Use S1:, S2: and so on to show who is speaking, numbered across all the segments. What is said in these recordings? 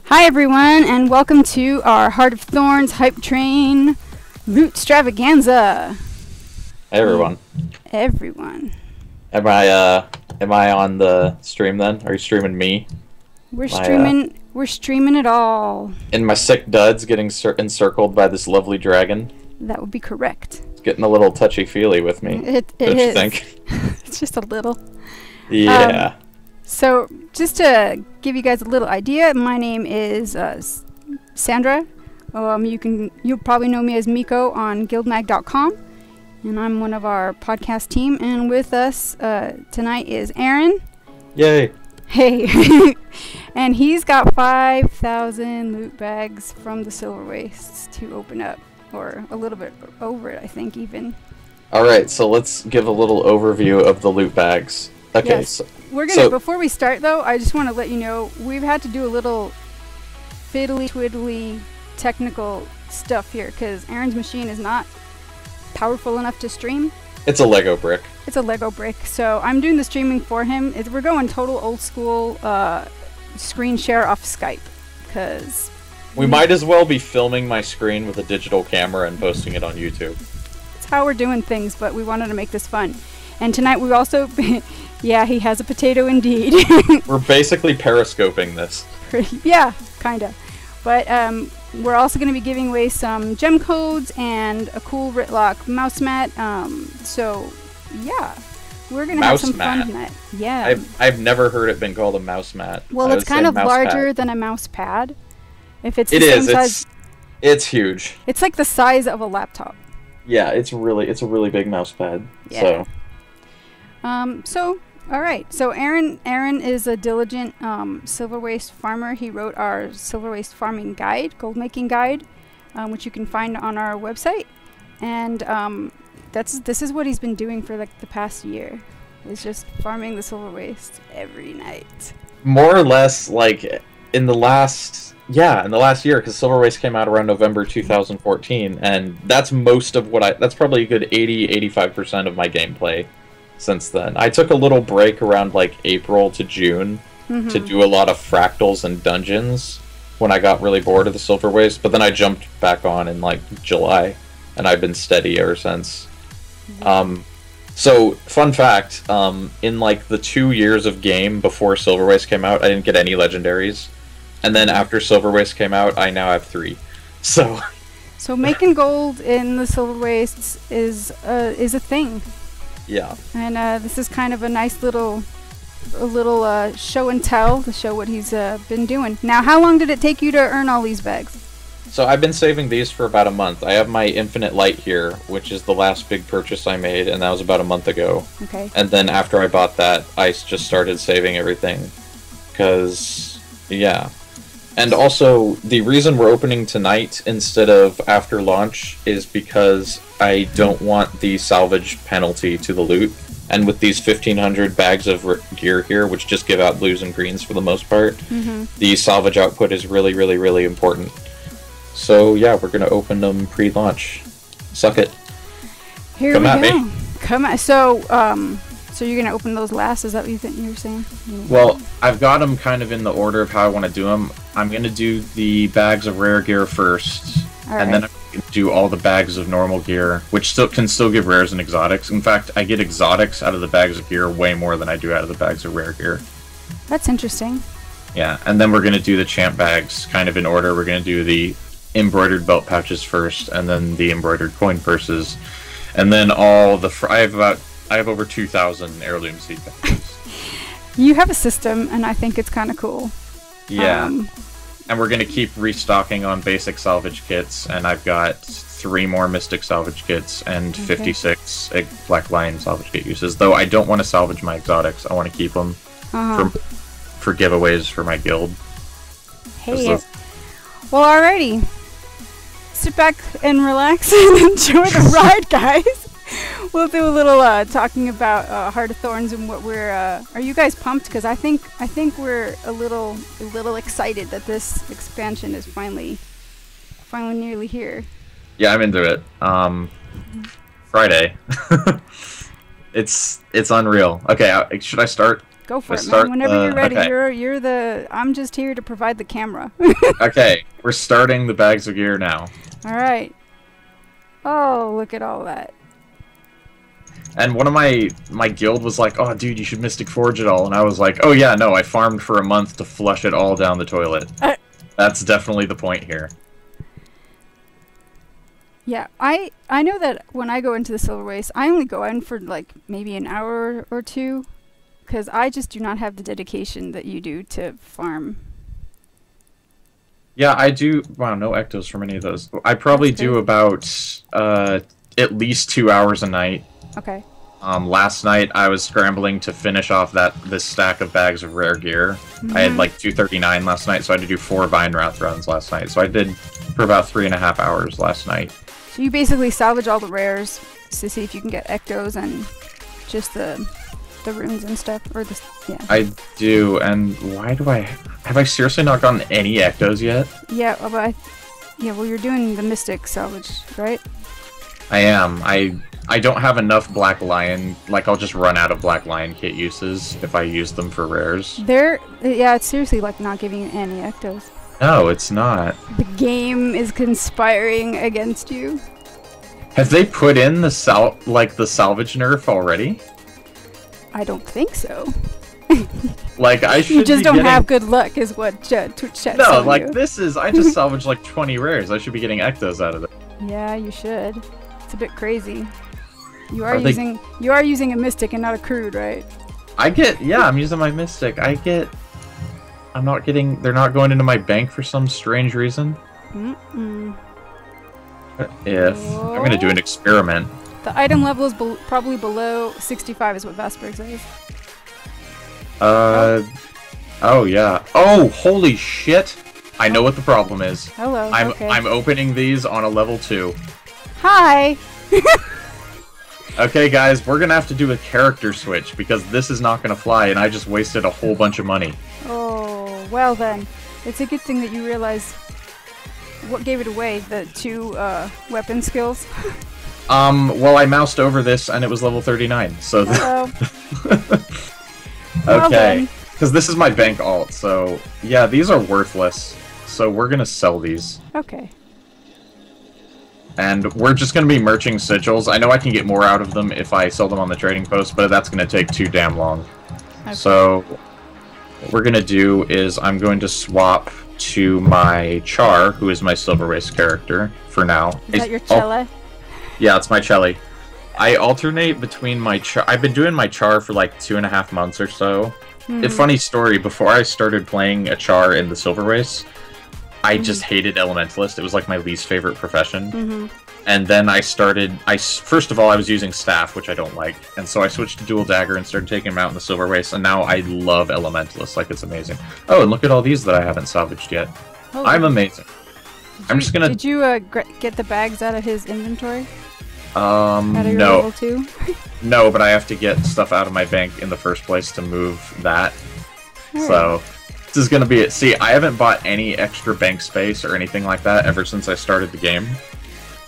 S1: Hi everyone, and welcome to our Heart of Thorns hype train Lootstravaganza.
S2: Hey everyone.
S1: Everyone.
S2: Am I on the stream then? Are you streaming me?
S1: We're streaming it all.
S2: In my sick duds getting encircled by this lovely dragon?
S1: That would be correct.
S2: It's getting a little touchy-feely with me.
S1: It
S2: don't
S1: is.
S2: You think?
S1: It's just a little.
S2: Yeah.
S1: So, just to give you guys a little idea, my name is Sandra. You'll probably know me as Miko on guildmag.com, and I'm one of our podcast team. And with us tonight is Aaron.
S2: Yay!
S1: Hey, and he's got 5,000 loot bags from the Silverwastes to open up, or a little bit over it, I think, even.
S2: All right, so let's give a little overview of the loot bags. Okay,
S1: yes. Before we start though, I just want to let you know we've had to do a little fiddly-twiddly technical stuff here because Aaron's machine is not powerful enough to stream.
S2: It's a Lego brick.
S1: It's a Lego brick, so I'm doing the streaming for him. We're going total old school screen share off Skype because
S2: we might as well be filming my screen with a digital camera and posting it on YouTube.
S1: It's how we're doing things, but we wanted to make this fun. And tonight we also, yeah, he has a potato indeed.
S2: We're basically periscoping this.
S1: Yeah, kinda. But we're also going to be giving away some gem codes and a cool Ritlock mouse mat. So, yeah, we're going to have some fun tonight. Yeah.
S2: I've never heard it been called a mouse mat.
S1: Well, it's kind of larger than a mouse pad. If it's
S2: the
S1: same size.
S2: It's huge.
S1: It's like the size of a laptop.
S2: Yeah, it's a really big mouse pad.
S1: Yeah. All right. So Aaron is a diligent Silverwaste farmer. He wrote our Silverwaste farming guide, gold making guide, which you can find on our website. And this is what he's been doing for like the past year. Is just farming the Silverwaste every night.
S2: More or less, like in the last year, because Silverwaste came out around November 2014, and that's most of what that's probably a good 80-85% of my gameplay. Since then, I took a little break around like April to June to do a lot of fractals and dungeons when I got really bored of the Silverwaste, but then I jumped back on in like July, and I've been steady ever since. So, fun fact, in like the 2 years of game before Silverwaste came out, I didn't get any legendaries, and then after Silverwaste came out, I now have 3. So
S1: making gold in the Silverwastes is a thing.
S2: Yeah.
S1: And this is kind of a nice little show and tell to show what he's been doing. Now, how long did it take you to earn all these bags?
S2: So I've been saving these for about a month. I have my Infinite Light here, which is the last big purchase I made, and that was about a month ago.
S1: Okay.
S2: And then after I bought that, I just started saving everything. Because, yeah. And also, the reason we're opening tonight instead of after launch is because I don't want the salvage penalty to the loot. And with these 1,500 bags of gear here, which just give out blues and greens for the most part, the salvage output is really, really, really important. So yeah, we're going to open them pre-launch. Suck it.
S1: Here
S2: Come
S1: we
S2: at
S1: go.
S2: me.
S1: Come at. So you're going to open those last? Is that what you were saying?
S2: Well, I've got them kind of in the order of how I want to do them. I'm going to do the bags of rare gear first, and then I'm going to do all the bags of normal gear, which can still give rares and exotics. In fact, I get exotics out of the bags of gear way more than I do out of the bags of rare gear.
S1: That's interesting.
S2: Yeah, and then we're going to do the champ bags kind of in order. We're going to do the embroidered belt pouches first, and then the embroidered coin purses, and then all the... I have over 2,000 heirloom seed pouches.
S1: You have a system, and I think it's kind of cool.
S2: Yeah. And we're going to keep restocking on basic salvage kits, and I've got 3 more mystic salvage kits and 56 black lion salvage kit uses. Though I don't want to salvage my exotics. I want to keep them for giveaways for my guild.
S1: Hey. Well, alrighty. Sit back and relax and enjoy the ride, guys. We'll do a little talking about Heart of Thorns and what we're. Are you guys pumped? Because I think we're a little excited that this expansion is finally nearly here.
S2: Yeah, I'm into it. Friday. It's unreal. Okay, should I start?
S1: Go for it, man. Whenever you're ready,
S2: okay.
S1: you're the. I'm just here to provide the camera.
S2: Okay, we're starting the bags of gear now.
S1: All right. Oh, look at all that.
S2: And one of my guild was like, "Oh, dude, you should Mystic Forge it all," and I was like, "Oh yeah, no, I farmed for a month to flush it all down the toilet." That's definitely the point here.
S1: Yeah, I know that when I go into the Silverwastes, I only go in for like maybe an hour or two, because I just do not have the dedication that you do to farm.
S2: Yeah, I do. Wow, no ectos from any of those. I probably do about at least 2 hours a night.
S1: Okay.
S2: Last night I was scrambling to finish off this stack of bags of rare gear. I had like 239 last night, so I had to do 4 Vine Wrath runs last night. So I did for about 3.5 hours last night.
S1: So you basically salvage all the rares to see if you can get ectos and just the runes and stuff, or the yeah.
S2: I do, and why do I have I seriously not gotten any ectos yet?
S1: Yeah, but well, you're doing the mystic salvage, right?
S2: I am. I don't have enough Black Lion. Like, I'll just run out of Black Lion kit uses if I use them for rares.
S1: Yeah, it's seriously like not giving you any ectos.
S2: No, it's not.
S1: The game is conspiring against you.
S2: Have they put in the salvage nerf already?
S1: I don't think so.
S2: Like, I should
S1: You just don't have good luck, is what Twitch chat
S2: No, like,
S1: you.
S2: this is... I just salvaged, like, 20 rares. I should be getting ectos out of it.
S1: Yeah, you should. It's a bit crazy. You are using a mystic and not a crude, right?
S2: Yeah, I'm using my mystic. I'm not getting... They're not going into my bank for some strange reason.
S1: Mm-mm.
S2: I'm gonna do an experiment.
S1: The item level is probably below 65 is what Vasberg says.
S2: Oh yeah. Oh, holy shit! I know what the problem is.
S1: Hello, okay.
S2: I'm opening these on a level 2.
S1: Hi!
S2: Okay, guys, we're gonna have to do a character switch, because this is not gonna fly, and I just wasted a whole bunch of money.
S1: Oh, well then. It's a good thing that you realize what gave it away, the 2 weapon skills.
S2: Well, I moused over this, and it was level 39, so... Okay, because this is my bank alt, so... Yeah, these are worthless, so we're gonna sell these.
S1: Okay.
S2: And we're just gonna be merching sigils. I know I can get more out of them if I sell them on the trading post, but that's gonna take too damn long. Okay. So, what we're gonna do is I'm going to swap to my Char, who is my Silverwaste character, for now.
S1: Is that your Chella?
S2: Yeah, it's my Chelly. I alternate between my Char. I've been doing my Char for like 2.5 months or so. A funny story, before I started playing a Char in the Silverwastes, I just hated Elementalist. It was like my least favorite profession. And then I started... First of all, I was using Staff, which I don't like. And so I switched to Dual Dagger and started taking them out in the Silverwastes, and now I love Elementalist. Like, it's amazing. Oh, and look at all these that I haven't salvaged yet. Oh, I'm amazing. Just gonna... Did
S1: you get the bags out of his inventory?
S2: Out
S1: of your level 2?
S2: No, but I have to get stuff out of my bank in the first place to move that.
S1: Right.
S2: So, this is gonna be it. See, I haven't bought any extra bank space or anything like that ever since I started the game.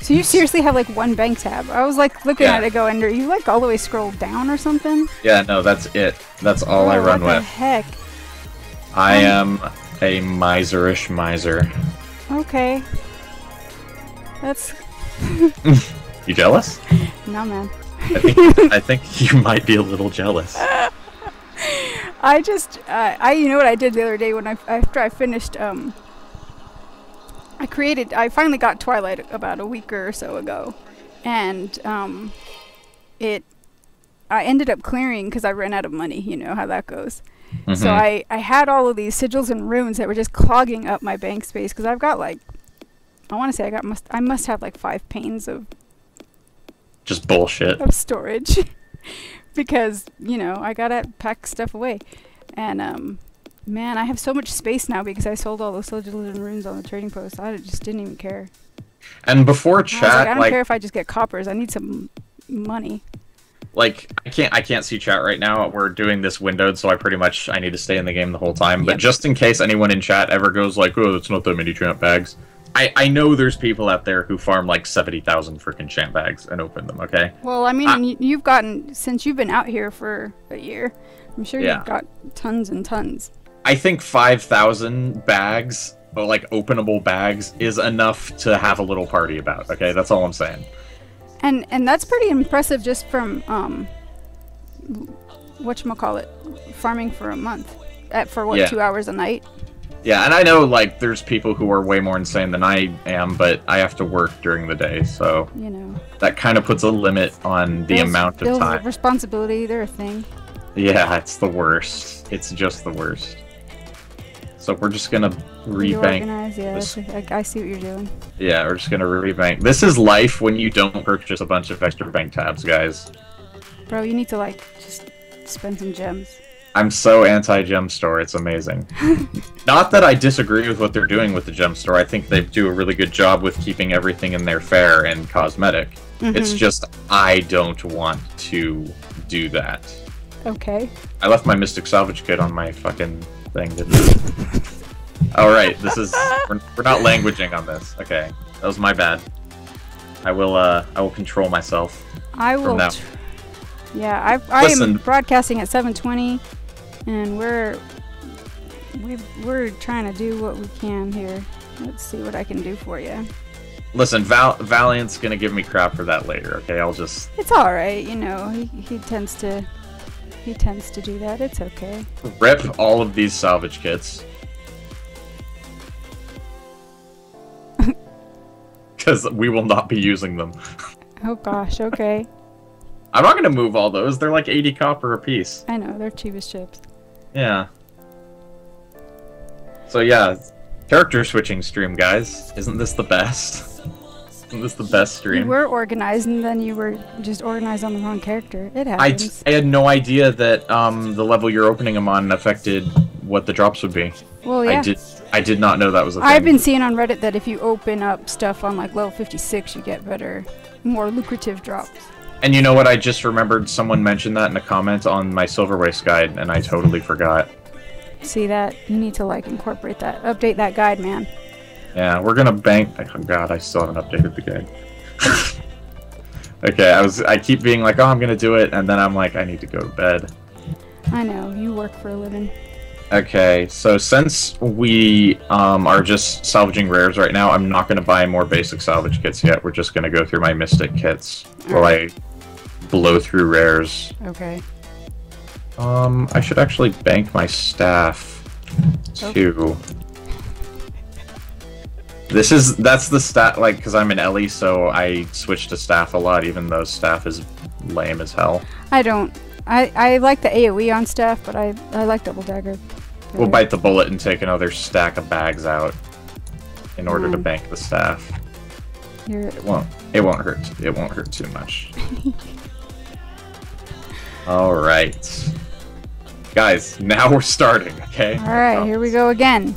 S1: So you seriously have like 1 bank tab? I was like looking at it going, are you like all the way scrolled down or something?
S2: Yeah, no, that's it. That's all I run with.
S1: What the heck?
S2: I am a miserish miser.
S1: Okay. That's...
S2: You jealous?
S1: No, man.
S2: I think you might be a little jealous.
S1: I just, you know what I did the other day when after I finished, I finally got Twilight about a week or so ago, and, I ended up clearing because I ran out of money, you know how that goes. So I had all of these sigils and runes that were just clogging up my bank space, because I've got like, I want to say I must have like 5 panes of
S2: just bullshit
S1: of storage. Because, you know, I gotta pack stuff away. And, man, I have so much space now because I sold all those sigils and runes on the trading post. I just didn't even care.
S2: And before chat,
S1: I don't care if I just get coppers. I need some money.
S2: Like, I can't see chat right now. We're doing this windowed, so I need to stay in the game the whole time. But just in case anyone in chat ever goes like, oh, it's not that many champ bags. I know there's people out there who farm like 70,000 freaking champ bags and open them, okay?
S1: Well, I mean, you've gotten, since you've been out here for a year, I'm sure
S2: Yeah.
S1: you've got tons and tons.
S2: I think 5,000 bags, or like openable bags, is enough to have a little party about. Okay, that's all I'm saying.
S1: And that's pretty impressive just from whatchamacallit, farming for a month for what,
S2: Yeah.
S1: 2 hours a night?
S2: Yeah, and I know like there's people who are way more insane than I am, but I have to work during the day, so
S1: You know.
S2: that kind of puts a limit on the amount of
S1: Bills
S2: time.
S1: of responsibility, they're a thing.
S2: Yeah, it's the worst. It's just the worst. So we're just gonna rebank.
S1: Reorganize, yeah,
S2: this.
S1: I see what you're doing.
S2: Yeah, we're just gonna rebank. This is life when you don't purchase a bunch of extra bank tabs, guys.
S1: Bro, you need to like just spend some gems.
S2: I'm so anti-gem store, it's amazing. Not that I disagree with what they're doing with the gem store. I think they do a really good job with keeping everything in there fair and cosmetic. It's just I don't want to do that.
S1: Okay.
S2: I left my Mystic Salvage Kit on my fucking thing, didn't I? Alright, this is... We're not languaging on this. Okay, that was my bad. I will control myself.
S1: I will...
S2: now.
S1: Yeah, I am
S2: Listen.
S1: broadcasting at 7:20, and we're trying to do what we can here. Let's see what I can do for you.
S2: Listen, Valiant's gonna give me crap for that later, okay? I'll just...
S1: It's all right, you know. He tends to do that. It's okay.
S2: rip all of these salvage kits. Because we will not be using them.
S1: Oh gosh. Okay.
S2: I'm not gonna move all those. They're like 80 copper a piece.
S1: I know they're cheapest chips.
S2: Yeah. So yeah, character switching stream, guys. Isn't this the best? Isn't this the best stream?
S1: You were organized, and then you were just organized on the wrong character. It happens.
S2: I had no idea that the level you're opening them on affected what the drops would be.
S1: Well, yeah.
S2: I did not know that was a thing.
S1: I've been seeing on Reddit that if you open up stuff on like level 56, you get better, more lucrative drops.
S2: And you know what? I just remembered someone mentioned that in a comment on my Silverwastes guide, and I totally forgot.
S1: See that? You need to like incorporate that, update that guide, man.
S2: Yeah, we're gonna bank. Oh god, I still haven't updated the guide. Okay, I keep being like, oh, I'm gonna do it, and then I'm like, I need to go to bed.
S1: I know, you work for a living.
S2: Okay, so since we are just salvaging rares right now, I'm not gonna buy more basic salvage kits yet. We're just gonna go through my mystic kits while I blow through rares.
S1: Okay.
S2: I should actually bank my staff too. That's the stat, like, because I'm an Ellie, so I switch to staff a lot, even though staff is lame as hell.
S1: I don't. I like the AoE on staff, but I like double dagger.
S2: We'll bite the bullet and take another stack of bags out in order to bank the staff. It won't hurt. It won't hurt too much. All right, guys. Now we're starting. Okay.
S1: All right, here we go again.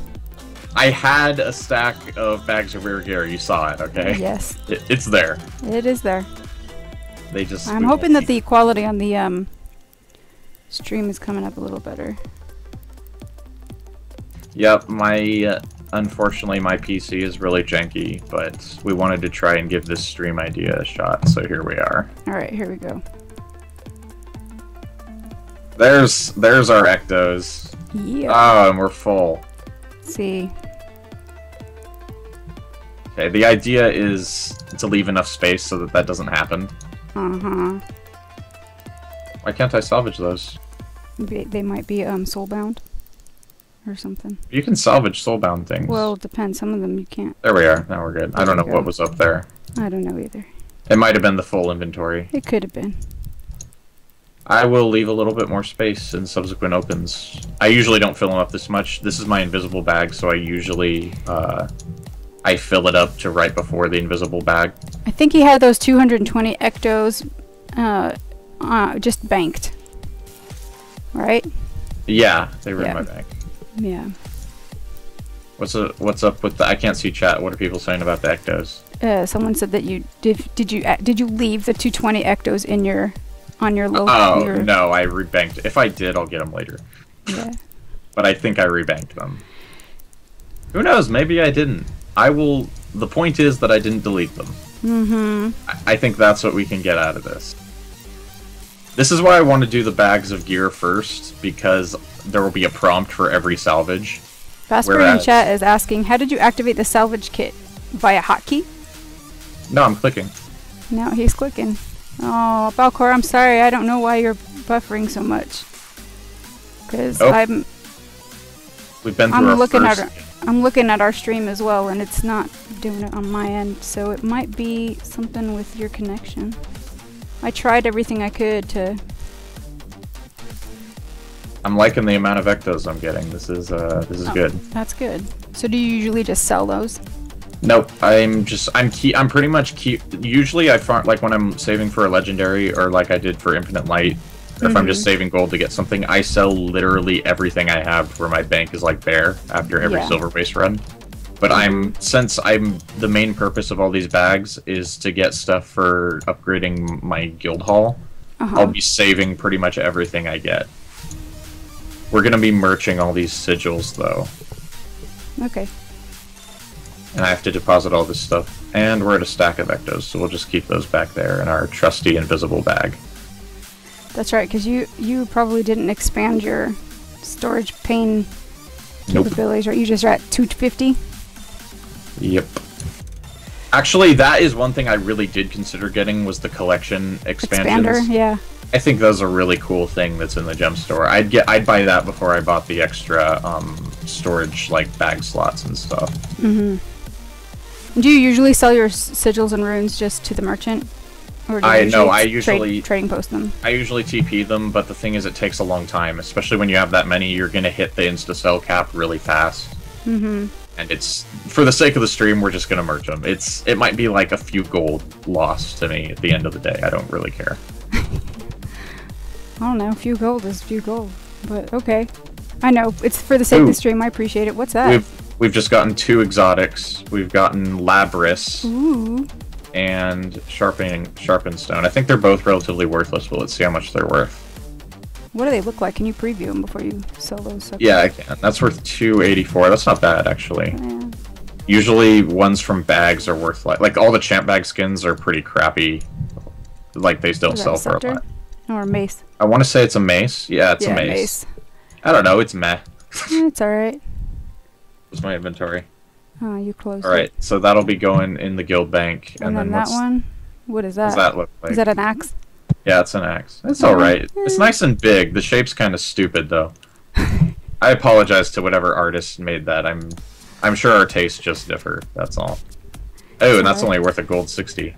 S2: I had a stack of bags of rare gear. You saw it, okay?
S1: Yes.
S2: It's there.
S1: It is there.
S2: They just.
S1: I'm hoping that the quality on the stream is coming up a little better.
S2: Yep, unfortunately my PC is really janky, but we wanted to try and give this stream idea a shot, so here we are.
S1: All right, here we go.
S2: There's our ectos.
S1: Yeah.
S2: Oh, and we're full.
S1: Let's see.
S2: Okay, the idea is to leave enough space so that that doesn't happen.
S1: Uh-huh.
S2: Why can't I salvage those?
S1: They might be soulbound or something.
S2: You can salvage soulbound things.
S1: Well, it depends. Some of them you can't.
S2: There we are. Now we're good. I don't know what was up there.
S1: I don't know either.
S2: It might have been the full inventory.
S1: It could have been.
S2: I will leave a little bit more space in subsequent opens. I usually don't fill them up this much. This is my invisible bag, so I usually I fill it up to right before the invisible bag.
S1: I think he had those 220 ectos just banked. Right?
S2: Yeah, they were in my bag.
S1: Yeah.
S2: What's up with the? I can't see chat. What are people saying about the ectos?
S1: Someone said that you did you leave the 220 ectos in your low?
S2: Oh no, I rebanked. If I did, I'll get them later.
S1: Yeah.
S2: But I think I rebanked them. Who knows? Maybe I didn't. I will. The point is that I didn't delete them.
S1: Mm-hmm.
S2: I think that's what we can get out of this. This is why I want to do the bags of gear first, because there will be a prompt for every salvage.
S1: Vasper in chat is asking, how did you activate the salvage kit? Via hotkey?
S2: No, I'm clicking.
S1: No, he's clicking. Oh, Balcor, I'm sorry. I don't know why you're buffering so much. Because
S2: We've been through
S1: I'm looking at our stream as well, and it's not doing it on my end. So it might be something with your connection. I tried everything I could to... I'm
S2: liking the amount of ectos I'm getting. This is good.
S1: That's good. So do you usually just sell those?
S2: Nope. I'm pretty much usually I find, like when I'm saving for a legendary, or like I did for Infinite Light, or if I'm just saving gold to get something, I sell literally everything I have where my bank is like bare after every Silverwaste run. But since the main purpose of all these bags is to get stuff for upgrading my guild hall, I'll be saving pretty much everything I get. We're gonna be merching all these sigils though.
S1: Okay.
S2: And I have to deposit all this stuff. And we're at a stack of ectos, so we'll just keep those back there in our trusty invisible bag.
S1: That's right, because you probably didn't expand your storage pane capabilities, right? You just are at 250?
S2: Yep. Actually, that is one thing I really did consider getting, was the collection expansions.
S1: Expander, yeah.
S2: I think that's a really cool thing that's in the gem store. I'd buy that before I bought the extra storage, like bag slots and stuff.
S1: Mm-hmm. Do you usually sell your sigils and runes just to the merchant? Or do
S2: I usually
S1: trading post them.
S2: I usually TP them, but the thing is, it takes a long time. Especially when you have that many, you're gonna hit the insta sell cap really fast. Mm-hmm. And it's, for the sake of the stream, we're just gonna merge them. It might be like a few gold lost to me at the end of the day. I don't really care.
S1: I don't know. Few gold is few gold, but okay. I know it's for the sake of the stream. I appreciate it. What's that?
S2: We've just gotten 2 exotics. We've gotten Labris.
S1: Ooh.
S2: And Sharpened Stone. I think they're both relatively worthless, but let's see how much they're worth.
S1: What do they look like? Can you preview them before you sell those?
S2: Yeah, I can. That's worth 284. That's not bad, actually. Yeah. Usually, ones from bags are worth like all the champ bag skins are pretty crappy. Like they don't sell for a lot.
S1: Or a mace.
S2: I want to say it's a mace. Yeah, it's a mace. I don't know. It's meh.
S1: It's all right.
S2: What's my inventory?
S1: Oh, you closed.
S2: All right, so that'll be going in the guild bank,
S1: and then that one. What is that?
S2: What does that look like?
S1: Is that an axe?
S2: Yeah, it's an axe. It's all right. It's nice and big. The shape's kind of stupid though. I apologize to whatever artist made that. I'm sure our tastes just differ. That's all. Oh, and that's only worth a gold 60.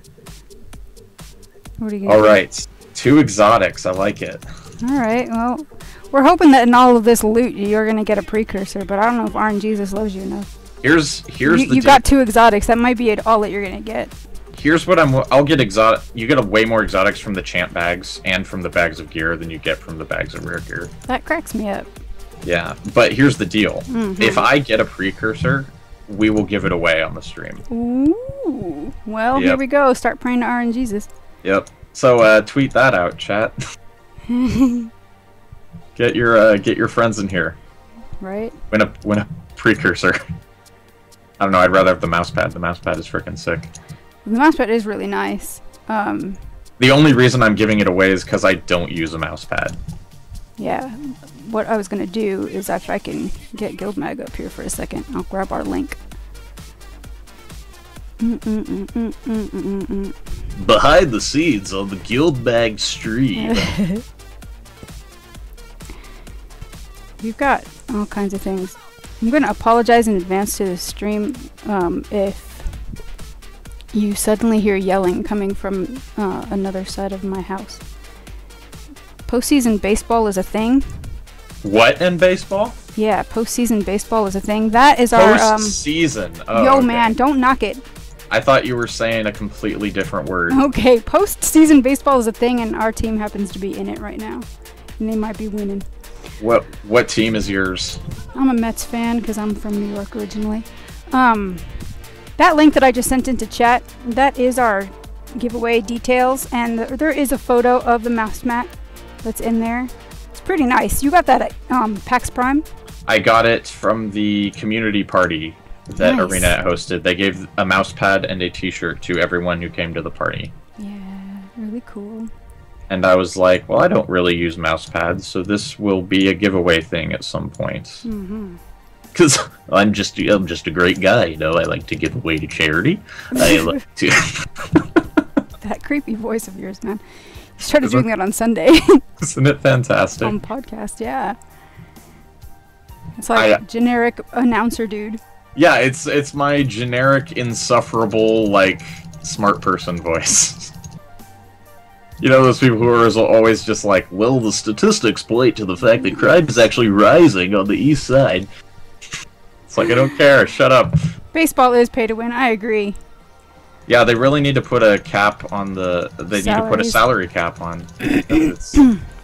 S1: What are you?
S2: All right, 2 exotics. I like it.
S1: All right. Well, we're hoping that in all of this loot you're gonna get a precursor, but I don't know if RNGesus loves you enough.
S2: Here's
S1: you got 2 exotics. That might be all that you're gonna get.
S2: Here's what I'll get exotic. You get way more exotics from the champ bags and from the bags of gear than you get from the bags of rare gear.
S1: That cracks me up.
S2: Yeah, but here's the deal. If I get a precursor, we will give it away on the stream.
S1: Ooh. Well, here we go. Start praying to RNGesus.
S2: Yep. So tweet that out, chat. Get your friends in here.
S1: Right.
S2: Win a precursor. I don't know, I'd rather have the mouse pad. The mouse pad is freaking sick.
S1: The mouse pad is really nice.
S2: The only reason I'm giving it away is because I don't use a mouse pad.
S1: Yeah. What I was going to do is, after I can get Guild Mag up here for a second, I'll grab our link.
S2: Behind the scenes on the Guild Mag stream.
S1: You've got all kinds of things. I'm going to apologize in advance to the stream if you suddenly hear yelling coming from another side of my house. Postseason baseball is a thing.
S2: What in baseball?
S1: Yeah, postseason baseball is a thing. That is our
S2: postseason. Oh,
S1: yo, man, don't knock it.
S2: I thought you were saying a completely different word.
S1: Okay, postseason baseball is a thing, and our team happens to be in it right now, and they might be winning.
S2: What team is yours?
S1: I'm a Mets fan because I'm from New York originally. That link that I just sent into chat, that is our giveaway details, and there is a photo of the mouse mat that's in there. It's pretty nice. You got that at PAX Prime?
S2: I got it from the community party that ArenaNet hosted. They gave a mouse pad and a t-shirt to everyone who came to the party.
S1: Yeah, really cool.
S2: And I was like, well, I don't really use mouse pads, so this will be a giveaway thing at some point. Because I'm just a great guy, you know. I like to give away to charity. I like to.
S1: That creepy voice of yours, man. You started doing that on Sunday.
S2: Isn't it fantastic?
S1: On podcast, yeah. It's like a generic announcer dude.
S2: Yeah, it's my generic, insufferable, like, smart person voice. You know those people who are always just like, well, the statistics point to the fact that crime is actually rising on the east side. It's like, I don't care, shut up. Baseball
S1: is pay to win, I agree.
S2: Yeah, they really need to put a cap on the... They need to put a salary cap on.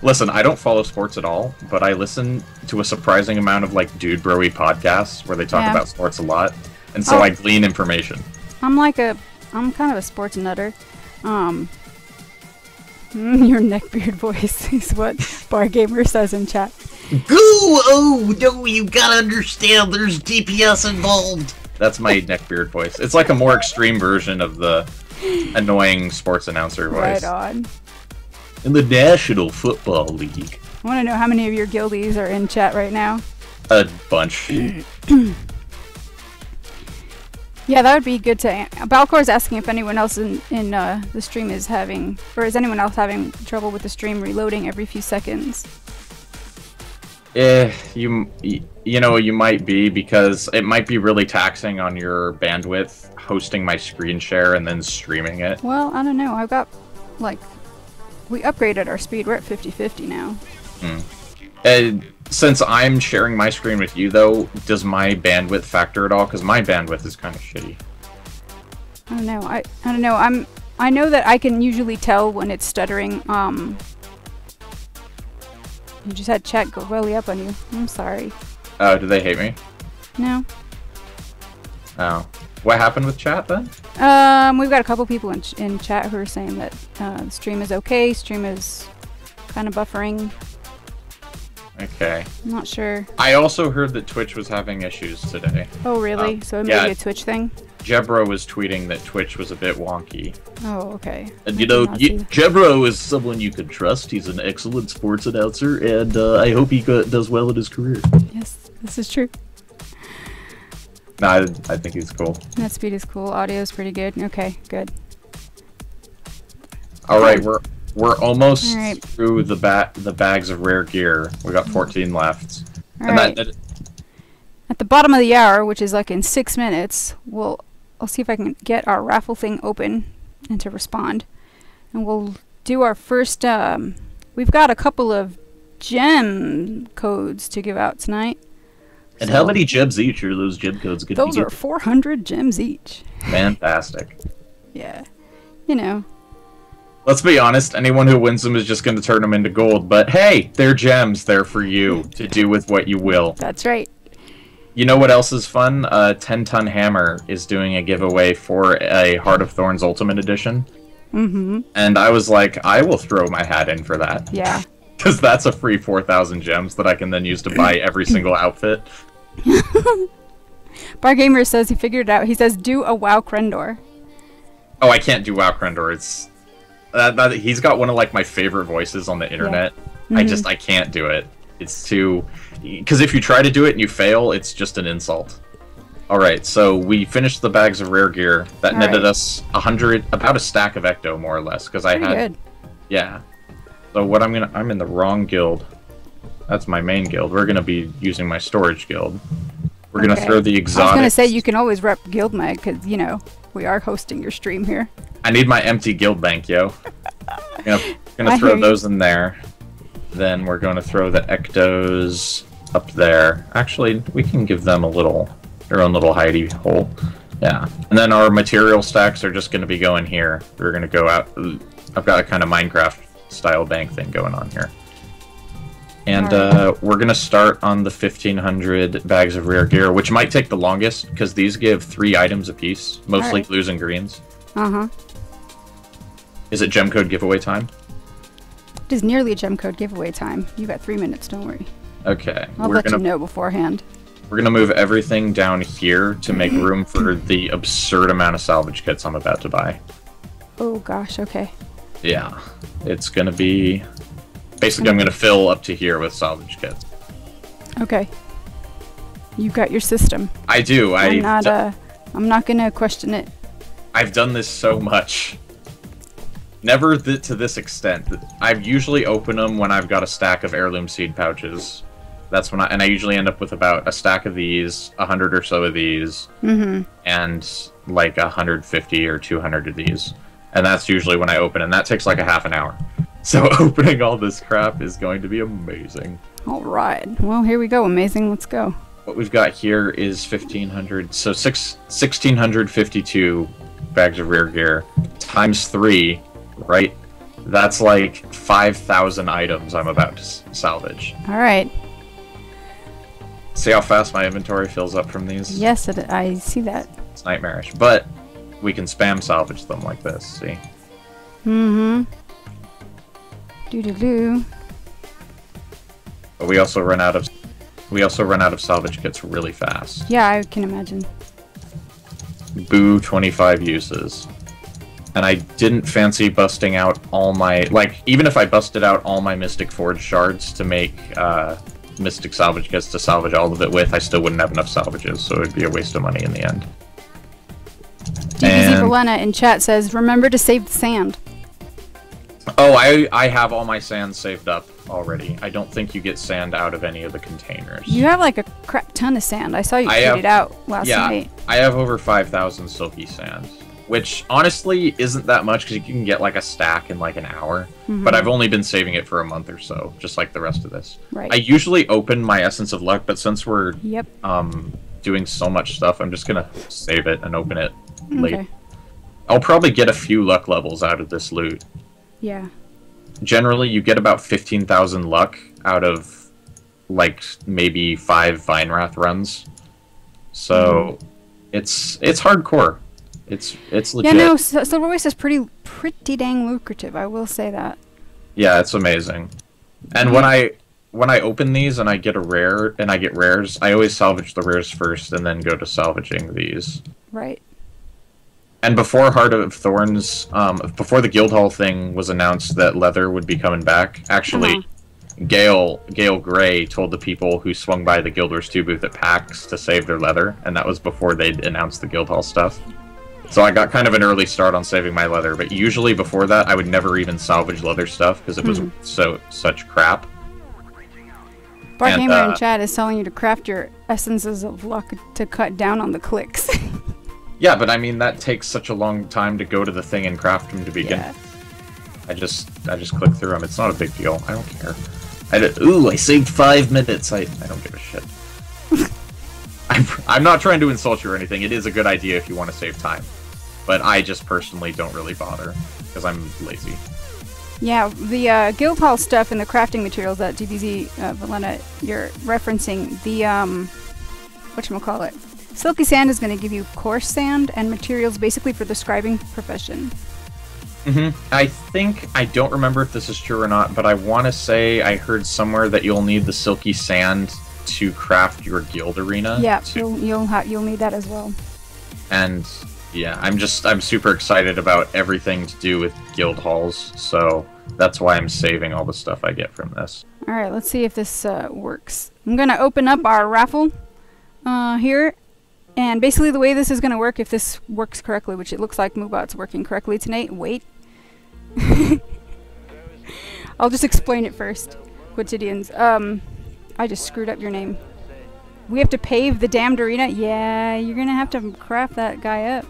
S2: Listen, I don't follow sports at all, but I listen to a surprising amount of, like, dude bro-y podcasts where they talk about sports a lot. And so I glean information.
S1: I'm kind of a sports nutter. Your neckbeard voice is what Bar Gamer says in chat.
S3: Oh, no, you gotta understand, there's DPS involved.
S2: That's my neckbeard voice. It's like a more extreme version of the annoying sports announcer voice.
S1: Right on.
S2: In the National Football League.
S1: I want to know how many of your guildies are in chat right now.
S2: A bunch.
S1: Yeah, that would be good to... Balcor's asking if anyone else in the stream is having... Or is anyone else having trouble with the stream reloading every few seconds?
S2: You know, you might be, because it might be really taxing on your bandwidth hosting my screen share and then streaming it.
S1: Well, I don't know. I've got, like... We upgraded our speed. We're at 50/50 now.
S2: Since I'm sharing my screen with you, though, does my bandwidth factor at all? Because my bandwidth is kind of shitty.
S1: I don't know. I don't know. I know that I can usually tell when it's stuttering. You just had chat go really up on you. I'm sorry.
S2: Oh, do they hate me?
S1: No.
S2: Oh. What happened with chat, then?
S1: We've got a couple people in chat who are saying that the stream is okay, stream is kind of buffering.
S2: Okay.
S1: I'm not sure.
S2: I also heard that Twitch was having issues today.
S1: Oh, really? So it may be a Twitch thing?
S2: Jebro was tweeting that Twitch was a bit wonky.
S1: Oh, okay.
S3: And you know, Jebro is someone you can trust. He's an excellent sports announcer, and I hope he does well in his career.
S1: Yes, this is true.
S2: No, I think he's cool.
S1: Net speed is cool. Audio is pretty good. Okay, good.
S2: All right, we're almost through the bags of rare gear. We got 14 left.
S1: All right. At the bottom of the hour, which is like in 6 minutes, I'll see if I can get our raffle thing open and to respond, and we'll do our first. We've got a couple of gem codes to give out tonight.
S3: And how many gems each are those gem codes going to be?
S1: Those are 400 gems each.
S2: Fantastic.
S1: Yeah. You know.
S2: Let's be honest, anyone who wins them is just going to turn them into gold, but hey, they're gems. They're for you to do with what you will.
S1: That's right.
S2: You know what else is fun? 10-Ton Hammer is doing a giveaway for a Heart of Thorns Ultimate Edition.
S1: Mm-hmm. And
S2: I was like, I will throw my hat in for that.
S1: Yeah.
S2: Because that's a free 4,000 gems that I can then use to buy every single outfit.
S1: Bar Gamer says he figured it out. He says, do a WoW Krendor.
S2: Oh, I can't do WoW Krendor. It's... he's got one of, like, my favorite voices on the internet. Yeah. Mm-hmm. I can't do it. It's too... Because if you try to do it and you fail, it's just an insult. Alright, so we finished the bags of rare gear. That netted us 100... About a stack of Ecto, more or less. Because I had... Good. Yeah. So what I'm in the wrong guild. That's my main guild. We're gonna be using my storage guild. We're gonna throw the exotic.
S1: I was gonna say you can always rep guild mag because you know we are hosting your stream here.
S2: I need my empty guild bank, yo. gonna throw those in there. Then we're gonna throw the ectos up there. Actually, we can give them their own little hidey hole. Yeah. And then our material stacks are just gonna be going here. We're gonna go out. I've got a kind of Minecraft style bank thing going on here. And we're going to start on the 1,500 bags of rare gear, which might take the longest, because these give 3 items apiece, mostly blues and greens.
S1: Uh-huh.
S2: Is it gem code giveaway time?
S1: It is nearly a gem code giveaway time. You got 3 minutes, don't worry.
S2: Okay.
S1: I'll let you know beforehand.
S2: We're going to move everything down here to make room for the absurd amount of salvage kits I'm about to buy.
S1: Oh gosh, okay.
S3: Yeah, it's gonna be... Basically, I'm gonna fill up to here with salvage kits.
S1: Okay. You got your system.
S3: I do.
S1: I'm not gonna question it.
S3: I've done this so much. Never to this extent. I've usually opened them when I've got a stack of heirloom seed pouches. That's when I usually end up with about a stack of these, 100 or so of these, and like 150 or 200 of these. And that's usually when I open, and that takes like a half an hour. So opening all this crap is going to be amazing.
S1: All right. Well, here we go. Amazing. Let's go.
S3: What we've got here is 1,500, so 1,652 bags of rear gear times 3, right? That's like 5,000 items I'm about to salvage.
S1: All right.
S3: See how fast my inventory fills up from these?
S1: Yes, I see that.
S3: It's nightmarish, but we can spam salvage them like this, see?
S1: Mm-hmm. Doo-doo-doo.
S3: But we also run out of salvage kits really fast.
S1: Yeah, I can imagine.
S3: Boo 25 uses. And I didn't fancy busting out all my... Like, even if I busted out all my Mystic Forge shards to make Mystic salvage kits to salvage all of it with, I still wouldn't have enough salvages, so it'd be a waste of money in the end.
S1: DBZ Valena in chat says, remember to save the sand.
S3: Oh, I have all my sand saved up already. I don't think you get sand out of any of the containers.
S1: You have like a crap ton of sand. I saw you tweet it out last night.
S3: I have over 5,000 silky sand, which honestly isn't that much because you can get like a stack in like an hour. But I've only been saving it for a month or so, just like the rest of this.
S1: Right.
S3: I usually open my Essence of Luck, but since we're doing so much stuff, I'm just gonna save it and open it late. I'll probably get a few luck levels out of this loot.
S1: Yeah.
S3: Generally, you get about 15,000 luck out of, like, maybe 5 Vinewrath runs. So, it's hardcore. It's legit.
S1: Yeah, no, Silverwastes is pretty dang lucrative, I will say that.
S3: Yeah, it's amazing. And when I open these and I get a rare, and I get rares, I always salvage the rares first and then go to salvaging these.
S1: Right.
S3: And before Heart of Thorns, before the Guildhall thing was announced that leather would be coming back, actually, Gale Gray told the people who swung by the Guild Wars 2 booth at PAX to save their leather, and that was before they'd announced the Guildhall stuff. So I got kind of an early start on saving my leather, but usually before that, I would never even salvage leather stuff because it was such crap.
S1: Bar Gamer in chat is telling you to craft your Essences of Luck to cut down on the clicks.
S3: Yeah, but I mean, that takes such a long time to go to the thing and craft them to begin.
S1: Yeah.
S3: I just click through them. It's not a big deal. I don't care. I saved 5 minutes. I don't give a shit. I'm not trying to insult you or anything. It is a good idea if you want to save time. But I just personally don't really bother, because I'm lazy. Yeah,
S1: the Guildhall stuff and the crafting materials that DBZ Valena, you're referencing, the, whatchamacallit, Silky Sand is going to give you coarse sand and materials basically for the scribing profession.
S3: I don't remember if this is true or not, but I want to say I heard somewhere that you'll need the silky sand to craft your guild arena.
S1: Yeah, you'll need that as well.
S3: And yeah, I'm super excited about everything to do with guild halls, so that's why I'm saving all the stuff I get from this.
S1: All right, let's see if this works. I'm going to open up our raffle here. And basically the way this is going to work, if this works correctly, which it looks like Moobot's working correctly tonight. Wait. I'll just explain it first. Quotidians. I just screwed up your name. We have to pave the damned arena? Yeah, you're going to have to craft that guy up.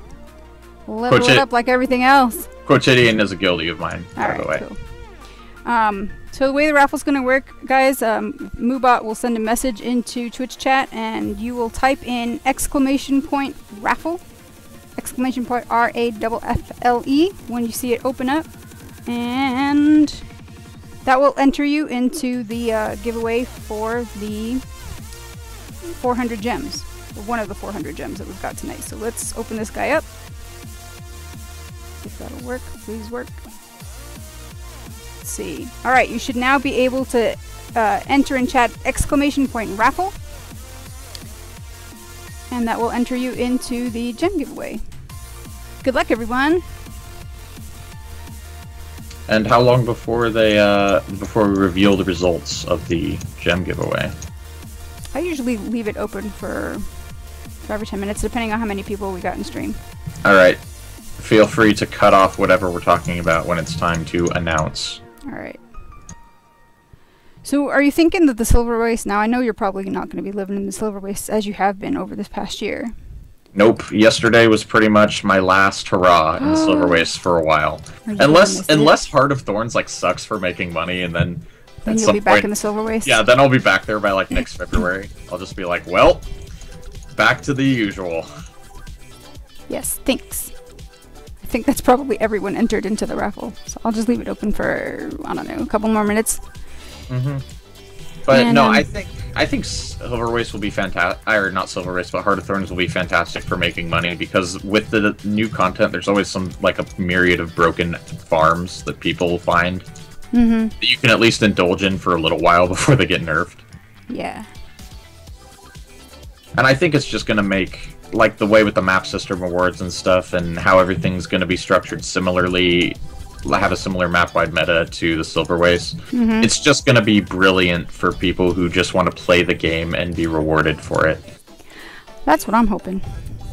S1: Level it up like everything else.
S3: Quotidian is a guildie of mine, by the way.
S1: Cool. So the way the raffle's going to work, guys, Moobot will send a message into Twitch chat, and you will type in !raffle, !RAFFLE when you see it open up, and that will enter you into the giveaway for the 400 gems, or one of the 400 gems that we've got tonight. So let's open this guy up. If that'll work, please work. See. Alright, you should now be able to enter in chat !raffle, and that will enter you into the gem giveaway. Good luck, everyone.
S3: And how long before before we reveal the results of the gem giveaway?
S1: I usually leave it open for 5 or 10 minutes, depending on how many people we got in stream.
S3: Alright. Feel free to cut off whatever we're talking about when it's time to announce.
S1: Alright. So, are you thinking that the Silverwastes... Now, I know you're probably not going to be living in the Silverwastes as you have been over this past year.
S3: Nope. Yesterday was pretty much my last hurrah in Silverwastes for a while. Unless Heart of Thorns, like, sucks for making money, and then...
S1: Then you'll be back in the Silverwastes?
S3: Yeah, then I'll be back there by, like, next February. I'll just be like, well, back to the usual.
S1: Yes, thanks. I think that's probably everyone entered into the raffle. So I'll just leave it open for, I don't know, a couple more minutes.
S3: Mm-hmm. But and, no, I think Silverwastes will be fantastic. Or not Silverwastes, but Heart of Thorns will be fantastic for making money, because with the new content, there's always some, like, a myriad of broken farms that people will find that you can at least indulge in for a little while before they get nerfed.
S1: Yeah.
S3: And I think it's just going to make, like, the way with the map system awards and stuff, and how everything's going to be structured similarly, have a similar map-wide meta to the Silverwastes. It's just going to be brilliant for people who just want to play the game and be rewarded for it.
S1: That's what I'm hoping.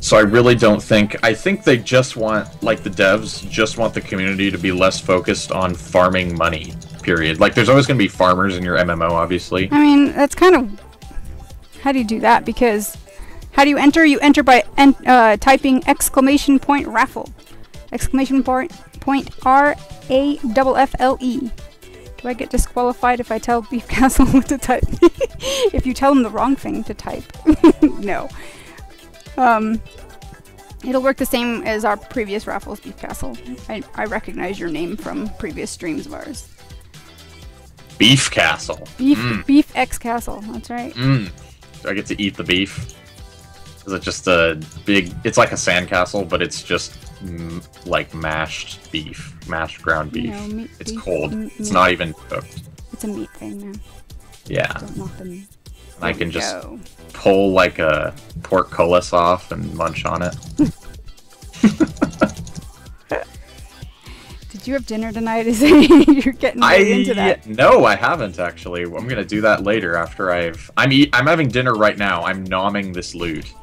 S3: So I really don't think... I think they just want, like, the devs just want the community to be less focused on farming money, period. Like, there's always going to be farmers in your MMO, obviously.
S1: I mean, that's kind of... How do you do that? Because how do you enter? You enter by typing !raffle. !RAFFLE. Do I get disqualified if I tell Beef Castle what to type? If you tell them the wrong thing to type. No. It'll work the same as our previous raffles, Beef Castle. I recognize your name from previous streams of ours.
S3: Beef Castle.
S1: Beef X Castle, that's right.
S3: Do I get to eat the beef? Is it just a big... It's like a sandcastle, but it's just, like, mashed beef. Mashed ground beef. No, it's beef, cold. It's not even cooked.
S1: It's a meat thing, man.
S3: Yeah. I can just pull, like, a portcullis off and munch on it. Did you have dinner tonight? Is it you're getting really into that? No, I haven't actually. I'm gonna do that later after I'm having dinner right now. I'm nomming this loot.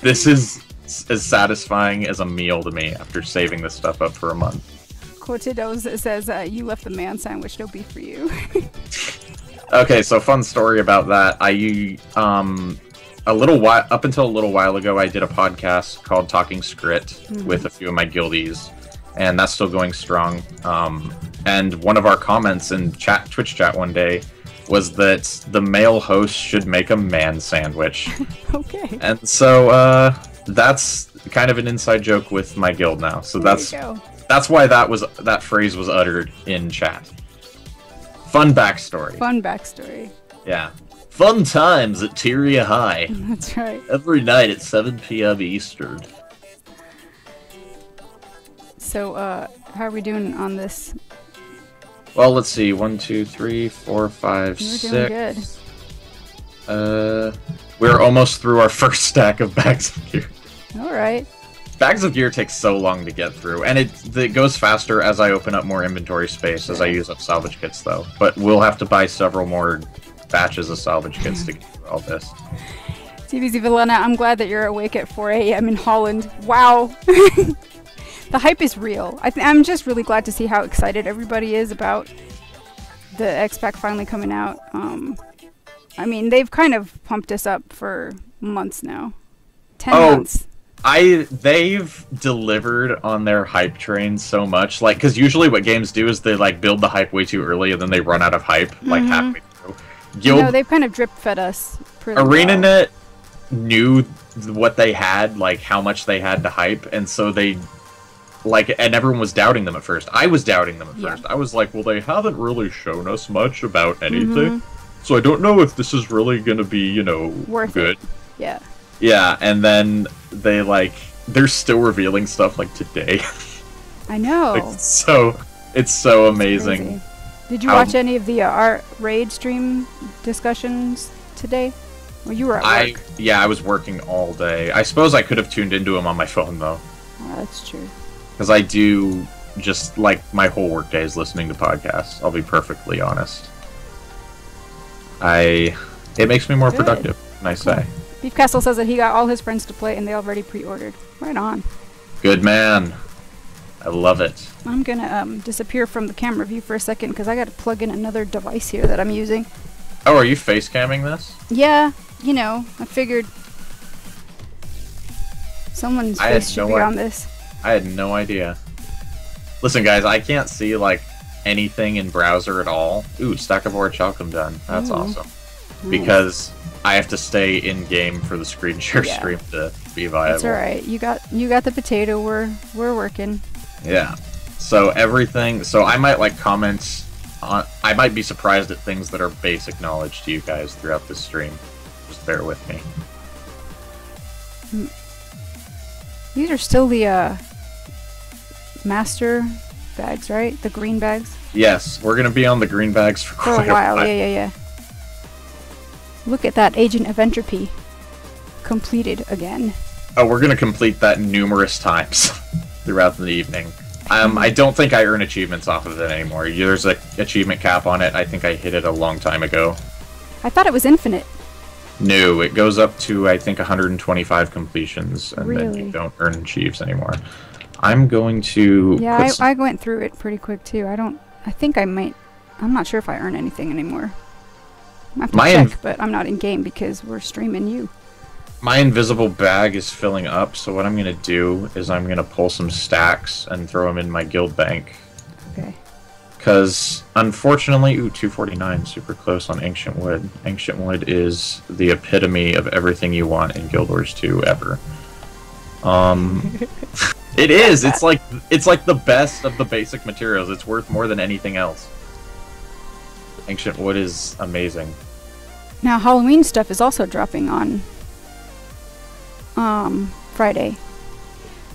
S3: This is as satisfying as a meal to me after saving this stuff up for a month.
S1: Quotidos says you left the man sandwich, no beef for you.
S3: Okay, so fun story about that. Up until a little while ago, I did a podcast called Talking Scrit with a few of my guildies. And that's still going strong. And one of our comments in Twitch chat one day was that the male host should make a man sandwich. Okay. And so that's kind of an inside joke with my guild now. So that's why that phrase was uttered in chat. Fun backstory. Fun backstory. Yeah. Fun times at Tyria High. That's right. Every night at 7 p.m. Eastern. So, how are we doing on this? Well, let's see. 1, 2, 3, 4, 5, 6. We're doing good. We're almost through our first stack of bags of gear. Alright. Bags of gear takes so long to get through, and it goes faster as I open up more inventory space as I use up salvage kits, though. But we'll have to buy several more batches of salvage kits to get through all this. TBZ Valena, I'm glad that you're awake at 4 a.m. in Holland. Wow! The hype is real. I'm just really glad to see how excited everybody is about the X-Pack finally coming out. I mean, they've kind of pumped us up for months now. 10 months. They've delivered on their hype train so much. Like, because usually what games do is they, like, build the hype way too early and then they run out of hype, like, halfway through. No, they've kind of drip-fed us pretty ArenaNet knew what they had, like, how much they had to hype, and so they... Like, and everyone was doubting them at first. I was doubting them at first. I was like, well, they haven't really shown us much about anything. So I don't know if this is really going to be, you know, worth good. Yeah. Yeah, and then they're still revealing stuff, like, today. I know. Like, it's so amazing. Did you watch any of the art raid stream discussions today? Well, you were at work. Yeah, I was working all day. I suppose I could have tuned into them on my phone, though. Oh, that's true. Because I do just like my whole workday is listening to podcasts. I'll be perfectly honest. It makes me more productive, can I say.
S1: Beef Castle says that he got all his friends to play and they already pre-ordered. Right on.
S3: Good man. I love it.
S1: I'm gonna disappear from the camera view for a second because I gotta plug in another device here that I'm using.
S3: Oh, are you face camming this?
S1: Yeah, you know, I figured someone's face should be on this.
S3: I had no idea. Listen, guys, I can't see like anything in browser at all. Ooh, stack of orichalcum done. That's awesome. Nice. Because I have to stay in game for the screen share stream to be viable.
S1: That's all right. You got the potato. We're working.
S3: Yeah. So everything. So I might like comment on. I might be surprised at things that are basic knowledge to you guys throughout this stream. Just bear with me.
S1: These are still the master bags, right? The green bags.
S3: Yes, we're gonna be on the green bags for quite a while.
S1: Yeah. Look at that, Agent of Entropy completed again.
S3: Oh, we're gonna complete that numerous times throughout the evening. I don't think I earn achievements off of it anymore. There's an achievement cap on it. I think I hit it a long time ago.
S1: I thought it was infinite.
S3: No, it goes up to, I think, 125 completions, and
S1: really?
S3: then you don't earn achieves anymore. I'm going to...
S1: Yeah, I went through it pretty quick, too. I think I might... I'm not sure if I earn anything anymore. I have to check, but I'm not in game because we're streaming you.
S3: My invisible bag is filling up, so what I'm going to do is I'm going to pull some stacks and throw them in my guild bank.
S1: Okay.
S3: Because, unfortunately, ooh, 249, super close on Ancient Wood. Ancient Wood is the epitome of everything you want in Guild Wars 2 ever. It is! It's like the best of the basic materials. It's worth more than anything else. Ancient Wood is amazing.
S1: Now, Halloween stuff is also dropping on Friday.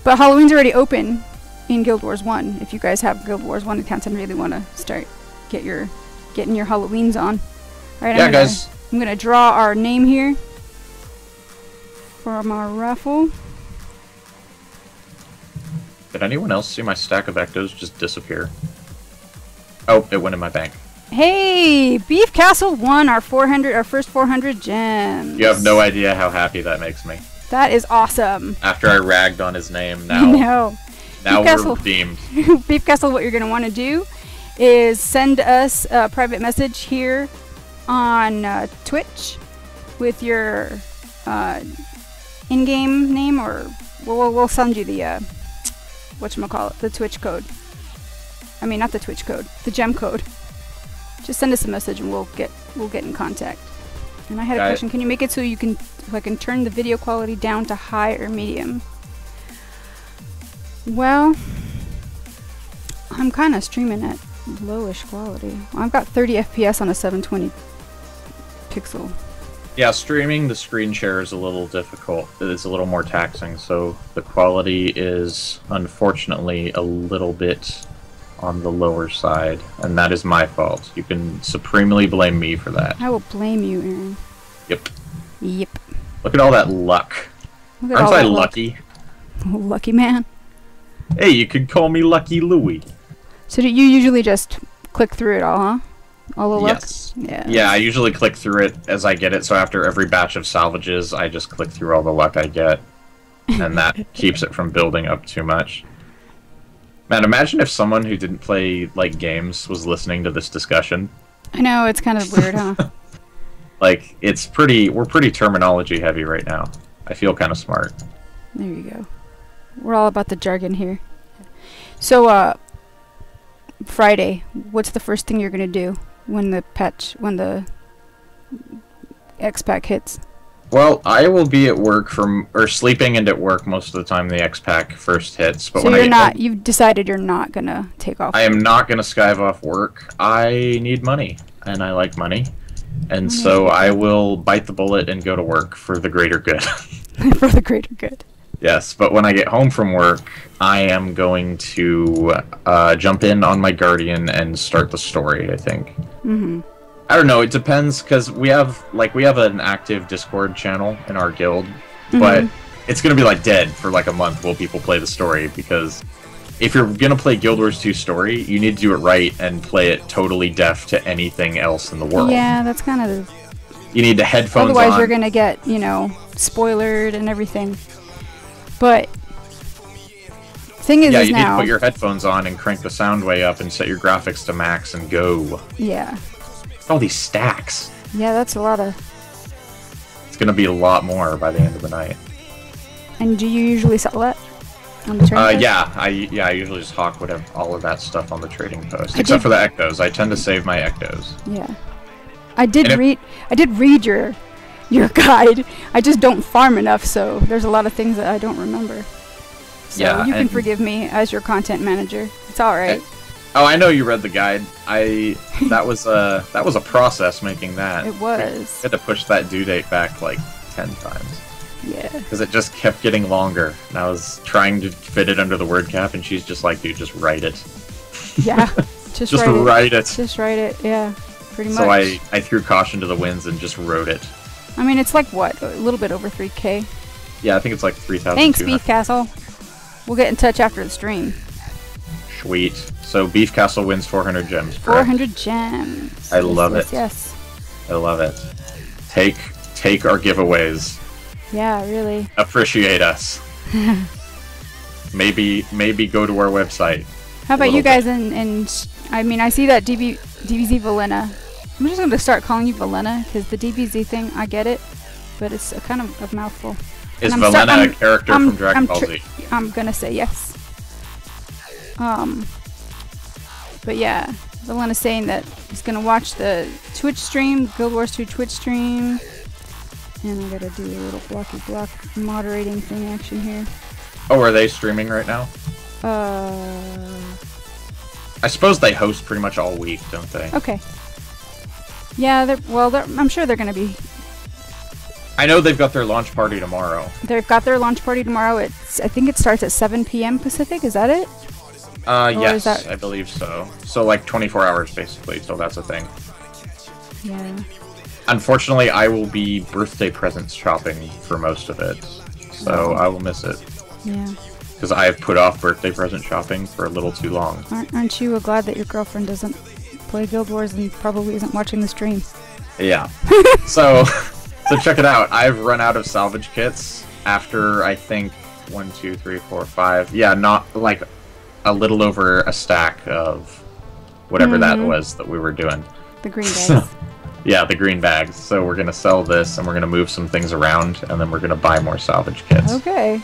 S1: But Halloween's already open in Guild Wars 1. If you guys have Guild Wars 1 accounts and really want to start getting your Halloweens on. Alright,
S3: yeah, guys.
S1: I'm gonna draw our name here from our raffle.
S3: Did anyone else see my stack of ectos just disappear? Oh, it went in my bank.
S1: Hey, Beef Castle won our first 400 gems.
S3: You have no idea how happy that makes me.
S1: That is awesome.
S3: After I ragged on his name, now
S1: Beef Castle,
S3: we're redeemed.
S1: Beef Castle, what you're going to want to do is send us a private message here on Twitch with your in-game name, or we'll send you the whatchamacallit, the Twitch code. I mean, not the Twitch code, the gem code. Just send us a message and we'll get in contact. And I had a question. Can you make it so I can turn the video quality down to high or medium? Well, I'm kind of streaming at lowish quality. I've got 30 FPS on a 720 pixel.
S3: Yeah, streaming the screen share is a little difficult. It's a little more taxing, so the quality is unfortunately a little bit on the lower side, and that is my fault. You can supremely blame me for that.
S1: I will blame you, Aaron. Yep.
S3: Look at all that luck. Aren't I lucky?
S1: Lucky man.
S3: Hey, you could call me Lucky Louie.
S1: So do you usually just click through it all, huh? All the luck?
S3: Yes. Yeah, I usually click through it as I get it, so after every batch of salvages, I just click through all the luck I get. And that keeps it from building up too much. Man, imagine if someone who didn't play, like, games was listening to this discussion.
S1: I know, it's kind of weird, huh?
S3: Like, we're pretty terminology heavy right now. I feel kind of smart.
S1: There you go. We're all about the jargon here. So, Friday, what's the first thing you're gonna do when the X-Pack hits?
S3: Well, I will be at work or sleeping and at work most of the time the X-Pack first hits. But
S1: so you've decided you're not gonna take off.
S3: I am not gonna skive off work. I need money, and I like money. And so I will bite the bullet and go to work for the greater good.
S1: For the greater good.
S3: Yes, but when I get home from work, I am going to jump in on my Guardian and start the story, I think.
S1: Mm-hmm.
S3: I don't know, it depends, because we have an active Discord channel in our guild, but it's going to be, like, dead for, like, a month while people play the story, because if you're gonna play Guild Wars 2 Story, you need to do it right and play it totally deaf to anything else in the world.
S1: Yeah, that's kind of...
S3: You need the headphones
S1: Otherwise,
S3: on.
S1: you're gonna get, you know, spoilered and everything. But... thing is,
S3: yeah,
S1: is
S3: you
S1: now...
S3: need to put your headphones on and crank the sound way up and set your graphics to max and go.
S1: Yeah.
S3: All these stacks.
S1: Yeah, that's a lot of...
S3: It's gonna be a lot more by the end of the night.
S1: And do you usually sell that on the trading post?
S3: Yeah, I usually just hawk whatever all of that stuff on the trading post, except for the ectos. I tend to save my ectos.
S1: Yeah, I did read your guide. I just don't farm enough, so there's a lot of things that I don't remember. So
S3: yeah,
S1: you can forgive me as your content manager. It's all right.
S3: Oh, I know you read the guide. That was a process making that.
S1: It was.
S3: I had to push that due date back like 10 times.
S1: Yeah.
S3: Because it just kept getting longer, and I was trying to fit it under the word cap, and she's just like, dude, just write it.
S1: Yeah, just
S3: write it.
S1: Just write it, yeah, pretty much.
S3: So I threw caution to the winds and just wrote it.
S1: I mean, it's like, what, a little bit over 3K?
S3: Yeah, I think it's like 3,000.
S1: Thanks, Beef Castle. We'll get in touch after the stream.
S3: Sweet. So Beef Castle wins 400 gems, correct?
S1: 400 gems.
S3: I love it.
S1: Yes.
S3: I love it. Take our giveaways.
S1: Yeah, really.
S3: Appreciate us. maybe go to our website.
S1: How about you guys I mean, I see that DBZ Valena. I'm just going to start calling you Valena, because the DBZ thing, I get it, but it's a kind of a mouthful.
S3: Is Valena a character from Dragon Ball Z?
S1: I'm going to say yes. But yeah, Valena's saying that he's going to watch the Twitch stream, Guild Wars 2 Twitch stream. And I gotta do a little blocky block moderating thing action here.
S3: Oh, are they streaming right now? I suppose they host pretty much all week, don't they?
S1: Okay. Yeah, I'm sure they're gonna be.
S3: I know they've got their launch party tomorrow.
S1: They've got their launch party tomorrow. I think it starts at 7 p.m. Pacific. Is that it?
S3: Yes, I believe so. So like 24 hours basically, so that's a thing.
S1: Yeah.
S3: Unfortunately, I will be birthday presents shopping for most of it, so I will miss it.
S1: Yeah.
S3: Because I have put off birthday present shopping for a little too long.
S1: Aren't you glad that your girlfriend doesn't play Guild Wars and probably isn't watching the stream?
S3: Yeah. So check it out. I've run out of salvage kits after, I think, 1, 2, 3, 4, 5. Yeah, not like a little over a stack of whatever that was that we were doing.
S1: The green bags.
S3: Yeah, the green bags. So we're gonna sell this, and we're gonna move some things around, and then we're gonna buy more salvage kits.
S1: Okay.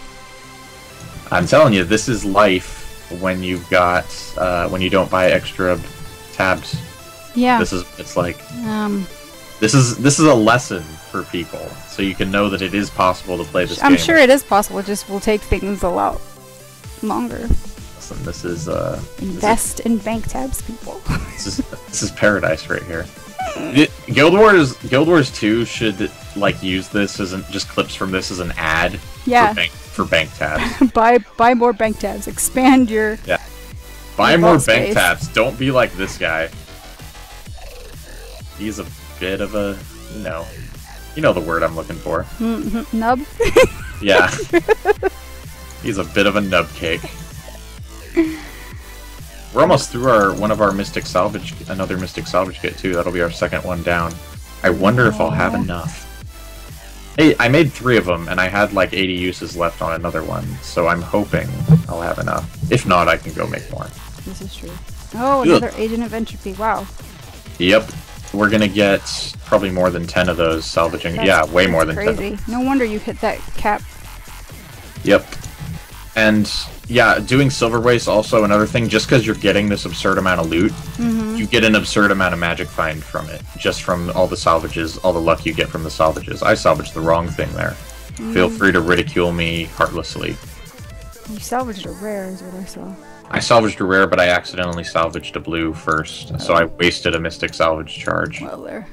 S3: I'm telling you, this is life when you've got when you don't buy extra tabs.
S1: Yeah.
S3: It's like this is a lesson for people, so you can know that it is possible to play this game.
S1: I'm sure it is possible. It just will take things a lot longer.
S3: Listen, this is
S1: invest in bank tabs, people.
S3: This is paradise right here. Guild Wars 2 should like use this as just clips from this as an ad.
S1: Yeah.
S3: For bank tabs.
S1: buy more bank tabs. Expand your.
S3: Yeah. Buy more bank
S1: space.
S3: tabs. Don't be like this guy. He's a bit of a, you know the word I'm looking for.
S1: Nub.
S3: Yeah. He's a bit of a nub cake. We're almost through another Mystic Salvage kit too. That'll be our second one down. I wonder if I'll have enough. Hey, I made 3 of them, and I had like 80 uses left on another one, so I'm hoping I'll have enough. If not, I can go make more.
S1: This is true. Oh, another Agent of Entropy. Wow.
S3: Yep. We're gonna get probably more than 10 of those salvaging. Yeah, way more than 10.
S1: Crazy. No wonder you hit that cap.
S3: Yep. And yeah, doing Silverwastes also another thing. Just because you're getting this absurd amount of loot, you get an absurd amount of magic find from it. Just from all the salvages, all the luck you get from the salvages. I salvaged the wrong thing there. Feel free to ridicule me heartlessly.
S1: You salvaged a rare, is what I saw.
S3: I salvaged a rare, but I accidentally salvaged a blue first, so I wasted a Mystic Salvage charge.
S1: Well, there.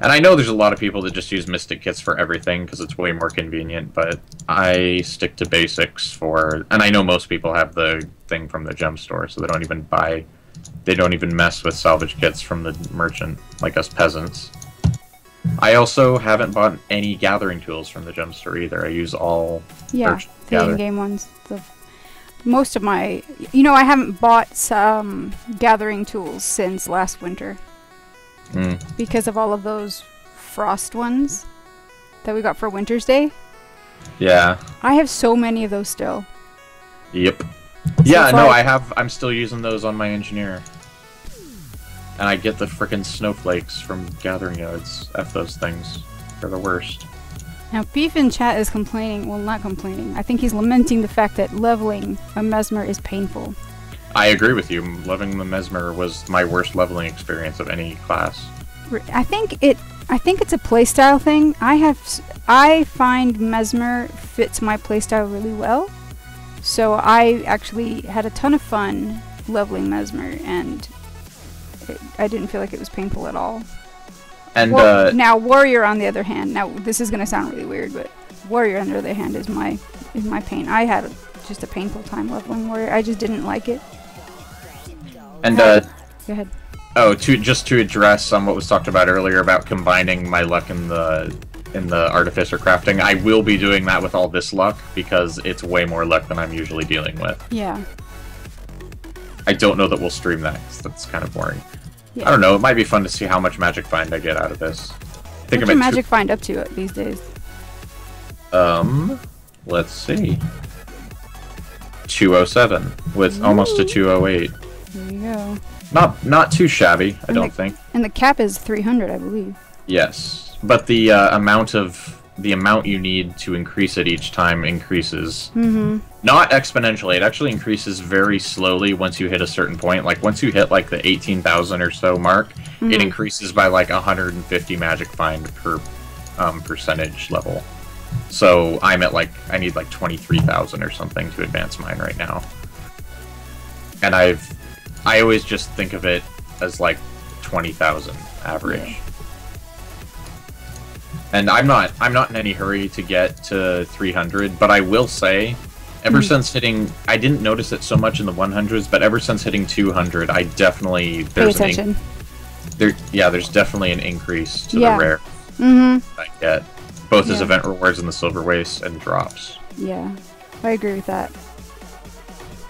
S3: And I know there's a lot of people that just use Mystic Kits for everything, because it's way more convenient, but I stick to basics for... And I know most people have the thing from the gem store, so they don't even mess with salvage kits from the merchant, like us peasants. I also haven't bought any gathering tools from the gem store either. I use all
S1: the
S3: gather.
S1: in-game ones. most of my... You know, I haven't bought some gathering tools since last winter. Because of all of those frost ones that we got for Winter's Day.
S3: Yeah.
S1: I have so many of those still.
S3: Yep.
S1: So
S3: Yeah, no, I'm still using those on my engineer. And I get the frickin' snowflakes from gathering yards. F those things. They're the worst.
S1: Now, Beef in chat is complaining. Well, not complaining. I think he's lamenting the fact that leveling a Mesmer is painful.
S3: I agree with you. Leveling the Mesmer was my worst leveling experience of any class.
S1: I think it's a playstyle thing. I find Mesmer fits my playstyle really well. So I actually had a ton of fun leveling Mesmer, and I didn't feel like it was painful at all. And now Warrior, on the other hand, now this is gonna sound really weird, but Warrior, on the other hand, is my pain. I had just a painful time leveling Warrior. I just didn't like it.
S3: And
S1: go ahead.
S3: Oh, just to address what was talked about earlier about combining my luck in the Artificer crafting, I will be doing that with all this luck because it's way more luck than I'm usually dealing with.
S1: Yeah.
S3: I don't know that we'll stream that because that's kind of boring.
S1: Yeah.
S3: I don't know. It might be fun to see how much Magic Find I get out of this.
S1: What's your Magic Find up to these days?
S3: Let's see. 207 with almost a 208.
S1: There you go.
S3: Not too shabby, I don't think.
S1: And the cap is 300, I believe.
S3: Yes, but the amount you need to increase it each time increases. Not exponentially. It actually increases very slowly once you hit a certain point. Like once you hit like the 18,000 or so mark, it increases by like 150 Magic Find per percentage level. So I'm at like I need like 23,000 or something to advance mine right now. And I always just think of it as like 20,000 average. Yeah. And I'm not in any hurry to get to 300, but I will say, ever since hitting, I didn't notice it so much in the 100s, but ever since hitting 200, I definitely there's definitely an increase to the rare I get, both as event rewards in the Silverwastes and drops.
S1: Yeah, I agree with that.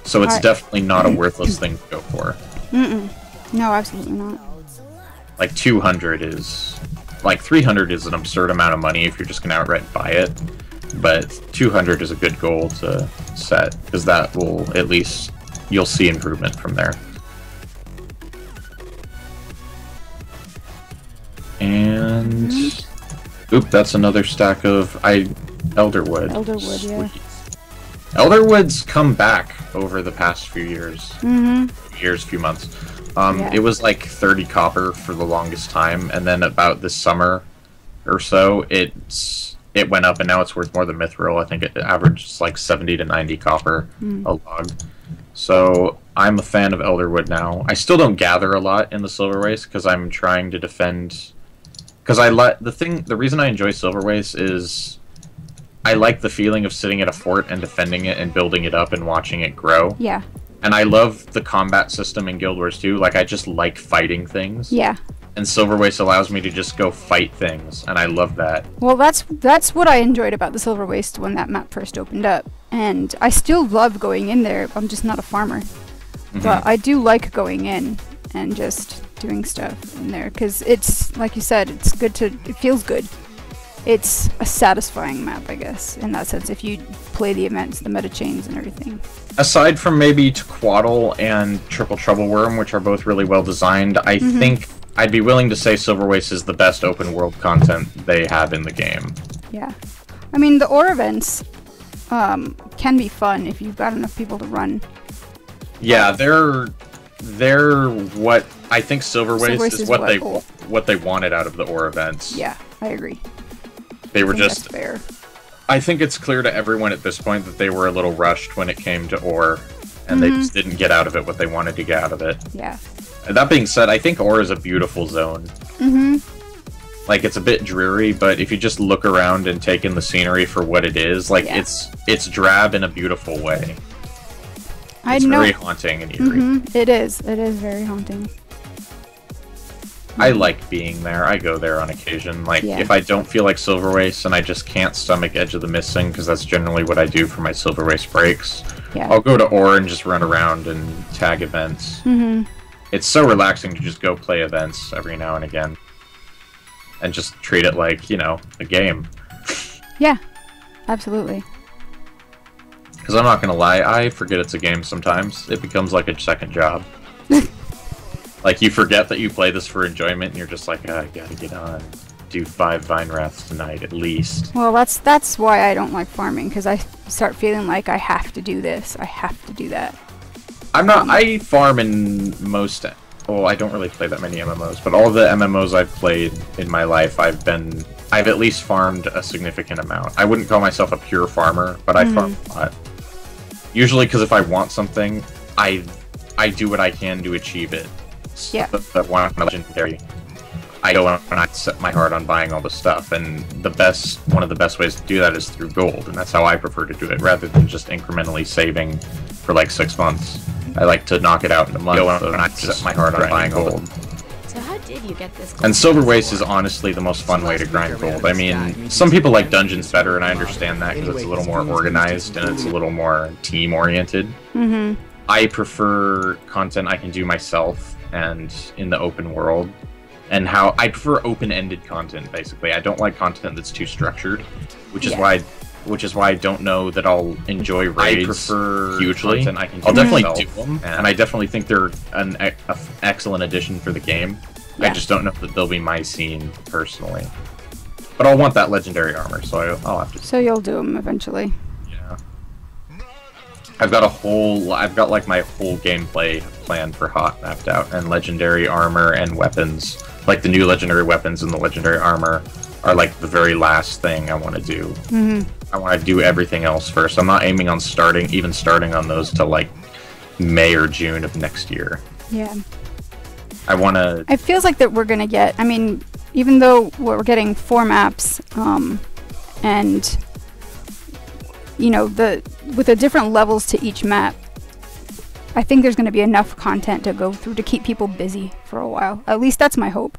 S3: So it's definitely not a worthless thing to go for.
S1: No, absolutely not.
S3: Like 200 is... Like 300 is an absurd amount of money if you're just going to outright buy it. But 200 is a good goal to set, because that will, at least, you'll see improvement from there. And... Oop, that's another stack of... Elderwood.
S1: Elderwood, yeah.
S3: Elderwood's come back over the past few years. Few months. It was like 30 copper for the longest time, and then about this summer or so, it went up, and now it's worth more than Mithril. I think it averages like 70 to 90 copper a log. So I'm a fan of Elderwood now. I still don't gather a lot in the Silverwastes because I'm trying to defend. Because the reason I enjoy Silverwastes is I like the feeling of sitting at a fort and defending it and building it up and watching it grow.
S1: Yeah.
S3: And I love the combat system in Guild Wars 2. Like, I just like fighting things.
S1: Yeah.
S3: And Silverwaste allows me to just go fight things, and I love that.
S1: Well, that's what I enjoyed about the Silverwaste when that map first opened up. And I still love going in there. I'm just not a farmer. But I do like going in and just doing stuff in there. Because it's, like you said, it feels good. It's a satisfying map, I guess, in that sense, if you play the events, the meta chains, and everything.
S3: Aside from maybe Tequaddle and Triple Trouble Worm, which are both really well designed, I think I'd be willing to say Silverwaste is the best open world content they have in the game.
S1: Yeah. I mean, the ore events can be fun if you've got enough people to run.
S3: Yeah, they're what I think Silverwaste is what they wanted out of the ore events.
S1: Yeah, I agree.
S3: They were just
S1: that's fair.
S3: I think it's clear to everyone at this point that they were a little rushed when it came to ore, and they just didn't get out of it what they wanted to get out of it.
S1: Yeah.
S3: And that being said, I think ore is a beautiful zone. Like, it's a bit dreary, but if you just look around and take in the scenery for what it is, like, it's drab in a beautiful way. It's very haunting and eerie.
S1: It is very haunting.
S3: I like being there. I go there on occasion. Like, if I don't feel like Silverwaste and I just can't stomach Edge of the Missing, because that's generally what I do for my Silverwaste breaks,
S1: Yeah.
S3: I'll go to Ore and just run around and tag events. It's so relaxing to just go play events every now and again. And just treat it like, you know, a game.
S1: Yeah, absolutely.
S3: Because I'm not going to lie, I forget it's a game sometimes. It becomes like a second job. Like, you forget that you play this for enjoyment, and you're just like, oh, I gotta get on. Do 5 Vine Wraths tonight, at least.
S1: Well, that's why I don't like farming, because I start feeling like I have to do this, I have to do that.
S3: I farm in most... Well, I don't really play that many MMOs, but all the MMOs I've played in my life, I've at least farmed a significant amount. I wouldn't call myself a pure farmer, but I farm a lot. Usually because if I want something, I do what I can to achieve it.
S1: Yeah.
S3: But one legendary, I go and I set my heart on buying all the stuff, and one of the best ways to do that is through gold, and that's how I prefer to do it, rather than just incrementally saving for like 6 months. I like to knock it out in a month, and I set my heart on buying gold.
S4: So how did you get this?
S3: And Silverwastes is honestly the most fun way to grind gold. I mean, some people like dungeons better, and I understand that because it's a little more organized and it's a little more team-oriented. I prefer content I can do myself and in the open world, and how I prefer open-ended content. Basically, I don't like content that's too structured, which is why I don't know that I'll enjoy raids. I prefer hugely. I'll definitely do them, and I definitely think they're an excellent addition for the game. I just don't know that they'll be my scene personally, but I'll want that legendary armor, so I'll have to.
S1: So you'll do them eventually.
S3: Yeah. I've got like my whole gameplay plan for Hot mapped out, and legendary armor and weapons, like the new legendary weapons and the legendary armor, are like the very last thing I want to do. I want to do everything else first. I'm not aiming on starting on those till like May or June of next year.
S1: Yeah.
S3: I want to...
S1: It feels like that we're going to get, I mean, even though we're getting 4 maps, and, you know, with the different levels to each map, I think there's going to be enough content to go through to keep people busy for a while. At least that's my hope.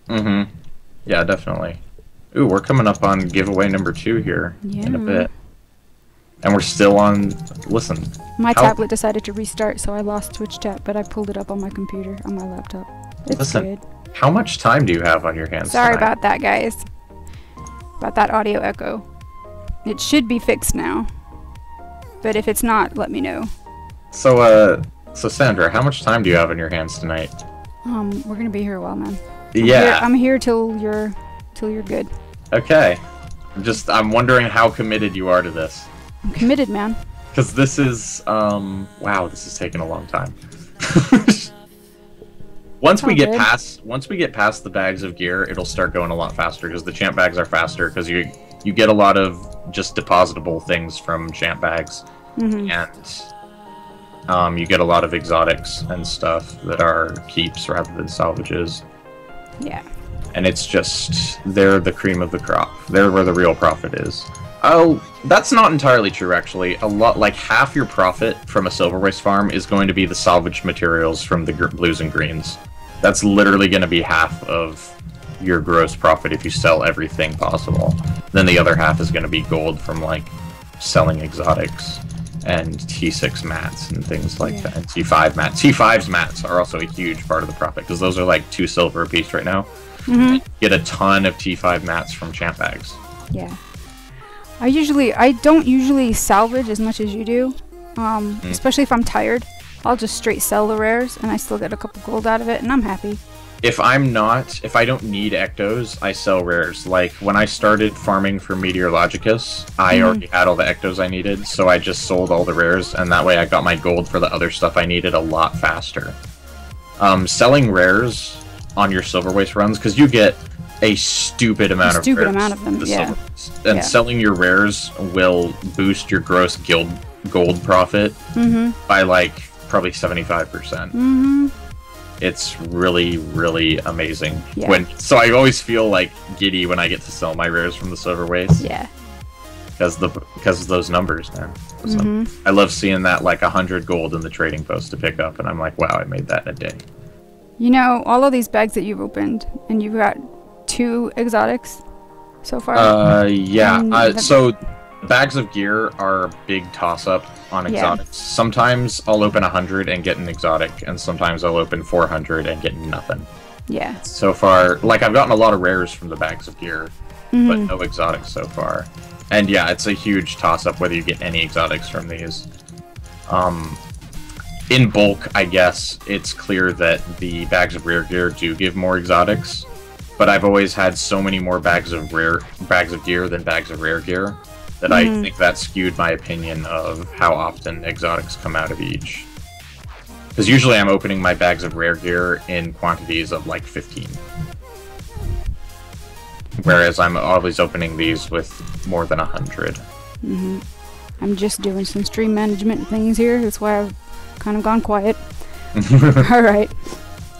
S3: Yeah, definitely. Ooh, we're coming up on giveaway number 2 here in a bit. And we're still on... Listen.
S1: My tablet decided to restart, so I lost Twitch chat, but I pulled it up on my computer, on my laptop. It's good.
S3: How much time do you have on your hands
S1: Sorry
S3: tonight?
S1: about that, guys. About that audio echo. It should be fixed now. But if it's not, let me know.
S3: So Sandra, how much time do you have on your hands tonight?
S1: We're gonna be here a while, man.
S3: Yeah.
S1: I'm here till you're good.
S3: Okay. I'm wondering how committed you are to this.
S1: I'm committed, man.
S3: Because this is, wow, this is taking a long time. Once we get past the bags of gear, it'll start going a lot faster, because the champ bags are faster, because you get a lot of just depositable things from champ bags, and you get a lot of exotics and stuff that are keeps rather than salvages.
S1: Yeah.
S3: And it's just, they're the cream of the crop. They're where the real profit is. Oh, that's not entirely true, actually. Like half your profit from a Silverwaste farm is going to be the salvaged materials from the blues and greens. That's literally going to be half of your gross profit if you sell everything possible. Then the other half is going to be gold from, like, selling exotics and T6 mats and things like that. And T5 mats. T5's mats are also a huge part of the profit, because those are like 2 silver a piece right now. You get a ton of T5 mats from champ bags.
S1: Yeah. I don't usually salvage as much as you do, especially if I'm tired. I'll just straight sell the rares, and I still get a couple gold out of it, and I'm happy.
S3: If I don't need ectos, I sell rares. Like, when I started farming for Meteorologicus, I already had all the ectos I needed, so I just sold all the rares, and that way I got my gold for the other stuff I needed a lot faster. Selling rares on your Silverwaste runs, because you get a stupid amount of
S1: them, yeah.
S3: And selling your rares will boost your gross gold profit by, like, probably 75%. It's really, really amazing. Yeah. So I always feel like giddy when I get to sell my rares from the Silverwaste.
S1: Yeah.
S3: Because of those numbers, man. I love seeing that, like, 100 gold in the trading post to pick up, and I'm like, wow, I made that in a day.
S1: You know, all of these bags that you've opened, and you've got 2 exotics so far?
S3: Yeah. So Bags of gear are a big toss-up on exotics. Sometimes I'll open 100 and get an exotic, and sometimes I'll open 400 and get nothing.
S1: Yeah.
S3: So far, like, I've gotten a lot of rares from the bags of gear, but no exotics so far. And yeah, it's a huge toss-up whether you get any exotics from these. In bulk, I guess, it's clear that the bags of rare gear do give more exotics, but I've always had so many more bags of gear than bags of rare gear that I think that skewed my opinion of how often exotics come out of each. Because usually I'm opening my bags of rare gear in quantities of like 15. Whereas I'm always opening these with more than 100.
S1: I'm just doing some stream management things here. That's why I've kind of gone quiet. Alright.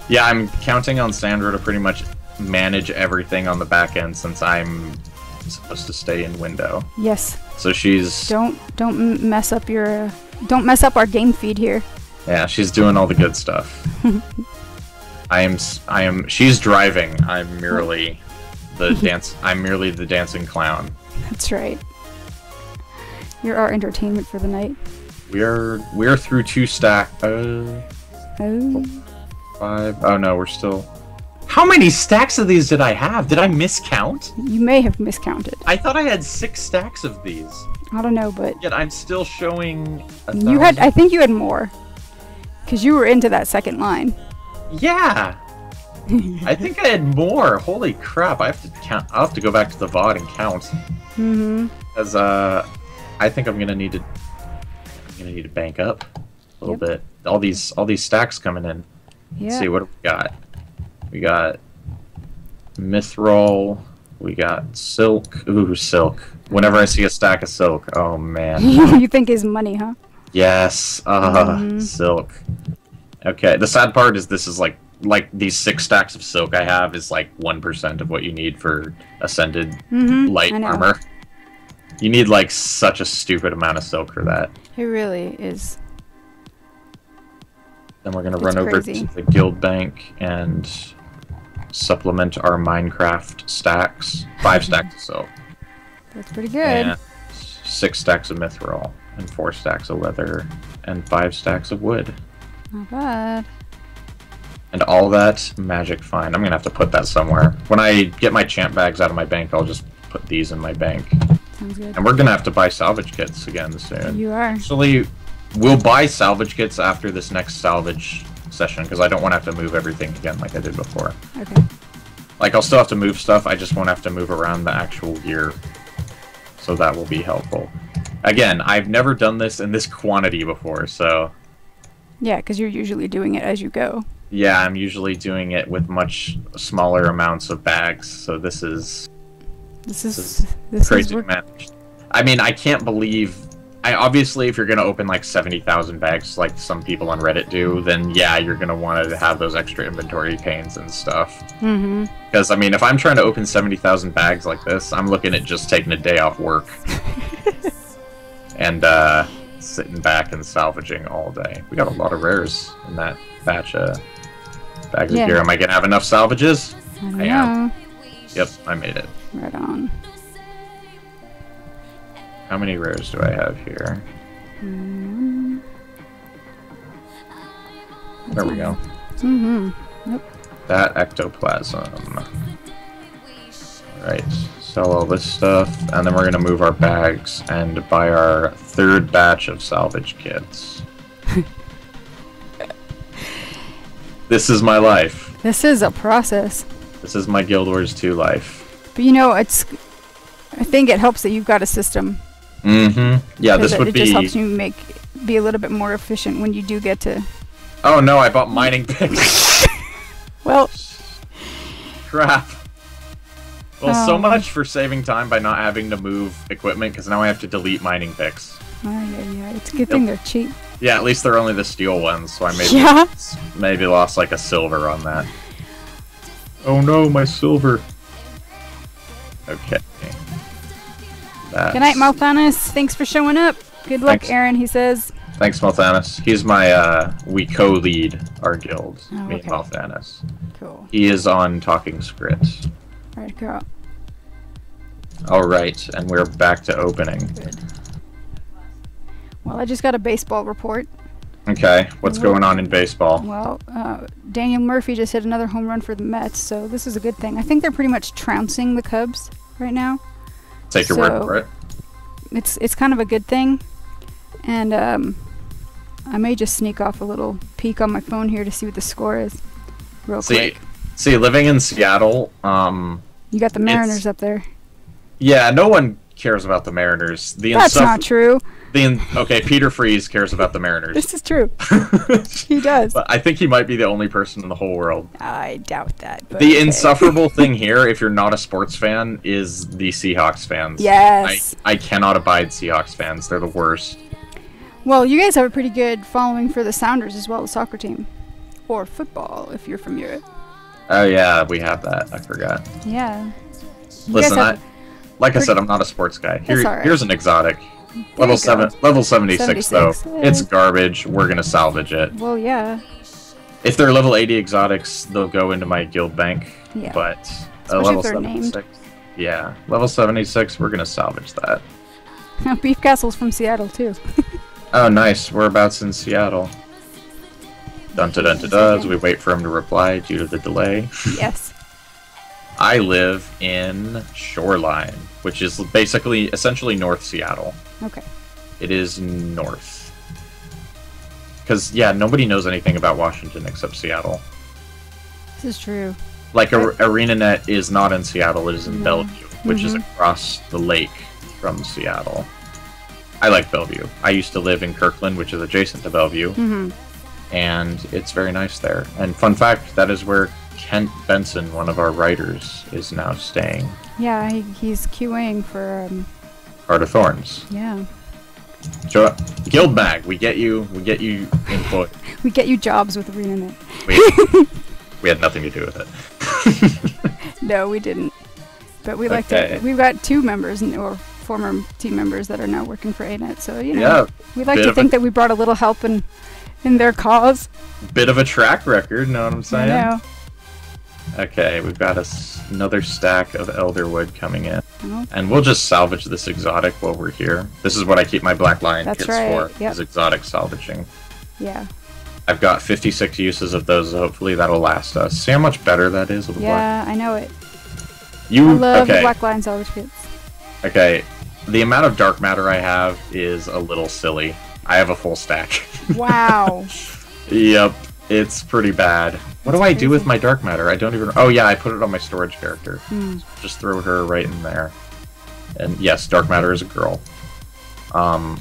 S3: Yeah, I'm counting on Sandra to pretty much manage everything on the back end since I'm supposed to stay in window.
S1: Yes.
S3: So she's...
S1: Don't mess up your... don't mess up our game feed here.
S3: Yeah, she's doing all the good stuff. She's driving. I'm merely the dancing clown.
S1: That's right. You're our entertainment for the night.
S3: We're through 2 stack.
S1: Oh.
S3: 5. Oh no, we're still. How many stacks of these did I have? Did I miscount?
S1: You may have miscounted.
S3: I thought I had 6 stacks of these.
S1: I don't know, but
S3: yet I'm still showing.
S1: You had. I think you had more, because you were into that second line.
S3: Yeah. I think I had more. Holy crap! I have to count. I'll have to go back to the VOD and count. Because I think I'm gonna need to bank up a little bit. All these stacks coming in.
S1: Yeah.
S3: Let's see what do we got. We got Mithril. We got Silk. Ooh, Silk. Whenever I see a stack of Silk, oh man.
S1: You think is money, huh?
S3: Yes. Silk. Okay. The sad part is this is like these 6 stacks of Silk I have is like 1% of what you need for Ascended light armor. You need like such a stupid amount of Silk for that.
S1: It really is.
S3: Then we're gonna run over to the guild bank and supplement our Minecraft stacks. 5 stacks of Silk.
S1: That's pretty good.
S3: And 6 stacks of Mithril, and 4 stacks of leather, and 5 stacks of wood.
S1: Not bad.
S3: And all that magic fine. I'm gonna have to put that somewhere. When I get my champ bags out of my bank, I'll just put these in my bank.
S1: Sounds good.
S3: And we're gonna have to buy salvage kits again soon.
S1: You are.
S3: Actually, we'll buy salvage kits after this next salvage session, because I don't want to have to move everything again like I did before.
S1: Okay.
S3: Like, I'll still have to move stuff, I just won't have to move around the actual gear. So that will be helpful. Again, I've never done this in this quantity before, so...
S1: Yeah, because you're usually doing it as you go.
S3: Yeah, I'm usually doing it with much smaller amounts of bags, so this is crazy to manage. I mean, I can't believe... obviously, if you're going to open like 70,000 bags like some people on Reddit do, then yeah, you're going to want to have those extra inventory panes and stuff. Because, I mean, if I'm trying to open 70,000 bags like this, I'm looking at just taking a day off work. And sitting back and salvaging all day. We got a lot of rares in that batch of bags of gear. Am I going to have enough salvages?
S1: I am.
S3: Yep, I made it.
S1: Right on.
S3: How many rares do I have here? There we go.
S1: Yep.
S3: That ectoplasm. Alright, sell all this stuff, and then we're gonna move our bags and buy our 3rd batch of salvage kits. This is my life.
S1: This is a process.
S3: This is my Guild Wars 2 life.
S1: But you know, I think it helps that you've got a system.
S3: Yeah, this would be...
S1: It just helps you be a little bit more efficient when you do get to...
S3: Oh no, I bought mining picks!
S1: Well...
S3: Crap. Well, so much for saving time by not having to move equipment, because now I have to delete mining picks.
S1: Yeah, it's a good thing they're cheap.
S3: Yeah, at least they're only the steel ones, so I maybe lost like a silver on that. Oh no, my silver. Okay.
S1: Good night, Malthanis. Thanks for showing up. Good luck, Aaron, he says.
S3: Thanks, Malthanis. He's my, we co-lead our guild, me and Malthanis.
S1: Cool.
S3: He is on Talking Script.
S1: Alright, girl.
S3: Alright, and we're back to opening.
S1: Good. Well, I just got a baseball report.
S3: Okay, what's going on in baseball?
S1: Well, Daniel Murphy just hit another home run for the Mets, so this is a good thing. I think they're pretty much trouncing the Cubs right now.
S3: Take your word for it.
S1: It's kind of a good thing. And I may just sneak off a little peek on my phone here to see what the score is real quick.
S3: See, living in Seattle,
S1: you got the Mariners up there.
S3: Yeah, no one cares about the Mariners.
S1: That's not true.
S3: Okay, Peter Freeze cares about the Mariners.
S1: This is true. He does.
S3: But I think he might be the only person in the whole world.
S1: I doubt that. But
S3: the insufferable thing here, if you're not a sports fan, is the Seahawks fans.
S1: Yes.
S3: I cannot abide Seahawks fans. They're the worst.
S1: Well, you guys have a pretty good following for the Sounders as well, the soccer team. Or football, if you're from Europe.
S3: Oh, yeah, we have that. I forgot.
S1: Yeah.
S3: Listen, like I said, I'm not a sports guy. Here's an exotic. Level 76 though. It's garbage. We're gonna salvage it.
S1: Well, yeah.
S3: If they're level 80 exotics, they'll go into my guild bank.
S1: Yeah.
S3: But
S1: especially
S3: level
S1: if they're
S3: 76.
S1: named.
S3: Yeah, level 76. We're gonna salvage that.
S1: Beef Castle's from Seattle too.
S3: Oh, nice. Whereabouts in Seattle? Dun dun dun dun dun. As we wait for him to reply due to the delay.
S1: Yes.
S3: I live in Shoreline, which is essentially North Seattle.
S1: Okay.
S3: It is north. Because, yeah, nobody knows anything about Washington except Seattle.
S1: This is true.
S3: Like, ArenaNet is not in Seattle, it is in Bellevue, which is across the lake from Seattle. I like Bellevue. I used to live in Kirkland, which is adjacent to Bellevue, and it's very nice there. And fun fact, that is where Kent Benson, one of our writers, is now staying.
S1: Yeah, he's QAing for
S3: Heart of Thorns.
S1: Yeah.
S3: Guild Mag, we get you employed.
S1: We get you jobs with ArenaNet.
S3: We had nothing to do with it.
S1: No, we didn't. But we like to. We've got 2 members or former team members that are now working for ArenaNet. So we like to think that we brought a little help in their cause.
S3: Bit of a track record, know what I'm saying?
S1: I know.
S3: Okay, we've got another stack of Elderwood coming in. And we'll just salvage this exotic while we're here. This is what I keep my Black Lion kits for, is exotic salvaging.
S1: Yeah.
S3: I've got 56 uses of those, so hopefully that'll last us. See how much better that is with the
S1: Black? I know it.
S3: I
S1: love the Black Lion salvage kits.
S3: Okay, the amount of dark matter I have is a little silly. I have a full stack.
S1: Wow.
S3: Yep, it's pretty bad. What do I do with my dark matter? I don't even... Oh yeah, I put it on my storage character. Just throw her right in there. And yes, dark matter is a girl. And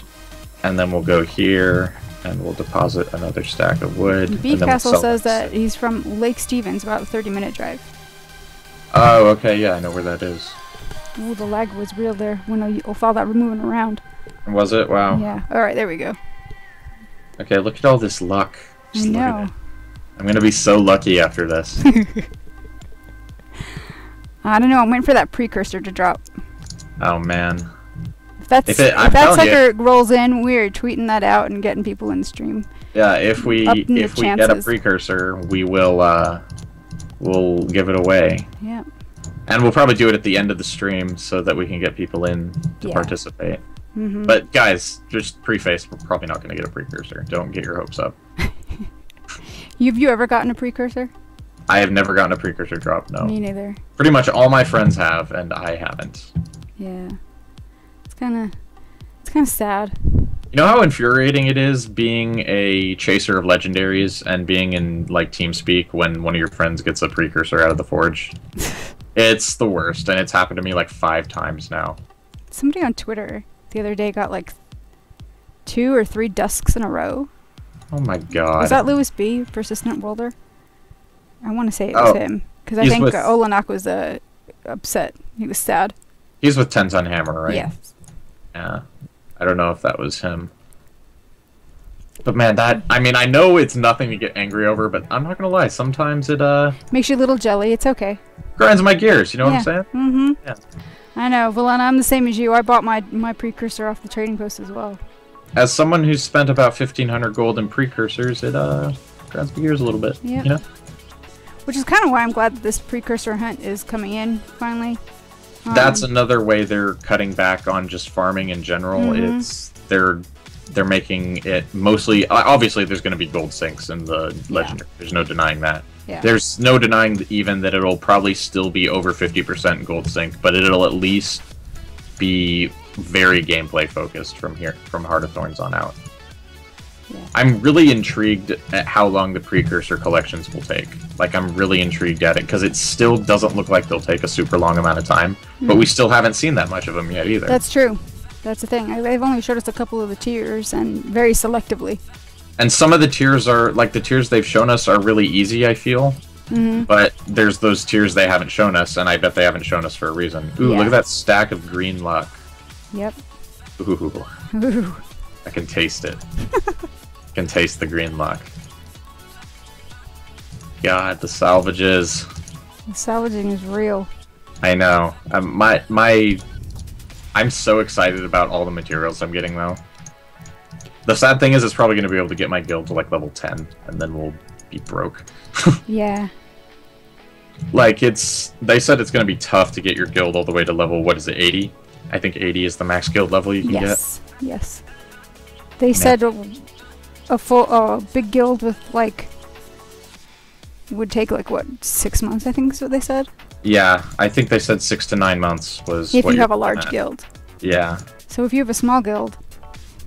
S3: then we'll go here, and we'll deposit another stack of wood.
S1: Beef Castle says that he's from Lake Stevens, about a 30-minute drive.
S3: Oh, okay, yeah, I know where that is.
S1: Ooh, the lag was real there when I thought that we're moving around.
S3: Was it? Wow.
S1: Yeah. Alright, there we go.
S3: Okay, look at all this luck.
S1: I know.
S3: I'm gonna be so lucky after this.
S1: I don't know, I'm waiting for that precursor to drop.
S3: Oh man.
S1: If that sucker rolls in, we're tweeting that out and getting people in the stream.
S3: Yeah, if we get a precursor, we will we'll give it away.
S1: Yeah.
S3: And we'll probably do it at the end of the stream so that we can get people in to participate. But guys, just preface, we're probably not going to get a precursor. Don't get your hopes up.
S1: Have you ever gotten a precursor?
S3: I have never gotten a precursor drop, no.
S1: Me neither.
S3: Pretty much all my friends have, and I haven't.
S1: Yeah. It's kind of sad.
S3: You know how infuriating it is being a chaser of legendaries and being in, like, TeamSpeak when one of your friends gets a precursor out of the forge? It's the worst, and it's happened to me like 5 times now.
S1: Somebody on Twitter the other day got like 2 or 3 dusks in a row.
S3: Oh my god.
S1: Was that Lewis B, Persistent Worlder? I want to say it was him. Because I think Olanak was upset. He was sad.
S3: He's with 10-ton hammer, right?
S1: Yes.
S3: Yeah. I don't know if that was him. But man, I mean, I know it's nothing to get angry over, but I'm not gonna lie, sometimes it,
S1: makes you a little jelly, it's okay.
S3: Grinds my gears, you know what I'm saying?
S1: Mm-hmm.
S3: Yeah.
S1: I know, Valena, I'm the same as you. I bought my precursor off the trading post as well.
S3: As someone who's spent about 1,500 gold in precursors, it, grinds my gears a little bit, you know?
S1: Which is kind of why I'm glad that this precursor hunt is coming in, finally.
S3: That's another way they're cutting back on just farming in general. It's they're making it mostly. Obviously, there's going to be gold sinks in the legendary. There's no denying that.
S1: Yeah.
S3: There's no denying even that it'll probably still be over 50% gold sync, but it'll at least be very gameplay focused from Heart of Thorns on out.
S1: Yeah.
S3: I'm really intrigued at how long the precursor collections will take. Like, I'm really intrigued at it because it still doesn't look like they'll take a super long amount of time, but we still haven't seen that much of them yet either.
S1: That's true. That's the thing. They've only showed us a couple of the tiers, and very selectively.
S3: And some of the tiers are, like, the tiers they've shown us are really easy, I feel. But there's those tiers they haven't shown us, and I bet they haven't shown us for a reason. Ooh, look at that stack of green luck.
S1: Yep.
S3: Ooh.
S1: Ooh.
S3: I can taste it. I can taste the green luck. God, the salvages.
S1: The salvaging is real.
S3: I know. I'm so excited about all the materials I'm getting, though. The sad thing is, it's probably going to be able to get my guild to, like, level 10, and then we'll be broke.
S1: Yeah.
S3: Like, they said it's going to be tough to get your guild all the way to level, what is it, 80? I think 80 is the max guild level you can get.
S1: Yes. They said a big guild with, like, would take, like, what, 6 months, I think is what they said?
S3: Yeah, I think they said 6 to 9 months was
S1: if
S3: what
S1: you have a
S3: looking
S1: large
S3: at.
S1: guild.
S3: Yeah.
S1: So if you have a small guild...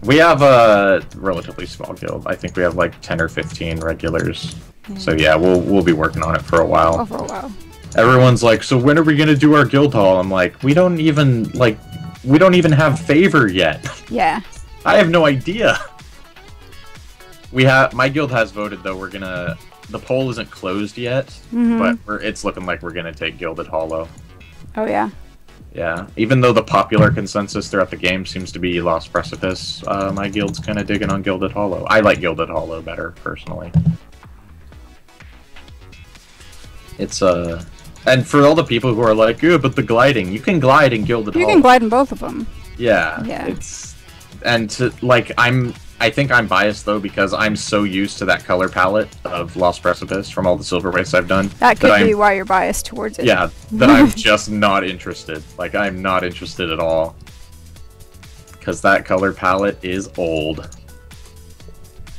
S3: We have a relatively small guild. I think we have, like, 10 or 15 regulars. So yeah, we'll be working on it for a while.
S1: Oh, for a while.
S3: Everyone's like, so when are we gonna do our guild hall? I'm like, we don't even have favor yet.
S1: Yeah.
S3: I have no idea. My guild has voted though. The poll isn't closed yet, but it's looking like we're gonna take Gilded Hollow.
S1: Oh yeah.
S3: Yeah, even though the popular consensus throughout the game seems to be Lost Precipice, my guild's kind of digging on Gilded Hollow. I like Gilded Hollow better, personally. It's, and for all the people who are like, yeah, but the gliding, you can glide in Gilded Hollow.
S1: You can glide in both of them.
S3: Yeah.
S1: Yeah.
S3: I think I'm biased, though, because I'm so used to that color palette of Lost Precipice from all the Silverwastes I've done.
S1: That could be why you're biased towards it.
S3: Yeah, that I'm just not interested. Like, I'm not interested at all. Because that color palette is old.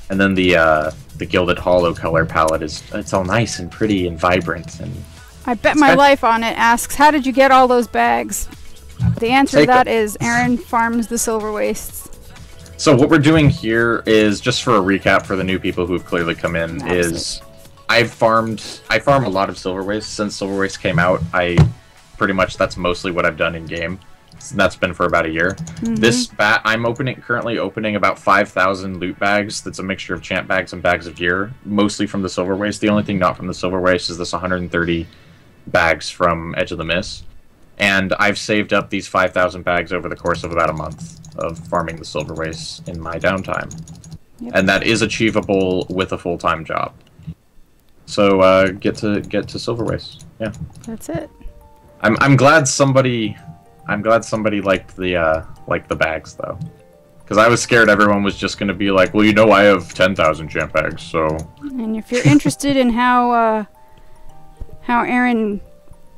S3: And then the Gilded Hollow color palette it's all nice and pretty and vibrant. And
S1: I bet my life on it asks, how did you get all those bags? The answer to that is Aaron farms the Silverwastes.
S3: So what we're doing here is, just for a recap for the new people who've clearly come in, is I farm a lot of Silverwastes. Since Silverwastes came out, that's mostly what I've done in game. And that's been for about a year. I'm currently opening about 5,000 loot bags. That's a mixture of champ bags and bags of gear, mostly from the Silverwastes. The only thing not from the Silverwastes is this 130 bags from Edge of the Mist. And I've saved up these 5,000 bags over the course of about a month of farming the Silverwastes in my downtime. Yep. And that is achievable with a full-time job. So get to Silverwastes. Yeah.
S1: That's it.
S3: I'm glad somebody liked the bags though. Because I was scared everyone was just going to be like, well, you know, I have 10,000 champ bags, so. And
S1: if you're interested in how Aaron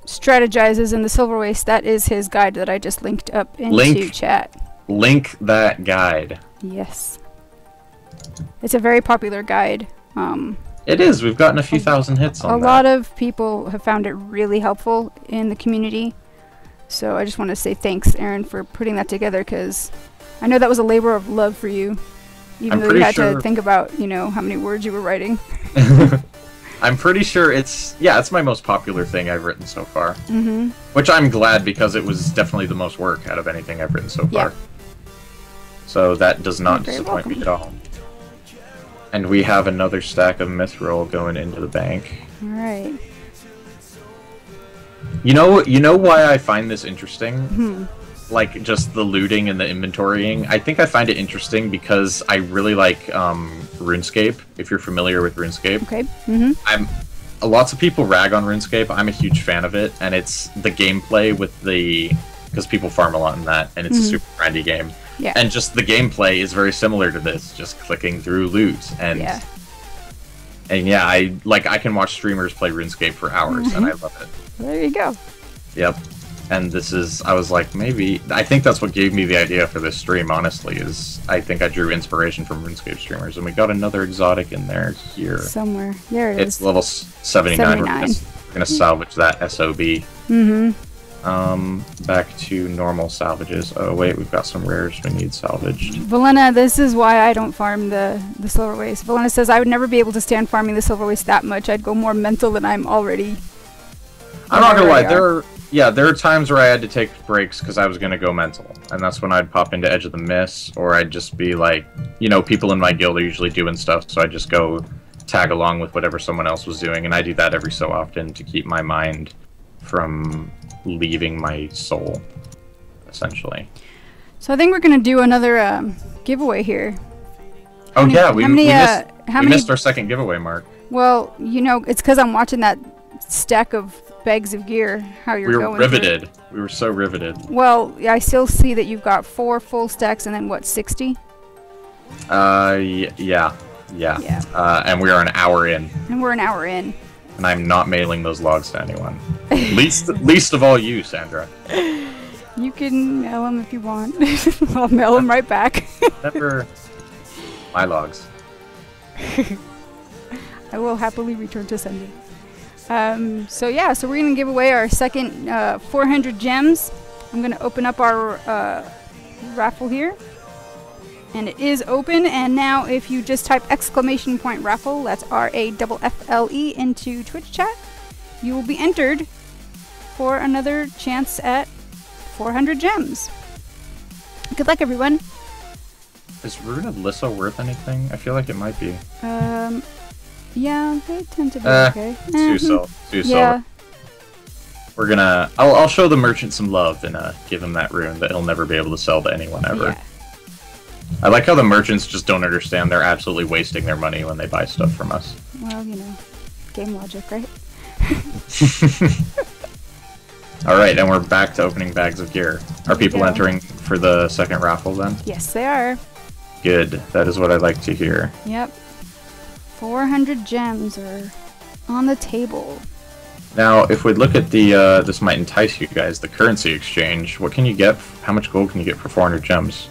S1: strategizes in the Silverwaste, that is his guide that I just linked up into chat.
S3: Link that guide.
S1: Yes. It's a very popular guide.
S3: It is. We've gotten a few thousand hits on that.
S1: A lot of people have found it really helpful in the community. So I just want to say thanks, Aaron, for putting that together, because I know that was a labor of love for you. Even though you had to think about, how many words you were writing.
S3: I'm pretty sure it's my most popular thing I've written so far.
S1: Mm-hmm.
S3: Which I'm glad, because it was definitely the most work out of anything I've written so far. So that does not disappoint me at all. And we have another stack of Mithril going into the bank.
S1: Alright.
S3: You know why I find this interesting?
S1: Mm-hmm.
S3: Like, just the looting and the inventorying. I think I find it interesting because I really like RuneScape, if you're familiar with RuneScape.
S1: Okay. Mm-hmm.
S3: Lots of people rag on RuneScape. I'm a huge fan of it, and it's the gameplay with because people farm a lot in that, and it's a super grindy game.
S1: Yeah.
S3: And just the gameplay is very similar to this, just clicking through loot. And I can watch streamers play RuneScape for hours, and I love it.
S1: There you go.
S3: Yep. And I was like, maybe, I think that's what gave me the idea for this stream, honestly, is I think I drew inspiration from RuneScape streamers, and we got another exotic in there here.
S1: Somewhere. There it is.
S3: It's level 79. We're gonna salvage that SOB. Back to normal salvages. Oh wait, we've got some rares we need salvaged.
S1: Valena, this is why I don't farm the Silverwastes. Valena says, I would never be able to stand farming the Silverwastes that much. I'd go more mental than I'm already.
S3: I'm not gonna lie, there are times where I had to take breaks because I was gonna go mental, and that's when I'd pop into Edge of the Mist, or I'd just be like, you know, people in my guild are usually doing stuff, so I just go tag along with whatever someone else was doing, and I do that every so often to keep my mind from leaving my soul, essentially.
S1: So I think we're gonna do another giveaway here.
S3: Oh yeah, we missed our second giveaway mark.
S1: Well, you know, it's because I'm watching that stack of bags of gear. How you're going?
S3: We were riveted. We were so riveted.
S1: Well, I still see that you've got 4 full stacks, and then what, 60?
S3: Yeah. And we are an hour in.
S1: And we're an hour in.
S3: And I'm not mailing those logs to anyone. least of all you, Sandra.
S1: You can mail them if you want. I'll mail them right back.
S3: Never. My logs.
S1: I will happily return to sender. So yeah, so we're gonna give away our second 400 gems. I'm gonna open up our raffle here. And it is open, and now if you just type !raffle, that's RAFFLE, into Twitch chat, you will be entered for another chance at 400 gems. Good luck, everyone.
S3: Is Rune of Lissa worth anything? I feel like it might be.
S1: Yeah, they tend to be okay.
S3: Two silver.
S1: Yeah.
S3: We're gonna... I'll show the merchant some love and give him that rune that he'll never be able to sell to anyone ever.
S1: Yeah.
S3: I like how the merchants just don't understand they're absolutely wasting their money when they buy stuff from us.
S1: Well, you know, game logic, right?
S3: Alright, and we're back to opening bags of gear. Are people entering for the second raffle then?
S1: Yes, they are.
S3: Good. That is what I like to hear.
S1: Yep. 400 gems are on the table.
S3: Now, if we look at the, this might entice you guys, the currency exchange, what can you get? How much gold can you get for 400 gems?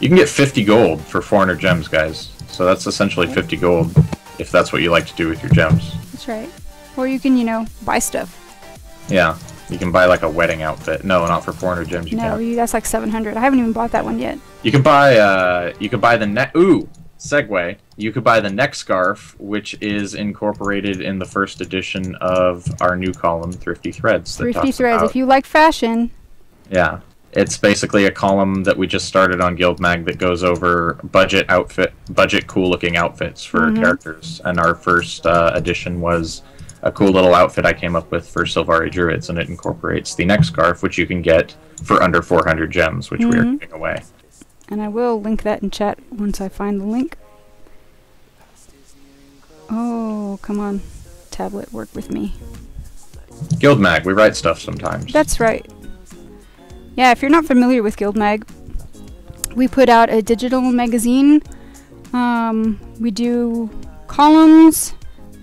S3: You can get 50 gold for 400 gems, guys. So that's essentially 50 gold, if that's what you like to do with your gems.
S1: That's right. Or you can, you know, buy stuff.
S3: Yeah, you can buy like a wedding outfit. No, not for 400 gems. You can't.
S1: No, that's like 700. I haven't even bought that one yet.
S3: You can buy the neck. Ooh, segue. You could buy the neck scarf, which is incorporated in the first edition of our new column, Thrifty Threads.
S1: Thrifty Threads. If you like fashion.
S3: Yeah. It's basically a column that we just started on Guild Mag that goes over budget cool looking outfits for characters. And our first edition was a cool little outfit I came up with for Sylvari Druids, and it incorporates the neck scarf, which you can get for under 400 gems, which we are giving away.
S1: And I will link that in chat once I find the link. Oh, come on. Tablet, work with me.
S3: Guild Mag, we write stuff sometimes.
S1: That's right. Yeah, if you're not familiar with Guild Mag, we put out a digital magazine. We do columns,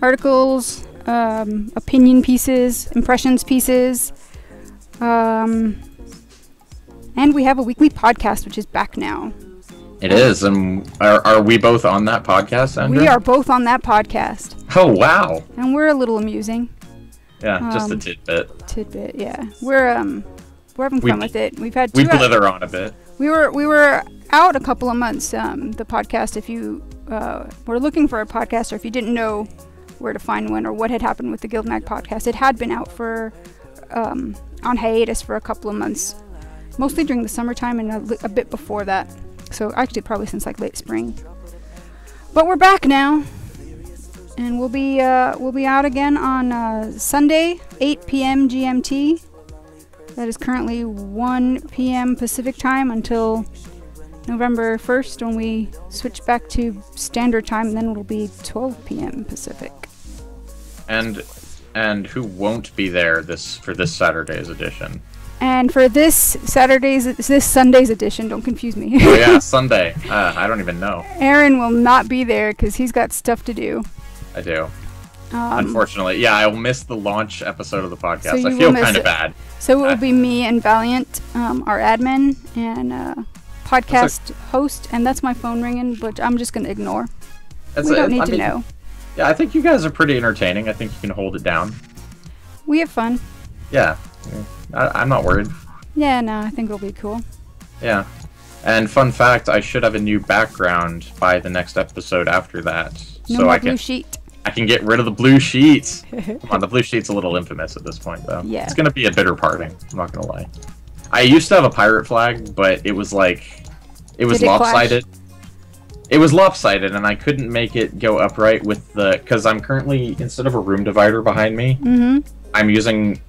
S1: articles, opinion pieces, impressions pieces, and we have a weekly podcast, which is back now.
S3: It is, and are we both on that podcast, Sandra?
S1: We are both on that podcast.
S3: Oh, wow.
S1: And we're a little amusing.
S3: Yeah, just a tidbit.
S1: Tidbit, yeah. We're having fun with it. We've had
S3: we blither on a bit.
S1: We were out a couple of months. The podcast, if you were looking for a podcast, or if you didn't know where to find one or what had happened with the Guild Mag podcast, it had been out for on hiatus for a couple of months, mostly during the summertime and a bit before that. So actually, probably since like late spring. But we're back now, and we'll be out again on Sunday, 8 p.m. GMT. That is currently 1 p.m. Pacific time until November 1st, when we switch back to standard time, and then it'll be 12 p.m. Pacific. And
S3: who won't be there for this Saturday's edition?
S1: And for this Sunday's edition, don't confuse me.
S3: Oh yeah, Sunday. I don't even know.
S1: Aaron will not be there because he's got stuff to do.
S3: I do. Unfortunately, yeah, I will miss the launch episode of the podcast.
S1: So
S3: I feel kind of bad.
S1: So it will be me and Valiant, our admin, and podcast host, and that's my phone ringing, but I'm just going to ignore. We don't need to know.
S3: Yeah, I think you guys are pretty entertaining. I think you can hold it down.
S1: We have fun.
S3: Yeah, I'm not worried.
S1: Yeah, no, I think it'll be cool.
S3: Yeah. And fun fact, I should have a new background by the next episode after that.
S1: No
S3: so
S1: more
S3: I
S1: blue sheet.
S3: I can get rid of the blue sheets. Come on, the blue sheet's a little infamous at this point, though.
S1: Yeah.
S3: It's gonna be a bitter parting. I'm not gonna lie. I used to have a pirate flag, but it was like, it was lopsided. It was lopsided, and I couldn't make it go upright with the, because I'm currently, instead of a room divider behind me, I'm using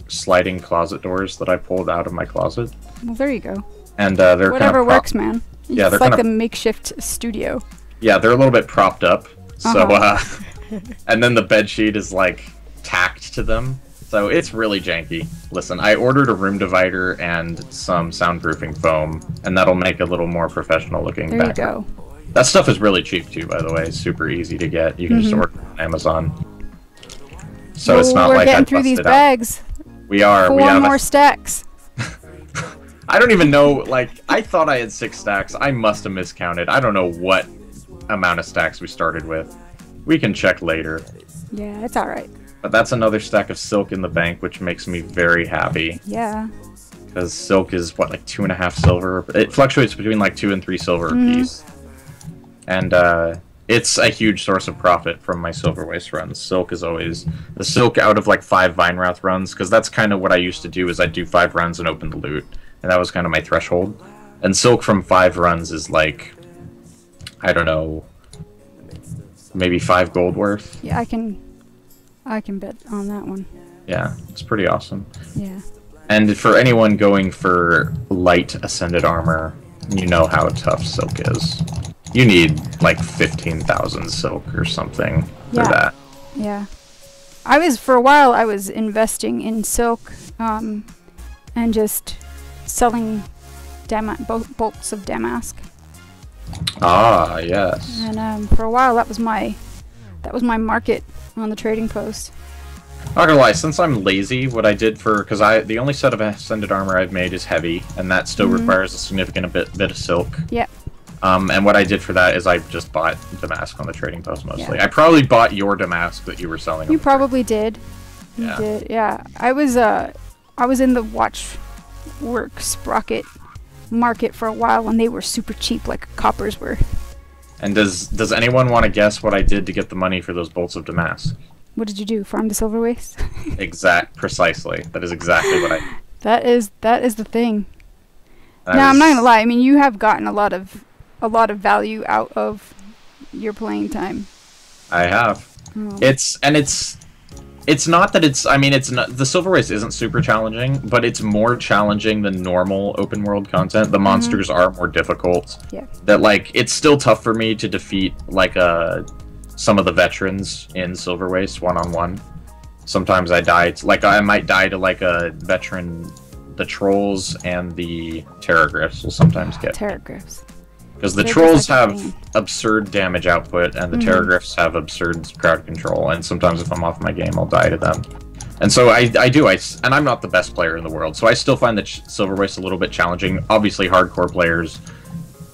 S3: sliding closet doors that I pulled out of my closet.
S1: Well, there you go.
S3: And they're
S1: whatever
S3: kind of
S1: works, man.
S3: Yeah,
S1: it's like a makeshift studio.
S3: Yeah, they're a little bit propped up. So, and then the bed sheet is like tacked to them. So it's really janky. Listen, I ordered a room divider and some soundproofing foam, and that'll make a little more professional looking background.
S1: There you go.
S3: That stuff is really cheap too, by the way. It's super easy to get. You can just order it on Amazon. So it's not
S1: we're
S3: like
S1: getting through these bags.
S3: We are.
S1: 4
S3: we have
S1: more stacks.
S3: I don't even know, like, I thought I had 6 stacks. I must have miscounted. I don't know what amount of stacks we started with. We can check later.
S1: Yeah, it's alright.
S3: But that's another stack of silk in the bank, which makes me very happy.
S1: Yeah.
S3: Because silk is, what, like 2.5 silver? It fluctuates between like 2 and 3 silver a piece. And it's a huge source of profit from my Silverwaste runs. Silk is always... The silk out of like 5 Vinewrath runs, because that's kind of what I used to do, is I'd do 5 runs and open the loot. And that was kind of my threshold. And silk from 5 runs is like... I don't know... maybe 5 gold worth.
S1: Yeah, I can bet on that one.
S3: Yeah, it's pretty awesome.
S1: Yeah.
S3: And for anyone going for light ascended armor, you know how tough silk is. You need like 15,000 silk or something for that.
S1: Yeah. For a while, I was investing in silk, and just selling bolts of damask.
S3: Ah, yes.
S1: And for a while, that was my market on the trading post.
S3: Not gonna lie, since I'm lazy, what I did because the only set of ascended armor I've made is heavy, and that still requires a significant bit of silk.
S1: Yeah.
S3: And what I did for that is I just bought damask on the trading post mostly.
S1: Yeah.
S3: I probably bought your damask that you were selling.
S1: You probably did.
S3: You
S1: did. Yeah. I was in the watchwork sprocket market for a while when they were super cheap, like coppers were.
S3: And does anyone want to guess what I did to get the money for those bolts of damask?
S1: What did you do? Farm the Silverwastes?
S3: Precisely. That is exactly what I did.
S1: That is the thing. Now I'm not gonna lie. I mean, you have gotten a lot of value out of your playing time.
S3: I have.
S1: Oh.
S3: It's not that it's. I mean, it's not. The Silverwaste isn't super challenging, but it's more challenging than normal open world content. The monsters are more difficult.
S1: Yeah.
S3: That like it's still tough for me to defeat like some of the veterans in Silverwaste one-on-one. Sometimes I die. I might die to like a veteran. The trolls and the terragriffs will sometimes get
S1: terragriffs.
S3: Because the trolls have absurd damage output, and the terragriffs have absurd crowd control, and sometimes if I'm off my game, I'll die to them. And so and I'm not the best player in the world, so I still find that Silverwaste a little bit challenging. Obviously, hardcore players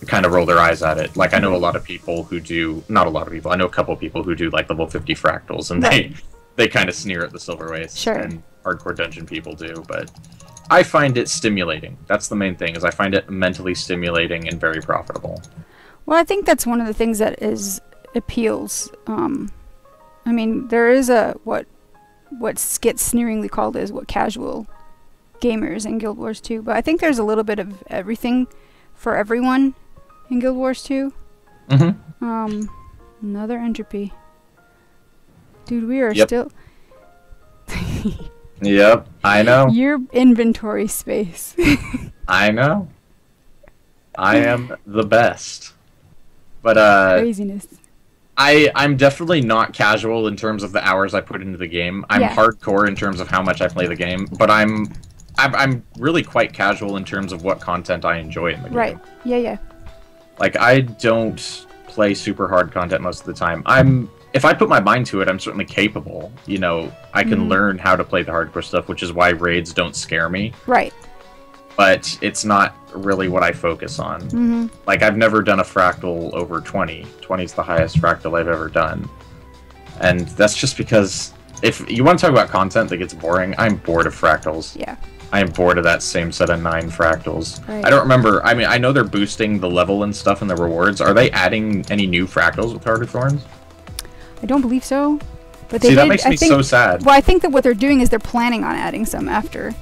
S3: kind of roll their eyes at it. Like, I know a lot of people who do... Not a lot of people. I know a couple of people who do, like, level 50 fractals, and they kind of sneer at the Silverwaste.
S1: Sure.
S3: And hardcore dungeon people do, but... I find it stimulating. That's the main thing, is I find it mentally stimulating and very profitable.
S1: Well, I think that's one of the things that appeals. I mean, there is what gets sneeringly called as what casual gamers in Guild Wars 2, but I think there's a little bit of everything for everyone in Guild Wars 2. Another entropy. Dude, we are still...
S3: Yep, I know.
S1: Your inventory space.
S3: I know. I am the best. But
S1: craziness.
S3: I'm definitely not casual in terms of the hours I put into the game. I'm hardcore in terms of how much I play the game, but I'm really quite casual in terms of what content I enjoy in the game.
S1: Right. Yeah.
S3: Like, I don't play super hard content most of the time. I'm if I put my mind to it, I'm certainly capable. You know, I can learn how to play the hardcore stuff, which is why raids don't scare me.
S1: Right.
S3: But it's not really what I focus on. Like, I've never done a fractal over 20. 20 is the highest fractal I've ever done. And that's just because if you want to talk about content that gets boring, I'm bored of fractals.
S1: Yeah.
S3: I am bored of that same set of 9 fractals.
S1: Right.
S3: I don't remember. I mean, I know they're boosting the level and stuff and the rewards. Are they adding any new fractals with Heart of Thorns?
S1: I don't believe so. But they
S3: See, that
S1: did,
S3: makes me so sad.
S1: Well, I think that what they're doing is they're planning on adding some after.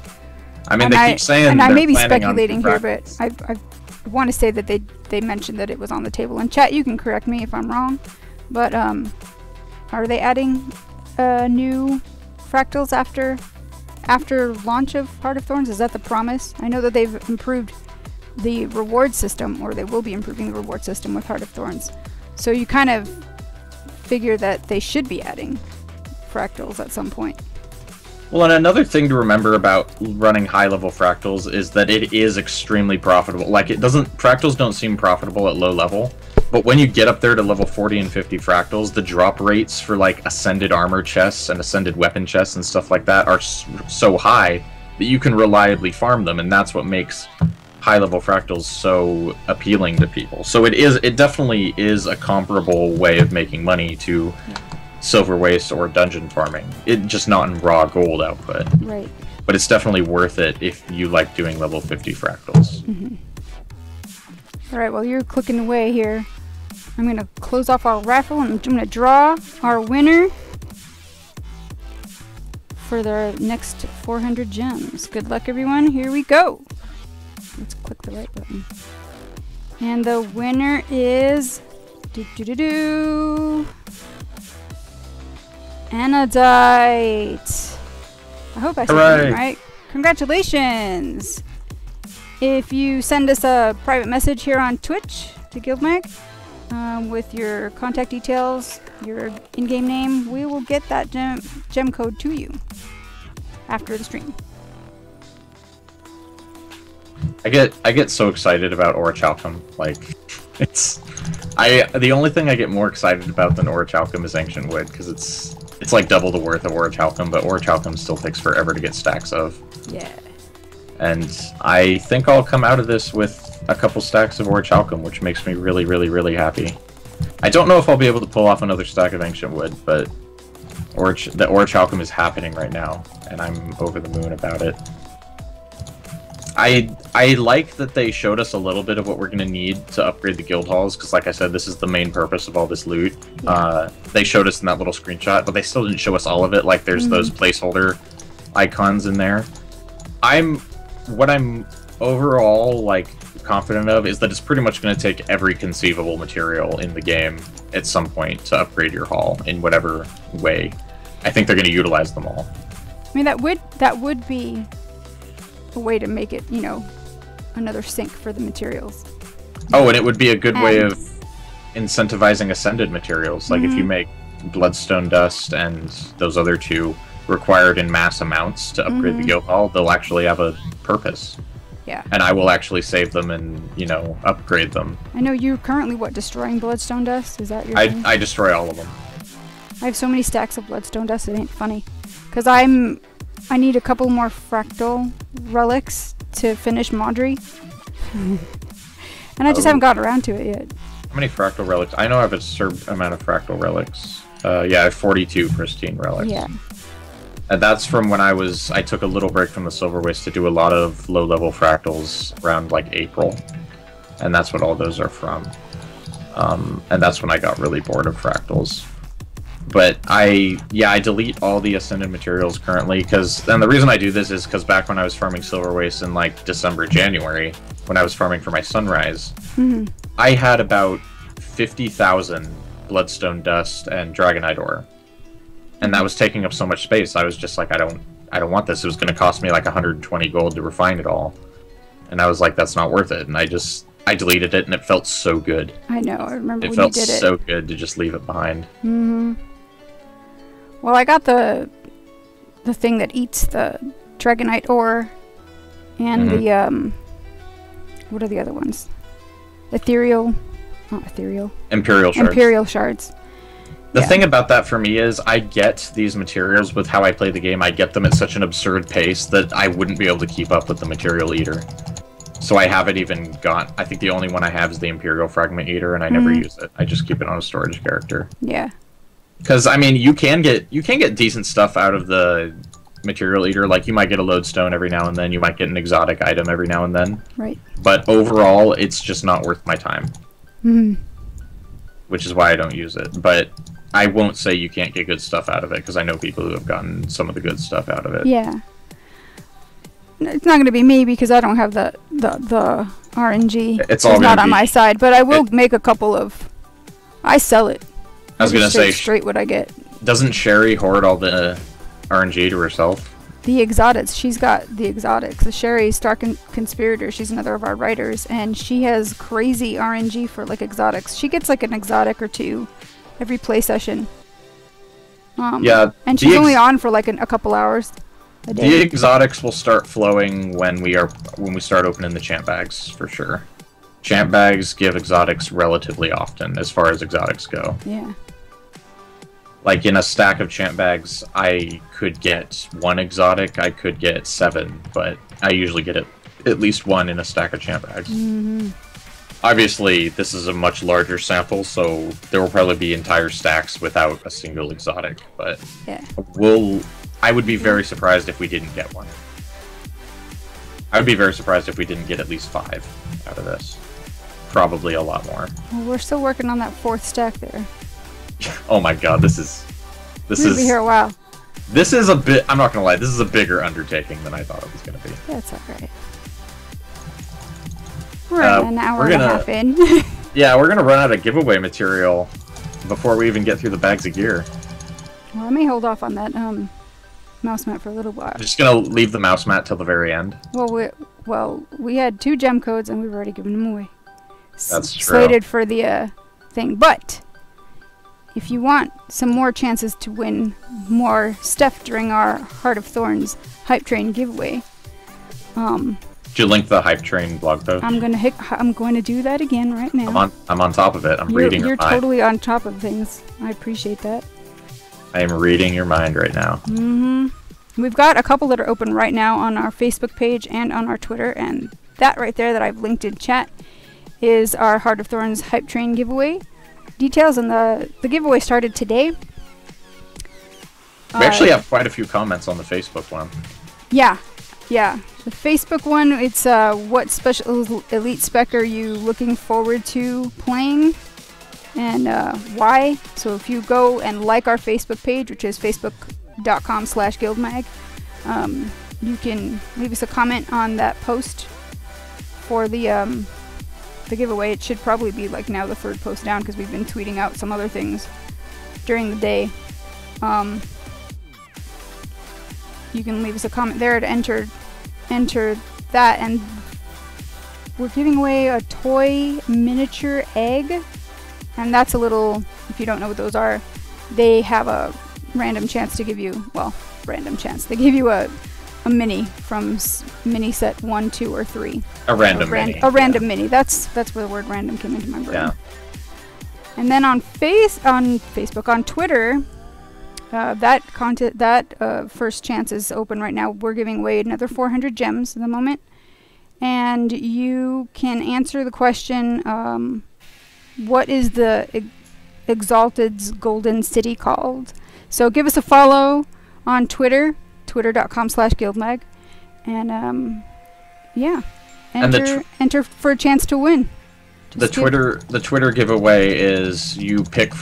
S3: I mean,
S1: And
S3: they keep saying
S1: and
S3: they're
S1: I may be
S3: planning on
S1: speculating here, but
S3: fractals.
S1: I want to say that they mentioned that it was on the table. In chat, you can correct me if I'm wrong. But are they adding new fractals after launch of Heart of Thorns? Is that the promise? I know that they've improved the reward system, or they will be improving the reward system with Heart of Thorns. So you kind of figure that they should be adding fractals at some point.
S3: Well, and another thing to remember about running high-level fractals is that it is extremely profitable. Like, fractals don't seem profitable at low level, but when you get up there to level 40 and 50 fractals, the drop rates for, like, ascended armor chests and ascended weapon chests and stuff like that are so high that you can reliably farm them, and that's what makes high-level fractals so appealing to people. So it definitely is a comparable way of making money to Silverwastes or dungeon farming. It just not in raw gold output.
S1: Right.
S3: But it's definitely worth it if you like doing level 50 fractals.
S1: Alright, while you're clicking away here, I'm going to close off our raffle and I'm going to draw our winner for the next 400 gems. Good luck, everyone. Here we go. Let's click the right button. And the winner is... Anodite. I hope I said your name right. Congratulations! If you send us a private message here on Twitch to Guildmag with your contact details, your in-game name, we will get that gem code to you after the stream.
S3: I get so excited about Orichalcum. Like, the only thing I get more excited about than Orichalcum is Ancient Wood, because it's like double the worth of Orichalcum, but Orichalcum still takes forever to get stacks of.
S1: Yeah.
S3: And I think I'll come out of this with a couple stacks of Orichalcum, which makes me really, really, really happy. I don't know if I'll be able to pull off another stack of Ancient Wood, but the Orichalcum is happening right now, and I'm over the moon about it. I like that they showed us a little bit of what we're going to need to upgrade the guild halls, because like I said, this is the main purpose of all this loot. They showed us in that little screenshot, but they still didn't show us all of it. Like, there's those placeholder icons in there. What I'm overall, like, confident of is that it's pretty much going to take every conceivable material in the game at some point to upgrade your hall in whatever way. I think they're going to utilize them all.
S1: I mean, that would be a way to make it, you know, another sink for the materials.
S3: Oh, and it would be a good way of incentivizing ascended materials. Like, if you make bloodstone dust and those other two required in mass amounts to upgrade the guild hall, they'll actually have a purpose.
S1: Yeah.
S3: And I will actually save them and, you know, upgrade them.
S1: I know you're currently, destroying bloodstone dust? Is that your thing?
S3: I destroy all of them.
S1: I have so many stacks of bloodstone dust, it ain't funny. Because I need a couple more fractal relics to finish Maudry. And I just haven't got around to it yet.
S3: How many fractal relics? I know I have a certain amount of fractal relics. Yeah, I have 42 pristine relics.
S1: Yeah.
S3: And that's from when I took a little break from the Silverwastes to do a lot of low-level fractals around, like, April. And that's what all those are from. And that's when I got really bored of fractals. But I delete all the ascended materials currently, and the reason I do this is because back when I was farming Silverwastes in, like, December, January, when I was farming for my Sunrise, I had about 50,000 bloodstone dust and dragonite ore. And that was taking up so much space. I was just like, I don't want this. It was going to cost me like 120 gold to refine it all. And I was like, that's not worth it. And I deleted it, and it felt so good.
S1: I know. I remember when
S3: it
S1: you
S3: felt
S1: did it.
S3: so good to just leave it behind.
S1: Well, I got the thing that eats the dragonite ore and the what are the other ones? Not ethereal.
S3: Imperial shards.
S1: Imperial shards.
S3: The thing about that for me is I get these materials with how I play the game. I get them at such an absurd pace that I wouldn't be able to keep up with the material eater. So I haven't even got... I think the only one I have is the Imperial Fragment Eater, and I never use it. I just keep it on a storage character.
S1: Yeah.
S3: Because, I mean, you can get decent stuff out of the Material Eater. Like, you might get a lodestone every now and then. You might get an exotic item every now and then.
S1: Right.
S3: But overall, it's just not worth my time. Which is why I don't use it. But I won't say you can't get good stuff out of it, because I know people who have gotten some of the good stuff out of it.
S1: Yeah. It's not going to be me because I don't have the RNG.
S3: It's all
S1: not on my side, but I will make a couple of... I sell it.
S3: I was going to say...
S1: straight what I get.
S3: Doesn't Sherry hoard all the RNG to herself?
S1: The exotics. She's got the exotics. The Sherry Star Conspirator, she's another of our writers, and she has crazy RNG for, like, exotics. She gets, like, an exotic or two every play session.
S3: Yeah.
S1: And she's only on for, like, a couple hours a day.
S3: The exotics will start flowing when we start opening the champ bags, for sure. Champ bags give exotics relatively often, as far as exotics go.
S1: Yeah.
S3: Like, in a stack of champ bags, I could get 1 exotic, I could get 7, but I usually get at least 1 in a stack of champ bags. Obviously, this is a much larger sample, so there will probably be entire stacks without a single exotic, but
S1: yeah.
S3: I would be very surprised if we didn't get 1. I would be very surprised if we didn't get at least 5 out of this. Probably a lot more.
S1: Well, we're still working on that 4th stack there.
S3: Oh my god, this is
S1: We'll be here a while.
S3: This is a bit, I'm not gonna lie, this is a bigger undertaking than I thought it was gonna be.
S1: That's alright. We're an hour and a half in.
S3: Yeah, we're gonna run out of giveaway material before we even get through the bags of gear.
S1: Well, I may hold off on that mouse mat for a little while.
S3: I'm just gonna leave the mouse mat till the very end.
S1: Well, we had 2 gem codes and we've already given them away.
S3: That's true.
S1: Slated for the thing, but if you want some more chances to win more stuff during our Heart of Thorns Hype Train giveaway,
S3: did you link the Hype Train blog post?
S1: I'm going to do that again right now.
S3: I'm on top of it. I'm reading your mind.
S1: You're totally on top of things. I appreciate that.
S3: I am reading your mind right now.
S1: We've got a couple that are open right now on our Facebook page and on our Twitter, and that right there that I've linked in chat is our Heart of Thorns Hype Train giveaway. Details on the giveaway started today.
S3: We actually have quite a few comments on the Facebook one.
S1: Yeah. The Facebook one, it's what special elite spec are you looking forward to playing and why. So if you go and like our Facebook page, which is facebook.com/guildmag, you can leave us a comment on that post for the giveaway. It should probably be like now the 3rd post down because we've been tweeting out some other things during the day. You can leave us a comment there to enter that, and we're giving away a toy miniature egg, and that's a little, if you don't know what those are, they have a random chance to give you, they give you a mini from mini set 1, 2, or 3.
S3: A random mini.
S1: A random mini. That's where the word random came into my brain.
S3: Yeah.
S1: And then on Facebook, on Twitter, that first chance is open right now. We're giving away another 400 gems at the moment, and you can answer the question: what is the Exalted's Golden City called? So give us a follow on Twitter. Twitter.com/guildmag, and yeah, enter for a chance to win.
S3: The Twitter giveaway is you pick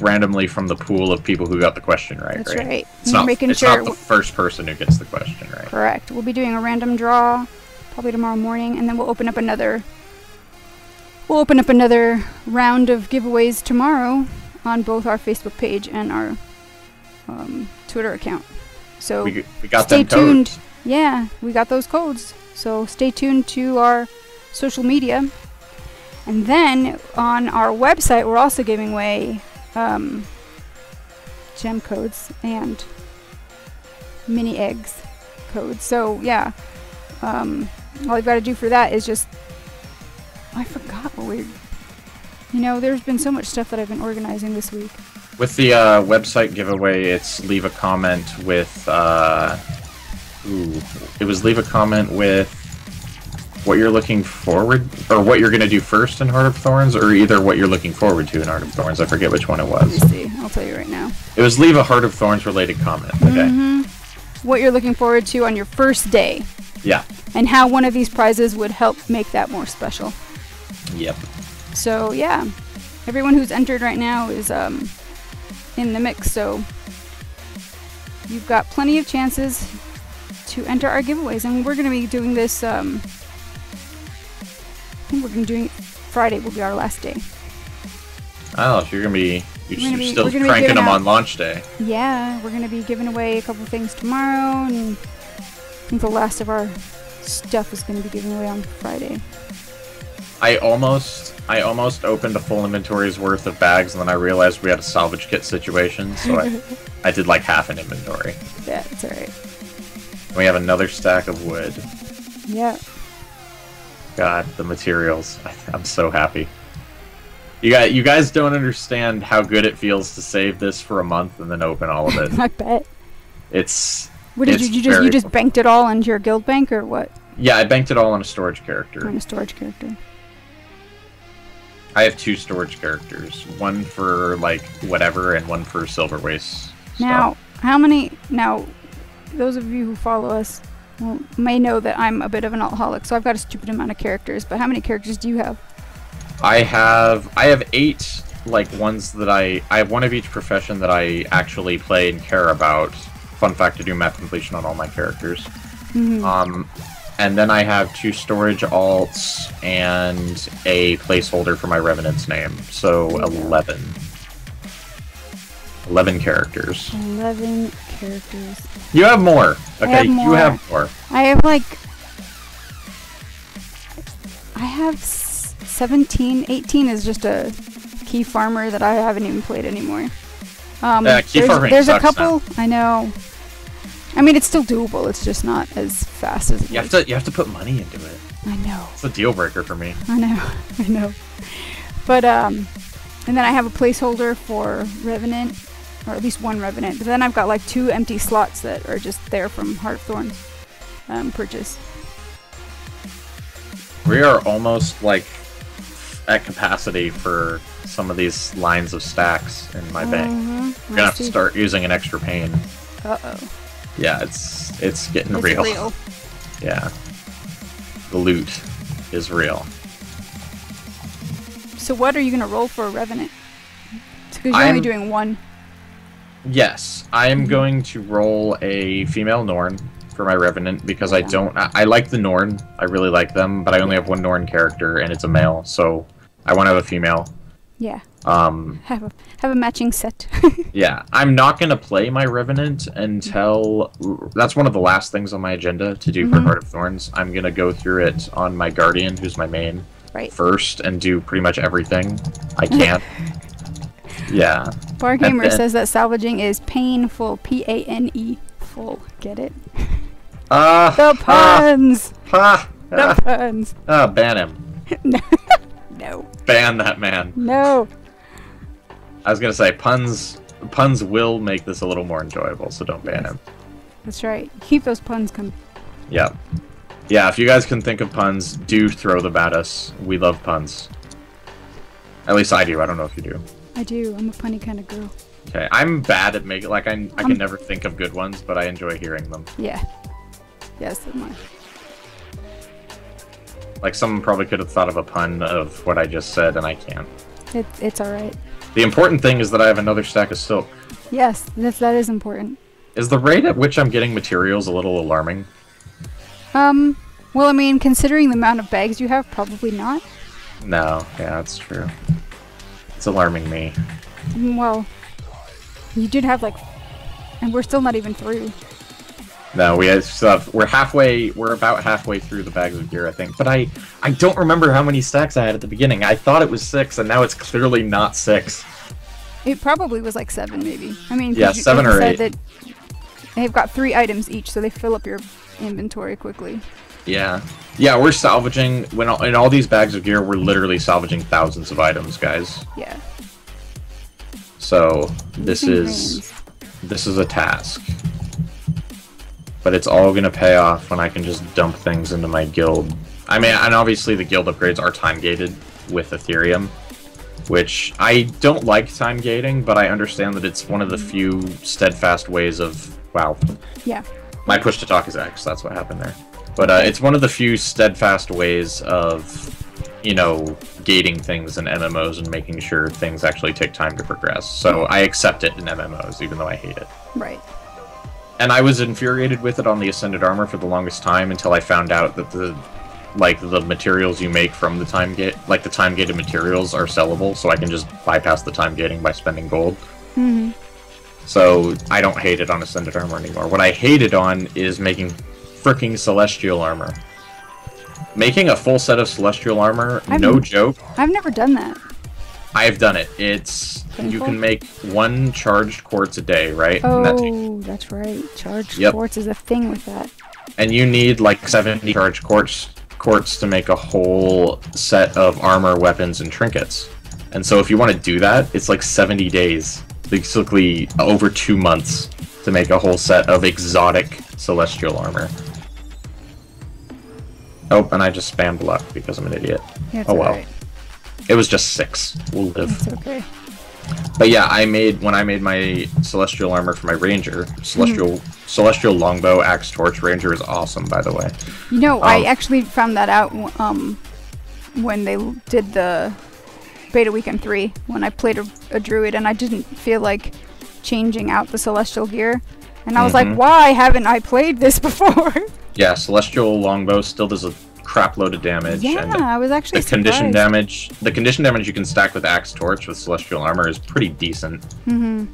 S3: randomly from the pool of people who got the question right.
S1: That's right.
S3: It's not the first person who gets the question right.
S1: Correct. We'll be doing a random draw probably tomorrow morning, and then we'll open up another round of giveaways tomorrow on both our Facebook page and our Twitter account. So
S3: we got
S1: stay
S3: them tuned.
S1: Codes. Yeah, we got those codes. So stay tuned to our social media. And then on our website, we're also giving away gem codes and mini eggs codes. So yeah, all you've got to do for that is just, I forgot what You know, there's been so much stuff that I've been organizing this week.
S3: With the website giveaway, it's leave a comment with it was leave a comment with what you're looking forward, or what you're gonna do first in Heart of Thorns, or either what you're looking forward to in Heart of Thorns. I forget which one it was.
S1: Let me see. I'll tell you right now.
S3: It was leave a Heart of Thorns related comment. Okay.
S1: What you're looking forward to on your first day.
S3: Yeah.
S1: And how one of these prizes would help make that more special.
S3: Yep.
S1: So yeah, everyone who's entered right now is in the mix. So you've got plenty of chances to enter our giveaways, and we're going to be doing this. I think we're going to do Friday. Will be our last day.
S3: Oh, so you're still
S1: we're gonna be
S3: cranking
S1: giving
S3: them
S1: out-
S3: on launch day.
S1: Yeah, we're going to be giving away a couple things tomorrow, and I think the last of our stuff is going to be given away on Friday.
S3: I almost opened a full inventory's worth of bags, and then I realized we had a salvage kit situation, so I did like half an inventory.
S1: Yeah, it's alright.
S3: We have another stack of wood.
S1: Yeah.
S3: God, the materials. I'm so happy. You guys don't understand how good it feels to save this for a month and then open all of it.
S1: I bet. What did you just banked it all into your guild bank, or what?
S3: Yeah, I banked it all on a storage character.
S1: On a storage character.
S3: I have 2 storage characters. One for, like, whatever, and one for Silverwastes.
S1: Now, now, those of you who follow us may know that I'm a bit of an alcoholic, so I've got a stupid amount of characters, but how many characters do you have?
S3: I have 8, like, ones that I have one of each profession that I actually play and care about. Fun fact, to do map completion on all my characters. And then I have 2 storage alts and a placeholder for my Revenant's name. So 11. 11 characters.
S1: 11 characters.
S3: You have more. Okay, you have more.
S1: I have 17. 18 is just a key farmer that I haven't even played anymore.
S3: Key farming
S1: there's
S3: sucks
S1: a couple.
S3: now.
S1: I know. I mean, it's still doable. It's just not as fast as it was.
S3: You have to put money into it.
S1: I know.
S3: It's a deal breaker for me.
S1: I know. But and then I have a placeholder for Revenant, or at least one Revenant. But then I've got like 2 empty slots that are just there from Heart of Thorns purchase.
S3: We are almost like at capacity for some of these lines of stacks in my bank. We're gonna have to start using an extra pane.
S1: Uh-oh.
S3: Yeah, it's getting real. Yeah. The loot is real.
S1: So what are you gonna roll for a Revenant? Because you're only doing one.
S3: Yes, I am going to roll a female Norn for my Revenant because I like the Norn. I really like them, but I only have one Norn character and it's a male, so I want to have a female.
S1: Yeah. Have a matching set.
S3: Yeah, I'm not gonna play my Revenant until that's one of the last things on my agenda to do for Heart of Thorns. I'm gonna go through it on my Guardian, who's my main, first, and do pretty much everything I can. Yeah.
S1: Bargamer says that salvaging is painful. P-A-N-E. Full. Get it? The puns. The puns.
S3: Ban him.
S1: No.
S3: Ban that man.
S1: No.
S3: I was gonna say puns will make this a little more enjoyable, so don't ban him.
S1: That's right. Keep those puns coming.
S3: Yeah. Yeah, if you guys can think of puns, do throw them at us. We love puns. At least I do. I don't know if you do.
S1: I do. I'm a punny kind of girl.
S3: Okay, I'm bad at making I can never think of good ones, but I enjoy hearing them.
S1: Yeah. Yes, so much.
S3: Like someone probably could have thought of a pun of what I just said, and I can't.
S1: It's alright.
S3: The important thing is that I have another stack of silk.
S1: Yes, that is important.
S3: Is the rate at which I'm getting materials a little alarming?
S1: Well, I mean, considering the amount of bags you have, probably not.
S3: No, yeah, that's true. It's alarming me.
S1: Well, you did have and we're still not even through.
S3: No, we're about halfway through the bags of gear, I think. But I don't remember how many stacks I had at the beginning. I thought it was 6, and now it's clearly not 6.
S1: It probably was like 7, maybe. I mean,
S3: yeah, 7 or 8.
S1: That they've got 3 items each, so they fill up your inventory quickly.
S3: Yeah. Yeah, we're salvaging, in all these bags of gear, we're literally salvaging thousands of items, guys.
S1: Yeah.
S3: So, this is a task. But it's all gonna pay off when I can just dump things into my guild. I mean, and obviously the guild upgrades are time-gated with Ethereum, which I don't like time-gating, but I understand that it's one of the few steadfast ways of... Wow.
S1: Yeah.
S3: My push-to-talk is X, that's what happened there. But it's one of the few steadfast ways of, you know, gating things in MMOs and making sure things actually take time to progress. So I accept it in MMOs, even though I hate it.
S1: Right.
S3: And I was infuriated with it on the Ascended Armor for the longest time until I found out that the materials you make from the the time-gated materials are sellable, so I can just bypass the time gating by spending gold.
S1: Mm-hmm.
S3: So I don't hate it on Ascended Armor anymore. What I hate it on is making fricking Celestial Armor. Making a full set of Celestial Armor, no joke.
S1: I've never done that.
S3: I've done it. It's painful? You can make 1 charged quartz a day, right?
S1: Oh, that's right. Charged quartz is a thing with that. And
S3: you need like 70 charged quartz to make a whole set of armor, weapons, and trinkets. And so if you want to do that, it's like 70 days. Basically over 2 months to make a whole set of exotic Celestial Armor. Oh, and I just spammed luck because I'm an idiot.
S1: Yeah,
S3: oh well.
S1: Right.
S3: It was just 6. We'll live.
S1: It's okay.
S3: But yeah, when I made my Celestial Armor for my Ranger, Celestial Longbow, Axe Torch Ranger is awesome, by the way.
S1: You know, I actually found that out when they did the Beta Weekend 3, when I played a Druid, and I didn't feel like changing out the Celestial gear. And I was like, why haven't I played this before?
S3: Yeah, Celestial Longbow still does a crap load of damage.
S1: Yeah,
S3: and
S1: I was actually surprised.
S3: The condition damage you can stack with Axe Torch with Celestial Armor is pretty decent.
S1: Mm-hmm.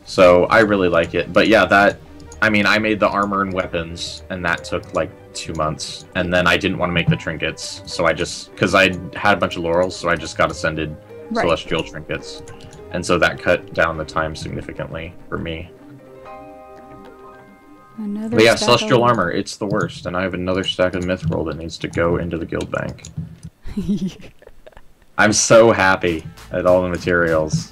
S3: So I really like it. But yeah, I made the armor and weapons, and that took like 2 months. And then I didn't want to make the trinkets, so because I had a bunch of laurels, so I just got Ascended Celestial trinkets. And so that cut down the time significantly for me. But yeah, Celestial Armor, it's the worst, and I have another stack of Mithril that needs to go into the guild bank. I'm so happy at all the materials.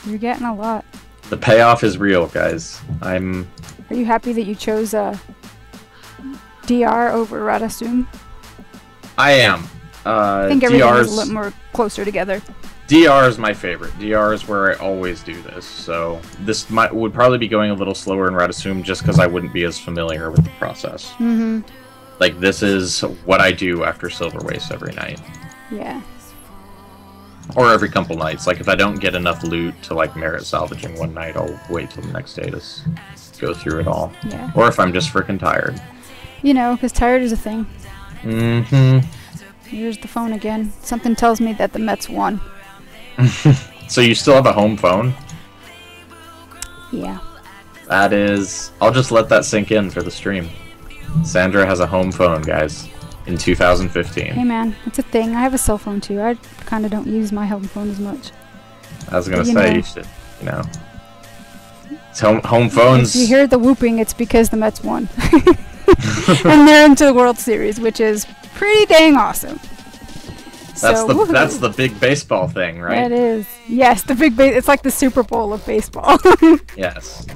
S1: You're getting a lot.
S3: The payoff is real, guys.
S1: Are you happy that you chose DR over Radasum?
S3: I am.
S1: I think everything is a little more closer together.
S3: DR is my favorite. DR is where I always do this, so this would probably be going a little slower in Radasum just because I wouldn't be as familiar with the process.
S1: Mm-hmm.
S3: Like, this is what I do after Silverwastes every night.
S1: Yeah.
S3: Or every couple nights. Like, if I don't get enough loot to, like, merit salvaging one night, I'll wait till the next day to go through it all.
S1: Yeah.
S3: Or if I'm just freaking tired.
S1: You know, because tired is a thing.
S3: Mm-hmm.
S1: Here's the phone again. Something tells me that the Mets won.
S3: So you still have a home phone?
S1: Yeah.
S3: That is... I'll just let that sink in for the stream. Sandra has a home phone, guys. In 2015.
S1: Hey man, it's a thing. I have a cell phone too. I kind of don't use my home phone as much.
S3: I was gonna say, you should, you know. It's home phones...
S1: If you hear the whooping, it's because the Mets won. And they're into the World Series, which is pretty dang awesome.
S3: That's the big baseball thing, right?
S1: That is. Yes, the big it's like the Super Bowl of baseball.
S3: Yes.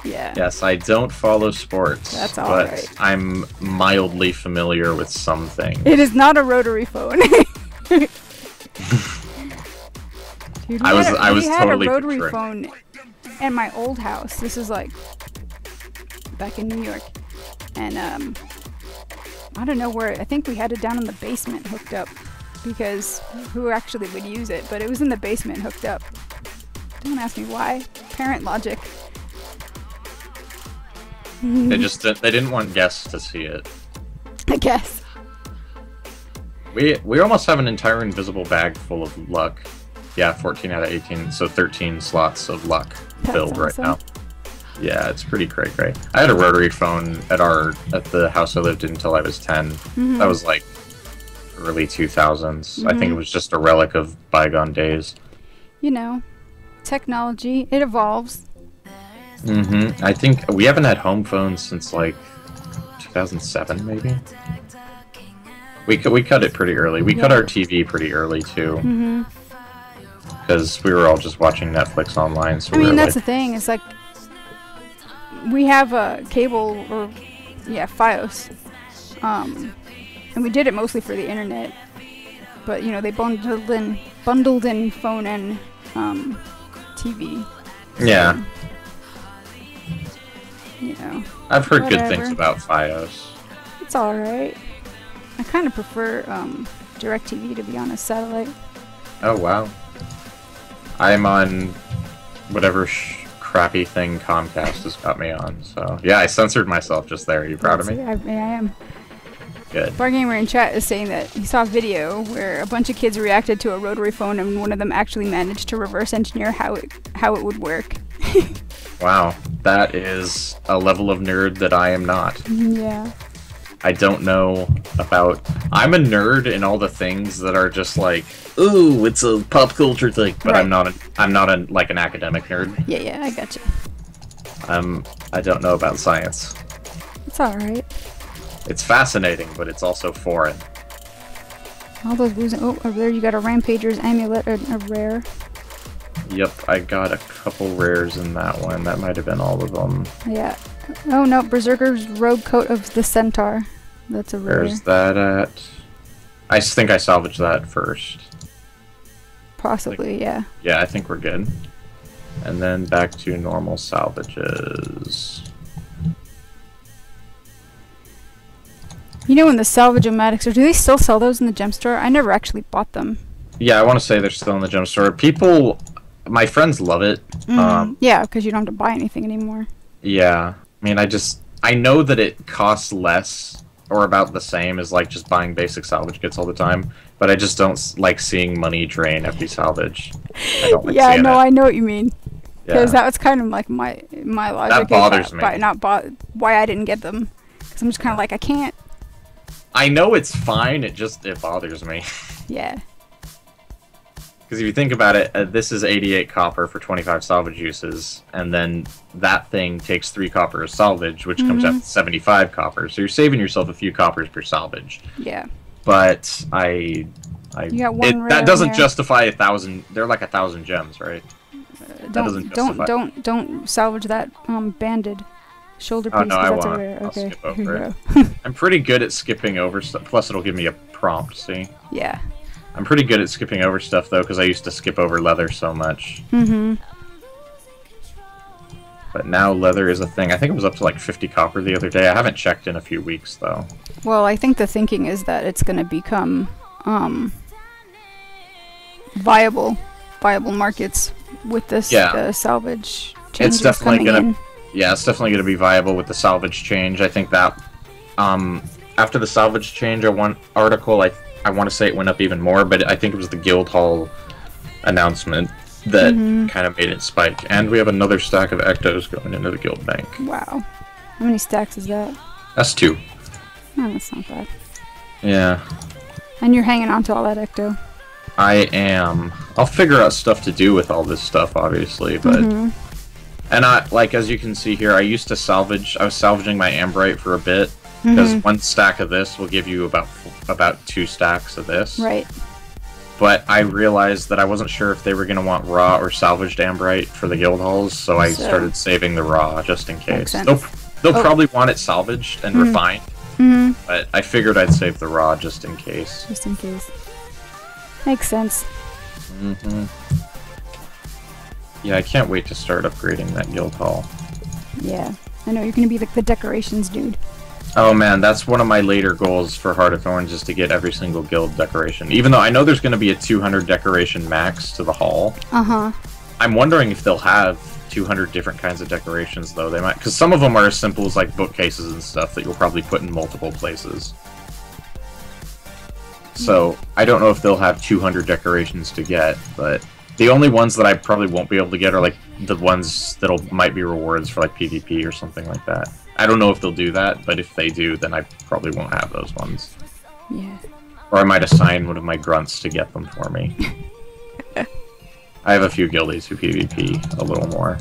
S1: Yeah.
S3: Yes, I don't follow sports.
S1: That's all
S3: but
S1: right.
S3: I'm mildly familiar with some things.
S1: It is not a rotary phone. Dude,
S3: I was
S1: had
S3: totally
S1: a rotary
S3: tricked.
S1: phone at my old house. This is like back in New York, and I don't know where. I think we had it down in the basement hooked up because who actually would use it? But it was in the basement hooked up. Don't ask me why. Parent logic.
S3: They didn't want guests to see it.
S1: I guess.
S3: We almost have an entire invisible bag full of luck. Yeah, 14 out of 18, so 13 slots of luck filled right now. Yeah, it's pretty cray-cray. I had a rotary phone at the house I lived in until I was 10. Mm-hmm. That was like early 2000s. Mm-hmm. I think it was just a relic of bygone days.
S1: You know, technology, it evolves.
S3: Mm-hmm. I think we haven't had home phones since like 2007 maybe. We cut it pretty early. We cut our TV pretty early too. Because we were all just watching Netflix online. So
S1: I mean, that's the thing. It's like we have a cable or FiOS, and we did it mostly for the internet. But you know, they bundled in phone and TV.
S3: Yeah.
S1: So, you know.
S3: I've heard good things about FiOS.
S1: It's all right. I kind of prefer DirecTV, to be honest, satellite.
S3: Oh wow. I'm on whatever crappy thing Comcast has got me on. So yeah, I censored myself just there. Are you proud of me?
S1: I am.
S3: Good.
S1: Bar Gamer in chat is saying that he saw a video where a bunch of kids reacted to a rotary phone, and one of them actually managed to reverse engineer how it would work.
S3: Wow, that is a level of nerd that I am not.
S1: Yeah.
S3: I don't know about... I'm a nerd in all the things that are just like, ooh, it's a pop culture thing, but right. I'm not like an academic nerd.
S1: Yeah, I gotcha.
S3: I don't know about science.
S1: It's alright.
S3: It's fascinating, but it's also foreign.
S1: All those blues. Oh, over there you got a Rampager's amulet, a rare.
S3: Yep, I got a couple rares in that one. That might have been all of them.
S1: Yeah. Oh no, Berserker's robe coat of the Centaur. That's a rare.
S3: Where's that at? I think I salvaged that first.
S1: Possibly, yeah.
S3: Yeah, I think we're good. And then back to normal salvages.
S1: You know, when the salvage-o-matics, or do they still sell those in the gem store? I never actually bought them.
S3: Yeah, I want to say they're still in the gem store. People, my friends love it.
S1: Yeah, because you don't have to buy anything anymore.
S3: Yeah. I mean, I know that it costs less or about the same as like just buying basic salvage kits all the time, but I just don't like seeing money drain every salvage. I don't like seeing it.
S1: I know what you mean. Because
S3: Yeah.
S1: that was kind of like my logic.
S3: That bothers me.
S1: Why I didn't get them. Because I'm just kind of like, I can't.
S3: I know it's fine, it bothers me.
S1: Yeah.
S3: Because if you think about it, this is 88 copper for 25 salvage uses, and then that thing takes 3 copper as salvage, which comes out to 75 copper. So you're saving yourself a few coppers per salvage.
S1: Yeah.
S3: But
S1: you got one rare
S3: that doesn't
S1: here.
S3: justify 1,000. They're like 1,000 gems, right? That doesn't justify.
S1: Don't salvage that banded shoulder piece.
S3: Oh no, I
S1: that's
S3: won't.
S1: A rare.
S3: I'll
S1: Okay.
S3: skip over it. I'm pretty good at skipping over stuff. Plus, it'll give me a prompt. See?
S1: Yeah.
S3: I'm pretty good at skipping over stuff though, because I used to skip over leather so much. But now leather is a thing. I think it was up to like 50 copper the other day. I haven't checked in a few weeks though.
S1: Well, I think the thinking is that it's going to become viable markets with this salvage changes coming in.
S3: Yeah, it's definitely going to be viable with the salvage change. I think that after the salvage change, I want to say it went up even more, but I think it was the guild hall announcement that kind of made it spike. And we have another stack of ectos going into the guild bank.
S1: Wow. How many stacks is that?
S3: That's 2.
S1: Oh, that's not bad.
S3: Yeah.
S1: And you're hanging on to all that ecto.
S3: I am. I'll figure out stuff to do with all this stuff, obviously, but... And as you can see here, I used to salvage... I was salvaging my Ambrite for a bit, because 1 stack of this will give you about 2 stacks of this.
S1: Right.
S3: But I realized that I wasn't sure if they were going to want raw or salvaged Ambrite for the guild halls, so I started saving the raw just in case. They'll probably want it salvaged and refined, but I figured I'd save the raw just in case.
S1: Just in case. Makes sense.
S3: Yeah, I can't wait to start upgrading that guild hall.
S1: Yeah, I know, you're going to be like the decorations dude.
S3: Oh man, that's one of my later goals for Heart of Thorns, is to get every single guild decoration. Even though I know there's going to be a 200 decoration max to the hall. I'm wondering if they'll have 200 different kinds of decorations, though. They might, because some of them are as simple as like bookcases and stuff that you'll probably put in multiple places. So I don't know if they'll have 200 decorations to get, but the only ones that I probably won't be able to get are like the ones that might be rewards for like PvP or something like that. I don't know if they'll do that, but if they do, then I probably won't have those ones.
S1: Yeah.
S3: Or I might assign one of my grunts to get them for me. I have a few guildies who PvP a little more.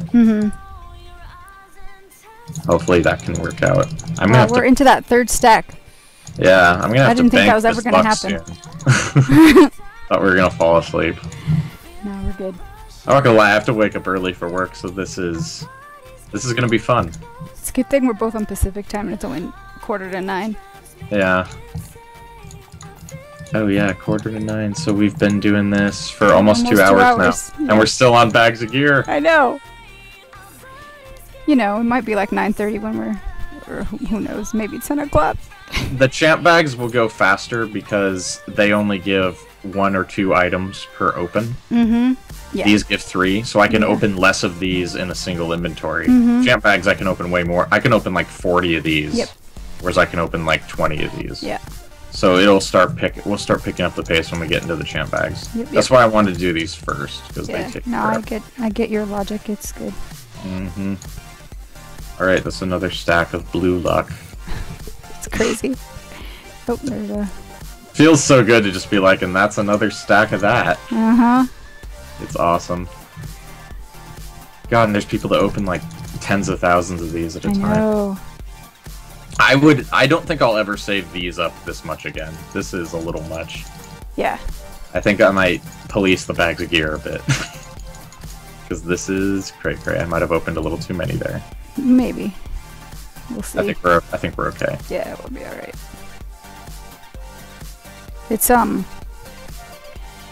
S3: Hopefully that can work out.
S1: We're into that third stack.
S3: Yeah, I'm gonna have to.
S1: I didn't think that was ever gonna happen.
S3: Thought we were gonna fall asleep.
S1: No, we're good.
S3: I'm not gonna lie, I have to wake up early for work, so this is gonna be fun.
S1: It's a good thing we're both on Pacific time and it's only 8:45.
S3: Yeah. Oh yeah, 8:45. So we've been doing this for almost 2 hours now,
S1: yeah.
S3: and we're still on bags of gear.
S1: I know. You know, it might be like 9:30 when we're, or who knows, maybe 10 o'clock.
S3: The champ bags will go faster because they only give 1 or 2 items per open.
S1: Mm-hmm. Yeah.
S3: These give 3, so I can open less of these in a single inventory. Champ bags I can open way more. I can open like 40 of these.
S1: Yep.
S3: Whereas I can open like 20 of these.
S1: Yeah.
S3: So we'll start picking up the pace when we get into the champ bags.
S1: Yep,
S3: That's why I wanted to do these first, because
S1: yeah.
S3: they take
S1: No,
S3: forever.
S1: I get your logic. It's good.
S3: Mm-hmm. Alright, that's another stack of blue luck.
S1: It's crazy. Oh, there's a...
S3: Feels so good to just be like, and that's another stack of that.
S1: Uh-huh.
S3: It's awesome. God, and there's people that open like tens of thousands of these at a time.
S1: I know.
S3: I don't think I'll ever save these up this much again. This is a little much.
S1: Yeah.
S3: I think I might police the bags of gear a bit. Because this is cray. I might have opened a little too many there.
S1: Maybe. We'll see.
S3: I think we're okay.
S1: Yeah, we'll be alright. It's, I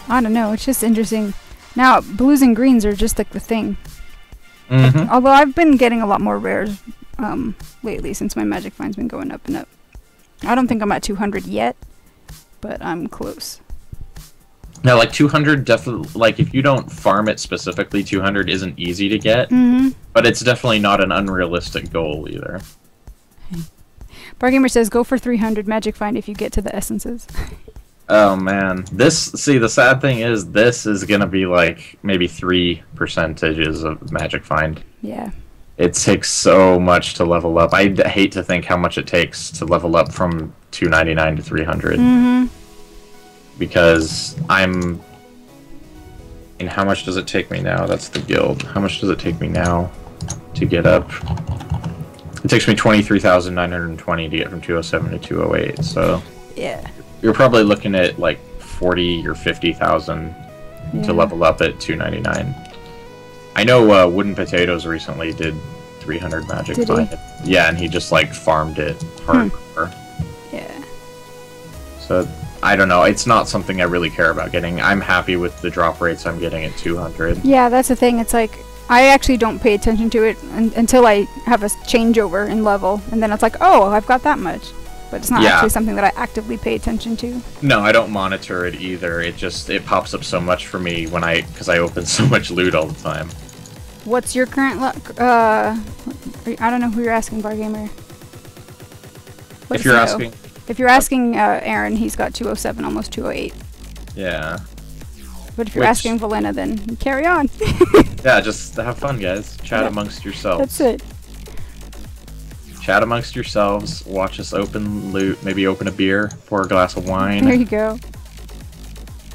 S1: don't know, it's just interesting. Now, blues and greens are just like the thing.
S3: Mm-hmm.
S1: Although I've been getting a lot more rares lately since my magic find's been going up and up. I don't think I'm at 200 yet, but I'm close.
S3: Now, like 200 definitely, like if you don't farm it specifically, 200 isn't easy to get, but it's definitely not an unrealistic goal either.
S1: Bargamer says go for 300 magic find if you get to the essences.
S3: Oh man, the sad thing is this is gonna be like maybe 3% of magic find.
S1: Yeah.
S3: It takes so much to level up. I hate to think how much it takes to level up from 299 to 300. Because and how much does it take me now? That's the guild. How much does it take me now to get up? It takes me 23,920 to get from 207 to 208. So
S1: yeah,
S3: you're probably looking at like 40 or 50,000 to level up at 299. I know Wooden Potatoes recently did 300 magic find. Yeah, and he just like farmed it hardcore.
S1: Yeah.
S3: So I don't know. It's not something I really care about getting. I'm happy with the drop rates I'm getting at 200.
S1: Yeah, that's the thing. It's like I actually don't pay attention to it until I have a changeover in level, and then it's like, oh, I've got that much. But it's not actually something that I actively pay attention to. No,
S3: I don't monitor it either. It pops up so much for me because I open so much loot all the time.
S1: What's your current luck? I don't know who you're asking, Bargamer.
S3: If you're asking...
S1: If you're asking Aaron, he's got 207, almost 208.
S3: Yeah.
S1: But if you're asking Valena, then carry on.
S3: Yeah, just have fun, guys. Chat amongst yourselves.
S1: That's it.
S3: Chat amongst yourselves. Watch us open loot. Maybe open a beer. Pour a glass of wine.
S1: There you go.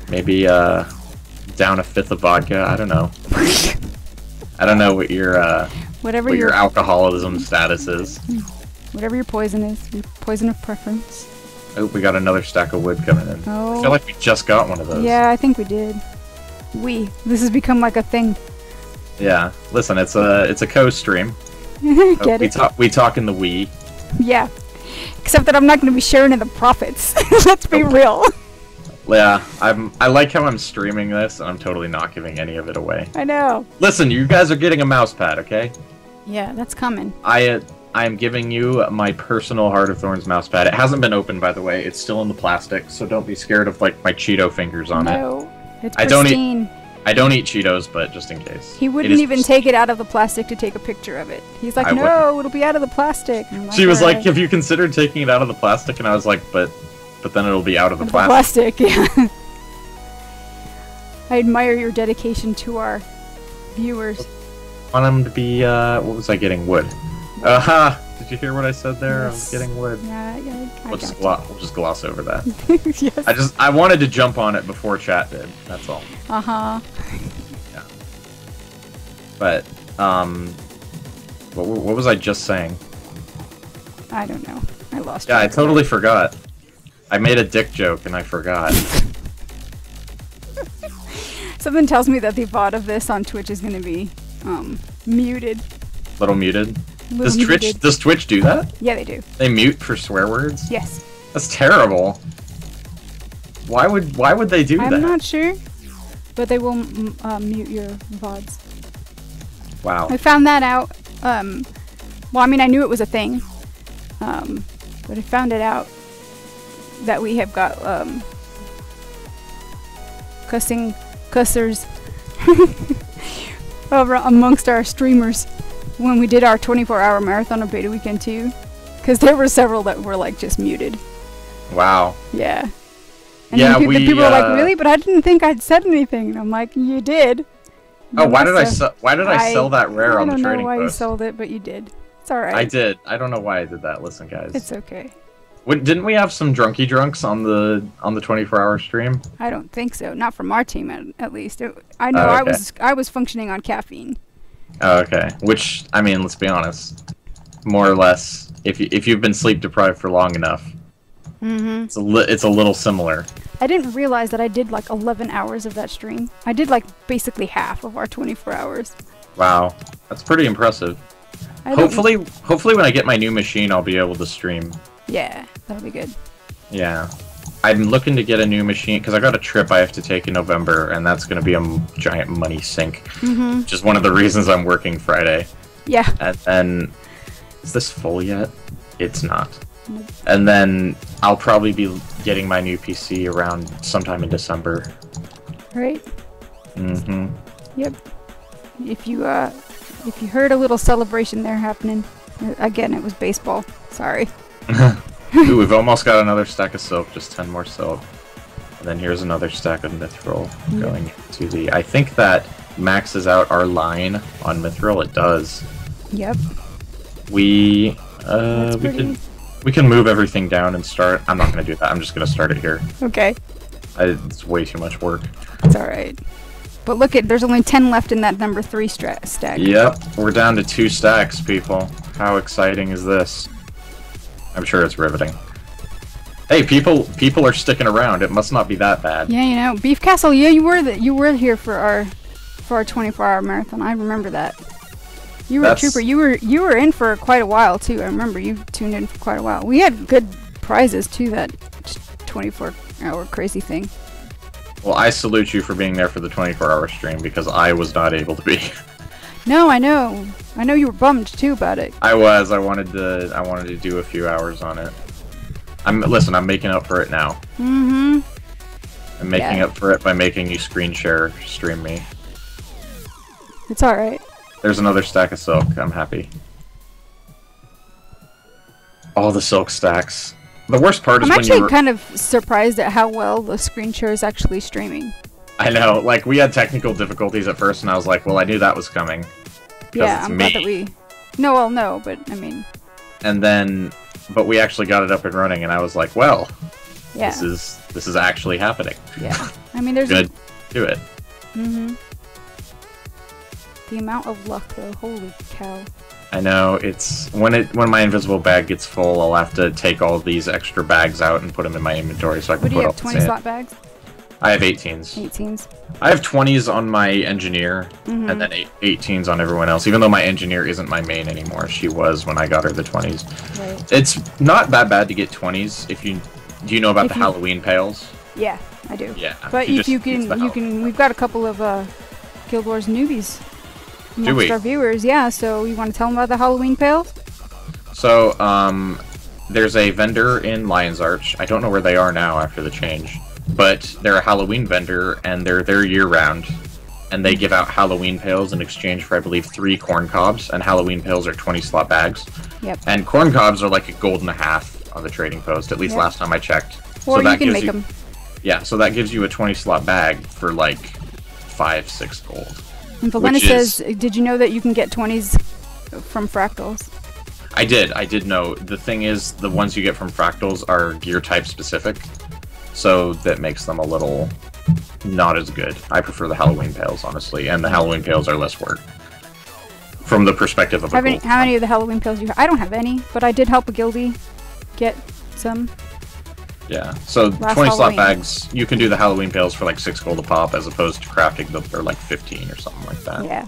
S3: Maybe down a fifth of vodka. I don't know. I don't know what your alcoholism status is.
S1: Whatever your poison is, your poison of preference.
S3: Oh, we got another stack of wood coming in.
S1: Oh.
S3: I feel like we just got one of those.
S1: Yeah, I think we did. This has become like a thing.
S3: Yeah, listen, it's a co-stream.
S1: Get it?
S3: We talk in the we.
S1: Yeah, except that I'm not going to be sharing in the profits. Let's be real.
S3: Yeah, I like how I'm streaming this, and I'm totally not giving any of it away.
S1: I know.
S3: Listen, you guys are getting a mouse pad, okay?
S1: Yeah, that's coming.
S3: I am giving you my personal Heart of Thorns mouse pad. It hasn't been opened, by the way. It's still in the plastic, so don't be scared of like my Cheeto fingers on it.
S1: No, it's pristine.
S3: I don't eat Cheetos, but just in case.
S1: He wouldn't even take it out of the plastic to take a picture of it. He's like, no, it'll be out of the plastic.
S3: She was like, have you considered taking it out of the plastic? And I was like, but then it'll be out of the plastic.
S1: Yeah. I admire your dedication to our viewers.
S3: I want them to be, what was I getting? Wood. Aha! Did you hear what I said there? Yes. I was getting wood.
S1: Yeah,
S3: we'll just gloss over that.
S1: Yes.
S3: I wanted to jump on it before chat did. That's all.
S1: Uh-huh.
S3: Yeah. But, What was I just saying?
S1: I don't know. I lost.
S3: Yeah, I totally forgot. I made a dick joke and I forgot.
S1: Something tells me that the VOD of this on Twitch is going to be muted.
S3: Little muted.
S1: Little muted.
S3: Does Twitch do that?
S1: Yeah, they do.
S3: They mute for swear words?
S1: Yes.
S3: That's terrible. Why would they do that?
S1: I'm not sure, but they will mute your VODs.
S3: Wow.
S1: I found that out. Well, I mean, I knew it was a thing, but I found it out that we have got cussers over amongst our streamers when we did our 24-hour marathon of Beta Weekend 2, because there were several that were like just muted.
S3: Wow.
S1: Yeah. And
S3: Yeah,
S1: then people were like, "Really?" But I didn't think I'd said anything. And I'm like, "You did."
S3: Oh, why did I sell that rare on the
S1: trading post? I don't know why you
S3: post?
S1: sold it, but you did. It's all right.
S3: I did. I don't know why I did that. Listen, guys.
S1: It's okay.
S3: Didn't we have some drunky drunks on the 24-hour stream?
S1: I don't think so. Not from our team, at least. I know
S3: Oh, okay.
S1: I was functioning on caffeine.
S3: Oh, okay. Which, I mean, let's be honest. More or less, if you've been sleep deprived for long enough, it's a little similar.
S1: I didn't realize that I did like 11 hours of that stream. I did like basically half of our 24 hours.
S3: Wow, that's pretty impressive. Hopefully when I get my new machine, I'll be able to stream.
S1: Yeah, that'll be good.
S3: Yeah. I'm looking to get a new machine, because I got a trip I have to take in November, and that's going to be a giant money sink. Which is one of the reasons I'm working Friday.
S1: Yeah.
S3: And then, is this full yet? It's not. And then I'll probably be getting my new PC around sometime in December.
S1: Right?
S3: Mm-hmm.
S1: Yep. If you heard a little celebration there happening, again, it was baseball. Sorry.
S3: Ooh, we've almost got another stack of silk, just 10 more silk. And then here's another stack of mithril going to the... I think that maxes out our line on mithril. It does.
S1: Yep.
S3: We
S1: Pretty...
S3: we can move everything down and start. I'm not going to do that. I'm just going to start it here.
S1: Okay.
S3: It's way too much work.
S1: It's alright. But look, there's only 10 left in that number 3 stack.
S3: Yep, we're down to 2 stacks, people. How exciting is this? I'm sure it's riveting. Hey, people are sticking around. It must not be that bad.
S1: Yeah, you know, Beef Castle. Yeah, you were here for our 24-hour marathon. I remember that. You were a trooper. You were in for quite a while too. I remember you tuned in for quite a while. We had good prizes too. That 24-hour crazy thing.
S3: Well, I salute you for being there for the 24-hour stream, because I was not able to be.
S1: No, I know. I know you were bummed too about it.
S3: I was. I wanted to do a few hours on it. Listen, I'm making up for it now. I'm making up for it by making you screen share stream me.
S1: It's alright.
S3: There's another stack of silk. I'm happy. All the silk stacks. The worst part is
S1: I'm
S3: when you
S1: actually kind of surprised at how well the screen share is actually streaming.
S3: I know, like, we had technical difficulties at first, and I was like, well, I knew that was coming.
S1: Yeah, I'm glad that we... No, but, I mean...
S3: And then... But we actually got it up and running, and I was like, well...
S1: Yeah.
S3: This is actually happening.
S1: Yeah. I mean, there's...
S3: Good. Do it.
S1: The amount of luck, though. Holy cow.
S3: I know, it's... When my invisible bag gets full, I'll have to take all these extra bags out and put them in my inventory so I can
S1: What do
S3: put
S1: you
S3: all
S1: have, 20 slot bags?
S3: I have 18s.
S1: 18s.
S3: I have 20s on my engineer, and then 18s on everyone else, even though my engineer isn't my main anymore. She was when I got her the 20s.
S1: Right.
S3: It's not that bad to get 20s if you... Do you know about the Halloween pails?
S1: Yeah, I do.
S3: Yeah.
S1: But if you can, we've got a couple of Guild Wars newbies amongst our viewers. Yeah, so you want to tell them about the Halloween pails?
S3: So, there's a vendor in Lion's Arch. I don't know where they are now after the change. But they're a Halloween vendor, and they're there year-round. And they give out Halloween pails in exchange for, I believe, 3 corn cobs, and Halloween pails are 20-slot bags.
S1: Yep.
S3: And corn cobs are like $1.50 on the trading post, at least last time I checked.
S1: Or
S3: so that
S1: you can
S3: gives
S1: make them.
S3: Yeah, so that gives you a 20-slot bag for like 5-6 gold.
S1: And Valena says, did you know that you can get 20s from fractals?
S3: I did know. The thing is, the ones you get from fractals are gear type specific. So that makes them a little not as good. I prefer the Halloween pails, honestly, and the Halloween pails are less work. from the perspective of a gold.
S1: How many of the Halloween pills you have? I don't have any, but I did help a guildie get some.
S3: Yeah, so
S1: Last
S3: 20 slot
S1: Halloween.
S3: bags, you can do the Halloween pails for like 6 gold a pop, as opposed to crafting them for like 15 or something like that.
S1: Yeah.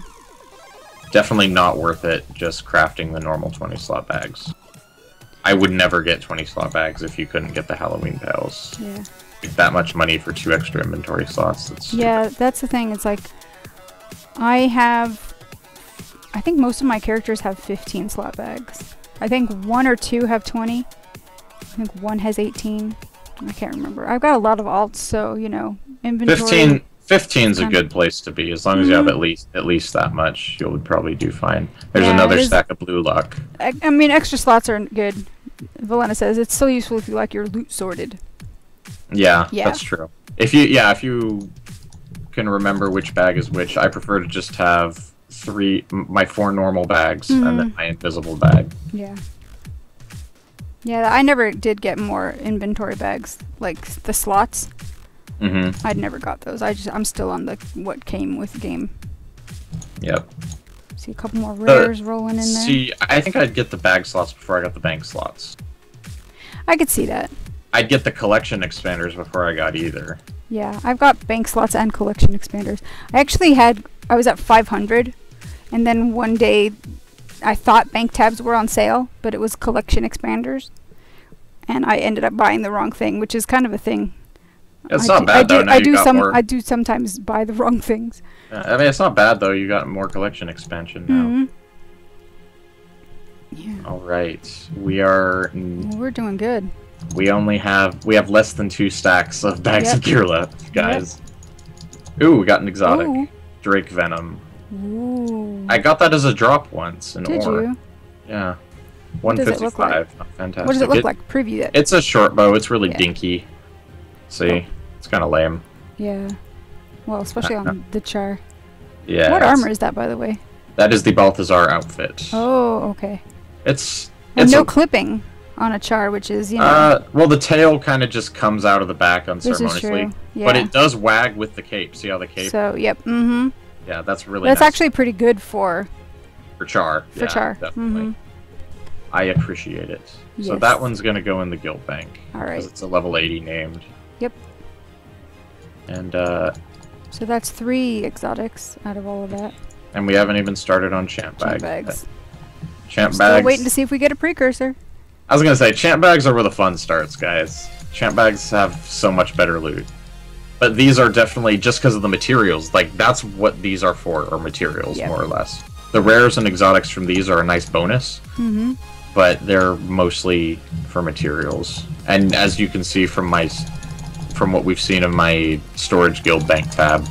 S3: Definitely not worth it just crafting the normal 20 slot bags. I would never get 20 slot bags if you couldn't get the Halloween pails.
S1: Yeah.
S3: That much money for 2 extra inventory slots. That's
S1: Yeah,
S3: stupid.
S1: that's the thing. It's like, I think most of my characters have 15 slot bags. I think 1 or 2 have 20. I think 1 has 18. I can't remember. I've got a lot of alts, so, you know, inventory.
S3: 15's a good place to be. As long as you have at least that much, you'll probably do fine. There's
S1: Yeah,
S3: another stack of blue luck.
S1: I mean, extra slots are good. Valena says it's so useful if you like your loot sorted.
S3: Yeah,
S1: Yeah.
S3: that's true. If you can remember which bag is which, I prefer to just have my 4 normal bags and then my invisible bag.
S1: Yeah. Yeah, I never did get more inventory bags, like the slots.
S3: Mm-hmm.
S1: I'd never got those. I'm still on the what came with the game.
S3: Yep.
S1: See a couple more rares rolling in there.
S3: See, I think I'd get the bag slots before I got the bank slots.
S1: I could see that.
S3: I'd get the collection expanders before I got either.
S1: Yeah, I've got bank slots and collection expanders. I was at 500, and then one day I thought bank tabs were on sale, but it was collection expanders, and I ended up buying the wrong thing, which is kind of a thing.
S3: It's not bad though. Now you got more.
S1: I do sometimes buy the wrong things.
S3: I mean, it's not bad though. You got more collection expansion now.
S1: Yeah.
S3: All right, we are.
S1: Well, we're doing good.
S3: We have less than 2 stacks of bags of gear left, guys. Ooh, we got an exotic.
S1: Ooh.
S3: Drake Venom.
S1: Ooh.
S3: I got that as a drop once in
S1: Did
S3: ore.
S1: you?
S3: Yeah.
S1: What does it look like?
S3: 155. Not fantastic.
S1: What does it look like? Preview it.
S3: It's a short bow. It's really
S1: Yeah.
S3: dinky. See? It's kind of lame.
S1: Yeah. Well, especially on the char.
S3: Yeah.
S1: What armor is that, by the way?
S3: That is the Balthazar outfit.
S1: Oh, okay.
S3: It's
S1: And no clipping on a char, which is, you know.
S3: Well, the tail kind of just comes out of the back
S1: This
S3: unceremoniously.
S1: is true. Yeah.
S3: But it does wag with the cape. See how the cape?
S1: So, yep. Mm-hmm.
S3: Yeah, that's really
S1: That's
S3: nice.
S1: actually pretty good for
S3: Char.
S1: For char.
S3: Definitely. I appreciate it. So
S1: Yes.
S3: that one's going to go in the guild bank.
S1: All right.
S3: Because it's a level 80 named.
S1: Yep.
S3: And
S1: So that's 3 exotics out of all of that.
S3: we haven't even started on champ
S1: Champ
S3: bag.
S1: bags.
S3: Champ
S1: Still
S3: bags.
S1: waiting to see if we get a precursor.
S3: I was gonna say champ bags are where the fun starts, guys. Champ bags have so much better loot. But these are definitely just because of the materials. Like that's what these are for, or materials,
S1: Yep.
S3: more or less. The rares and exotics from these are a nice bonus, but they're mostly for materials. And as you can see from what we've seen of my storage guild bank tab,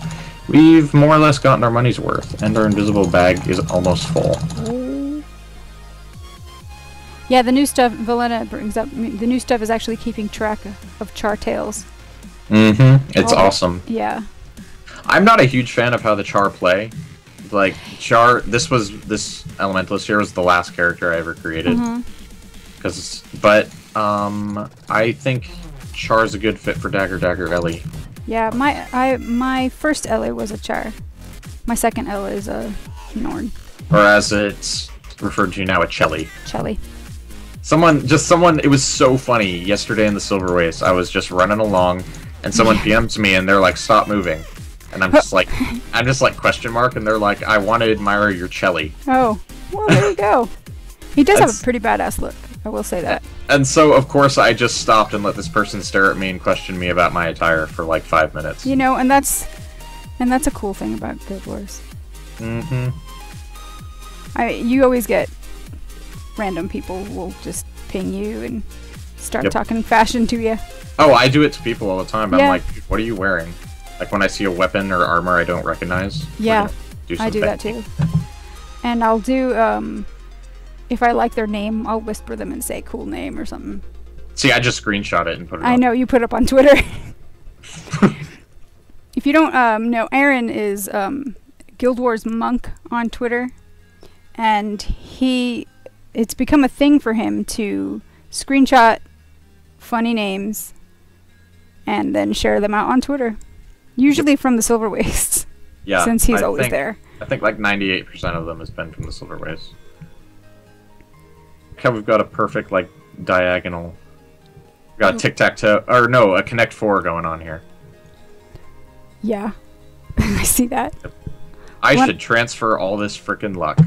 S3: we've more or less gotten our money's worth, and our invisible bag is almost full.
S1: Yeah, the new stuff Valena brings up. The new stuff is actually keeping track of char tails.
S3: It's
S1: Oh.
S3: awesome.
S1: Yeah.
S3: I'm not a huge fan of how the char play. Like char, this elementalist here was the last character I ever created. I think char's a good fit for Dagger Ellie.
S1: Yeah, my first Ellie was a char. My second Ella is a Norn.
S3: Or as it's referred to now, a Chelly.
S1: Chelly.
S3: Someone, it was so funny. Yesterday in the Silverwastes, I was just running along, and someone PMs me, and they're like, "Stop moving," and I'm just like, question mark, and they're like, "I want to admire your Chelly."
S1: Oh, well, there you go. He does have a pretty badass look. I will say that.
S3: And so, of course, I just stopped and let this person stare at me and question me about my attire for like 5 minutes.
S1: You know, and that's a cool thing about Guild Wars. You always get random people will just ping you and start talking fashion to you.
S3: Oh, I do it to people all the time.
S1: Yeah.
S3: I'm like, what are you wearing? Like when I see a weapon or armor I don't recognize.
S1: Yeah,
S3: do
S1: I do that too. And I'll do, if I like their name, I'll whisper them and say cool name or something.
S3: See, I just screenshot it and put it
S1: I
S3: up.
S1: know, you put it up on Twitter. If you don't know, Aaron is Guild Wars Monk on Twitter. And it's become a thing for him to screenshot funny names and then share them out on Twitter. Usually from the Silverwastes.
S3: Yeah,
S1: Since he's
S3: I
S1: always
S3: think
S1: there.
S3: I think like 98% of them has been from the Silverwastes. Look how we've got a perfect like diagonal. We've got a tic-tac-toe, or no, a Connect 4 going on here.
S1: Yeah, I see that.
S3: I should transfer all this frickin' luck.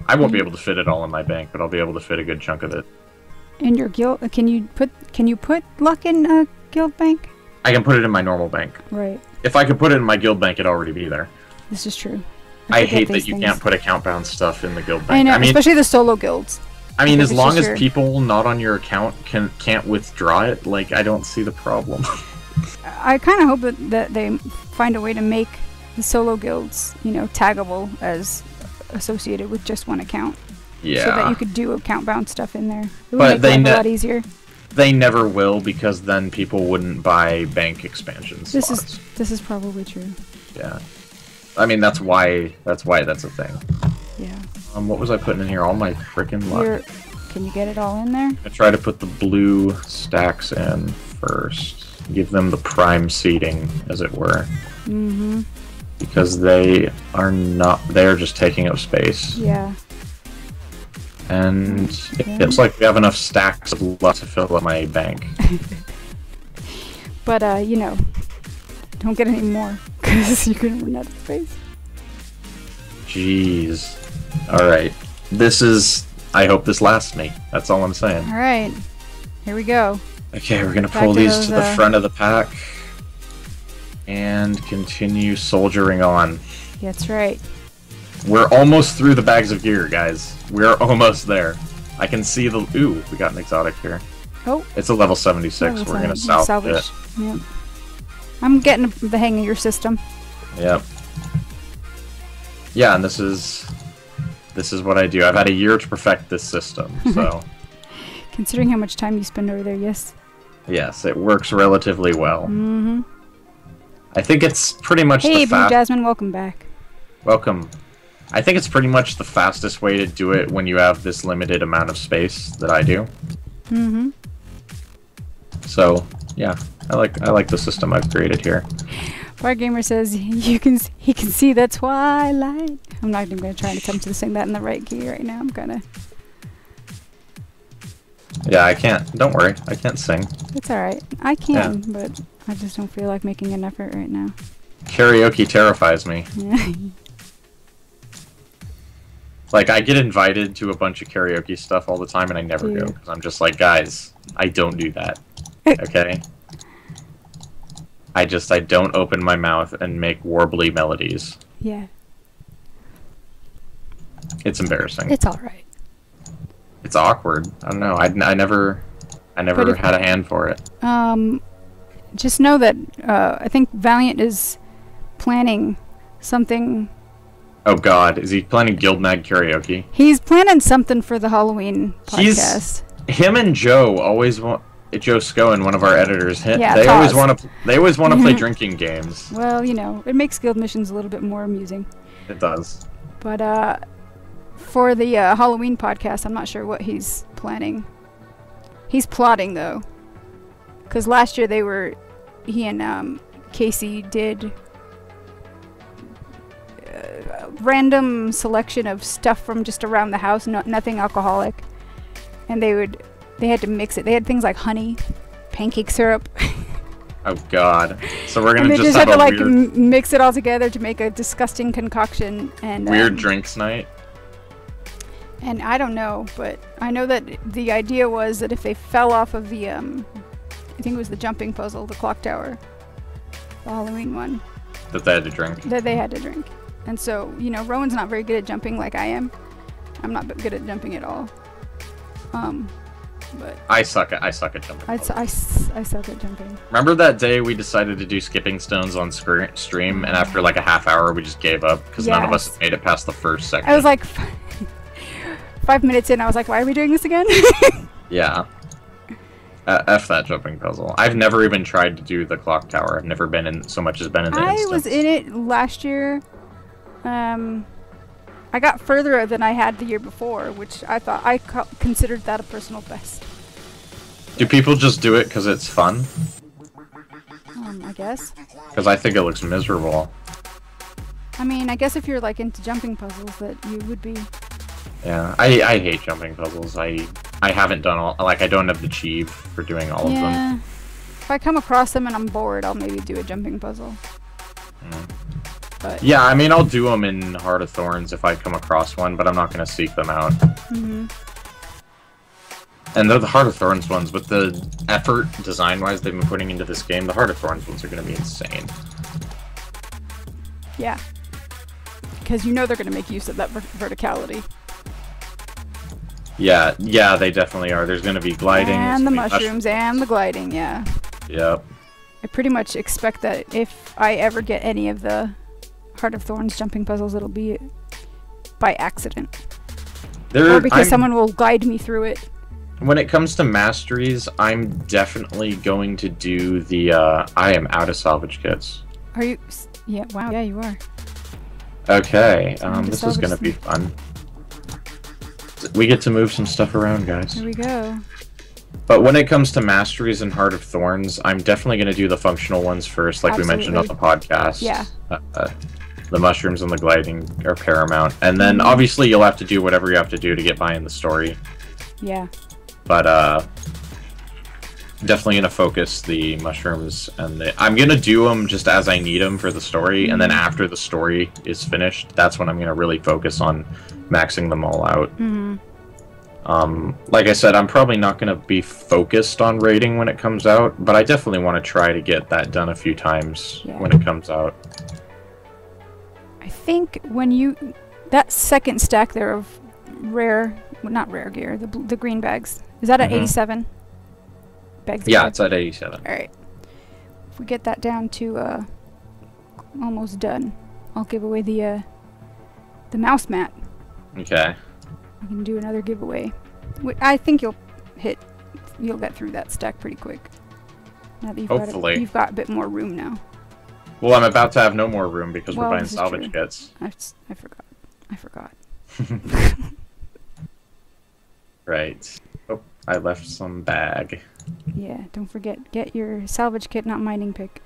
S3: I won't be able to fit it all in my bank, but I'll be able to fit a good chunk of it.
S1: In your guild, can you put luck in a guild bank?
S3: I can put it in my normal bank.
S1: Right.
S3: If I could put it in my guild bank, it'd already be there.
S1: This is true.
S3: I hate that you can't put account-bound stuff in the guild bank.
S1: I know,
S3: I mean,
S1: especially the solo guilds.
S3: I mean, as long as people not on your account can't withdraw it, like, I don't see the problem.
S1: I kind of hope that they find a way to make the solo guilds, you know, taggable as associated with just one account.
S3: Yeah.
S1: So that you could do account-bound stuff in there. It would
S3: But
S1: make life a lot easier.
S3: They never will, because then people wouldn't buy bank expansion slots.
S1: This is probably true.
S3: Yeah. I mean, that's why that's a thing.
S1: Yeah.
S3: What was I putting in here? All my frickin' luck.
S1: Can you get it all in there?
S3: I try to put the blue stacks in first. Give them the prime seating, as it were.
S1: Mm-hmm.
S3: Because they are just taking up space.
S1: Yeah.
S3: And it feels like we have enough stacks of luck to fill up my bank.
S1: But, you know, don't get any more, because you're going to run out of space.
S3: Jeez. Alright. I hope this lasts me. That's all I'm saying.
S1: Alright. Here we go.
S3: Okay, we're gonna pull these to the front of the pack. And continue soldiering on.
S1: That's right.
S3: We're almost through the bags of gear, guys. We're almost there. I can see the... Ooh, we got an exotic here.
S1: Oh.
S3: It's a level 76. We're gonna salvage it.
S1: Yep. I'm getting the hang of your system.
S3: Yep. Yeah, and this is what I do. I've had a year to perfect this system, so...
S1: Considering how much time you spend over there, yes.
S3: Yes, it works relatively well.
S1: Mm-hmm.
S3: I think it's pretty much
S1: Hey, Blue Jasmine, welcome back.
S3: Welcome. I think it's pretty much the fastest way to do it when you have this limited amount of space that I do.
S1: Mm-hmm.
S3: So, yeah, I like the system I've created here.
S1: Bar Gamer says he can see the twilight. I'm not even going to try and attempt to sing that in the right key right now. I'm gonna.
S3: Yeah, I can't. Don't worry, I can't sing.
S1: It's alright. I can, but I just don't feel like making an effort right now.
S3: Karaoke terrifies me.
S1: Yeah.
S3: Like, I get invited to a bunch of karaoke stuff all the time, and I never go, because I'm just like, guys, I don't do that. Okay? I don't open my mouth and make warbly melodies.
S1: Yeah.
S3: It's embarrassing.
S1: It's alright.
S3: It's awkward. I don't know. I never had a hand for it.
S1: Just know that I think Valiant is planning something.
S3: Oh God, is he planning Guild Mag karaoke?
S1: He's planning something for the Halloween podcast.
S3: Him and Joe always want. Joe Scoen, one of our editors,
S1: yeah,
S3: they always want to play drinking games.
S1: Well, you know, it makes guild missions a little bit more amusing.
S3: It does.
S1: But for the Halloween podcast, I'm not sure what he's planning. He's plotting though, because last year he and Casey did a random selection of stuff from just around the house, nothing alcoholic, and they had to mix it. They had things like honey, pancake syrup.
S3: Oh God! So we're gonna
S1: and they
S3: just
S1: had
S3: have
S1: to like
S3: weird,
S1: mix it all together to make a disgusting concoction and
S3: weird drinks night.
S1: And I don't know, but I know that the idea was that if they fell off of the I think it was the jumping puzzle, the clock tower, the Halloween one,
S3: That they had to drink.
S1: that they had to drink. And so, you know, Rowan's not very good at jumping like I am. I'm not good at jumping at all. But
S3: I suck at jumping.
S1: I suck at jumping.
S3: Remember that day we decided to do skipping stones on stream, and after like a half hour we just gave up because none of us made it past the first section.
S1: I was like, 5 minutes in, I was like, why are we doing this again?
S3: Yeah. F that jumping puzzle. I've never even tried to do the clock tower. I've never been in so much as been in the instance.
S1: I was in it last year. I got further than I had the year before, which I thought I considered that a personal best.
S3: Do people just do it because it's fun?
S1: I guess.
S3: Because I think it looks miserable.
S1: I mean, I guess if you're like into jumping puzzles, that you would be.
S3: Yeah, I hate jumping puzzles. I haven't done all, like, I don't have the achieve for doing all of them.
S1: Yeah. If I come across them and I'm bored, I'll maybe do a jumping puzzle. But
S3: Yeah, I mean, I'll do them in Heart of Thorns if I come across one, but I'm not going to seek them out. And they're the Heart of Thorns ones, with the effort, design-wise, they've been putting into this game, the Heart of Thorns ones are going to be insane.
S1: yeah. Because you know they're going to make use of that verticality.
S3: Yeah, they definitely are. There's going to be gliding.
S1: And the mushrooms and the gliding, yeah.
S3: Yep.
S1: I pretty much expect that if I ever get any of the Heart of Thorns jumping puzzles, it'll be by accident. Or because someone will guide me through it.
S3: When it comes to masteries, I'm definitely going to do the, I am out of salvage kits.
S1: Are you? Yeah, wow, yeah, you are.
S3: Okay, this is gonna be fun. We get to move some stuff around, guys.
S1: Here we go.
S3: But when it comes to masteries and Heart of Thorns, I'm definitely going to do the functional ones first, like we mentioned on the podcast.
S1: Yeah.
S3: The mushrooms and the gliding are paramount. And then, obviously, you'll have to do whatever you have to do to get by in the story.
S1: Yeah.
S3: But, definitely going to focus the mushrooms and the... I'm going to do them just as I need them for the story, and then after the story is finished, that's when I'm going to really focus on maxing them all out. Like I said, I'm probably not going to be focused on raiding when it comes out, but I definitely want to try to get that done a few times when it comes out.
S1: I think when you... That second stack there of rare... Well, not rare gear, the green bags. Is that at 87? Bags
S3: Yeah, it's at 87.
S1: Alright. If we get that down to, almost done, I'll give away the mouse mat.
S3: Okay.
S1: I can do another giveaway. I think you'll get through that stack pretty quick. Now that you've got a bit more room now.
S3: Well, I'm about to have no more room because we're buying salvage kits.
S1: I forgot.
S3: Right. Oh, I left some bag.
S1: Yeah, don't forget, get your salvage kit, not mining pick.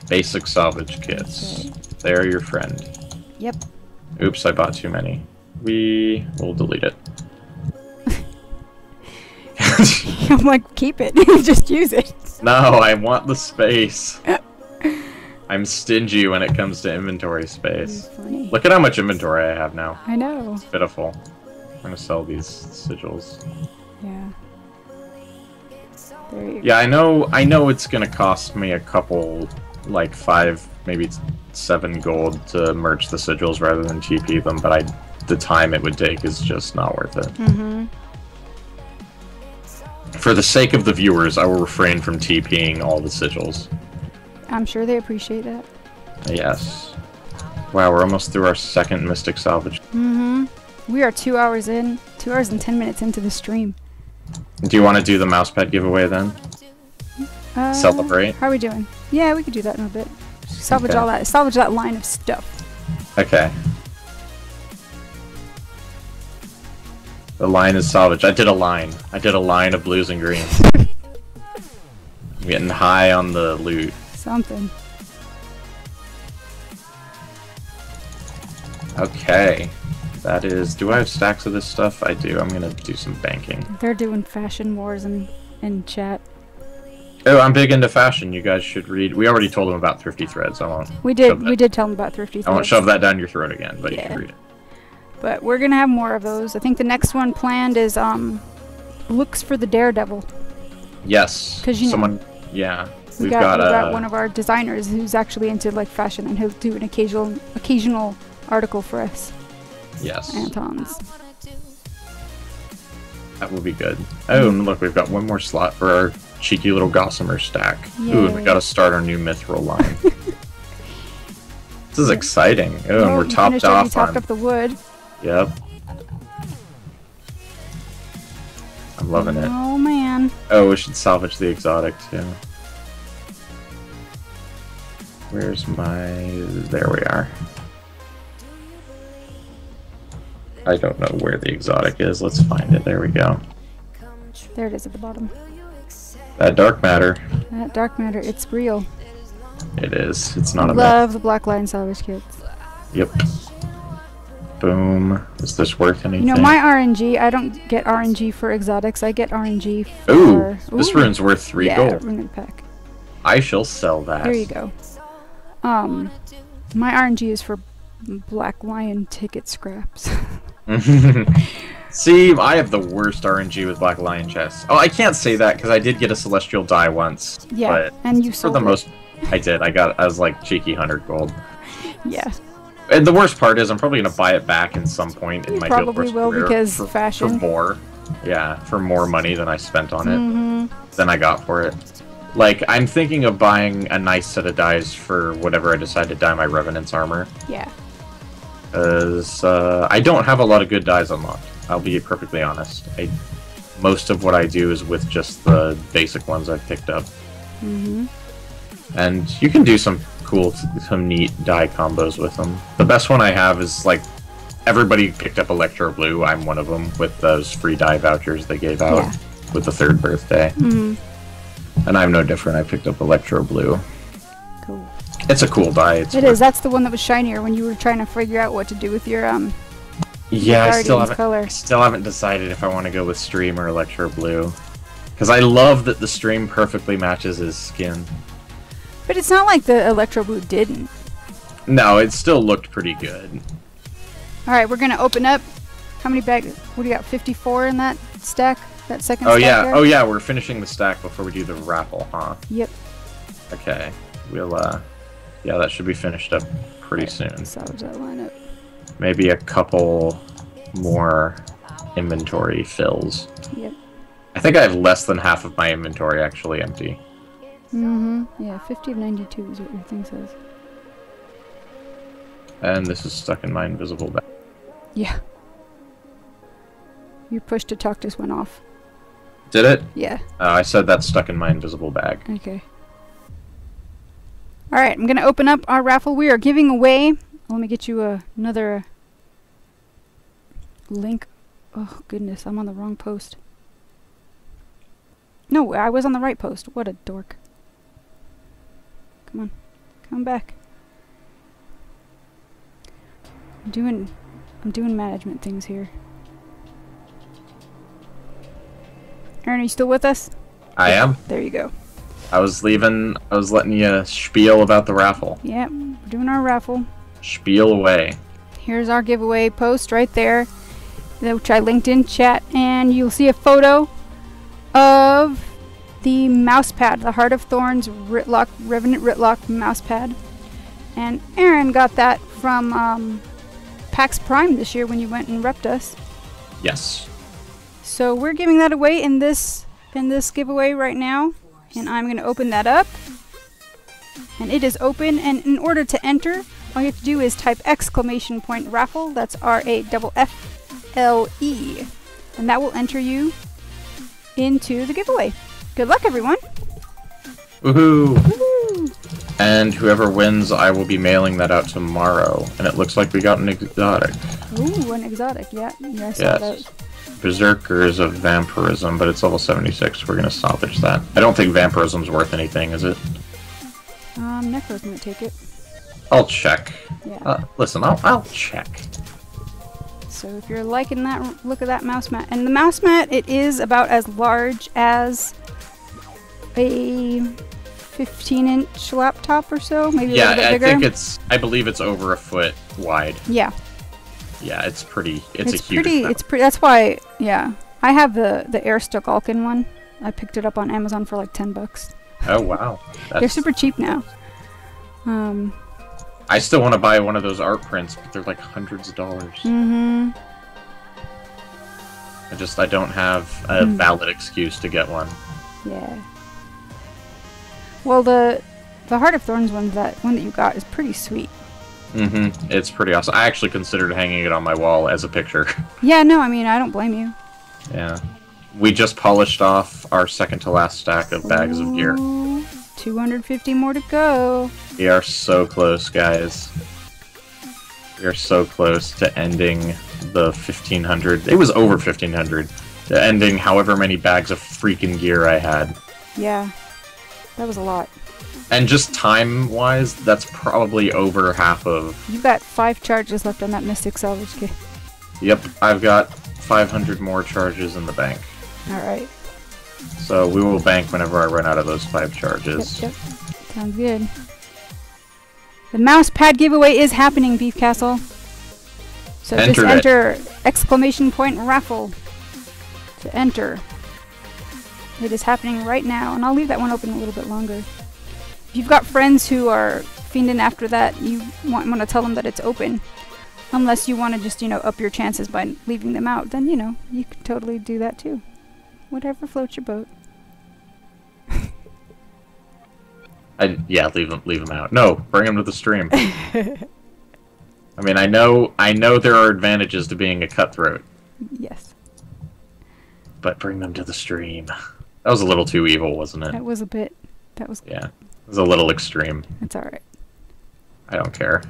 S3: Basic salvage kits.
S1: Right.
S3: They're your friend.
S1: Yep.
S3: Oops, I bought too many. We will delete it.
S1: I'm like, keep it. Just use it.
S3: No, I want the space. I'm stingy when it comes to inventory space.
S1: Funny.
S3: Look at how much inventory I have now.
S1: I know.
S3: It's pitiful. I'm gonna sell these sigils.
S1: Yeah. There you go.
S3: Yeah, I know it's gonna cost me a couple, like 5, maybe 7 gold to merge the sigils rather than TP them, but the time it would take is just not worth it. For the sake of the viewers, I will refrain from TPing all the sigils.
S1: I'm sure they appreciate that.
S3: Yes. Wow, we're almost through our second Mystic Salvage.
S1: We are 2 hours in. 2 hours and 10 minutes into the stream.
S3: Do you want to do the mousepad giveaway then? Celebrate?
S1: How are we doing? Yeah, we could do that in a bit. Salvage all that. Salvage that line of stuff.
S3: Okay. The line is salvaged. I did a line. I did a line of blues and greens. I'm getting high on the loot.
S1: Something.
S3: Okay. That is... Do I have stacks of this stuff? I do. I'm gonna do some banking.
S1: They're doing fashion wars in chat.
S3: Oh, I'm big into fashion. You guys should read. We already told them about Thrifty Threads. I won't.
S1: We did tell them about Thrifty Threads.
S3: I won't shove that down your throat again, but you can read it.
S1: But we're gonna have more of those. I think the next one planned is looks for the Daredevil.
S3: Yes.
S1: Because you know,
S3: someone. Yeah.
S1: We got one of our designers who's actually into like fashion, and he'll do an occasional article for us.
S3: Yes.
S1: Anton's.
S3: That will be good. Oh, and look, we've got one more slot for our cheeky little Gossamer stack.
S1: Yay.
S3: Ooh, and we gotta start our new Mithril line. This is exciting. Oh, and we're topped off
S1: topped up the wood.
S3: Yep. I'm loving it.
S1: Oh man.
S3: Oh, we should salvage the exotic too. Where's my... There we are. I don't know where the exotic is. Let's find it. There we go.
S1: There it is at the bottom.
S3: That dark matter.
S1: That dark matter, it's real.
S3: It is. It's not a
S1: Love the Black Lion salvage kits.
S3: Yep. Boom. Is this worth anything?
S1: You know, my RNG, I don't get RNG for exotics. I get RNG for...
S3: Ooh, this rune's worth 3
S1: yeah,
S3: gold.
S1: rune pack.
S3: I shall sell that.
S1: There you go. My RNG is for Black Lion ticket scraps.
S3: See, I have the worst RNG with Black Lion chests. Oh, I can't say that because I did get a Celestial die once.
S1: Yeah,
S3: but
S1: and you
S3: for
S1: sold
S3: the
S1: it.
S3: most, I did. I was like cheeky 100 gold.
S1: Yeah.
S3: And the worst part is I'm probably gonna buy it back in some point in
S1: You
S3: my Guild
S1: probably
S3: Wars
S1: will
S3: career
S1: because
S3: for
S1: fashion.
S3: more. Yeah, for more money than I spent on it.
S1: Mm-hmm.
S3: Than I got for it. Like, I'm thinking of buying a nice set of dies for whatever I decide to dye my Revenant's armor.
S1: Yeah.
S3: Because I don't have a lot of good dies unlocked. I'll be perfectly honest. Most of what I do is with just the basic ones I've picked up.
S1: Mm-hmm.
S3: And you can do some neat dye combos with them. The best one I have is, like, everybody picked up Electro Blue. I'm one of them with those free dye vouchers they gave out with the 3rd birthday.
S1: Mm-hmm.
S3: And I'm no different. I picked up Electro Blue.
S1: Cool.
S3: It's a cool dye.
S1: It is. That's the one that was shinier when you were trying to figure out what to do with your
S3: Yeah, I
S1: color.
S3: still haven't decided if I want to go with Stream or Electro Blue. Because I love that the Stream perfectly matches his skin.
S1: But it's not like the Electro Blue didn't.
S3: No, it still looked pretty good.
S1: Alright, we're gonna open up. How many bags? What do you got? 54 in that stack? That second
S3: Oh
S1: stack
S3: yeah,
S1: there?
S3: oh yeah, we're finishing the stack before we do the raffle, huh?
S1: Yep.
S3: Okay. We'll yeah, that should be finished up pretty soon.
S1: Salvage that lineup.
S3: Maybe a couple more inventory fills.
S1: Yep.
S3: I think I have less than half of my inventory actually empty.
S1: Mm-hmm. Yeah, 50 of 92 is what your thing says.
S3: And this is stuck in my invisible bag.
S1: Yeah. Your push to talk just went off.
S3: Did it?
S1: Yeah.
S3: I said that's stuck in my invisible bag.
S1: Okay. Alright, I'm gonna open up our raffle. We are giving away... Let me get you another link. Oh, goodness, I'm on the wrong post. No, I was on the right post. What a dork. Come on. Come back. I'm doing management things here. Aaron, are you still with us?
S3: I am.
S1: There you go.
S3: I was letting you spiel about the raffle.
S1: Yep, we're doing our raffle.
S3: Spiel away.
S1: Here's our giveaway post right there, which I linked in chat, and you'll see a photo of the mouse pad, the Heart of Thorns Revenant Ritlock mouse pad. And Aaron got that from PAX Prime this year when you went and repped us.
S3: Yes.
S1: So we're giving that away in this giveaway right now, and I'm going to open that up. And it is open, and in order to enter, all you have to do is type !raffle, that's RAFFLE, and that will enter you into the giveaway. Good luck, everyone!
S3: Woohoo!
S1: Woohoo!
S3: And whoever wins, I will be mailing that out tomorrow. And it looks like we got an exotic.
S1: Ooh, an exotic, yeah. Yeah, I saw
S3: Yes.
S1: that.
S3: Berserkers of Vampirism, but it's level 76. We're gonna salvage that. I don't think Vampirism's worth anything, is it?
S1: Necros might take it.
S3: I'll check.
S1: Yeah.
S3: Listen, I'll check.
S1: So if you're liking that, look at that mouse mat. And the mouse mat, it is about as large as a 15-inch laptop or so, maybe a little bit bigger.
S3: I believe it's over a foot wide.
S1: Yeah.
S3: Yeah, it's pretty.
S1: It's
S3: a huge
S1: pretty.
S3: amount.
S1: It's pretty. That's why. Yeah, I have the Airstuck Alkin one. I picked it up on Amazon for like $10.
S3: Oh wow.
S1: They're super cheap now.
S3: I still want to buy one of those art prints, but they're like hundreds of dollars.
S1: Mm-hmm.
S3: I don't have a valid excuse to get one.
S1: Yeah. Well, the Heart of Thorns one that you got is pretty sweet.
S3: Mm-hmm. It's pretty awesome. I actually considered hanging it on my wall as a picture.
S1: Yeah, no, I mean, I don't blame you.
S3: Yeah. We just polished off our second to last stack of bags of gear.
S1: 250 more to go.
S3: We are so close, guys. We are so close to ending the 1500. It was over 1500. To ending however many bags of freaking gear I had.
S1: Yeah. That was a lot.
S3: And just time-wise, that's probably over half of...
S1: You've got 5 charges left on that Mystic Salvage kit.
S3: Yep, I've got 500 more charges in the bank.
S1: Alright.
S3: So we will bank whenever I run out of those 5 charges.
S1: Yep. Sounds good. The mouse pad giveaway is happening, Beef Castle. So just enter exclamation point raffle to enter. It is happening right now, and I'll leave that one open a little bit longer. If you've got friends who are fiending after that, you want to tell them that it's open. Unless you want to just, up your chances by leaving them out, then, you can totally do that too. Whatever floats your boat.
S3: Yeah, leave them out. No, bring them to the stream. I mean, I know there are advantages to being a cutthroat.
S1: Yes.
S3: But bring them to the stream. That was a little too evil, wasn't it?
S1: That was a bit.
S3: Yeah, it was a little extreme.
S1: It's alright.
S3: I don't care.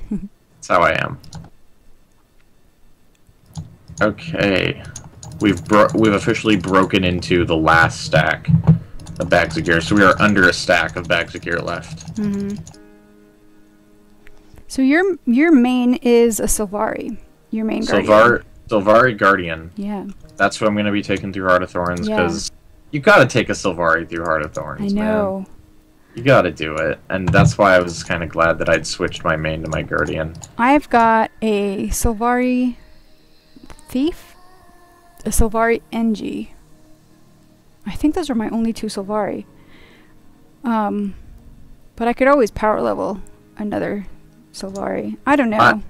S3: That's how I am. Okay. We've officially broken into the last stack of bags of gear, so we are under a stack of bags of gear left.
S1: Mm-hmm. So your main is a Sylvari. Your main Guardian.
S3: Sylvari Guardian.
S1: Yeah.
S3: That's what I'm going to be taking through Heart of Thorns, because you got to take a Sylvari through Heart of Thorns,
S1: I know.
S3: man. You got to do it, and that's why I was kind of glad that I'd switched my main to my Guardian.
S1: I've got a Sylvari Thief, a Sylvari NG. I think those are my only 2 Sylvari. But I could always power level another Sylvari. I don't know.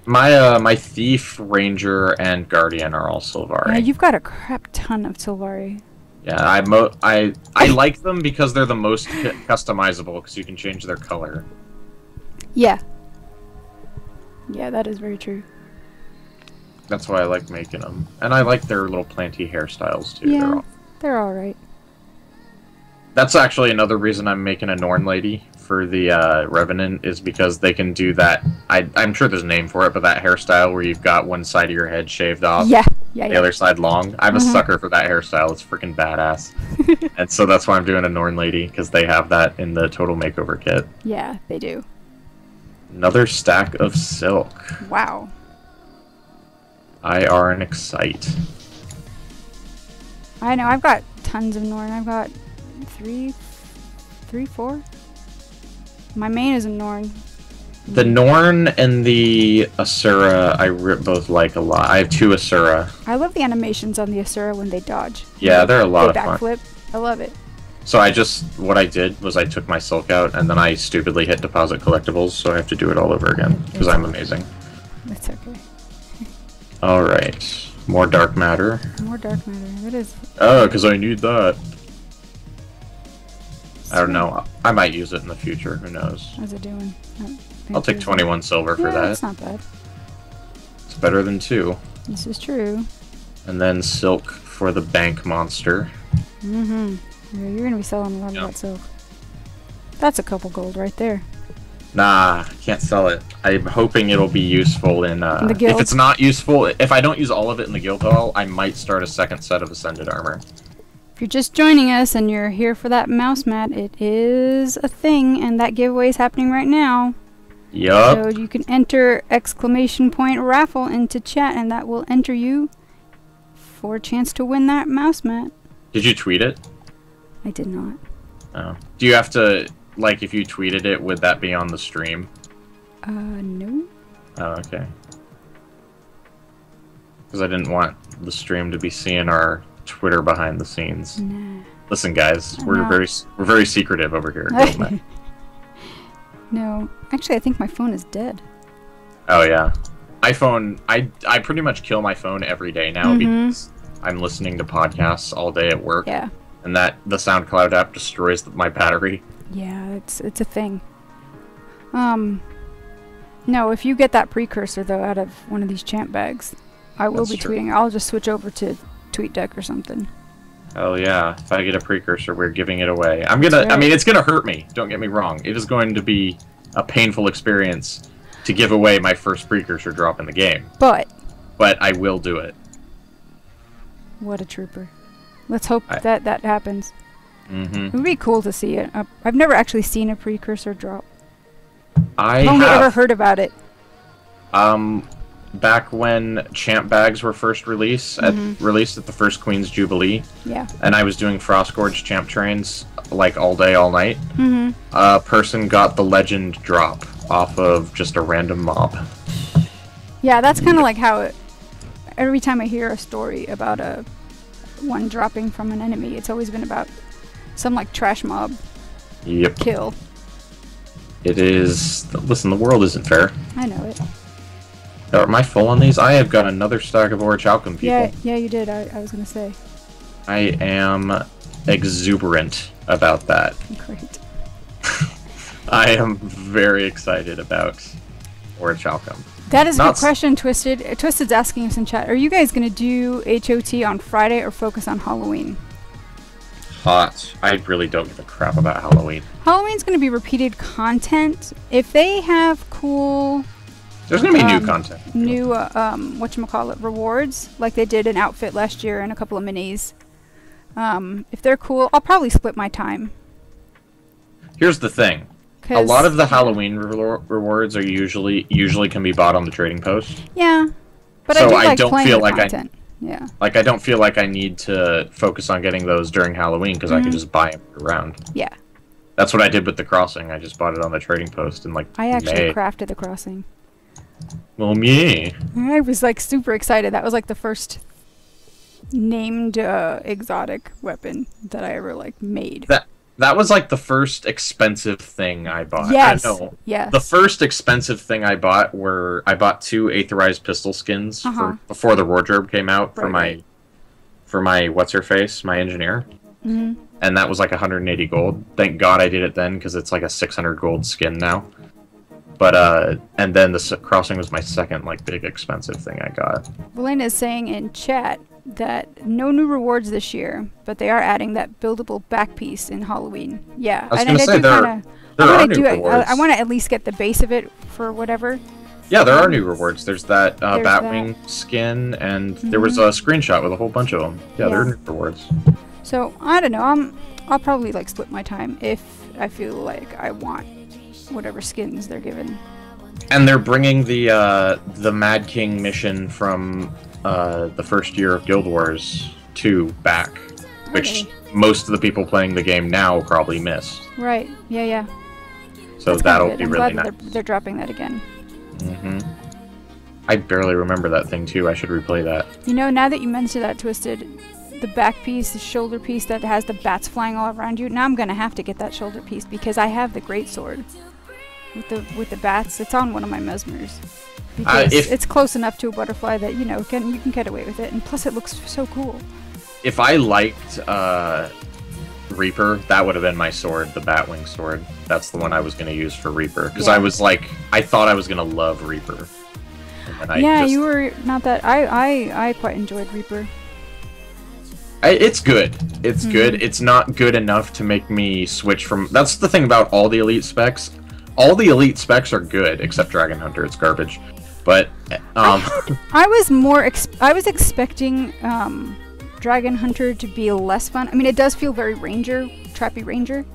S3: My Thief, Ranger, and Guardian are all Sylvari.
S1: Yeah, you've got a crap ton of Sylvari.
S3: Yeah, I like them because they're the most customizable, because you can change their color.
S1: Yeah. Yeah, that is very true.
S3: That's why I like making them. And I like their little planty hairstyles, too.
S1: Yeah, they're alright.
S3: That's actually another reason I'm making a Norn Lady for the Revenant, is because they can do that. I'm sure there's a name for it, but that hairstyle where you've got one side of your head shaved off.
S1: Yeah.
S3: The other side long. I'm a sucker for that hairstyle. It's freaking badass. And so that's why I'm doing a Norn Lady, because they have that in the Total Makeover kit.
S1: Yeah, they do.
S3: Another stack of silk.
S1: Wow.
S3: I are an excite.
S1: I know, I've got tons of Norn. I've got 4. My main is a Norn.
S3: The Norn and the Asura I both like a lot. I have 2 Asura.
S1: I love the animations on the Asura when they dodge.
S3: Yeah, they're a lot of fun.
S1: Backflip. I love it.
S3: So what I did was I took my silk out, and then I stupidly hit deposit collectibles, so I have to do it all over again, because I'm amazing.
S1: That's okay.
S3: Alright. More dark matter.
S1: More dark matter. What is...
S3: Oh, because I need that. I don't know. I might use it in the future. Who knows?
S1: How's it doing?
S3: I'll take 21 silver for that.
S1: That's not bad.
S3: It's better than 2.
S1: This is true.
S3: And then silk for the bank monster.
S1: Mm-hmm. Yeah, you're going to be selling a lot of that silk. That's a couple gold right there.
S3: Nah, can't sell it. I'm hoping it'll be useful in
S1: the guild.
S3: If it's not useful, if I don't use all of it in the guild hall, I might start a second set of Ascended armor.
S1: If you're just joining us and you're here for that mouse mat, it is a thing, and that giveaway is happening right now.
S3: Yup.
S1: So you can enter exclamation point raffle into chat, and that will enter you for a chance to win that mouse mat.
S3: Did you tweet it?
S1: I did not.
S3: Oh. Do you have to, like, if you tweeted it, would that be on the stream?
S1: No.
S3: Oh, okay. Because I didn't want the stream to be seeing our Twitter behind the scenes.
S1: Nah.
S3: Listen, guys, we're very secretive over here.
S1: No, actually, I think my phone is dead.
S3: Oh yeah, iPhone. I pretty much kill my phone every day now because I'm listening to podcasts all day at work.
S1: Yeah.
S3: And the SoundCloud app destroys my battery.
S1: Yeah, it's a thing. No, if you get that precursor though out of one of these champ bags, I will be tweeting. I'll just switch over to TweetDeck or something.
S3: Oh yeah, if I get a precursor, we're giving it away. I mean, it's gonna hurt me. Don't get me wrong. It is going to be a painful experience to give away my first precursor drop in the game.
S1: But
S3: I will do it.
S1: What a trooper. Let's hope that happens.
S3: Mm-hmm.
S1: It would be cool to see it. I've never actually seen a precursor drop.
S3: I've
S1: only ever heard about it.
S3: Back when champ bags were first released at the first Queen's Jubilee.
S1: Yeah.
S3: And I was doing Frostgorge champ trains like all day, all night.
S1: Mm-hmm.
S3: A person got the legend drop off of just a random mob.
S1: Yeah, that's kind of like how it. Every time I hear a story about one dropping from an enemy, it's always been about some like trash mob.
S3: Yep.
S1: Kill.
S3: It is. Listen, the world isn't fair.
S1: I know it.
S3: Am I full on these? I have got another stack of Orichalcum, people.
S1: Yeah, you did. I was gonna say.
S3: I am exuberant about that.
S1: Great.
S3: I am very excited about Orichalcum.
S1: That is a good question, Twisted. Twisted's asking us in chat. Are you guys gonna do HOT on Friday or focus on Halloween?
S3: Hot. I really don't give a crap about Halloween.
S1: Halloween's gonna be repeated content. If they have cool.
S3: There's gonna be new content.
S1: New whatchamacallit, rewards, like they did an outfit last year and a couple of minis. If they're cool, I'll probably split my time.
S3: Here's the thing. A lot of the Halloween rewards are usually can be bought on the trading post.
S1: Yeah. But
S3: so
S1: I
S3: don't
S1: playing
S3: feel
S1: the
S3: like
S1: content. Yeah.
S3: Like I don't feel like I need to focus on getting those during Halloween because I can just buy them around.
S1: Yeah.
S3: That's what I did with the crossing. I just bought it on the trading post and like
S1: I actually crafted the crossing.
S3: Well, me.
S1: I was like super excited. That was like the first named exotic weapon that I ever like made.
S3: That was like the first expensive thing I bought.
S1: Yes.
S3: I know.
S1: Yes.
S3: The first expensive thing I bought I bought 2 aetherized pistol skins before the wardrobe came out for my what's her face, my engineer.
S1: Mm-hmm.
S3: And that was like 180 gold. Thank God I did it then because it's like a 600 gold skin now. But and then the crossing was my second like big expensive thing I got.
S1: Valena is saying in chat that no new rewards this year, but they are adding that buildable back piece in Halloween. Yeah,
S3: I was going to say there are new rewards.
S1: I want to at least get the base of it for whatever.
S3: Yeah, there are new rewards. There's that Batwing skin, and there was a screenshot with a whole bunch of them. Yeah, there are new rewards.
S1: So I don't know. I'll probably like split my time if I feel like I want whatever skins they're given.
S3: And they're bringing the Mad King mission from the first year of Guild Wars 2 back, which most of the people playing the game now probably missed.
S1: Right. Yeah.
S3: So that'll be really nice.
S1: They're dropping that again.
S3: Mm-hmm. I barely remember that thing too. I should replay that.
S1: You know, now that you mentioned that, Twisted, the back piece, the shoulder piece that has the bats flying all around you. Now I'm gonna have to get that shoulder piece because I have the greatsword with the bats. It's on one of my mesmers because it's close enough to a butterfly that you can get away with it, and plus it looks so cool.
S3: If I liked Reaper, that would have been my sword, the Batwing sword. That's the one I was gonna use for Reaper because I thought I was gonna love Reaper.
S1: You were not that. I quite enjoyed Reaper.
S3: It's good. It's good. It's not good enough to make me switch from... That's the thing about all the elite specs. All the elite specs are good, except Dragon Hunter. It's garbage. But,
S1: I was expecting, Dragon Hunter to be less fun. I mean, it does feel very Trappy Ranger.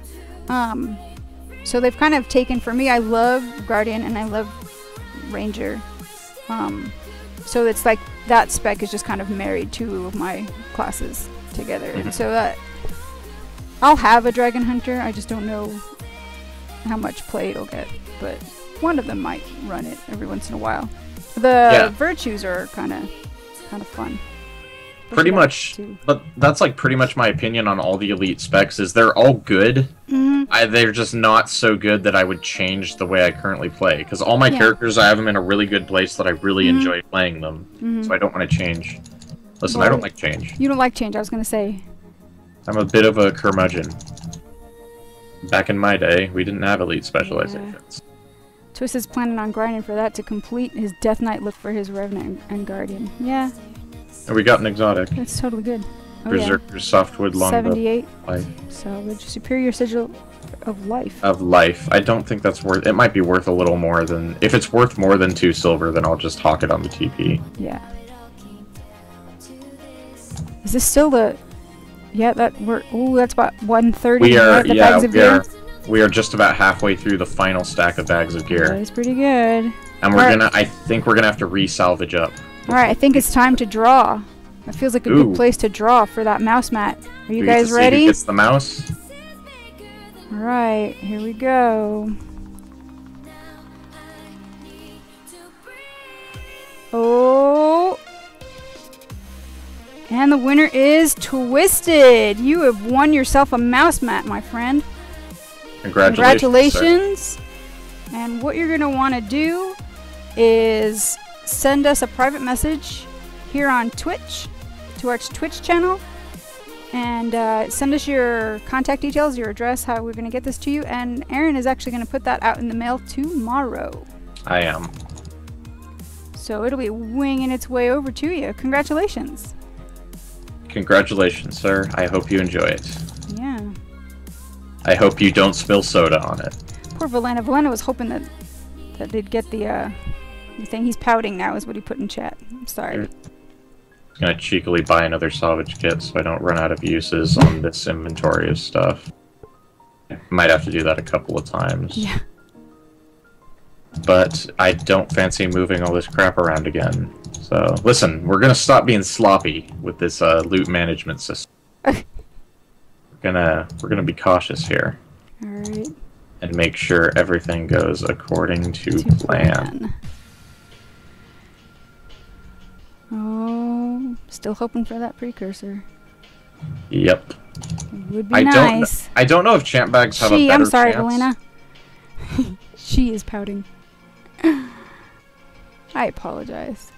S1: So they've kind of taken... For me, I love Guardian and I love Ranger. So it's like that spec is just kind of married two of my classes together. And so I'll have a Dragon Hunter. I just don't know how much play it'll get. But one of them might run it every once in a while. The virtues are kind of fun.
S3: Pretty much, but that's like pretty much my opinion on all the elite specs is they're all good. They're just not so good that I would change the way I currently play. Because all my characters, I have them in a really good place that I really enjoy playing them. So I don't want to change. Listen, I don't like change.
S1: You don't like change, I was going to say.
S3: I'm a bit of a curmudgeon. Back in my day, we didn't have elite specializations.
S1: Twist is planning on grinding for that to complete his Death Knight look for his Revenant and Guardian. Yeah.
S3: And we got an exotic.
S1: That's totally good.
S3: Berserker's Softwood Longbow.
S1: 78. Salvage. Superior Sigil of Life.
S3: Of Life. I don't think that's worth... It might be worth a little more than... If it's worth more than 2 silver, then I'll just hawk it on the TP.
S1: Yeah. Is this still the... Yeah, that's about 130.
S3: We are,
S1: the
S3: yeah,
S1: bags of gear.
S3: we are just about halfway through the final stack of bags of gear.
S1: That's pretty good.
S3: And we're gonna, I think we're gonna have to re-salvage up.
S1: Alright, I think it's time to draw. That feels like a good place to draw for that mouse mat. Are you guys ready?
S3: See who gets the mouse?
S1: Alright, here we go. Oh! And the winner is Twisted! You have won yourself a mouse mat, my friend. Congratulations! And what you're going to want to do is send us a private message here on Twitch, to our Twitch channel, and send us your contact details, your address, how we're going to get this to you, and Aaron is actually going to put that out in the mail tomorrow.
S3: I am.
S1: So it'll be winging its way over to you. Congratulations.
S3: Congratulations, sir. I hope you enjoy it.
S1: Yeah.
S3: I hope you don't spill soda on it.
S1: Poor Valena. Valena was hoping that they'd get the thing. He's pouting now is what he put in chat. I'm sorry.
S3: I'm gonna cheekily buy another salvage kit so I don't run out of uses on this inventory of stuff. I might have to do that a couple of times.
S1: Yeah.
S3: But I don't fancy moving all this crap around again. So, listen, we're gonna stop being sloppy with this loot management system. we're gonna be cautious here.
S1: Alright.
S3: And make sure everything goes according to plan.
S1: Oh, still hoping for that precursor.
S3: Yep.
S1: It would be nice.
S3: I don't know if champ bags have a better
S1: I'm sorry,
S3: chance.
S1: Valena. She is pouting. I apologize.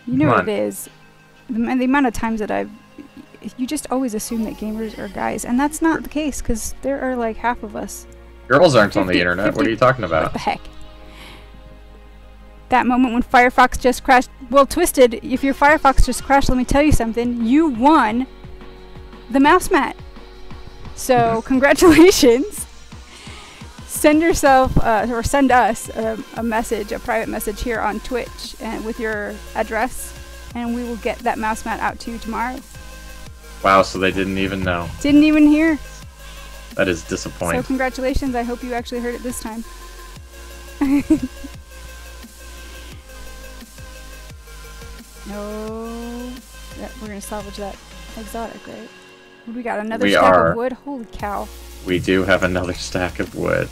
S1: You know what it is. The amount of times that you just always assume that gamers are guys, and that's not the case, because there are like half of us.
S3: Girls aren't on the internet. What are you talking about?
S1: What the heck? That moment when Firefox just crashed. Well, Twisted, if your Firefox just crashed, let me tell you something. You won the mouse mat. So, congratulations. Send yourself, or send us a message, a private message here on Twitch and with your address, and we will get that mouse mat out to you tomorrow.
S3: Wow, so they didn't even know.
S1: Didn't even hear.
S3: That is disappointing.
S1: So congratulations, I hope you actually heard it this time. No, we're gonna salvage that exotic, right? We got another stack of wood? Holy cow.
S3: We do have another stack of wood.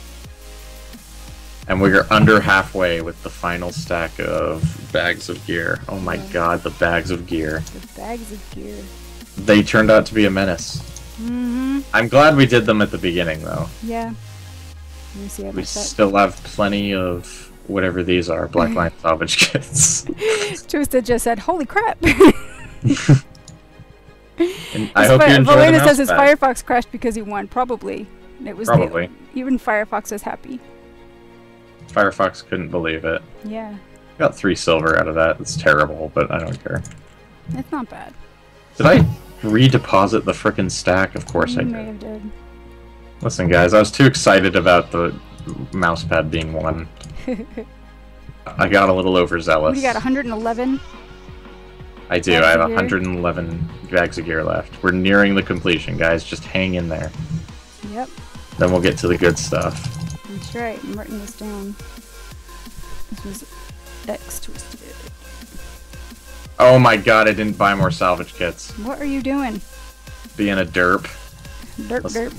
S3: And we are under halfway with the final stack of bags of gear. Oh my god, the bags of gear.
S1: The bags of gear.
S3: They turned out to be a menace.
S1: Mm-hmm.
S3: I'm glad we did them at the beginning, though.
S1: Yeah. Let me see how
S3: we still have plenty of whatever these are, black line salvage kits.
S1: Twisted just said, holy crap!
S3: And I hope you enjoy
S1: Valena
S3: the
S1: says his
S3: mouse
S1: Firefox crashed because he won. Probably. It was
S3: probably.
S1: Even Firefox was happy.
S3: Firefox couldn't believe it.
S1: Yeah.
S3: Got 3 silver out of that. It's terrible, but I don't care.
S1: It's not bad.
S3: Did I redeposit the frickin' stack? Of course I did.
S1: May have did.
S3: Listen, guys, I was too excited about the mousepad being won. I got a little overzealous.
S1: What do you got, 111?
S3: I do. I have 111 bags of gear left. We're nearing the completion, guys. Just hang in there.
S1: Yep.
S3: Then we'll get to the good stuff.
S1: That's right. I'm writing this down. This was X Twisted.
S3: Oh my god, I didn't buy more salvage kits.
S1: What are you doing?
S3: Being a derp.
S1: Derp.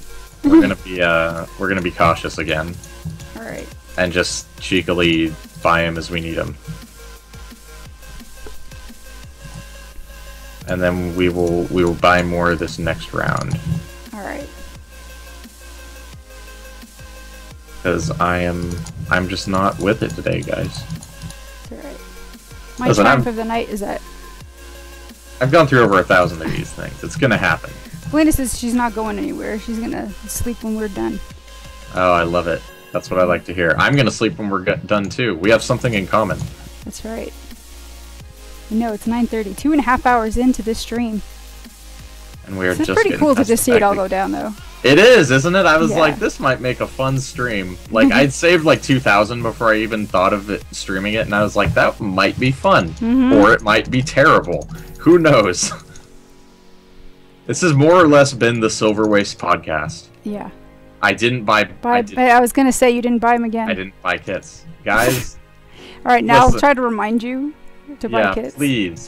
S3: We're gonna be cautious again.
S1: Alright.
S3: And just cheekily buy them as we need them. And then we will buy more this next round.
S1: Alright.
S3: Because I'm just not with it today, guys.
S1: It's alright. My triumph of the night is that
S3: I've gone through over 1,000 of these things. It's gonna happen.
S1: Lena says she's not going anywhere. She's gonna sleep when we're done.
S3: Oh, I love it. That's what I like to hear. I'm gonna sleep when we're done too. We have something in common.
S1: That's right. No, it's 9:30. 2.5 hours into this stream.
S3: And we're
S1: just pretty cool to just see it all go down, though.
S3: It is, isn't it? I was like, this might make a fun stream. Like, I'd saved like 2,000 before I even thought of it streaming it, and I was like, that might be fun. Or it might be terrible. Who knows? This has more or less been the Silverwastes podcast.
S1: Yeah.
S3: I didn't buy...
S1: I was going to say you didn't buy them again.
S3: I didn't buy kits. Guys...
S1: Alright, now
S3: listen.
S1: I'll try to remind you to buy kits.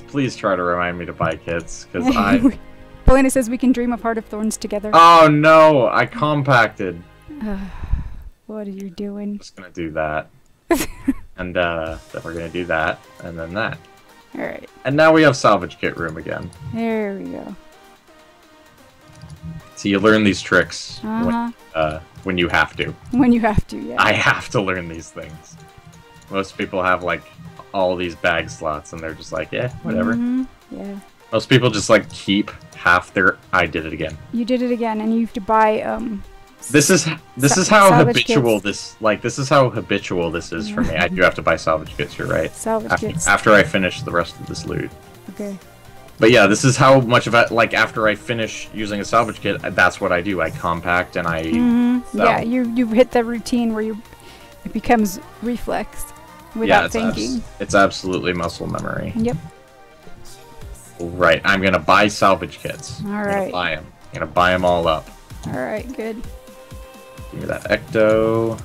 S3: Please try to remind me to buy kits, because I...
S1: Belena says we can dream of Heart of Thorns together.
S3: Oh no, I compacted.
S1: What are you doing?
S3: I'm just gonna do that. And then we're gonna do that, and then that.
S1: Alright.
S3: And now we have salvage kit room again.
S1: There we go.
S3: So you learn these tricks when you have to.
S1: When you have to, yeah.
S3: I have to learn these things. Most people have like all these bag slots, and they're just like, yeah, whatever.
S1: Yeah.
S3: Most people just like keep half their. I did it again.
S1: You did it again, and you have to buy
S3: This is how habitual
S1: kits.
S3: this is how habitual this is for me. I do have to buy salvage kits. You're right.
S1: Salvage kits.
S3: After I finish the rest of this loot.
S1: Okay.
S3: But yeah, this is how much of it. Like after I finish using a salvage kit, that's what I do. I compact and I. Sell.
S1: Yeah, you hit the routine where it becomes reflex without thinking.
S3: It's absolutely muscle memory.
S1: Yep.
S3: Right, I'm gonna buy salvage kits.
S1: All
S3: I'm
S1: right.
S3: gonna buy them. I'm gonna buy them all up.
S1: All right, good.
S3: Give me that ecto.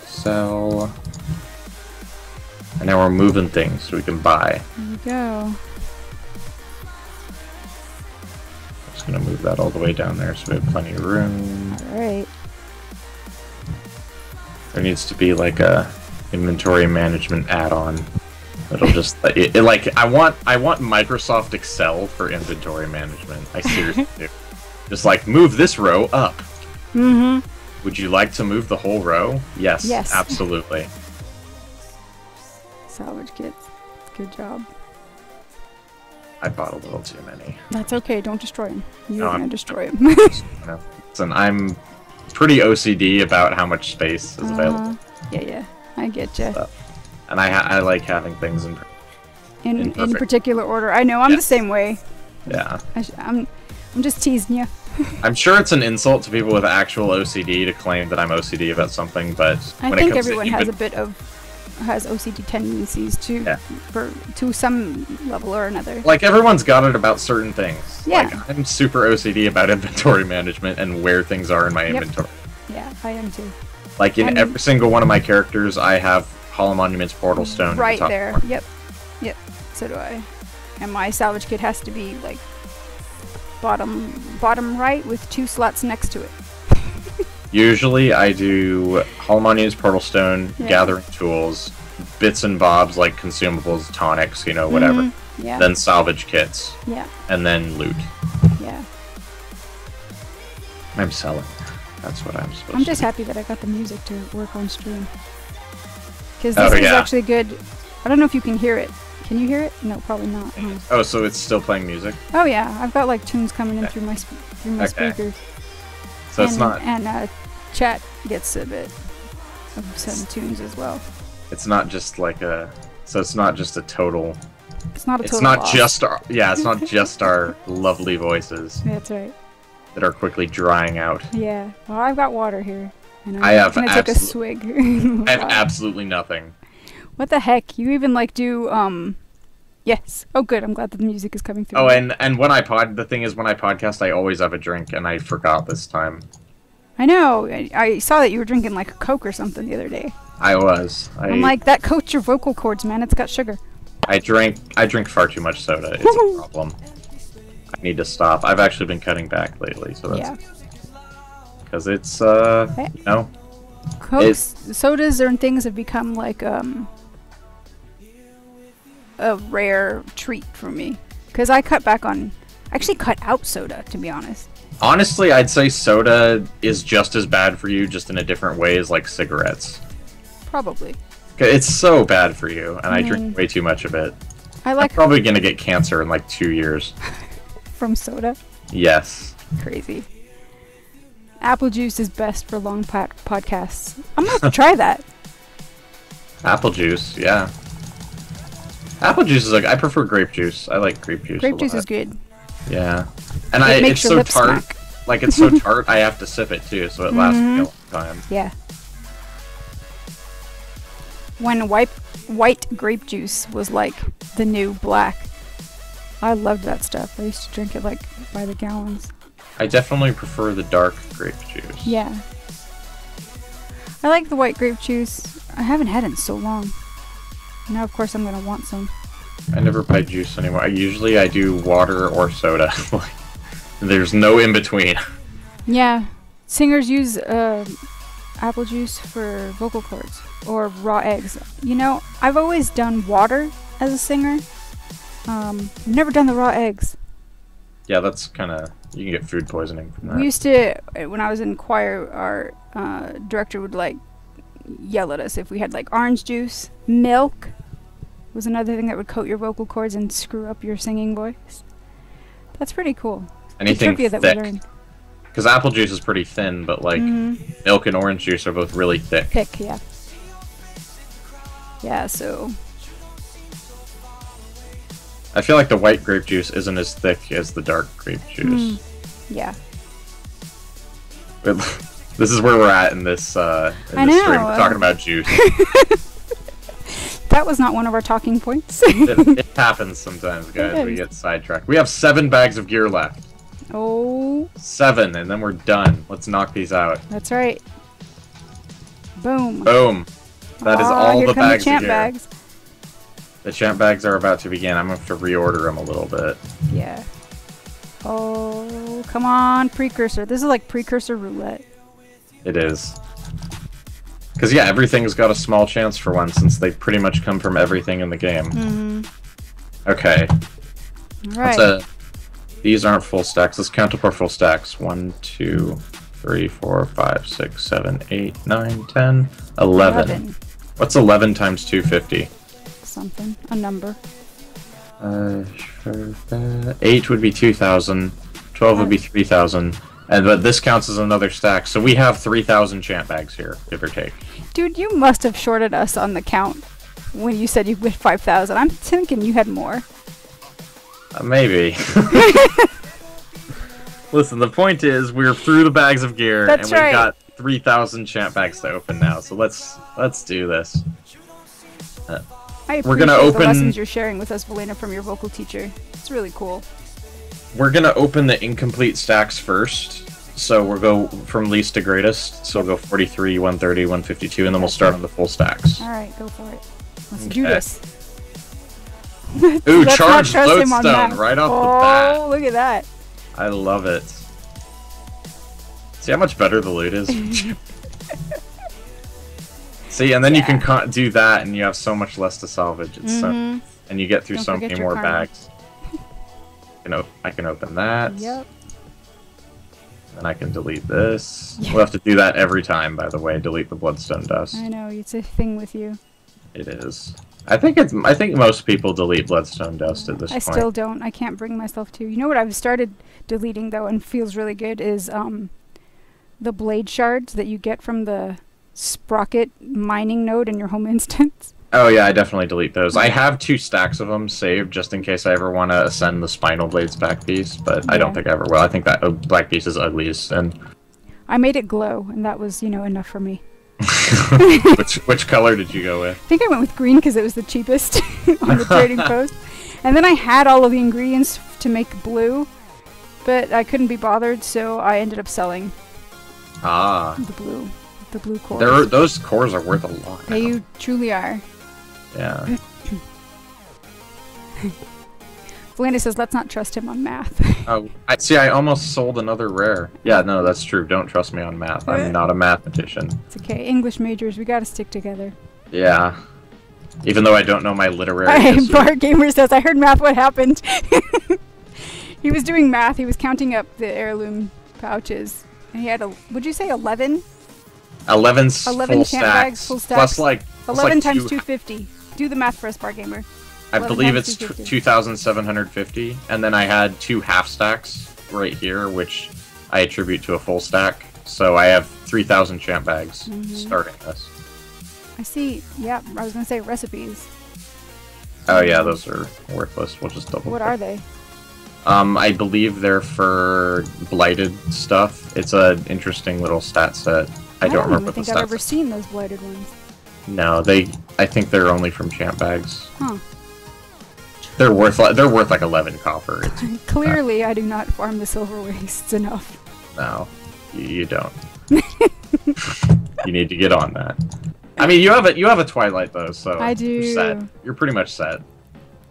S3: Sell. And now we're moving things so we can buy.
S1: There you go.
S3: I'm just gonna move that all the way down there so we have plenty of room.
S1: All right.
S3: There needs to be like a inventory management add-on. It'll just like I want Microsoft Excel for inventory management. I seriously do. Just like move this row up. Would you like to move the whole row? Yes.
S1: Yes.
S3: Absolutely.
S1: Salvage kits. Good job.
S3: I bought a little too many.
S1: That's okay. Don't destroy them. You're gonna destroy them.
S3: No. Listen, I'm pretty OCD about how much space is available.
S1: Yeah. I get you.
S3: And I like having things in
S1: particular order. I know I'm the same way.
S3: Yeah.
S1: I'm just teasing you.
S3: I'm sure it's an insult to people with actual OCD to claim that I'm OCD about something, but
S1: I think everyone has has OCD tendencies to some level or another.
S3: Like everyone's got it about certain things.
S1: Yeah.
S3: Like I'm super OCD about inventory management and where things are in my inventory.
S1: Yeah, I am too.
S3: Like in every single one of my characters, I have Hall of Monuments Portal Stone
S1: right
S3: in the top
S1: there.
S3: corner.
S1: Yep. So do I. And my salvage kit has to be like bottom right with 2 slots next to it.
S3: Usually I do Hall of Monuments Portal Stone, gathering tools, bits and bobs like consumables, tonics, you know, whatever.
S1: Yeah.
S3: Then salvage kits.
S1: Yeah.
S3: And then loot.
S1: Yeah.
S3: I'm selling. That's what I'm supposed to do.
S1: I'm just happy that I got the music to work on stream. Because this is actually good. I don't know if you can hear it. Can you hear it? No, probably not. Huh?
S3: Oh, so it's still playing music?
S1: Oh yeah, I've got like tunes coming in through my speakers.
S3: So it's not.
S1: And chat gets a bit of some tunes as well.
S3: It's not just like a. So it's not just a total.
S1: It's not a total.
S3: It's not
S1: loss.
S3: just our. Yeah, it's not just our lovely voices.
S1: That's right.
S3: That are quickly drying out.
S1: Yeah. Well, I've got water here. And
S3: I'm
S1: gonna take a swig.
S3: I have absolutely nothing.
S1: What the heck? You even like do Yes. Oh, good. I'm glad that the music is coming through.
S3: Oh, and when I the thing is, when I podcast, I always have a drink, and I forgot this time.
S1: I know. I saw that you were drinking like a Coke or something the other day.
S3: I was.
S1: I'm like, that coats your vocal cords, man. It's got sugar.
S3: I drink far too much soda. It's a problem. I need to stop. I've actually been cutting back lately, so that's because it's you know,
S1: Cokes, sodas, and things have become like a rare treat for me. Because I cut back on, actually cut out soda, to be honest.
S3: Honestly, I'd say soda is just as bad for you, just in a different way as like cigarettes.
S1: Probably.
S3: It's so bad for you, and I drink way too much of it. I'm probably gonna get cancer in like 2 years.
S1: From soda?
S3: Yes.
S1: Crazy. Apple juice is best for long podcasts. I'm gonna have to try that.
S3: Apple juice, yeah. Apple juice is like, I prefer grape juice. I like grape juice.
S1: Grape juice is good.
S3: Yeah. And
S1: it's
S3: so tart. Like, it's so tart, I have to sip it too, so it lasts me a long time.
S1: Yeah. When white grape juice was like the new black. I loved that stuff. I used to drink it like by the gallons.
S3: I definitely prefer the dark grape juice.
S1: Yeah. I like the white grape juice. I haven't had it in so long. Now, of course, I'm gonna want some.
S3: I never buy juice anymore. I do water or soda. There's no in between.
S1: Yeah. Singers use apple juice for vocal cords or raw eggs. You know, I've always done water as a singer. I've never done the raw eggs.
S3: Yeah, that's kind of... You can get food poisoning from that.
S1: We used to, when I was in choir, our director would like yell at us if we had like orange juice. Milk was another thing that would coat your vocal cords and screw up your singing voice. That's pretty cool.
S3: Anything
S1: trivia that we learned.
S3: Because apple juice is pretty thin, but like milk and orange juice are both really thick.
S1: Thick, yeah. Yeah, so...
S3: I feel like the white grape juice isn't as thick as the dark grape juice.
S1: Yeah.
S3: This is where we're at in this, stream. We're talking about juice.
S1: That was not one of our talking points.
S3: It happens sometimes, guys. We get sidetracked. We have 7 bags of gear left.
S1: Oh.
S3: 7, and then we're done. Let's knock these out.
S1: That's right. Boom.
S3: Boom. That is all the bags
S1: the champ
S3: of gear.
S1: bags.
S3: The champ bags are about to begin. I'm going to have to reorder them a little bit.
S1: Yeah. Oh, come on, precursor. This is like precursor roulette.
S3: It is. Because, yeah, everything's got a small chance for one, since they pretty much come from everything in the game. Okay.
S1: Alright.
S3: These aren't full stacks. Let's count up our full stacks. 1, 2, 3, 4, 5, 6, 7, 8, 9, 10, 11. What's 11 times 250?
S1: Something. A number.
S3: 8 would be 2,000. 12 would be 3,000. But this counts as another stack. So we have 3,000 champ bags here, give or take.
S1: Dude, you must have shorted us on the count when you said you had 5,000. I'm thinking you had more.
S3: Maybe. Listen, the point is we're through the bags of gear, and we've got 3,000 champ bags to open now. So let's do this.
S1: I appreciate
S3: we're gonna open
S1: the lessons you're sharing with us, Valena, from your vocal teacher. It's really cool.
S3: We're gonna open the incomplete stacks first. So we'll go from least to greatest. So we'll go 43, 130, 152, and then we'll start on the full stacks.
S1: Alright, go for it. Let's do this.
S3: Ooh, charged lodestone right off the bat.
S1: Oh, look at that.
S3: I love it. See how much better the loot is? See, and then you can do that, and you have so much less to salvage. It's and you get through so many more bags. I can open that.
S1: Yep.
S3: Then I can delete this. We'll have to do that every time, by the way. Delete the bloodstone dust.
S1: I know, it's a thing with you.
S3: It is. I think most people delete bloodstone dust at this point.
S1: I still don't. I can't bring myself to. You know what I've started deleting though, and feels really good is the blade shards that you get from the sprocket mining node in your home instance.
S3: Oh yeah, I definitely delete those. I have 2 stacks of them saved just in case I ever want to ascend the Spinal Blades back piece, but I don't think I ever will. I think that black piece is ugly as sin.
S1: I made it glow, and that was, enough for me.
S3: Which color did you go with?
S1: I think I went with green because it was the cheapest on the trading post. And then I had all of the ingredients to make blue, but I couldn't be bothered, so I ended up selling the blue cores.
S3: Those cores are worth a lot.
S1: They truly are.
S3: Yeah.
S1: Valena says, let's not trust him on math.
S3: Oh, I almost sold another rare. Yeah, no, that's true. Don't trust me on math. I'm not a mathematician.
S1: It's okay. English majors, we gotta stick together.
S3: Yeah. Even though I don't know my literary history.
S1: Bart Gamer says, I heard math, what happened? He was doing math. He was counting up the heirloom pouches. And he had, would you say 11?
S3: 11
S1: full stacks.
S3: Plus
S1: 11 times 250. Do the math for us, Bart Gamer.
S3: I believe it's 2,750, and then I had 2 half stacks right here, which I attribute to a full stack. So I have 3,000 champ bags starting this.
S1: I see. Yeah, I was gonna say recipes.
S3: Oh yeah, those are worthless. We'll just double.
S1: What are they?
S3: I believe they're for blighted stuff. It's an interesting little stat set. I don't remember what the stats.
S1: I don't think I've ever seen those blighted ones.
S3: No, I think they're only from champ bags.
S1: Huh.
S3: They're worth like 11 copper.
S1: Clearly, I do not farm the Silverwastes enough.
S3: No, you don't. You need to get on that. I mean, you have a Twilight though, so
S1: I do.
S3: You're set. You're pretty much set.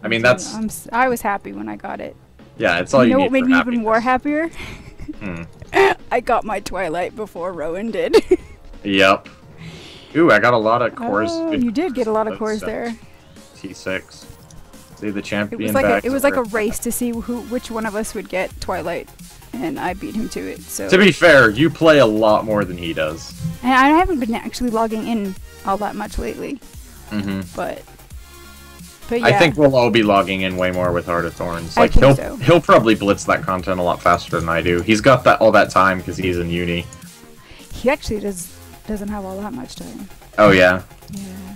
S3: I mean, that's.
S1: I was happy when I got it.
S3: Yeah, it's all you
S1: know
S3: need.
S1: What made me even more happier?
S3: Hmm.
S1: I got my Twilight before Rowan did.
S3: Yep. Ooh, I got a lot of cores.
S1: Oh, you did get a lot of cores there.
S3: T6. See the champion.
S1: It was like a race to see which one of us would get Twilight, and I beat him to it. So.
S3: To be fair, you play a lot more than he does.
S1: And I haven't been actually logging in all that much lately.
S3: Mm-hmm.
S1: But yeah.
S3: I think we'll all be logging in way more with Heart of Thorns.
S1: Like
S3: he'll probably blitz that content a lot faster than I do. He's got all that time because he's in uni.
S1: He actually doesn't have all that much time.
S3: Oh yeah.
S1: Yeah.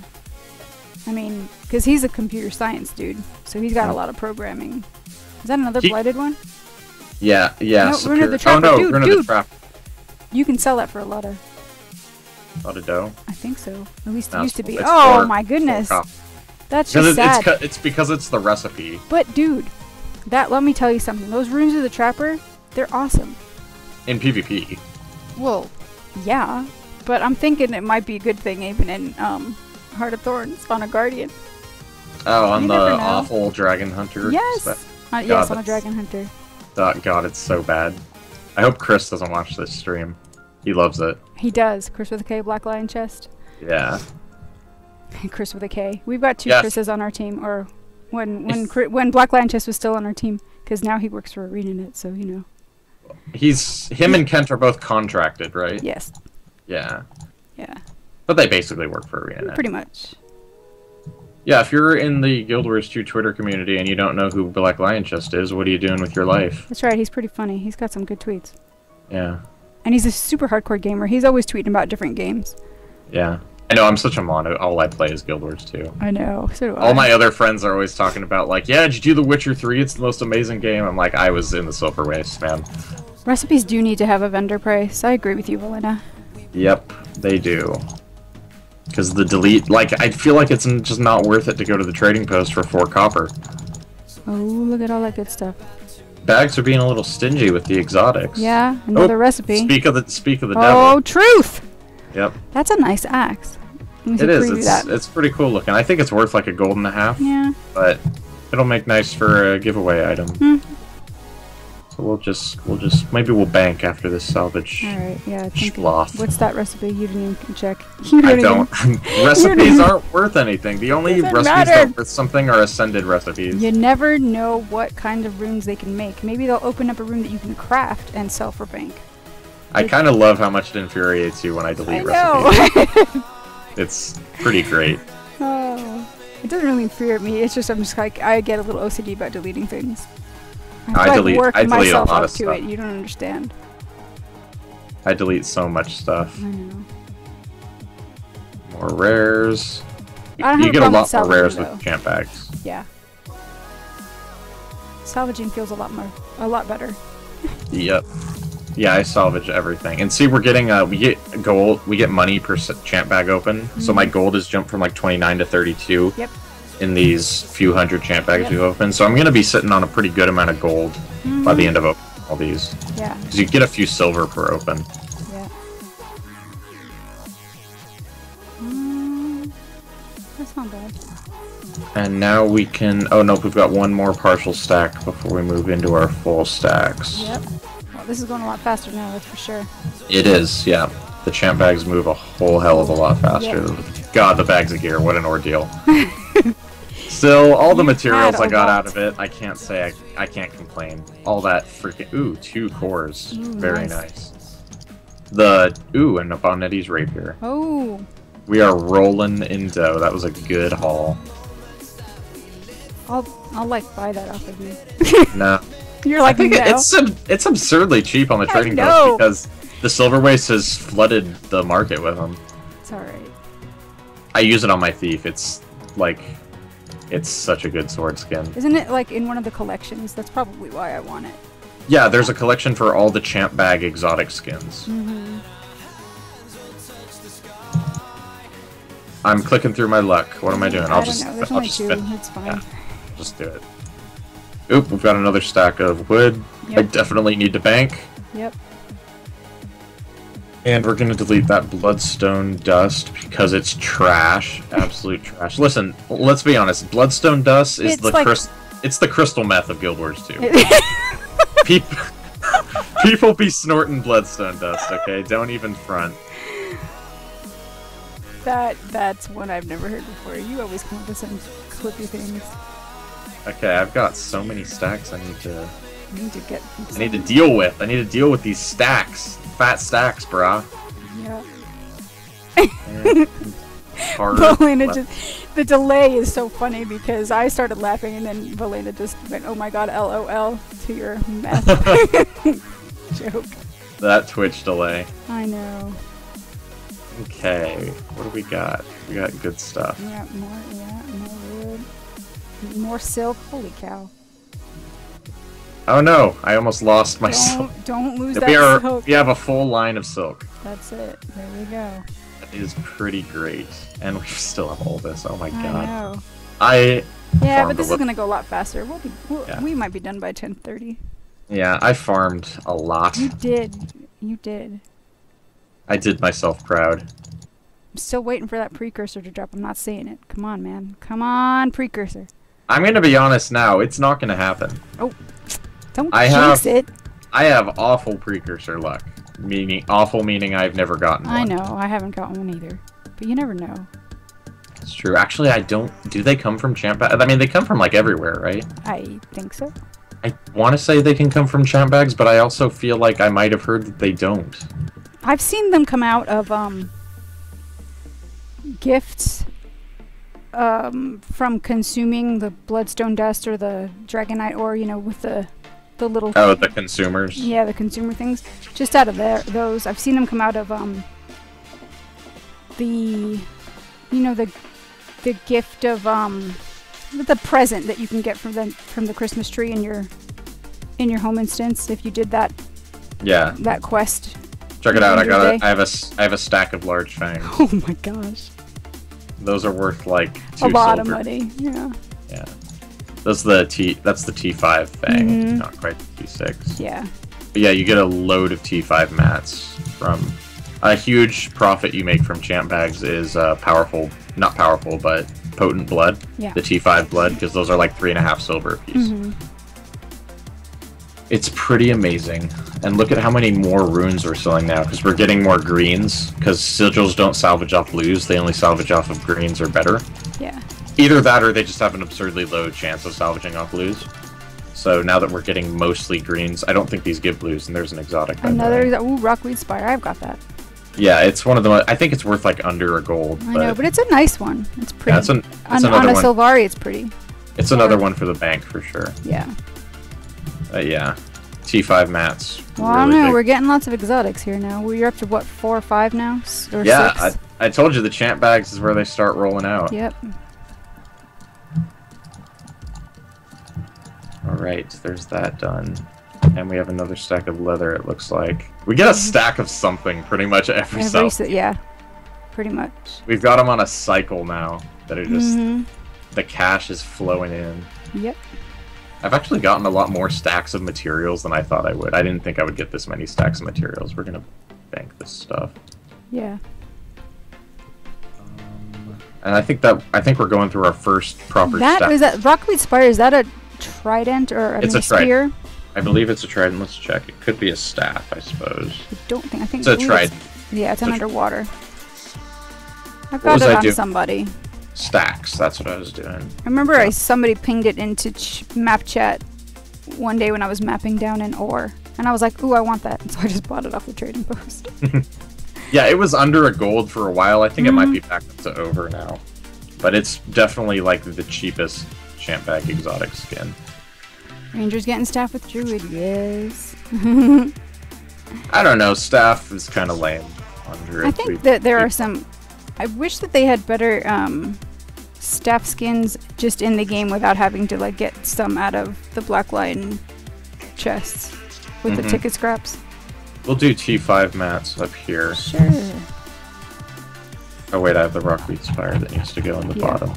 S1: I mean, because he's a computer science dude, so he's got a lot of programming. Is that another blighted one?
S3: Yeah.
S1: No, Rune of the Trapper.
S3: Oh no,
S1: dude,
S3: Rune of the Trapper.
S1: You can sell that for a lot of
S3: dough.
S1: I think so. At least it used to be.
S3: It's
S1: Oh my goodness. That's just sad.
S3: It's because it's the recipe.
S1: But dude, let me tell you something. Those Runes of the Trapper, they're awesome.
S3: In PvP.
S1: Well, yeah, but I'm thinking it might be a good thing even in Heart of Thorns on a Guardian.
S3: Oh, on the awful Dragon Hunter.
S1: Yes. Yes, on a Dragon Hunter.
S3: God, it's so bad. I hope Chris doesn't watch this stream. He loves it.
S1: He does. Chris with a K, Black Lion Chest.
S3: Yeah.
S1: Chris with a K. We've got 2 Chris's on our team, or when Black Lion Chest was still on our team, because now he works for ArenaNet, so you know.
S3: Him and Kent are both contracted, right?
S1: Yes.
S3: Yeah.
S1: Yeah.
S3: But they basically work for ArenaNet.
S1: Pretty much.
S3: Yeah, if you're in the Guild Wars 2 Twitter community and you don't know who Black Lion Chest is, what are you doing with your life?
S1: That's right, he's pretty funny. He's got some good tweets.
S3: Yeah.
S1: And he's a super hardcore gamer. He's always tweeting about different games.
S3: Yeah. I know, I'm such a mono. All I play is Guild Wars 2.
S1: I know, so do I.
S3: All my other friends are always talking about, like, yeah, did you do The Witcher 3? It's the most amazing game. I'm like, I was in the Silverwastes, man.
S1: Recipes do need to have a vendor price. I agree with you, Valina.
S3: Yep, they do. Because the delete, like, I feel like it's just not worth it to go to the trading post for 4 copper.
S1: Oh, look at all that good stuff.
S3: Bags are being a little stingy with the exotics.
S1: Yeah, another recipe.
S3: Speak of the devil.
S1: Oh, truth!
S3: Yep.
S1: That's a nice axe.
S3: It is. It's pretty cool looking. I think it's worth like a gold and a half.
S1: Yeah.
S3: But it'll make nice for a giveaway item. So we'll just maybe we'll bank after this salvage.
S1: All right. Yeah.
S3: What's
S1: that recipe? You didn't even check.
S3: I don't. Recipes aren't worth anything. The only recipes that are worth something are ascended recipes.
S1: You never know what kind of runes they can make. Maybe they'll open up a rune that you can craft and sell for bank.
S3: I kind of love how much it infuriates you when I delete recipes. It's pretty great.
S1: Oh, it doesn't really infuriate me. It's just I get a little OCD about deleting things.
S3: I delete a lot of stuff.
S1: You don't understand.
S3: I delete so much stuff.
S1: I know.
S3: More rares.
S1: You
S3: get a lot more rares with champ bags.
S1: Yeah. Salvaging feels a lot better.
S3: Yep. Yeah, I salvage everything. And see, we're getting we get gold, we get money per champ bag open. So my gold has jumped from like 29 to 32.
S1: Yep.
S3: In these few hundred champ bags we've opened. So I'm going to be sitting on a pretty good amount of gold by the end of all these.
S1: Yeah.
S3: Because you get a few silver per open.
S1: Yeah. That's not bad.
S3: And now we can... Oh, nope, we've got one more partial stack before we move into our full stacks.
S1: Yep. Well, this is going a lot faster now, that's for sure.
S3: It is, yeah. The champ bags move a whole hell of a lot faster. Yep. God, the bags of gear, what an ordeal. Still, all the materials I got out of it, I can't say I can't complain. All that freaking... Ooh, 2 cores. Very nice. And Abonetti's rapier.
S1: Oh.
S3: We are rolling in dough. That was a good haul.
S1: I'll like buy that off of you.
S3: No.
S1: You're like, no.
S3: It's absurdly cheap on the trading post because the Silverwastes has flooded the market with them.
S1: It's alright.
S3: I use it on my thief. It's like... It's such a good sword skin.
S1: Isn't it like in one of the collections? That's probably why I want it.
S3: Yeah, there's a collection for all the champ bag exotic skins. I'm clicking through my luck. What am I doing?
S1: I don't know. There's only 2. It's fine.
S3: Yeah. just do it. Oop, we've got another stack of wood.
S1: Yep.
S3: I definitely need to bank.
S1: Yep.
S3: And we're gonna delete that bloodstone dust because it's trash. Absolute trash. Listen, let's be honest. Bloodstone dust is it's the crystal meth of Guild Wars 2. People be snorting bloodstone dust, okay? Don't even front.
S1: That's one I've never heard before. You always come up with some clippy things.
S3: Okay, I've got so many stacks I need to deal with. I need to deal with these stacks. Fat stacks, brah.
S1: Yeah.
S3: Valena
S1: the delay is so funny because I started laughing and then Valena just went, "Oh my god, LOL" to your meth joke.
S3: That Twitch delay.
S1: I know.
S3: Okay, what do we got? We got good stuff.
S1: Yeah, more wood. More silk. Holy cow.
S3: Oh no, I almost lost my silk.
S1: Don't lose that silk.
S3: We have a full line of silk.
S1: That's it. There we go.
S3: That is pretty great. And we still have all this. Oh my god.
S1: I know. Yeah, but
S3: farmed
S1: this is gonna go a lot faster. We might be done by 10:30.
S3: Yeah, I farmed a lot.
S1: You did. You did.
S3: I did myself proud.
S1: I'm still waiting for that precursor to drop. I'm not seeing it. Come on, man. Come on, precursor.
S3: I'm gonna be honest now. It's not gonna happen.
S1: Oh, don't jinx it.
S3: I have awful precursor luck. Awful meaning I've never gotten one.
S1: I know. I haven't gotten one either. But you never know.
S3: It's true. Actually, I don't... Do they come from champ bags? I mean, they come from, like, everywhere, right?
S1: I think so.
S3: I want to say they can come from champ bags, but I also feel like I might have heard that they don't.
S1: I've seen them come out of, gifts, from consuming the bloodstone dust or the dragonite ore, you know, with the little...
S3: Oh, the consumers?
S1: Yeah, the consumer things. Just out of those. I've seen them come out of, the gift of, the present that you can get from the Christmas tree in your home instance if you did that. Yeah. That quest.
S3: Check it out. I have a stack of large fangs.
S1: Oh my gosh.
S3: Those are worth like 2
S1: a lot
S3: silver.
S1: of money. Yeah.
S3: Yeah. That's the T5 fang, not quite the T6.
S1: Yeah.
S3: But yeah, you get a load of T5 mats from a huge profit you make from champ bags is not powerful, but potent blood.
S1: Yeah.
S3: The T5 blood, because those are like 3.5 silver a piece. It's pretty amazing. And look at how many more runes we're selling now, because we're getting more greens, because sigils don't salvage off blues, they only salvage off of greens or better.
S1: Yeah.
S3: Either that or they just have an absurdly low chance of salvaging off blues. So now that we're getting mostly greens, I don't think these give blues, and there's an exotic.
S1: Ooh, Rockweed Spire, I've got that.
S3: Yeah, it's one of the. I think it's worth like under a gold.
S1: I know, but it's a nice one. It's pretty.
S3: Yeah,
S1: on a Sylvari, it's pretty.
S3: It's another one for the bank for sure.
S1: Yeah.
S3: Yeah, T5 mats.
S1: Well, I don't know. We're getting lots of exotics here now. We're up to what, 4 or 5 now, or
S3: yeah,
S1: 6?
S3: I told you the champ bags is where they start rolling out.
S1: Yep.
S3: All right, there's that done. And we have another stack of leather, it looks like. We get a stack of something pretty much every cycle.
S1: Yeah, pretty much.
S3: We've got them on a cycle now that are just... The cash is flowing in.
S1: Yep.
S3: I've actually gotten a lot more stacks of materials than I thought I would. I didn't think I would get this many stacks of materials. We're going to bank this stuff.
S1: Yeah.
S3: And I think we're going through our first proper stack.
S1: Is that Rockweed Spire? Is that a trident or a spear?
S3: I believe it's a trident. Let's check. It could be a staff, I suppose.
S1: I think
S3: it's a trident.
S1: Yeah, it's an underwater. I've got it on somebody.
S3: Stacks. That's what I was doing.
S1: I remember somebody pinged it into map chat one day when I was mapping down an ore, and I was like, "Ooh, I want that!" And so I just bought it off the trading post.
S3: Yeah, it was under a gold for a while. I think it might be back up to over now, but it's definitely like the cheapest champ bag exotic skin.
S1: Ranger's getting staff with Druid, yes.
S3: I don't know, staff is kind of lame on Druid.
S1: I think that there are some... I wish that they had better staff skins just in the game without having to like get some out of the Black Lion chests with the ticket scraps.
S3: We'll do T5 mats up here.
S1: Sure.
S3: Oh wait, I have the Rockweed Spire that needs to go in the bottom.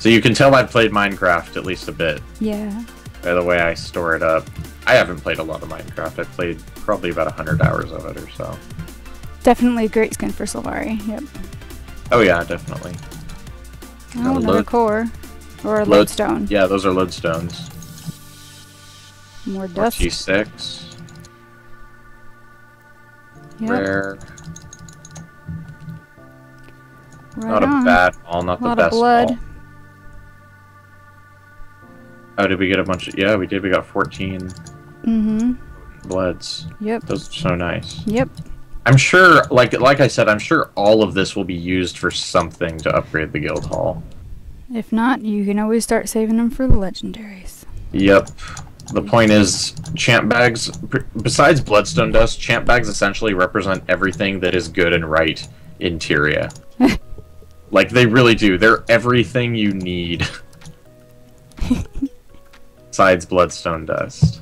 S3: So you can tell I've played Minecraft at least a bit.
S1: Yeah.
S3: By the way I store it up. I haven't played a lot of Minecraft. I've played probably about 100 hours of it or so.
S1: Definitely a great skin for Sylvari. Yep.
S3: Oh yeah, definitely.
S1: Oh, another core. Or a lodestone.
S3: Yeah, those are lodestones.
S1: More dust.
S3: G6.
S1: Yep.
S3: Rare.
S1: Right
S3: Not
S1: on.
S3: a bad haul, not
S1: A
S3: the
S1: lot
S3: best
S1: of blood.
S3: haul. Oh, did we get a bunch of... Yeah, we did. We got 14 bloods.
S1: Yep.
S3: Those are so nice.
S1: Yep.
S3: I'm sure, like I said, I'm sure all of this will be used for something to upgrade the guild hall.
S1: If not, you can always start saving them for the legendaries.
S3: Yep. The point is, champ bags, besides bloodstone dust, champ bags essentially represent everything that is good and right in Tyria. Like, they really do. They're everything you need. Besides bloodstone dust.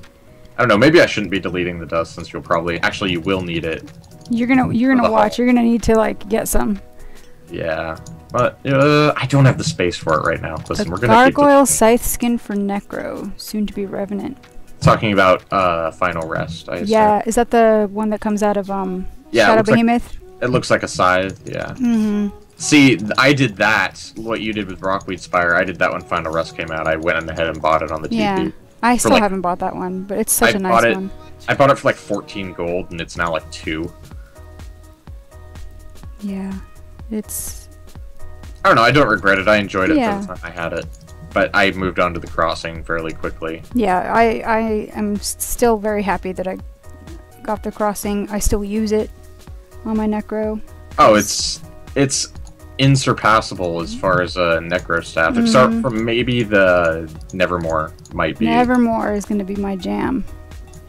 S3: I don't know, maybe I shouldn't be deleting the dust since you'll probably... Actually, you will need it.
S1: You're gonna watch. You're gonna need to, like, get some.
S3: Yeah. But, I don't have the space for it right now. Listen, we're gonna keep
S1: Gargoyle scythe skin for Necro, soon to be Revenant.
S3: talking about Final Rest, I assume.
S1: Yeah, is that the one that comes out of
S3: Yeah,
S1: Shadow
S3: it looks
S1: Behemoth?
S3: It looks like a scythe, yeah. See, I did that, what you did with Rockweed Spire, I did that when Final Rest came out. I went ahead and bought it on the TP.
S1: Yeah, I still haven't bought that one, but it's such a nice one.
S3: I bought it for like 14 gold, and it's now like 2.
S1: Yeah, it's...
S3: I don't know, I don't regret it. I enjoyed it
S1: Yeah.
S3: for the time I had it. But I moved on to the crossing fairly quickly.
S1: Yeah, I am still very happy that I got the crossing. I still use it on my Necro.
S3: Oh, it's insurpassable as far as Necro staff, except for maybe the Nevermore might be.
S1: Nevermore is going to be my jam.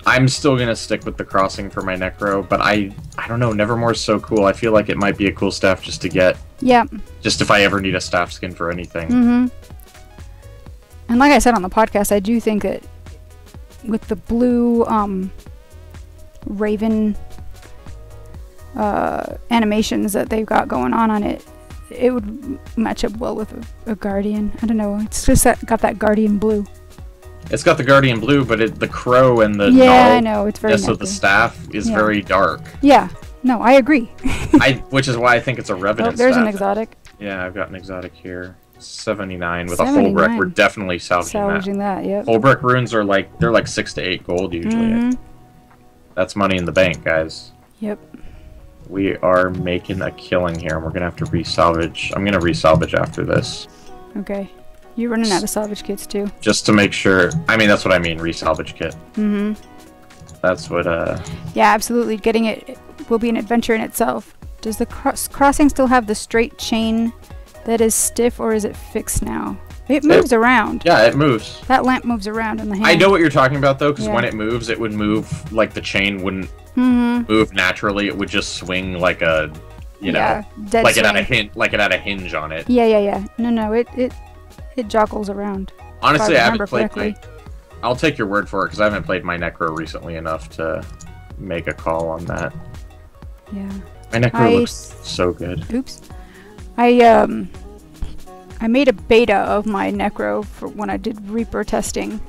S3: I'm still going to stick with the crossing for my Necro, but I don't know, Nevermore's so cool. I feel like it might be a cool staff just to get.
S1: Yeah.
S3: Just if I ever need a staff skin for anything.
S1: And like I said on the podcast, I do think that with the blue Raven animations that they've got going on it, it would match up well with a Guardian. I don't know, it's just got that Guardian blue.
S3: It's got the Guardian blue, but the crow and the
S1: I know, it's very
S3: of the staff is very dark.
S1: Yeah, no, I agree.
S3: Which is why I think it's a Revenant
S1: there's
S3: staff.
S1: an exotic.
S3: Yeah, I've got an exotic here. 79 with a Hullbreck. We're definitely salvaging that.
S1: Yep.
S3: Hullbreck runes are they're like 6 to 8 gold usually. That's money in the bank, guys.
S1: Yep.
S3: We are making a killing here, and we're gonna have to resalvage. I'm gonna resalvage after this.
S1: Okay. You're running out of salvage kits too.
S3: Just to make sure. I mean, that's what I mean, resalvage kit. That's what,
S1: Yeah, absolutely. Getting it will be an adventure in itself. Does the crossing still have the straight chain that is stiff, or is it fixed now? It moves around.
S3: Yeah, it moves.
S1: That lamp moves around in the hand.
S3: I know what you're talking about, though, because when it moves, it would move, like, the chain wouldn't move naturally. It would just swing like a, you know,
S1: dead
S3: like
S1: swing.
S3: it had a hinge on it.
S1: Yeah. No, it joggles around.
S3: Honestly, I haven't played
S1: correctly.
S3: I'll take your word for it, because I haven't played my Necro recently enough to make a call on that.
S1: Yeah.
S3: My Necro looks so good.
S1: Oops. I made a beta of my Necro for when I did Reaper testing,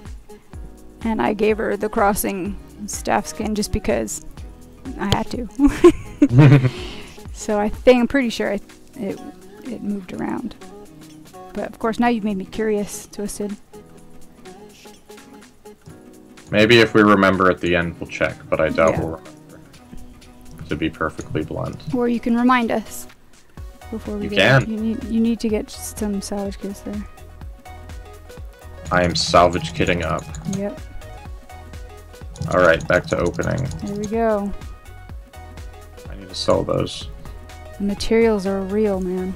S1: and I gave her the crossing staff skin just because I had to. So I'm pretty sure it moved around. But of course, now you've made me curious, Twisted.
S3: Maybe if we remember at the end, we'll check, but I doubt we'll remember. To be perfectly blunt.
S1: Or you can remind us before we You need to get some salvage kits there.
S3: I am salvage kitting up.
S1: Yep.
S3: Alright, back to opening.
S1: There we go.
S3: I need to sell those.
S1: The materials are real, man.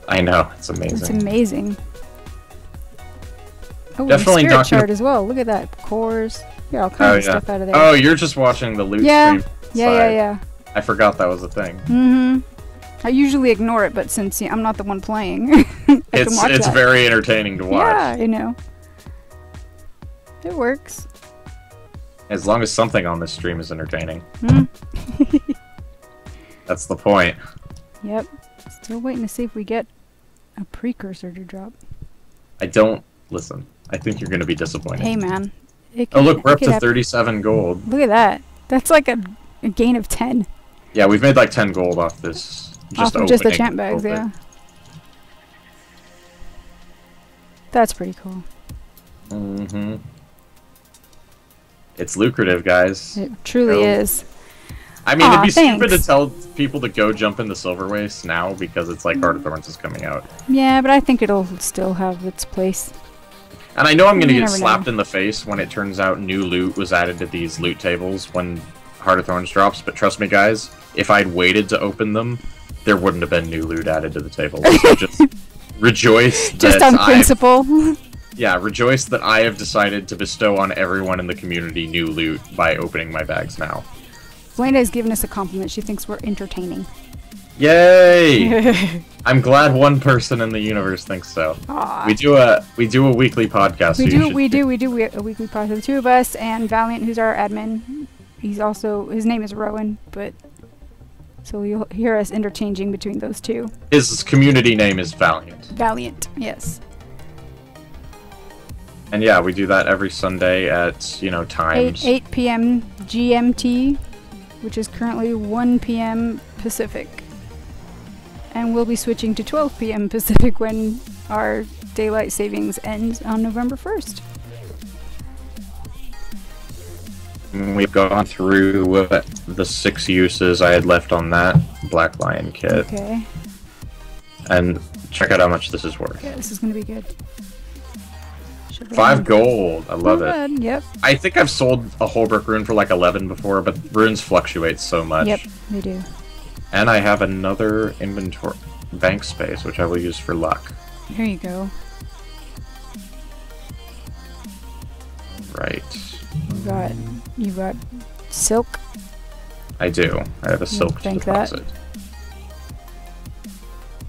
S3: I know, it's amazing.
S1: It's amazing. Oh,
S3: Definitely
S1: and
S3: not
S1: spirit shard as well. Look at that. Cores. Yeah, all kinds of stuff out of there.
S3: Oh, you're just watching the loot stream.
S1: Yeah.
S3: I forgot that was a thing.
S1: I usually ignore it, but since I'm not the one playing,
S3: it's very entertaining to watch.
S1: Yeah, you know. It works.
S3: As long as something on this stream is entertaining. That's the point.
S1: Yep. Still waiting to see if we get a precursor to drop.
S3: I don't... Listen, I think you're going to be disappointed.
S1: Hey, man.
S3: Oh, look, we're up to 37 gold.
S1: Look at that. That's like a gain of 10.
S3: Yeah, we've made like 10 gold off this.
S1: Off of just the champ bags, yeah. That's pretty cool.
S3: Mm-hmm. It's lucrative, guys.
S1: It truly is.
S3: I mean, it'd be stupid to tell people to go jump in the Silverwastes now because it's like Heart of Thorns is coming out.
S1: Yeah, but I think it'll still have its place.
S3: And I know I'm going to get slapped in the face when it turns out new loot was added to these loot tables when Heart of Thorns drops, but trust me, guys, if I'd waited to open them, there wouldn't have been new loot added to the table. So just rejoice that
S1: just on principle.
S3: Yeah, rejoice that I have decided to bestow on everyone in the community new loot by opening my bags now.
S1: Elena has given us a compliment. She thinks we're entertaining.
S3: Yay! I'm glad one person in the universe thinks so.
S1: Aww.
S3: We do a weekly podcast.
S1: We do a weekly podcast. The two of us and Valiant, who's our admin. His name is Rowan, but so you'll hear us interchanging between those two.
S3: His community name is Valiant.
S1: Valiant, yes.
S3: And yeah, we do that every Sunday at, you know, times
S1: 8 p.m. GMT, which is currently 1 p.m. Pacific. And we'll be switching to 12 p.m. Pacific when our daylight savings ends on November 1st.
S3: We've gone through the 6 uses I had left on that Black Lion kit.
S1: Okay.
S3: And check out how much this is worth.
S1: Yeah, this is going to be good.
S3: 5 gold. I love it.
S1: Yep.
S3: I think I've sold a Holbrook rune for like 11 before, but runes fluctuate so much.
S1: Yep, they do.
S3: And I have another inventory bank space, which I will use for luck.
S1: Here you go.
S3: Right.
S1: You got silk.
S3: I do. I have a silk deposit.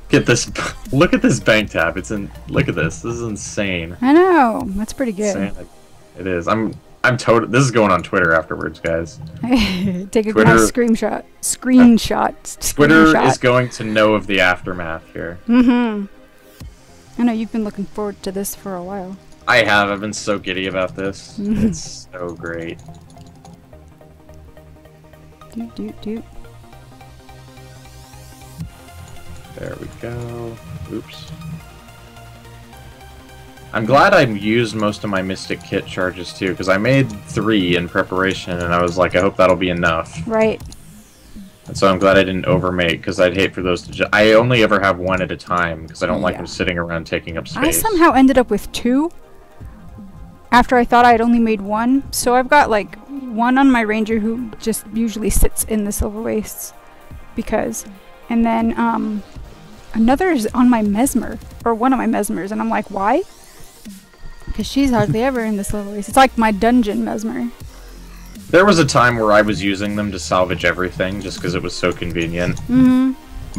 S3: Get this! Look at this bank tab. Look at this. This is insane.
S1: I know. That's pretty good.
S3: Insane. It is. This is going on Twitter afterwards, guys.
S1: Take a nice screenshot.
S3: Twitter is going to know of the aftermath here.
S1: Mm-hmm. I know you've been looking forward to this for a while.
S3: I have. I've been so giddy about this. It's so great.
S1: Doot.
S3: There we go. Oops. I'm glad I used most of my Mystic Kit charges too, because I made 3 in preparation, and I was like, I hope that'll be enough.
S1: Right.
S3: And so I'm glad I didn't overmake, because I'd hate for those to I only ever have 1 at a time, because I don't like them sitting around taking up space.
S1: I somehow ended up with 2, after I thought I had only made 1. So I've got like 1 on my Ranger who just usually sits in the Silverwastes, and then another is on my Mesmer, or one of my Mesmers, and I'm like, why? Because she's hardly ever in the Silverwastes. It's like my dungeon Mesmer.
S3: There was a time where I was using them to salvage everything, just because it was so convenient.
S1: Mm-hmm.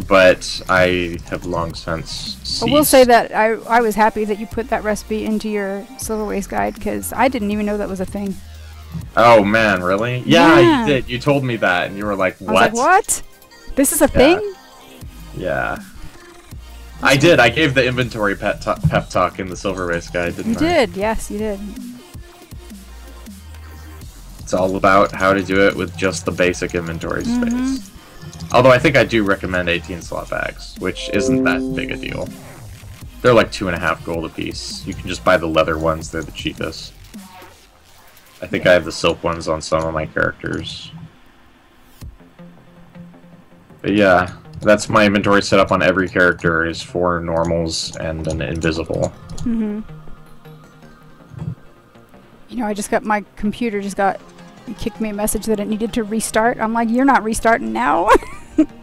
S3: But I have long since ceased.
S1: I will say that I was happy that you put that recipe into your Silverwaste guide, because I didn't even know that was a thing.
S3: Oh man, really? Yeah, you did. You told me that, and you were like, what?
S1: I was like, what? This is a thing?
S3: Yeah. I did. I gave the inventory pep talk in the Silverwaste guide, didn't I?
S1: You did. Yes, you did.
S3: It's all about how to do it with just the basic inventory space. Although I think I do recommend 18 slot bags, which isn't that big a deal. They're like 2.5 gold a piece. You can just buy the leather ones. They're the cheapest. I think I have the silk ones on some of my characters. But yeah. That's my inventory setup on every character, is 4 normals and an invisible.
S1: You know, I just got my computer kicked me a message that it needed to restart. I'm like, you're not restarting now.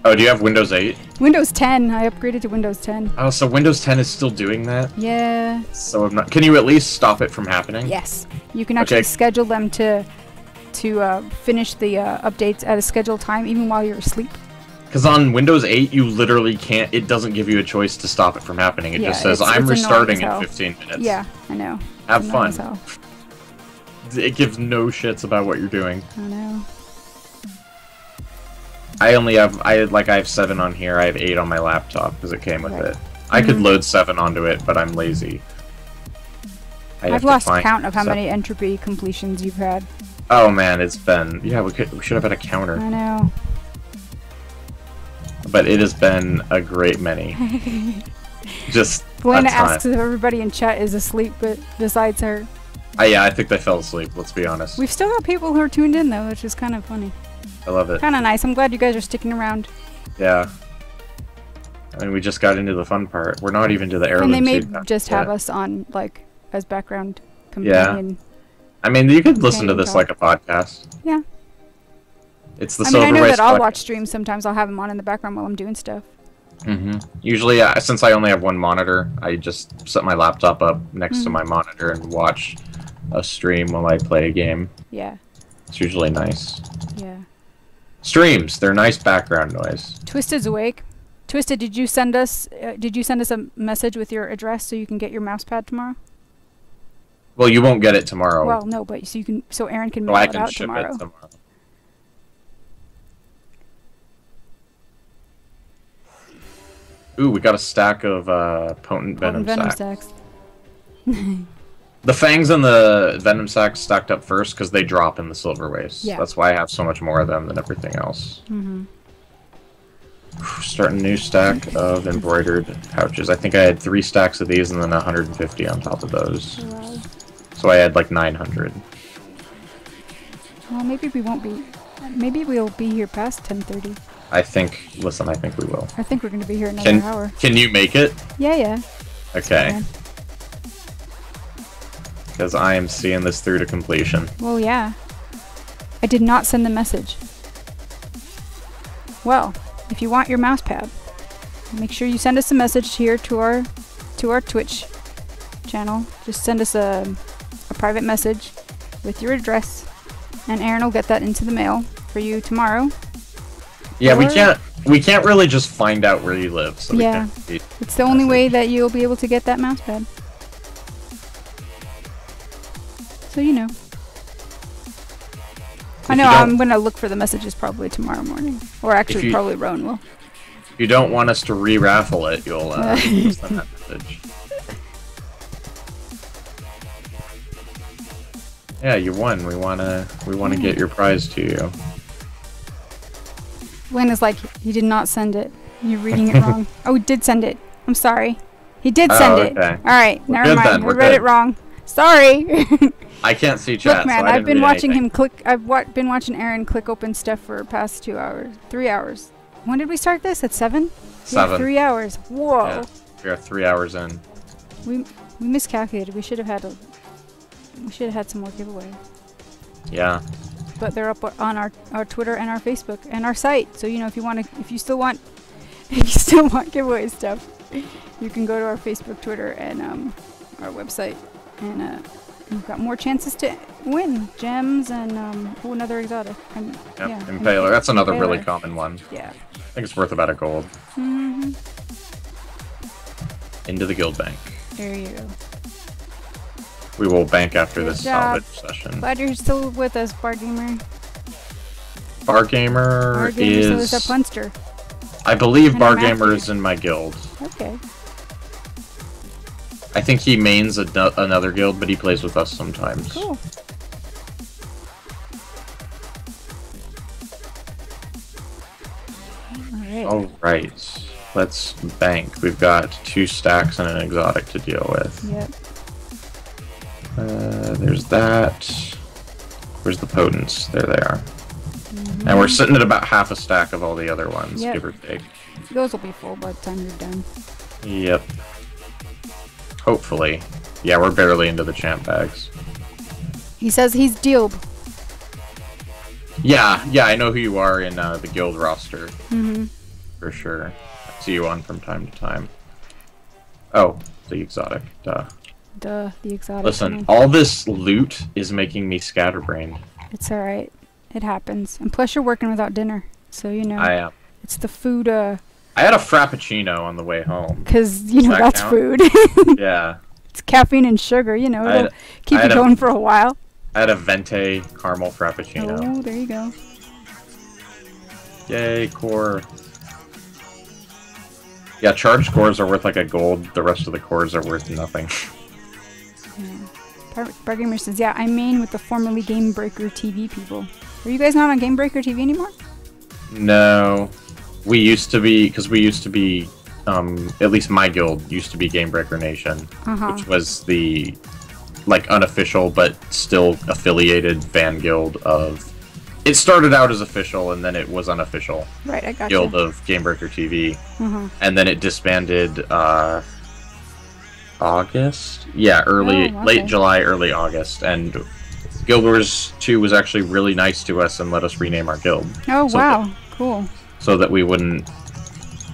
S3: Oh, do you have Windows 8?
S1: Windows 10. I upgraded to Windows 10.
S3: Oh, so Windows 10 is still doing that?
S1: Yeah.
S3: So I'm not. Can you at least stop it from happening?
S1: Yes. You can actually schedule them to finish the updates at a scheduled time, even while you're asleep.
S3: Because on Windows 8, you literally can't, it doesn't give you a choice to stop it from happening. It just says, I'm restarting in 15 minutes.
S1: Yeah, I know.
S3: Have fun. It gives no shits about what you're doing.
S1: I know.
S3: I have 7 on here. I have 8 on my laptop, because it came with it. I could load 7 onto it, but I'm lazy.
S1: I've lost count of how many entropy completions you've had.
S3: Oh man, it's been... Yeah, we should have had a counter.
S1: I know.
S3: But it has been a great many. Just
S1: Elena asks if everybody in chat is asleep, but besides her.
S3: Yeah, I think they fell asleep, let's be honest.
S1: We've still got people who are tuned in, though, which is kind of funny.
S3: I love it.
S1: Kind of nice. I'm glad you guys are sticking around.
S3: Yeah. I mean, we just got into the fun part. We're not even to the heirloom.
S1: And they may just have us on, like, as background companion.
S3: Yeah. I mean, you could listen to this like a podcast.
S1: Yeah.
S3: It's the
S1: Silverwastes. I know that I'll
S3: podcast.
S1: watch streams sometimes. I'll have them on in the background while I'm doing stuff.
S3: Usually, since I only have one monitor, I just set my laptop up next to my monitor and watch a stream while I play a game.
S1: Yeah.
S3: It's usually nice.
S1: Yeah.
S3: Streams, they're nice background noise.
S1: Twisted's awake. Twisted, did you send us a message with your address so you can get your mouse pad tomorrow?
S3: Well, you won't get it tomorrow.
S1: Well, no, but so Aaron can mail it out tomorrow.
S3: It tomorrow. Ooh, we got a stack of potent venom sacks. The fangs and the venom sacks stacked up first because they drop in the Silverwastes.
S1: Yeah.
S3: That's why I have so much more of them than everything else. Starting a new stack of embroidered pouches. I think I had 3 stacks of these and then 150 on top of those.
S1: Wow.
S3: So I had like 900.
S1: Well, maybe we won't be. Maybe we'll be here past 10:30.
S3: I think we will.
S1: I think we're going to be here another hour.
S3: Can you make it?
S1: Yeah.
S3: Okay. Because I am seeing this through to completion.
S1: Well, yeah. I did not send the message. Well, if you want your mouse pad, make sure you send us a message here to our Twitch channel. Just send us a private message with your address, and Aaron will get that into the mail for you tomorrow.
S3: Yeah, we can't really just find out where you live. So
S1: yeah, it's the only way that you'll be able to get that mouse pad. So you know. I know I'm gonna look for the messages probably tomorrow morning, or actually probably Rowan will.
S3: If you don't want us to re-raffle it, you'll send that message. Yeah, you won. We wanna get your prize to you.
S1: Lynn is like, he did not send it. You're reading it wrong. Oh, he did send it. I'm sorry. He did send it. All right, never mind. We read it wrong. Sorry.
S3: I can't see chat.
S1: Look, man,
S3: so
S1: I've been watching him click. I've been watching Aaron click open stuff for the past 2 hours, 3 hours. When did we start this? At 7?
S3: 7.
S1: Yeah, 3 hours. Whoa.
S3: Yeah, we are 3 hours in.
S1: We miscalculated. We should have had some more giveaways.
S3: Yeah.
S1: But they're up on our Twitter and our Facebook and our site. So you know, if you still want giveaway stuff, you can go to our Facebook, Twitter, and our website, and you've got more chances to win gems and another exotic.
S3: Impaler. That's another really common one.
S1: Yeah.
S3: I think it's worth about a gold. Into the guild bank.
S1: There you go.
S3: We will bank after
S1: Good
S3: this
S1: job.
S3: salvage session.
S1: Glad you're still with us, Bar Gamer.
S3: Bar Gamer is
S1: a punster.
S3: I believe Bar Gamer is in my guild.
S1: Okay.
S3: I think he mains another guild, but he plays with us sometimes.
S1: Cool.
S3: Alright. Let's bank. We've got 2 stacks and an exotic to deal with.
S1: Yep.
S3: There's that. Where's the potents? There they are. And we're sitting at about half a stack of all the other ones, give or take.
S1: Those will be full by the time you're done.
S3: Yep. Hopefully. Yeah, we're barely into the champ bags.
S1: He says he's dealed.
S3: Yeah, I know who you are in the guild roster. For sure. I see you on from time to time. Oh, the exotic. Duh.
S1: The exotic.
S3: Listen, all this loot is making me scatterbrained.
S1: It's alright. It happens. And plus you're working without dinner. So, you know.
S3: I am.
S1: It's the food,
S3: I had a Frappuccino on the way home.
S1: Because, you know, that's food.
S3: Yeah.
S1: It's caffeine and sugar, you know. It'll keep you going for a while.
S3: I had a Venti caramel Frappuccino.
S1: Oh, there you go.
S3: Yay, core. Yeah, charged cores are worth like a gold. The rest of the cores are worth nothing.
S1: Bar Gamer says, yeah, I main with the formerly Game Breaker TV people. Are you guys not on Game Breaker TV anymore?
S3: No. We used to be, because we used to be, at least my guild used to be Game Breaker Nation, which was the, like, unofficial but still affiliated fan guild of... It started out as official, and then it was unofficial.
S1: Right, I got
S3: Guild of Game Breaker TV. And then it disbanded, August? Yeah, late July, early August. And Guild Wars 2 was actually really nice to us and let us rename our guild.
S1: Oh, wow. Cool.
S3: So that we wouldn't...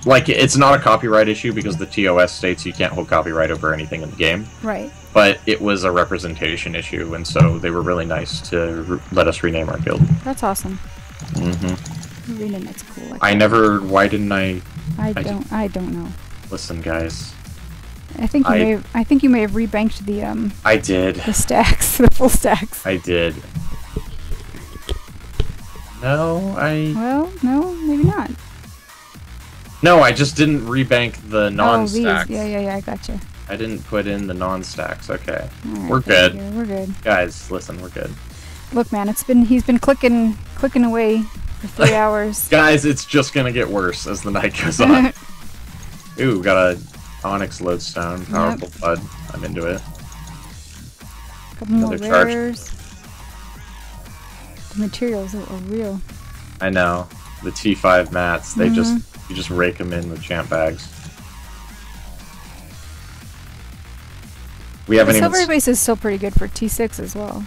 S3: Like, it's not a copyright issue because the TOS states you can't hold copyright over anything in the game.
S1: Right.
S3: But it was a representation issue, and so they were really nice to let us rename our guild.
S1: That's awesome. ArenaNet's cool.
S3: I never... Why didn't I...
S1: I don't know.
S3: Listen, guys.
S1: I think you may have rebanked the
S3: I did.
S1: The stacks, the full stacks.
S3: I did. No,
S1: Well, no, maybe not.
S3: No, I just didn't rebank the non-stacks.
S1: Oh, yeah, I gotcha.
S3: I didn't put in the non-stacks. Okay,
S1: right,
S3: we're good.
S1: We're good.
S3: Guys, listen, we're good.
S1: Look, man, he's been clicking away for 3 hours.
S3: Guys, it's just gonna get worse as the night goes on. Ooh, got a Onyx Lodestone, powerful flood. I'm into it.
S1: Couple more rares. The materials are real.
S3: I know. The T5 mats, they you just rake them in with champ bags. We haven't even...
S1: The Silverwastes is still pretty good for T6 as well.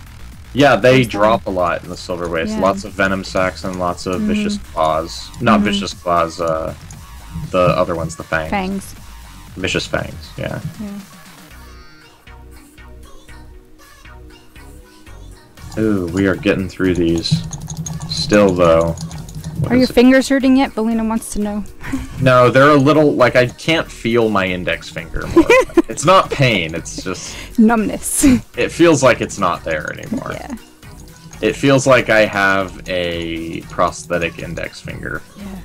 S3: Yeah, they drop a lot in the Silverwastes. Yeah. Lots of Venom Sacks and lots of Vicious Claws. Not Vicious Claws, the other ones, the Fangs.
S1: Fangs.
S3: Vicious Fangs, yeah. Ooh, we are getting through these. Still, though.
S1: Are your fingers hurting yet? Belina wants to know.
S3: No, they're a little, like, I can't feel my index finger more. It's not pain, it's just...
S1: numbness.
S3: It feels like it's not there anymore.
S1: Yeah.
S3: It feels like I have a prosthetic index finger.
S1: Yeah.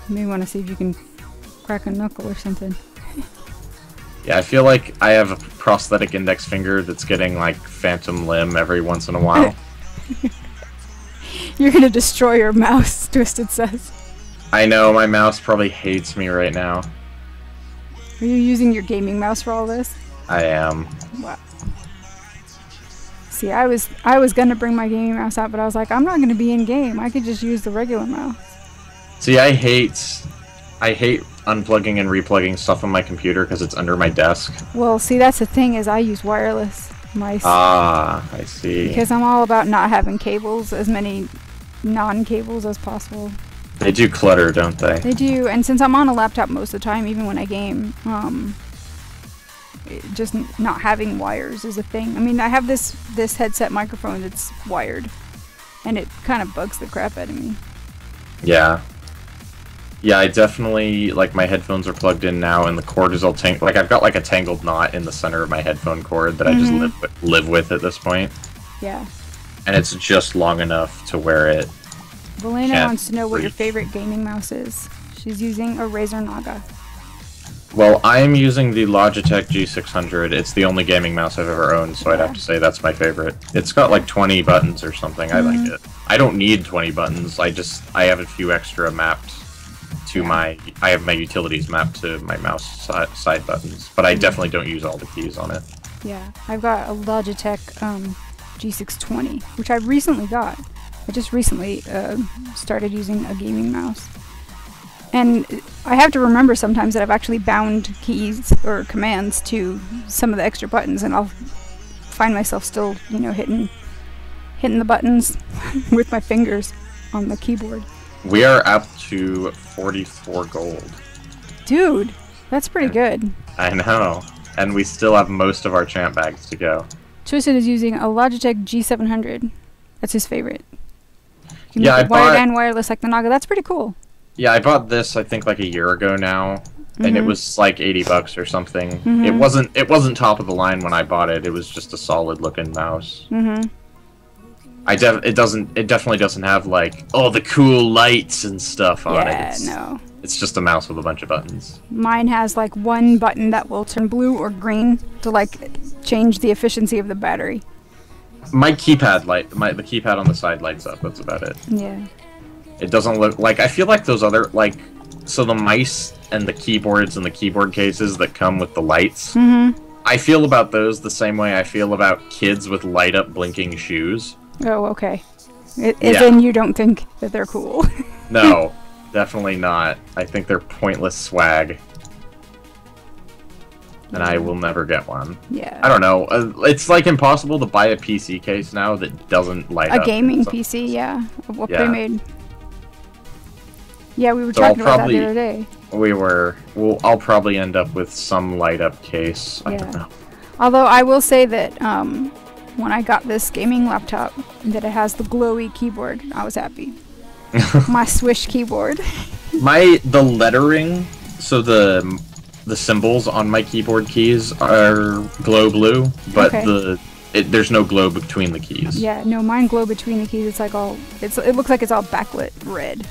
S1: You may want to see if you can crack a knuckle or something.
S3: Yeah, I feel like I have a prosthetic index finger that's getting, like, phantom limb every once in a while.
S1: You're gonna destroy your mouse, Twisted says.
S3: I know, my mouse probably hates me right now.
S1: Are you using your gaming mouse for all this?
S3: I am.
S1: Wow. See, I was gonna bring my gaming mouse out, but I was like, I'm not gonna be in game. I could just use the regular mouse.
S3: See, I hate unplugging and replugging stuff on my computer because it's under my desk.
S1: Well, see, that's the thing is I use wireless mice.
S3: Ah, I see.
S1: Because I'm all about not having cables, as many non-cables as possible.
S3: They do clutter, don't they?
S1: They do, and since I'm on a laptop most of the time, even when I game, just not having wires is a thing. I mean, I have this headset microphone that's wired, and it kind of bugs the crap out of me.
S3: Yeah. Yeah, I definitely, like, my headphones are plugged in now, and the cord is all tangled. Like, I've got, like, a tangled knot in the center of my headphone cord that I just live with at this point.
S1: Yeah.
S3: And it's just long enough to where it...
S1: Valena wants to know what your favorite gaming mouse is. She's using a Razer Naga.
S3: Well, I'm using the Logitech G600. It's the only gaming mouse I've ever owned, so I'd have to say that's my favorite. It's got, like, 20 buttons or something. I like it. I don't need 20 buttons. I have a few extra mapped to I have my utilities mapped to my mouse side buttons, but I definitely don't use all the keys on it.
S1: Yeah, I've got a Logitech G620, which I recently got. I just recently started using a gaming mouse. And I have to remember sometimes that I've actually bound keys or commands to some of the extra buttons, and I'll find myself still, you know, hitting the buttons with my fingers on the keyboard.
S3: We are up to 44 gold.
S1: Dude, that's pretty good.
S3: I know. And we still have most of our champ bags to go.
S1: Twisted is using a Logitech G700. That's his favorite. You
S3: yeah,
S1: make it wired and wireless like the Naga. That's pretty cool.
S3: Yeah, I bought this I think like a year ago now, and it was like $80 or something. It wasn't top of the line when I bought it. It was just a solid looking mouse. It definitely doesn't have like the cool lights and stuff on it.
S1: Yeah, no.
S3: It's just a mouse with a bunch of buttons.
S1: Mine has like one button that will turn blue or green to like change the efficiency of the battery.
S3: My keypad the keypad on the side lights up. That's about it.
S1: Yeah.
S3: It doesn't look like, I feel like those other, like, so the mice and the keyboards and the keyboard cases that come with the lights.
S1: Mm-hmm.
S3: I feel about those the same way I feel about kids with light up blinking shoes.
S1: Oh, okay. Then you don't think that they're cool.
S3: No, definitely not. I think they're pointless swag. And I will never get one.
S1: Yeah.
S3: I don't know. It's like impossible to buy a PC case now that doesn't light up.
S1: A gaming PC, yeah. Of what they made. Yeah, we were
S3: So
S1: talking about that the other day.
S3: I'll probably end up with some light up case. I don't know.
S1: Although I will say that when I got this gaming laptop that it has the glowy keyboard, I was happy. My Swish keyboard.
S3: The lettering, so the symbols on my keyboard keys are glow blue, but there's no glow between the keys.
S1: Yeah, no, mine glow between the keys. It's like it looks like it's all backlit red.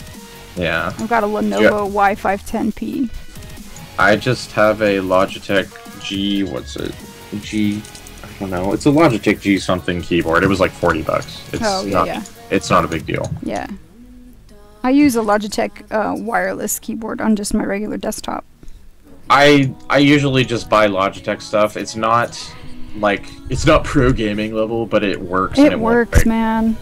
S3: Yeah.
S1: I've got a Lenovo Y510P.
S3: I just have a Logitech G, I don't know. It's a Logitech G something keyboard. It was like $40. It's not a big deal.
S1: Yeah. I use a Logitech wireless keyboard on just my regular desktop.
S3: I usually just buy Logitech stuff. It's not pro gaming level, but it works.
S1: It works, man.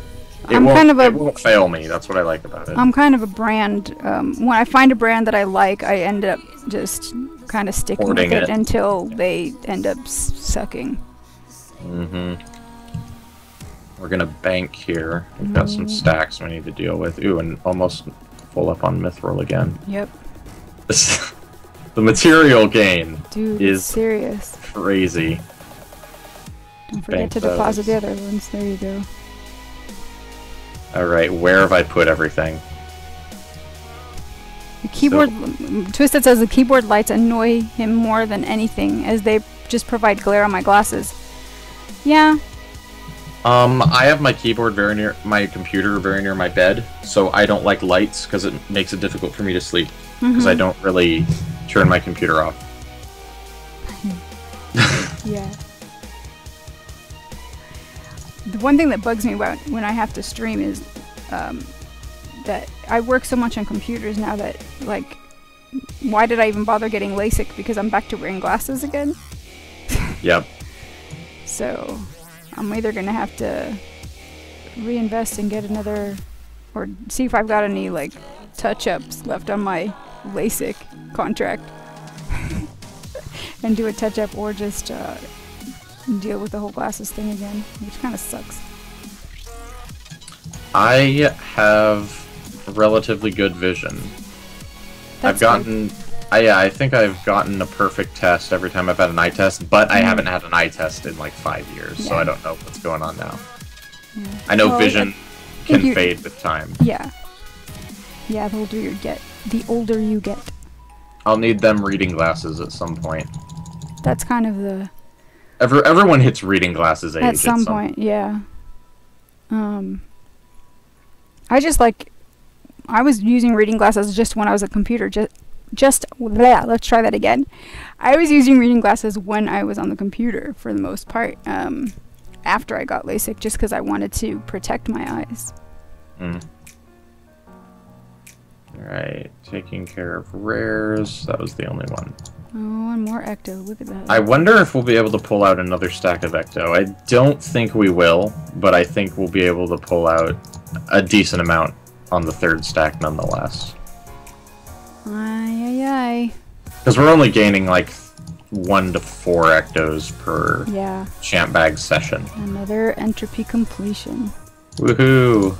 S3: It won't fail me. That's what I like about it.
S1: I'm kind of a brand. When I find a brand that I like, I end up just kind of sticking with it until they end up sucking.
S3: Mm-hmm. We're gonna bank here. We've got some stacks we need to deal with. Ooh, and almost full up on Mithril again.
S1: Yep.
S3: The material gain
S1: is serious.
S3: Crazy.
S1: Don't forget to deposit the other ones. There you go.
S3: Alright, where have I put everything?
S1: The keyboard... Twisted says the keyboard lights annoy him more than anything, as they just provide glare on my glasses. Yeah.
S3: I have my keyboard my computer very near my bed, so I don't like lights, because it makes it difficult for me to sleep. Because I don't really turn my computer off.
S1: Yeah. The one thing that bugs me about when I have to stream is that I work so much on computers now that, like, why did I even bother getting LASIK? Because I'm back to wearing glasses again.
S3: Yep.
S1: So I'm either going to have to reinvest and get another, or see if I've got any, like, touch-ups left on my LASIK contract and do a touch-up, or just deal with the whole glasses thing again, which kind of sucks.
S3: I have relatively good vision. I think I've gotten a perfect test every time I've had an eye test, but I haven't had an eye test in like 5 years, so I don't know what's going on now. Yeah. I know vision can fade with time.
S1: Yeah. Yeah, the older you get. The older you get.
S3: I'll need them reading glasses at some point.
S1: That's kind of the...
S3: Everyone hits reading glasses age
S1: at some point, yeah. I just like... I was using reading glasses just when I was at computer. Let's try that again. I was using reading glasses when I was on the computer, for the most part. After I got LASIK, just because I wanted to protect my eyes.
S3: Alright, taking care of rares. That was the only one.
S1: Oh, and more Ecto. Look at that.
S3: I wonder if we'll be able to pull out another stack of Ecto. I don't think we will, but I think we'll be able to pull out a decent amount on the third stack nonetheless.
S1: Aye.
S3: Because we're only gaining like 1 to 4 Ectos per champ bag session.
S1: Another entropy completion.
S3: Woohoo!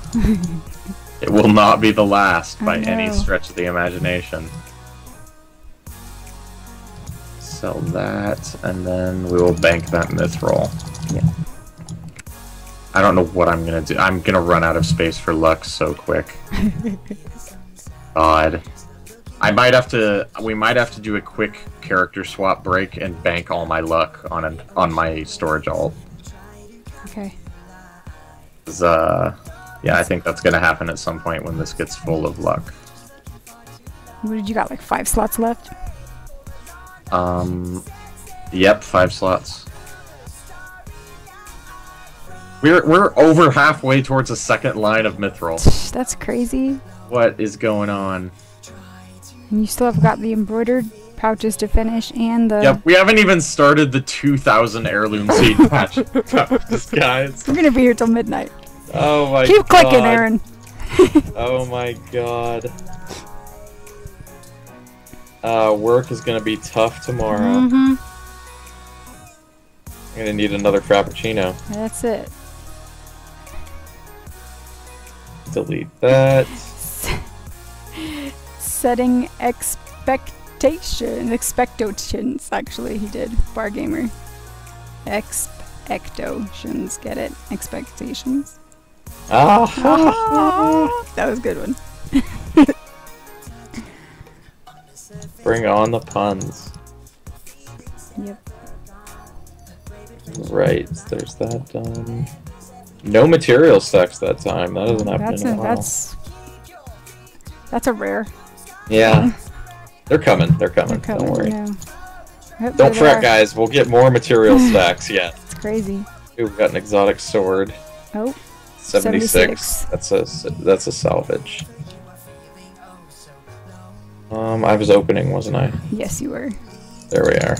S3: It will not be the last by any stretch of the imagination. Sell that, and then we will bank that mithril. Yeah. I don't know what I'm gonna do. I'm gonna run out of space for luck so quick. God. We might have to do a quick character swap break and bank all my luck on my storage alt.
S1: Okay.
S3: Yeah, I think that's gonna happen at some point when this gets full of luck.
S1: What did you got, like 5 slots left?
S3: Yep, 5 slots. We're over halfway towards a second line of Mithril.
S1: That's crazy.
S3: What is going on?
S1: And you still have got the embroidered pouches to finish and the...
S3: Yep, we haven't even started the 2,000 heirloom seed pouches, guys.
S1: We're gonna be here till midnight.
S2: Oh my god.
S1: Keep clicking, Aaron.
S2: Oh my god. Work is gonna be tough tomorrow.
S1: Mm-hmm.
S2: I'm gonna need another frappuccino.
S1: That's it.
S2: Delete that.
S1: Setting expectations, actually, he did. Bar Gamer. Expectations, get it? Expectations.
S2: Ah!
S1: That was a good one.
S2: Bring on the puns.
S1: Yep.
S2: Right, there's that done. No material stacks that time. That doesn't happen in a while.
S1: That's a rare.
S2: Yeah. They're coming. They're coming. Don't worry.
S1: Yep,
S2: Don't fret, guys. We'll get more material stacks yet.
S1: It's crazy.
S2: Ooh, we've got an exotic sword.
S1: Oh.
S2: 76. That's a salvage. I was opening, wasn't I?
S1: Yes, you were.
S2: There we are.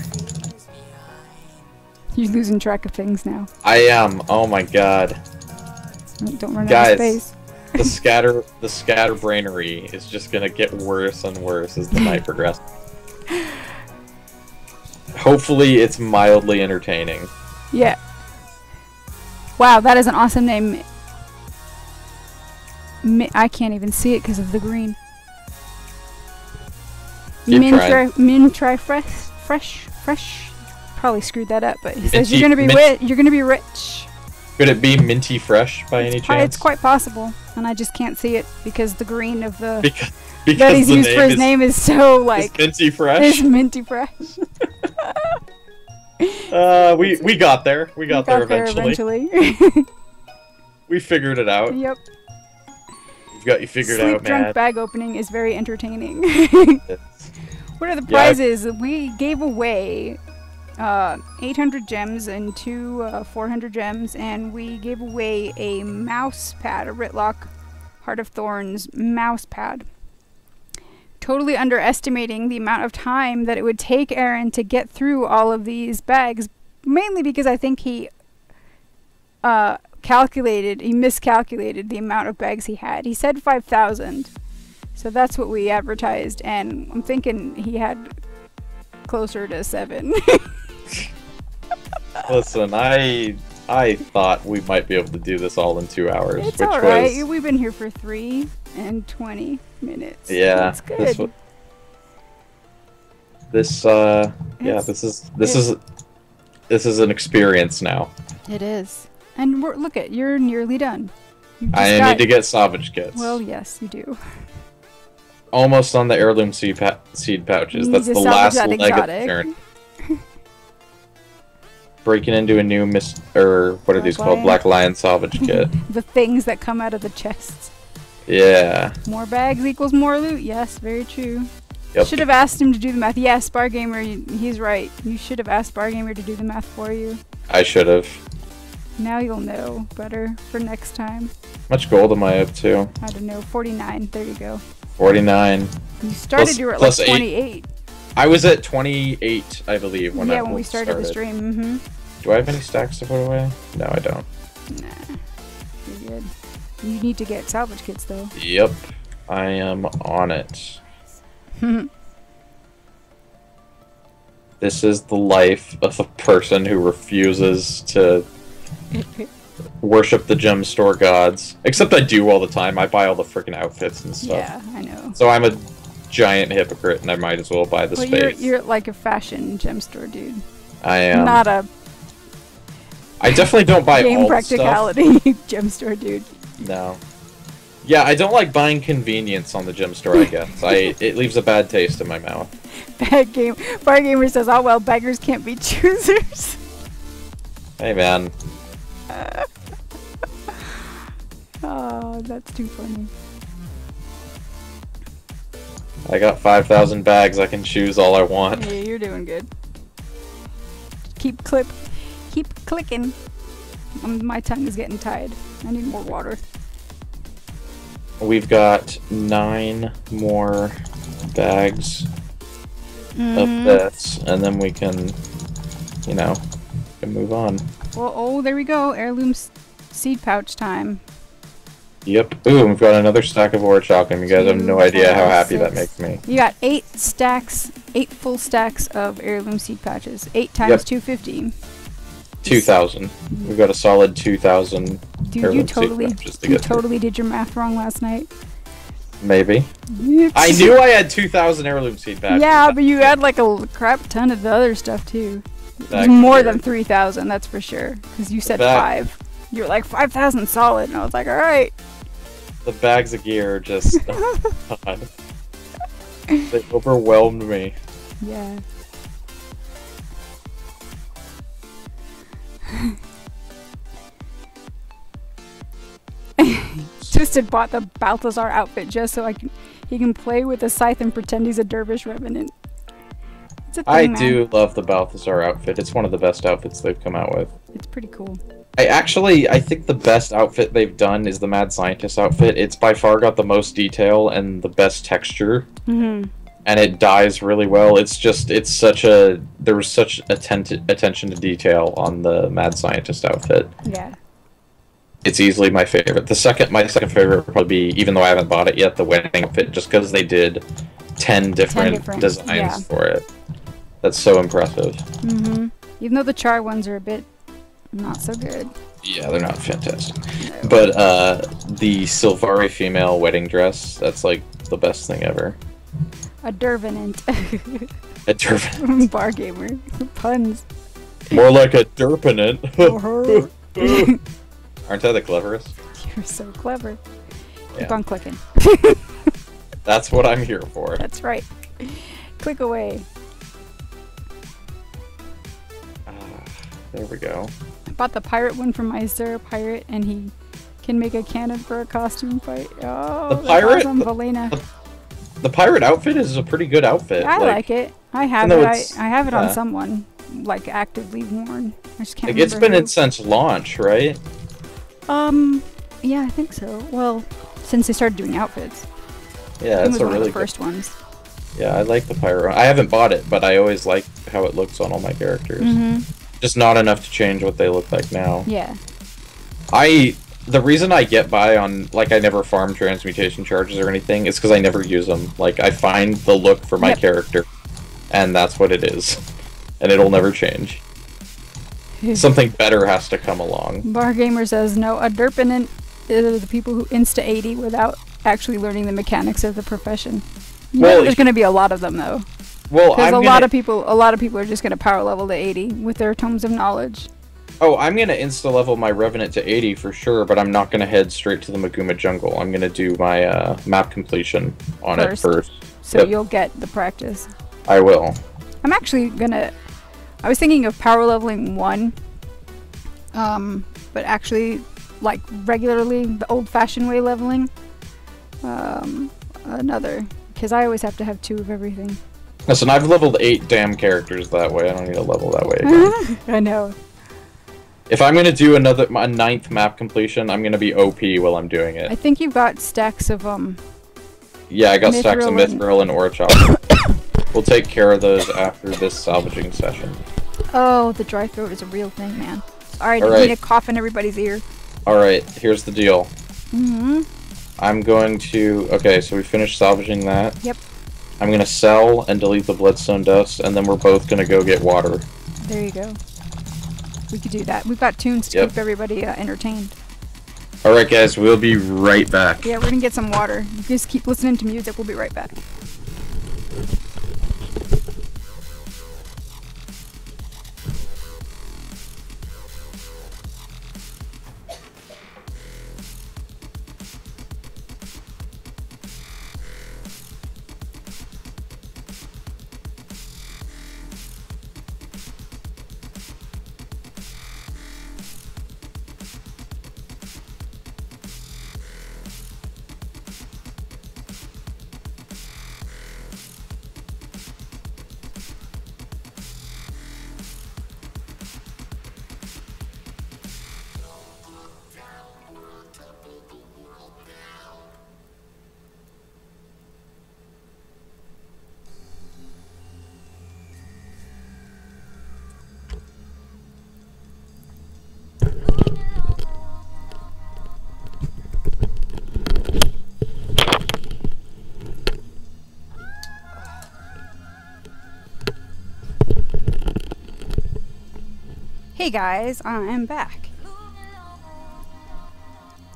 S1: You're losing track of things now.
S2: I am. Oh my god.
S1: Don't run
S2: Guys,
S1: out of space.
S2: the scatterbrainery is just gonna get worse and worse as the night progresses. Hopefully, it's mildly entertaining.
S1: Yeah. Wow, that is an awesome name. I can't even see it because of the green. Fresh. Probably screwed that up, but he says you're gonna be rich.
S2: Could it be minty fresh by any chance?
S1: It's quite possible, and I just can't see it because the green of the
S2: because
S1: that he's used for his name is so like
S2: minty fresh.
S1: It's minty fresh.
S2: We got there. We got there eventually. We figured it out.
S1: Yep.
S2: We've got you figured out, man.
S1: Drunk bag opening is very entertaining. What are the prizes? We gave away 800 gems and two 400 gems, and we gave away a mouse pad, a Ritlock Heart of Thorns mouse pad. Totally underestimating the amount of time that it would take Aaron to get through all of these bags, mainly because I think he miscalculated the amount of bags he had. He said 5,000, so that's what we advertised, and I'm thinking he had closer to 7.
S2: Listen, I thought we might be able to do this all in 2 hours.
S1: It's alright. We've been here for 3 and 20 minutes.
S2: Yeah,
S1: that's good.
S2: This is an experience now.
S1: It is, and look at you're nearly done.
S2: I need to get salvage kits.
S1: Well, yes, you do.
S2: Almost on the heirloom seed pouches. That's the last leg of the journey. Breaking into a new what are these called? Black Lion salvage kit.
S1: The things that come out of the chests.
S2: Yeah.
S1: More bags equals more loot. Yes, very true.
S2: Yep.
S1: Should have asked him to do the math. Yes, Bar Gamer, he's right. You should have asked Bar Gamer to do the math for you.
S2: I should have.
S1: Now you'll know better for next time.
S2: How much gold am I up to?
S1: I don't know. 49. There you go.
S2: 49.
S1: You started. You were at like 28.
S2: I was at 28, I believe, when
S1: we started the stream. Mm-hmm.
S2: Do I have any stacks to put away? No, I don't.
S1: Nah, you're good. You need to get salvage kits, though.
S2: Yep, I am on it. This is the life of a person who refuses to worship the gem store gods. Except I do all the time. I buy all the freaking outfits and stuff.
S1: Yeah, I know.
S2: So I'm a giant hypocrite, and I might as well buy the space.
S1: You're like a fashion gem store dude.
S2: I am.
S1: Not a.
S2: I definitely don't buy
S1: game
S2: all
S1: practicality
S2: stuff.
S1: Gem store dude.
S2: No. Yeah, I don't like buying convenience on the gem store, I guess. It leaves a bad taste in my mouth.
S1: Bad game. Bar Gamer says, "Oh well, beggars can't be choosers."
S2: Hey man.
S1: Oh, that's too funny.
S2: I got 5,000 bags. I can choose all I want.
S1: Yeah, you're doing good. Keep clicking. My tongue is getting tied. I need more water.
S2: We've got 9 more bags of this, and then we can, you know, move on.
S1: Well, oh, there we go. Heirloom seed pouch time.
S2: Yep. Ooh, we've got another stack of ore chalcum. You guys have no idea how happy that makes me.
S1: You got 8 full stacks of heirloom seed pouches. 8 times 250.
S2: 2,000. We've got a solid 2,000.
S1: Dude, you totally did your math wrong last night.
S2: Maybe. I knew I had 2,000 heirloom seed pouches.
S1: Yeah, but you had like a crap ton of the other stuff too. It was more than 3,000, that's for sure. Because you said 5. You were like 5,000 solid, and I was like, all right.
S2: The bags of gear just, oh God. They overwhelmed me.
S1: Yeah. Twisted bought the Balthazar outfit just so he can play with the scythe and pretend he's a dervish revenant. It's a thing,
S2: I
S1: man.
S2: do love the Balthazar outfit. It's one of the best outfits they've come out with.
S1: It's pretty cool.
S2: I think the best outfit they've done is the Mad Scientist outfit. It's by far got the most detail and the best texture.
S1: Mm-hmm.
S2: And it dyes really well. There was such attention to detail on the Mad Scientist outfit.
S1: Yeah.
S2: It's easily my favorite. My second favorite would probably be, even though I haven't bought it yet, the wedding outfit, just because they did 10 different designs for it. That's so impressive.
S1: Mm-hmm. Even though the char ones are a bit not so good.
S2: Yeah, they're not fantastic. No. But the Sylvari female wedding dress, that's like the best thing ever.
S1: A dervenant.
S2: A dervenant.
S1: Bar gamer. Puns.
S2: More like a derpenant. Aren't I the cleverest?
S1: You're so clever.
S2: Yeah.
S1: Keep on clicking.
S2: That's what I'm here for.
S1: That's right. Click away.
S2: There we go.
S1: I bought the pirate one from my Zero pirate, and he can make a cannon for a costume fight. Oh,
S2: the pirate,
S1: awesome, Valena.
S2: The pirate outfit is a pretty good outfit.
S1: I like it. I have it. I have it on someone, like actively worn. I just can't remember.
S2: It's been in since launch, right?
S1: Yeah, I think so. Well, since they started doing outfits.
S2: Yeah, it's a really
S1: one of the first ones.
S2: Yeah, I like the pirate one. I haven't bought it, but I always like how it looks on all my characters.
S1: Mm-hmm.
S2: Just not enough to change what they look like now.
S1: Yeah.
S2: The reason I get by on, like, I never farm transmutation charges or anything is because I never use them. Like, I find the look for my character, and that's what it is. And it'll never change. Something better has to come along.
S1: Bar Gamer says, no, a derpenant is the people who insta-80 without actually learning the mechanics of the profession. There's going to be a lot of them, though.
S2: Well,
S1: because a lot of people are just going to power level to 80 with their tomes of knowledge.
S2: Oh, I'm going to insta-level my Revenant to 80 for sure, but I'm not going to head straight to the Maguma Jungle. I'm going to do my map completion on it first.
S1: So you'll get the practice.
S2: I will.
S1: I'm actually going to... I was thinking of power leveling 1, but actually, like, regularly, the old-fashioned way leveling. Another, because I always have to have 2 of everything.
S2: Listen, I've leveled 8 damn characters that way. I don't need to level that way again.
S1: I know.
S2: If I'm going to do a 9th map completion, I'm going to be OP while I'm doing it.
S1: I think you've got stacks of,
S2: Yeah, I got stacks of Mithril and Orchop. We'll take care of those after this salvaging session.
S1: Oh, the dry throat is a real thing, man. Alright, I need to cough in everybody's ear.
S2: Alright, here's the deal.
S1: Mm-hmm.
S2: I'm going to... Okay, so we finished salvaging that.
S1: Yep.
S2: I'm going to sell and delete the Bloodstone Dust, and then we're both going to go get water.
S1: There you go. We could do that. We've got tunes to keep everybody entertained.
S2: Alright guys, we'll be right back.
S1: Yeah, we're going to get some water. You just keep listening to music. We'll be right back. Hey guys, I am back.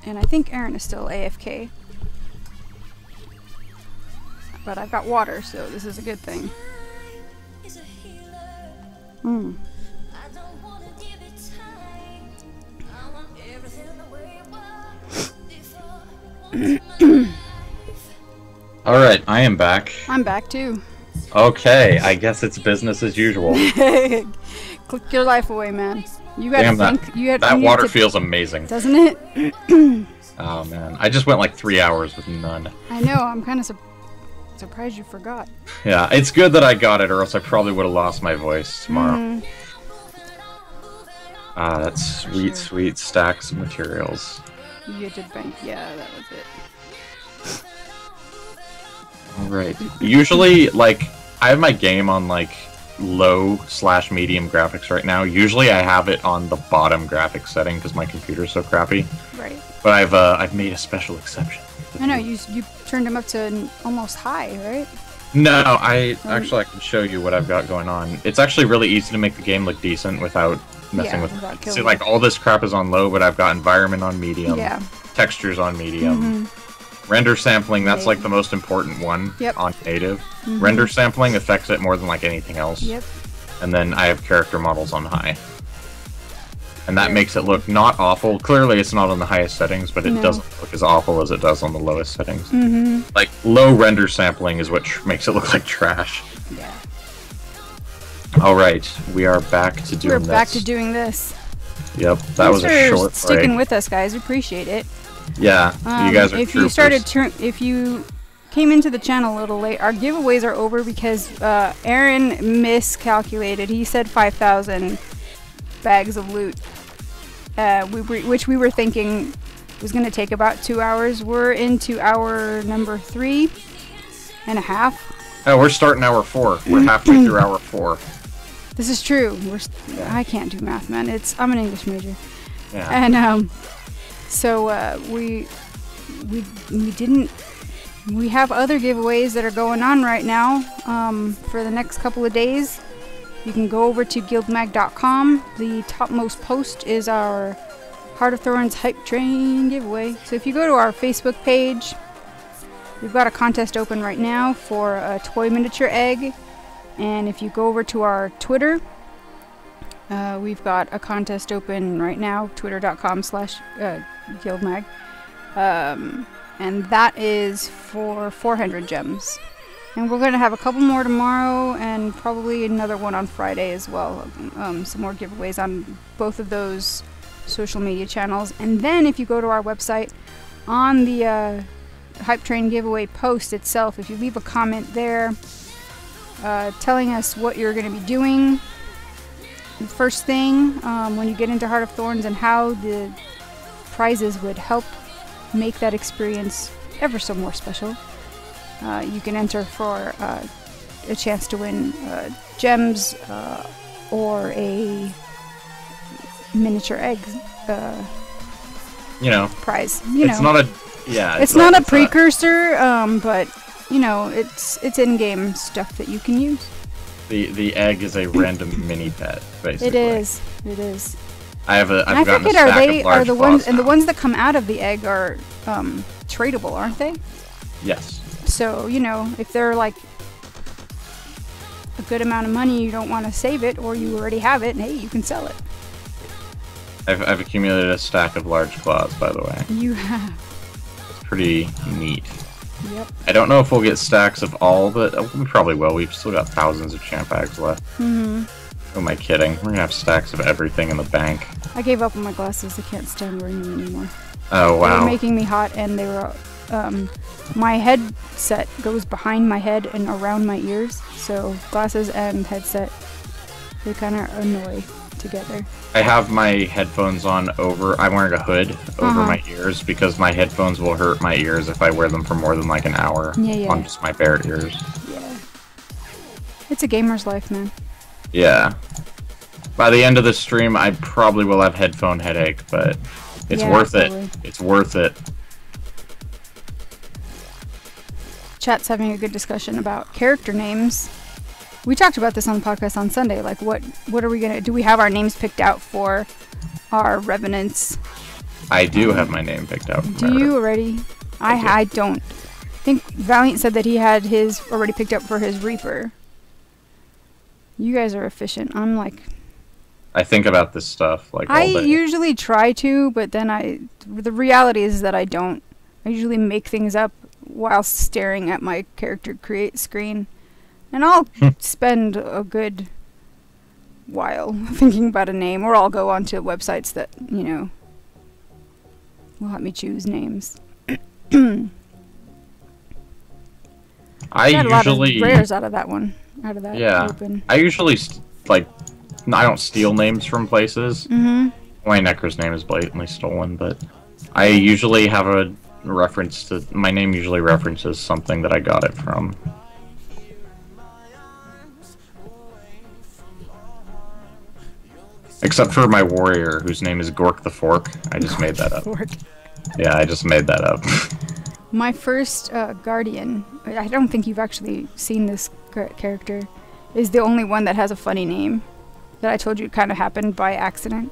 S1: And I think Aaron is still AFK. But I've got water, so this is a good thing. Hmm.
S3: Alright, I am back.
S1: I'm back too.
S3: Okay, I guess it's business as usual.
S1: Click your life away, man. You gotta
S3: Damn,
S1: think.
S3: that water feels amazing.
S1: Doesn't it?
S3: Oh man, I just went like 3 hours with none.
S1: I know, I'm kind of surprised you forgot.
S3: Yeah, it's good that I got it, or else I probably would have lost my voice tomorrow. Ah, that's sweet, sweet stacks of materials.
S1: You did bank, yeah, that was it.
S3: Alright. Usually, like, I have my game on, like, low/medium graphics right now. Usually I have it on the bottom graphics setting because my computer's so crappy.
S1: Right.
S3: But I've made a special exception.
S1: I know, you turned them up to almost high, right?
S3: No, actually I can show you what I've got going on. It's actually really easy to make the game look decent without messing with it. See, like, all this crap is on low, but I've got environment on medium, textures on medium, render sampling, that's like the most important one on native. Render sampling affects it more than like anything else. And then I have character models on high. And that makes it look not awful. Clearly it's not on the highest settings, but it doesn't look as awful as it does on the lowest settings. Like, low render sampling is what makes it look like trash.
S1: Yeah.
S3: Alright, we are back to doing this.
S1: We're back to doing this.
S3: Yep, that was a short break.
S1: Sticking with us, guys. Appreciate it.
S3: Yeah, you guys are
S1: if
S3: troopers.
S1: If you came into the channel a little late, our giveaways are over because Aaron miscalculated. He said 5,000 bags of loot, which we were thinking was going to take about 2 hours. We're into hour number 3.5.
S3: Oh, we're starting hour 4. We're halfway through hour 4.
S1: This is true. I can't do math, man. I'm an English major.
S3: Yeah.
S1: And so we have other giveaways that are going on right now for the next couple of days. You can go over to guildmag.com. The topmost post is our Heart of Thorns Hype Train giveaway. So if you go to our Facebook page, we've got a contest open right now for a toy miniature egg. And if you go over to our Twitter, we've got a contest open right now, twitter.com/guildmag. And that is for 400 gems. And we're going to have a couple more tomorrow and probably another one on Friday as well. Some more giveaways on both of those social media channels. And then if you go to our website, on the Hype Train giveaway post itself, if you leave a comment there telling us what you're going to be doing, the first thing when you get into Heart of Thorns and how the prizes would help make that experience ever so more special, you can enter for a chance to win gems or a miniature egg prize.
S3: It's not a
S1: it's not a precursor, but it's in-game stuff that you can use.
S3: The egg is a random mini pet, basically.
S1: It is. I've gotten
S3: a stack of large claws
S1: and the ones that come out of the egg are tradable, aren't they?
S3: Yes.
S1: So, if they're like a good amount of money, you don't want to save it, or you already have it, and hey, you can sell it.
S3: I've accumulated a stack of large claws, by the way.
S1: You have.
S3: It's pretty neat.
S1: Yep.
S3: I don't know if we'll get stacks of all, but we probably will. We've still got thousands of champ bags left. Who am I kidding? We're gonna have stacks of everything in the bank.
S1: I gave up on my glasses. I can't stand wearing them anymore.
S3: Oh, wow.
S1: They were making me hot, and they were... my headset goes behind my head and around my ears, so glasses and headset, they kind of annoy together.
S3: I have my headphones on over... I'm wearing a hood over my ears because my headphones will hurt my ears if I wear them for more than like an hour on just my bare ears.
S1: Yeah. It's a gamer's life, man.
S3: Yeah. By the end of the stream, I probably will have headphone headache, but it's worth it. It's worth it.
S1: Chat's having a good discussion about character names. We talked about this on the podcast on Sunday. Like, what are we gonna do? We have our names picked out for our revenants.
S3: I do have my name picked out.
S1: Do you already? I don't. I think Valiant said that he had his already picked up for his Reaper. You guys are efficient. I'm like...
S3: I think about this stuff like all
S1: I
S3: day.
S1: usually try to, but then the reality is that I don't. I usually make things up while staring at my character create screen. And I'll spend a good while thinking about a name, or I'll go onto websites that, you know, will let me choose names.
S3: I
S1: got a lot of
S3: usually
S1: rares out of that one. Out of that open.
S3: I usually I don't steal names from places.
S1: Mm-hmm.
S3: My Necro's name is blatantly stolen, but I usually have a reference to my name. Usually references something that I got it from. Except for my warrior, whose name is Gork the Fork. I just made that up.
S1: Fork.
S3: Yeah, I just made that up.
S1: My first Guardian, I don't think you've actually seen this character, is the only one that has a funny name that I told you kind of happened by accident.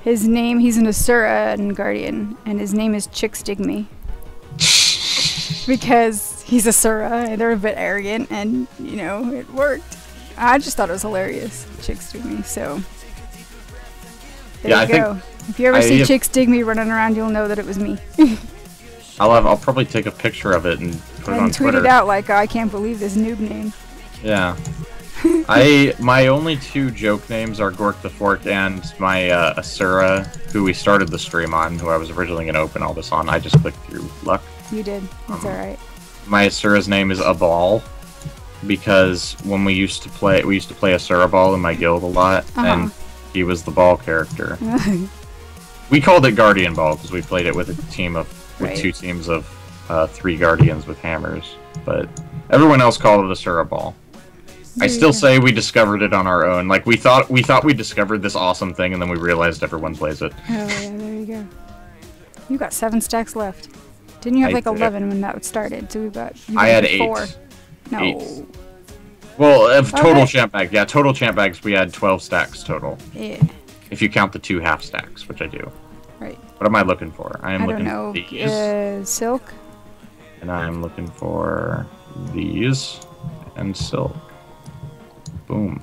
S1: His name, he's an Asura and Guardian, and his name is Chickstigme. Because he's Asura, and they're a bit arrogant, and, you know, it worked. I just thought it was hilarious, Chickstigme, so... There you go. If you ever see Chickstigme running around, you'll know that it was me.
S3: I'll probably take a picture of it and put it on
S1: tweet
S3: Twitter.
S1: it out like, I can't believe this noob name.
S3: Yeah. My only two joke names are Gork the Fork and my Asura, who we started the stream on, who I was originally going to open all this on. I just clicked through luck.
S1: You did. That's alright.
S3: My Asura's name is Abal, because when we used to play Asura Ball in my guild a lot, and he was the ball character. We called it Guardian Ball because we played it with a team of two teams of 3 Guardians with hammers, but everyone else called it Asura Ball. I still say we discovered it on our own. Like we thought we discovered this awesome thing, and then we realized everyone plays it.
S1: Oh yeah, there you go. You got 7 stacks left. Didn't you have like 11 when that started? So we got.
S3: I had 8.
S1: 4. No.
S3: 8. Well, of total champ bags, yeah, total champ bags, we had 12 stacks total.
S1: Yeah.
S3: If you count the 2 half stacks, which I do.
S1: Right.
S3: What am I looking for? I
S1: don't know.
S3: For these.
S1: Silk.
S3: And I'm looking for these and silk. Boom.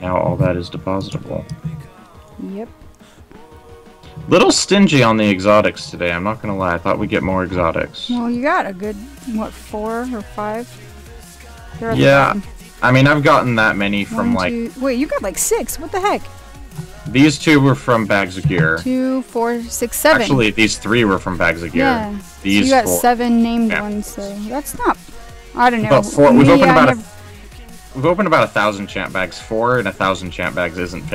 S3: Now all that is depositable.
S1: Yep.
S3: Little stingy on the exotics today, I'm not gonna lie. I thought we'd get more exotics.
S1: Well, you got a good, what, 4 or 5?
S3: Yeah. I mean, I've gotten that many from
S1: 1, 2, wait, you got like 6. What the heck?
S3: These 2 were from bags of gear.
S1: 2, 4, 6, 7.
S3: Actually, these 3 were from bags of gear.
S1: Yeah.
S3: These
S1: so you got
S3: 4.
S1: 7 named ones, so that's not... I don't know.
S3: About 4. We've opened about 1,000 champ bags. 4 and 1,000 champ bags isn't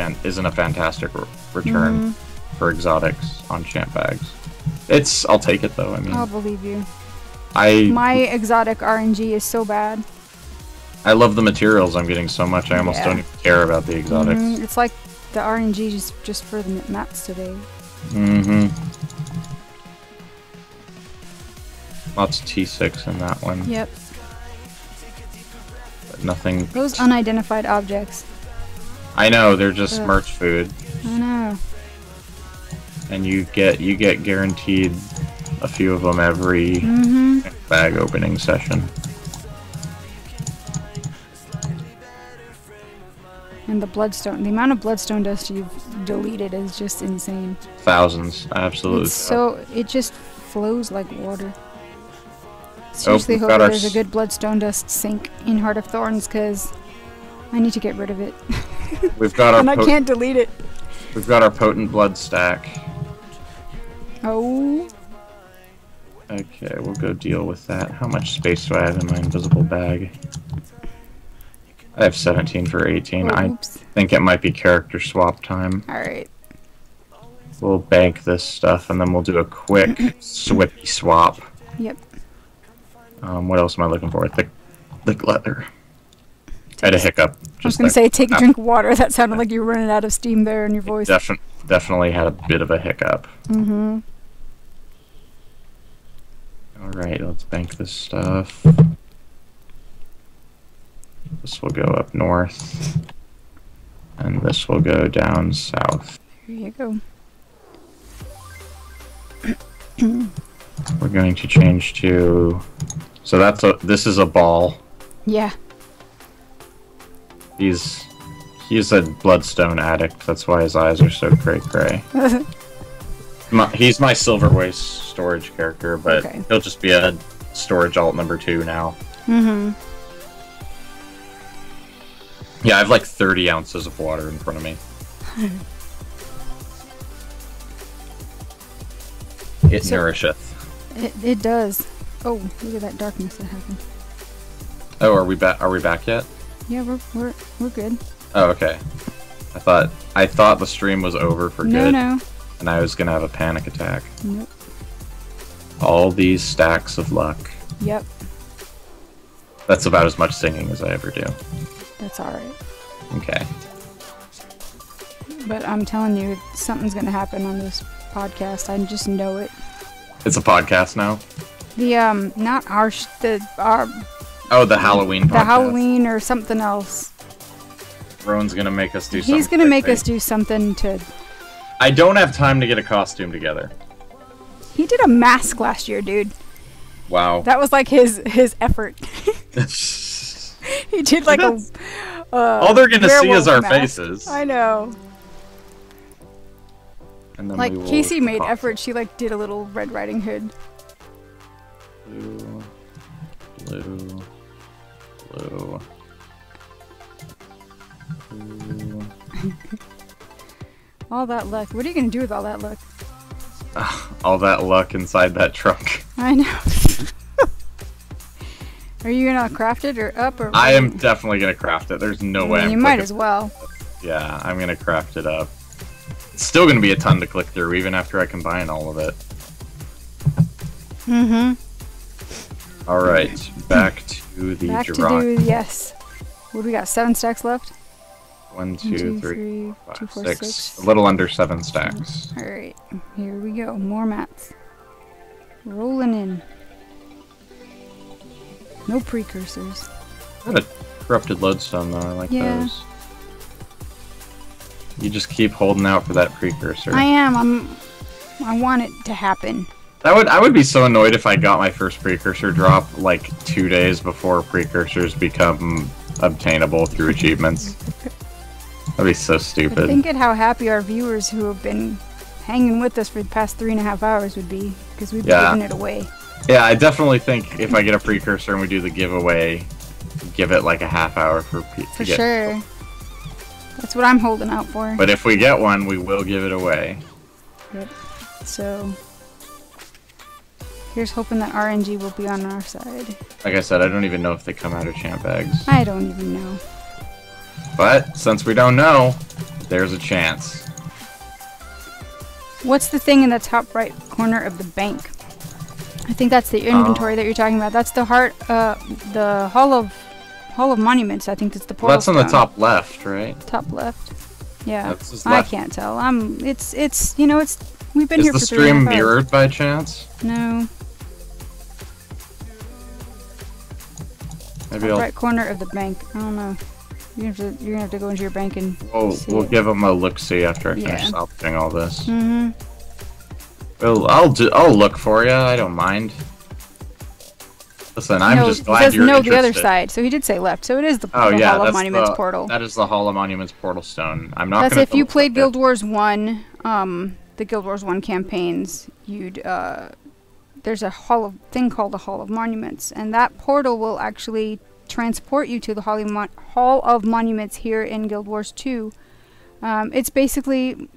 S3: a fantastic return for exotics on champ bags. I'll take it though. I mean,
S1: I'll believe you.
S3: My
S1: exotic RNG is so bad.
S3: I love the materials I'm getting so much. I almost don't even care about the exotics.
S1: It's like the RNG is just for the mats today.
S3: Lots of T6 in that one.
S1: Yep.
S3: Nothing.
S1: Those unidentified objects.
S3: I know, they're just merch food.
S1: I know.
S3: And you get guaranteed a few of them every bag opening session.
S1: And the bloodstone, the amount of bloodstone dust you've deleted is just insane.
S3: Thousands, absolutely.
S1: It just flows like water. Seriously hope there's a good bloodstone dust sink in Heart of Thorns, because I need to get rid of it.
S3: We've got our
S1: and I can't delete it.
S3: We've got our potent blood stack.
S1: Oh.
S3: Okay, we'll go deal with that. How much space do I have in my invisible bag? I have 17 for 18. I think it might be character swap time.
S1: Alright.
S3: We'll bank this stuff, and then we'll do a quick swippy swap.
S1: Yep.
S3: What else am I looking for? Thick leather. I had a hiccup.
S1: I was going to say, take a drink of water. That sounded like you were running out of steam there in your voice.
S3: Definitely had a bit of a hiccup. Alright, let's bank this stuff. This will go up north. And this will go down south.
S1: There you go.
S3: We're going to change to... So this is a ball.
S1: Yeah.
S3: He's a bloodstone addict. That's why his eyes are so cray-cray. He's my Silverwastes storage character, but
S1: Okay.
S3: he'll just be a storage alt number 2 now.
S1: Mm-hmm.
S3: Yeah, I have like 30 ounces of water in front of me. It nourisheth.
S1: It does. Oh, look at that darkness that happened.
S3: Oh, are we back? Are we back yet?
S1: Yeah, we're good.
S3: Oh, okay. I thought the stream was over for
S1: No,
S3: good,
S1: no.
S3: and I was gonna have a panic attack.
S1: Nope.
S3: All these stacks of luck.
S1: Yep.
S3: That's about as much singing as I ever do.
S1: That's alright.
S3: Okay.
S1: But I'm telling you, something's gonna happen on this podcast. I just know it.
S3: It's a podcast now.
S1: The not our
S3: Oh, the Halloween podcast.
S1: the Halloween or something else.
S3: Rowan's gonna make us do something.
S1: He's gonna make
S3: crazy.
S1: us do something to.
S3: I don't have time to get a costume together.
S1: He did a mask last year, dude.
S3: Wow.
S1: That was like his effort. He did like a.
S3: All they're gonna see is
S1: werewolf
S3: our
S1: mask.
S3: faces.
S1: I know.
S3: And then
S1: Like
S3: we will
S1: Casey made
S3: talk.
S1: effort. She like did a little Red Riding Hood.
S3: Blue, blue, blue, blue.
S1: All that luck. What are you gonna do with all that luck?
S3: All that luck inside that trunk.
S1: I know. Are you gonna craft it or up or?
S3: I am definitely gonna craft it. There's no way.
S1: You
S3: I'm
S1: might
S3: clicking-
S1: as well.
S3: Yeah, I'm gonna craft it up. It's still gonna be a ton to click through, even after I combine all of it.
S1: Mm-hmm.
S3: All right, back to the
S1: Back
S3: draw.
S1: to do yes. What do we got? 7 stacks left.
S3: 1,
S1: 2,
S3: 2, 3,
S1: 3,
S3: 5,
S1: 2, 4,
S3: 6.
S1: 6.
S3: A little under 7 stacks.
S1: All right, here we go. More mats. Rolling in. No precursors.
S3: Got a corrupted lodestone though. I like
S1: Yeah.
S3: those. You just keep holding out for that precursor.
S1: I am. I want it to happen.
S3: I would be so annoyed if I got my first precursor drop like 2 days before precursors become obtainable through achievements. That'd be so
S1: But
S3: stupid.
S1: think at how happy our viewers who have been hanging with us for the past 3.5 hours would be, because we've been
S3: Yeah.
S1: giving it away.
S3: Yeah, I definitely think if I get a precursor and we do the giveaway, give it like a half hour to
S1: For
S3: get.
S1: sure. That's what I'm holding out for.
S3: But if we get one, we will give it away.
S1: Yep. So here's hoping that RNG will be on our side.
S3: Like I said, I don't even know if they come out of champ bags.
S1: I don't even know.
S3: But since we don't know, there's a chance.
S1: What's the thing in the top right corner of the bank? I think that's the inventory that you're talking about. That's the the Hall of Monuments. I think that's the portal.
S3: Well, that's on the
S1: stone.
S3: top left, right?
S1: Top left. Yeah.
S3: That's his
S1: I
S3: left.
S1: can't tell. It's you know, it's we've been
S3: Is
S1: here
S3: the
S1: for 3.5
S3: stream
S1: hours.
S3: mirrored by chance?
S1: No.
S3: Maybe
S1: Top
S3: I'll.
S1: right corner of the bank. I don't know. You're gonna have to go into your bank and see
S3: We'll
S1: it.
S3: give them a look-see after I finish
S1: Yeah.
S3: salvaging all this.
S1: Mm-hmm.
S3: Well, I'll look for you. I don't mind. Listen, I'm just
S1: He
S3: glad
S1: says
S3: you're
S1: no,
S3: interested.
S1: the other side. So he did say left. So it is the,
S3: Oh
S1: the
S3: yeah,
S1: Hall of
S3: that's
S1: Monuments
S3: the
S1: portal.
S3: That is the Hall of Monuments portal stone. I'm not.
S1: That's
S3: gonna
S1: if you
S3: double
S1: played
S3: click it.
S1: Guild Wars 1, the Guild Wars 1 campaigns, you'd there's a thing called the Hall of Monuments, and that portal will actually transport you to the Hall of Monuments here in Guild Wars 2. It's basically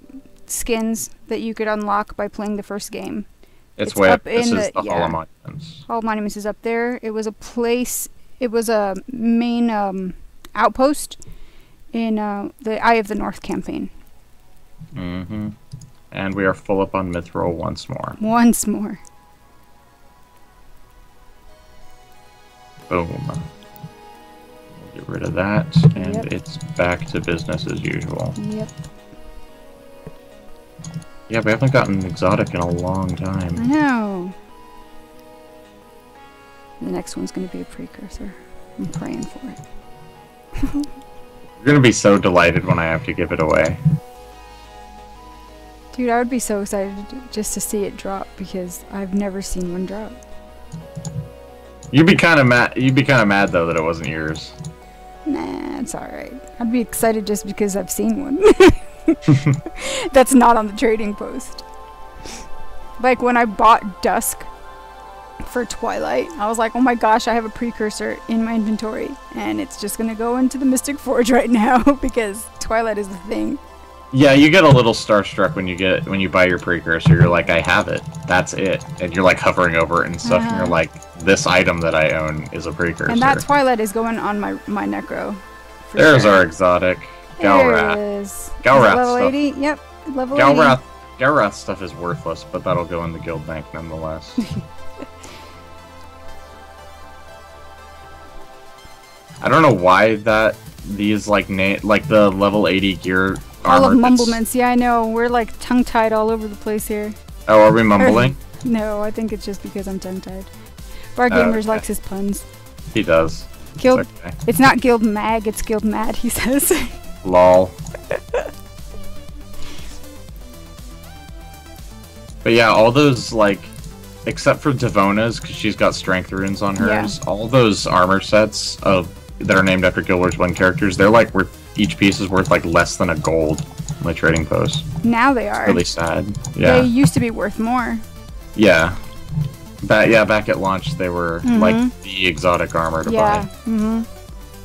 S1: skins that you could unlock by playing the first game.
S3: It's
S1: it's
S3: way
S1: up
S3: up. This
S1: in
S3: is
S1: the-
S3: the Hall
S1: yeah.
S3: of Monuments.
S1: Hall of Monuments is up there. It was a place. It was a main outpost in the Eye of the North campaign.
S3: Mm-hmm. And we are full up on Mithril once more.
S1: Once more.
S3: Boom. We'll get rid of that, and
S1: Yep.
S3: it's back to business as usual.
S1: Yep.
S3: Yeah, we haven't gotten exotic in a long
S1: I
S3: time.
S1: know. The next one's going to be a precursor. I'm praying for it.
S3: You're gonna be so delighted when I have to give it away.
S1: Dude, I would be so excited just to see it drop because I've never seen one drop.
S3: You'd be kind of mad. You'd be kind of mad though that it wasn't yours.
S1: Nah, it's alright. I'd be excited just because I've seen one. That's not on the trading post. Like when I bought Dusk for Twilight, I was like, oh my gosh, I have a precursor in my inventory and it's just gonna go into the Mystic Forge right now because Twilight is the thing.
S3: Yeah, you get a little starstruck when you buy your precursor. You're like, I have it. That's it. And you're like hovering over it and stuff, and you're like, this item that I own is a precursor.
S1: And that Twilight is going on my Necro.
S3: There's our exotic. Galrath.
S1: There it is.
S3: Galrath
S1: level
S3: stuff.
S1: 80? Yep, level
S3: Galrath stuff is worthless, but that'll go in the guild bank nonetheless. I don't know why these like the level 80 gear
S1: all
S3: armor.
S1: of mumblements, yeah, I know. We're like tongue-tied all over the place here.
S3: Oh, are we mumbling?
S1: No, I think it's just because I'm tongue-tied. Bar Gamers likes his puns.
S3: He does.
S1: Guild. It's not Guild Mag, it's Guild Mad, he says.
S3: Lol. But yeah, all those like, except for Devona's, because she's got strength runes on hers. Yeah. All those armor sets that are named after Guild Wars 1 characters, they're like each piece is worth like less than a gold on the trading post.
S1: Now they are.
S3: It's really sad. Yeah.
S1: They used to be worth more.
S3: Yeah. Back at launch, they were like the exotic armor to buy.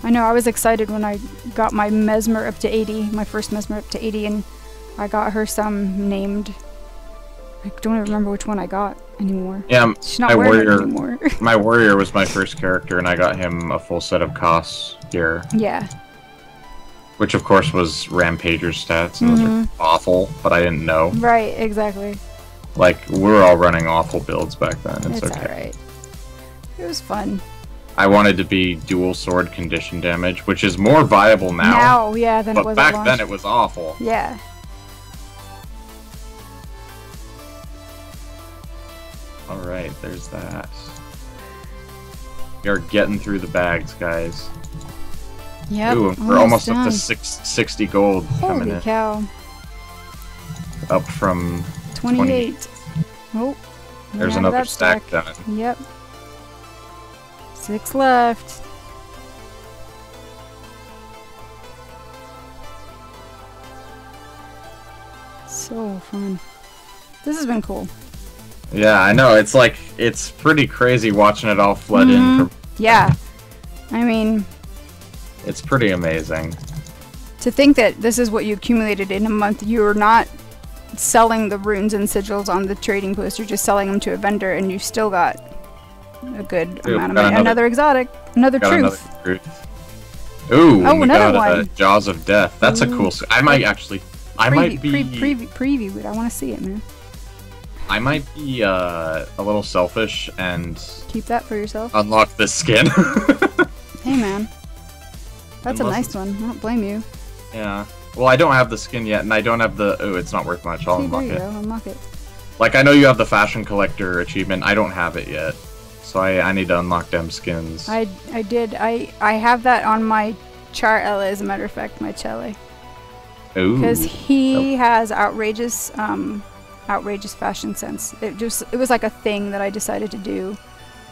S1: I know, I was excited when I got my Mesmer up to 80, my first Mesmer up to 80, and I got her some named. I don't even remember which one I got anymore.
S3: Yeah,
S1: she's not wearing it anymore.
S3: My warrior was my first character, and I got him a full set of costs here.
S1: Yeah.
S3: Which, of course, was Rampager's stats, and those are awful, but I didn't know.
S1: Right, exactly.
S3: Like, we were all running awful builds back then. It's okay.
S1: Alright. It was fun.
S3: I wanted to be dual sword condition damage, which is more viable now.
S1: Now, yeah, than it was
S3: at launch. But back then it was awful.
S1: Yeah.
S3: Alright, there's that. We are getting through the bags, guys.
S1: Yep.
S3: Ooh, we're almost up to 60 gold coming in.
S1: Holy cow.
S3: Up from
S1: 28. Oh.
S3: There's another stack done.
S1: Yep. 6 left. So fun. This has been cool.
S3: Yeah, I know. It's like, it's pretty crazy watching it all flood in.
S1: Yeah. I mean...
S3: It's pretty amazing.
S1: To think that this is what you accumulated in a month. You're not selling the runes and sigils on the trading post. You're just selling them to a vendor, and you still got a good amount of money. Another exotic. Another truth.
S3: Ooh,
S1: oh, another one.
S3: Jaws of Death. That's a cool... I might actually...
S1: Preview it. I want to see it, man.
S3: I might be a little selfish and...
S1: Keep that for yourself.
S3: Unlock this skin.
S1: Hey, man. That's a nice one. I don't blame you.
S3: Yeah. Well, I don't have the skin yet, and I don't have the... Oh, it's not worth much. I'll unlock it.
S1: Unlock it.
S3: Like, I know you have the Fashion Collector achievement. I don't have it yet. So I need to unlock them skins.
S1: I did. I have that on my char Ella, as a matter of fact, my Chele.
S3: Ooh.
S1: Because he has outrageous fashion sense. It was like a thing that I decided to do.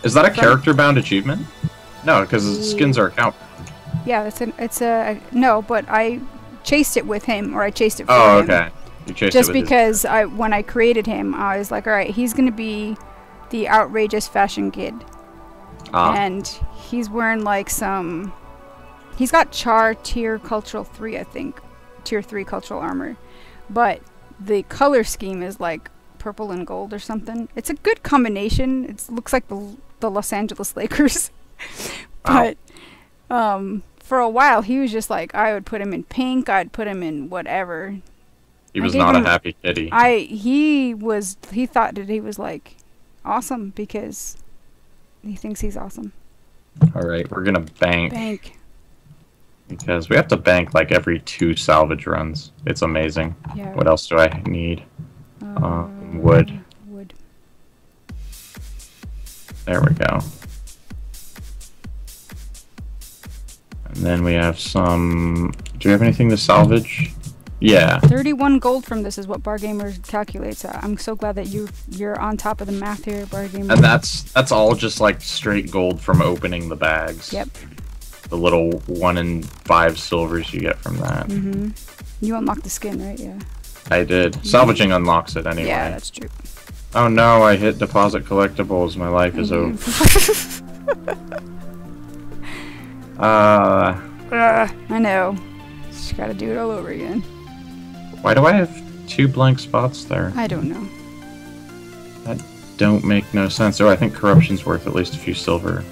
S3: Is that a character-bound achievement? No, because skins are account-bound.
S1: Yeah, no, but I chased it with him, or I chased it for him.
S3: Oh, okay. You chased
S1: just
S3: it with
S1: because when I created him, I was like, all right, he's gonna be the outrageous fashion kid, and he's wearing like some. He's got char tier cultural 3, I think, tier 3 cultural armor, but the color scheme is like purple and gold or something. It's a good combination. It looks like the Los Angeles Lakers, but. For a while, he was just like, I would put him in pink, I'd put him in whatever.
S3: He was not a happy kitty.
S1: He thought that he was, like, awesome because he thinks he's awesome.
S3: Alright, we're gonna bank.
S1: Bank.
S3: Because we have to bank, like, every 2 salvage runs. It's amazing.
S1: Yeah.
S3: What else do I need? Wood.
S1: Wood.
S3: There we go. And then we have some... Do we have anything to salvage? Yeah.
S1: 31 gold from this is what Bargamer calculates at. I'm so glad that you're on top of the math here, Bargamer.
S3: And that's all just like straight gold from opening the bags.
S1: Yep.
S3: The little 1 in 5 silvers you get from that.
S1: Mm-hmm. You unlocked the skin, right? Yeah.
S3: I did. Salvaging unlocks it anyway.
S1: Yeah, that's true.
S3: Oh no, I hit deposit collectibles. My life is over.
S1: I know. Just gotta do it all over again.
S3: Why do I have 2 blank spots there?
S1: I don't know.
S3: That don't make no sense. Oh, I think corruption's worth at least a few silver.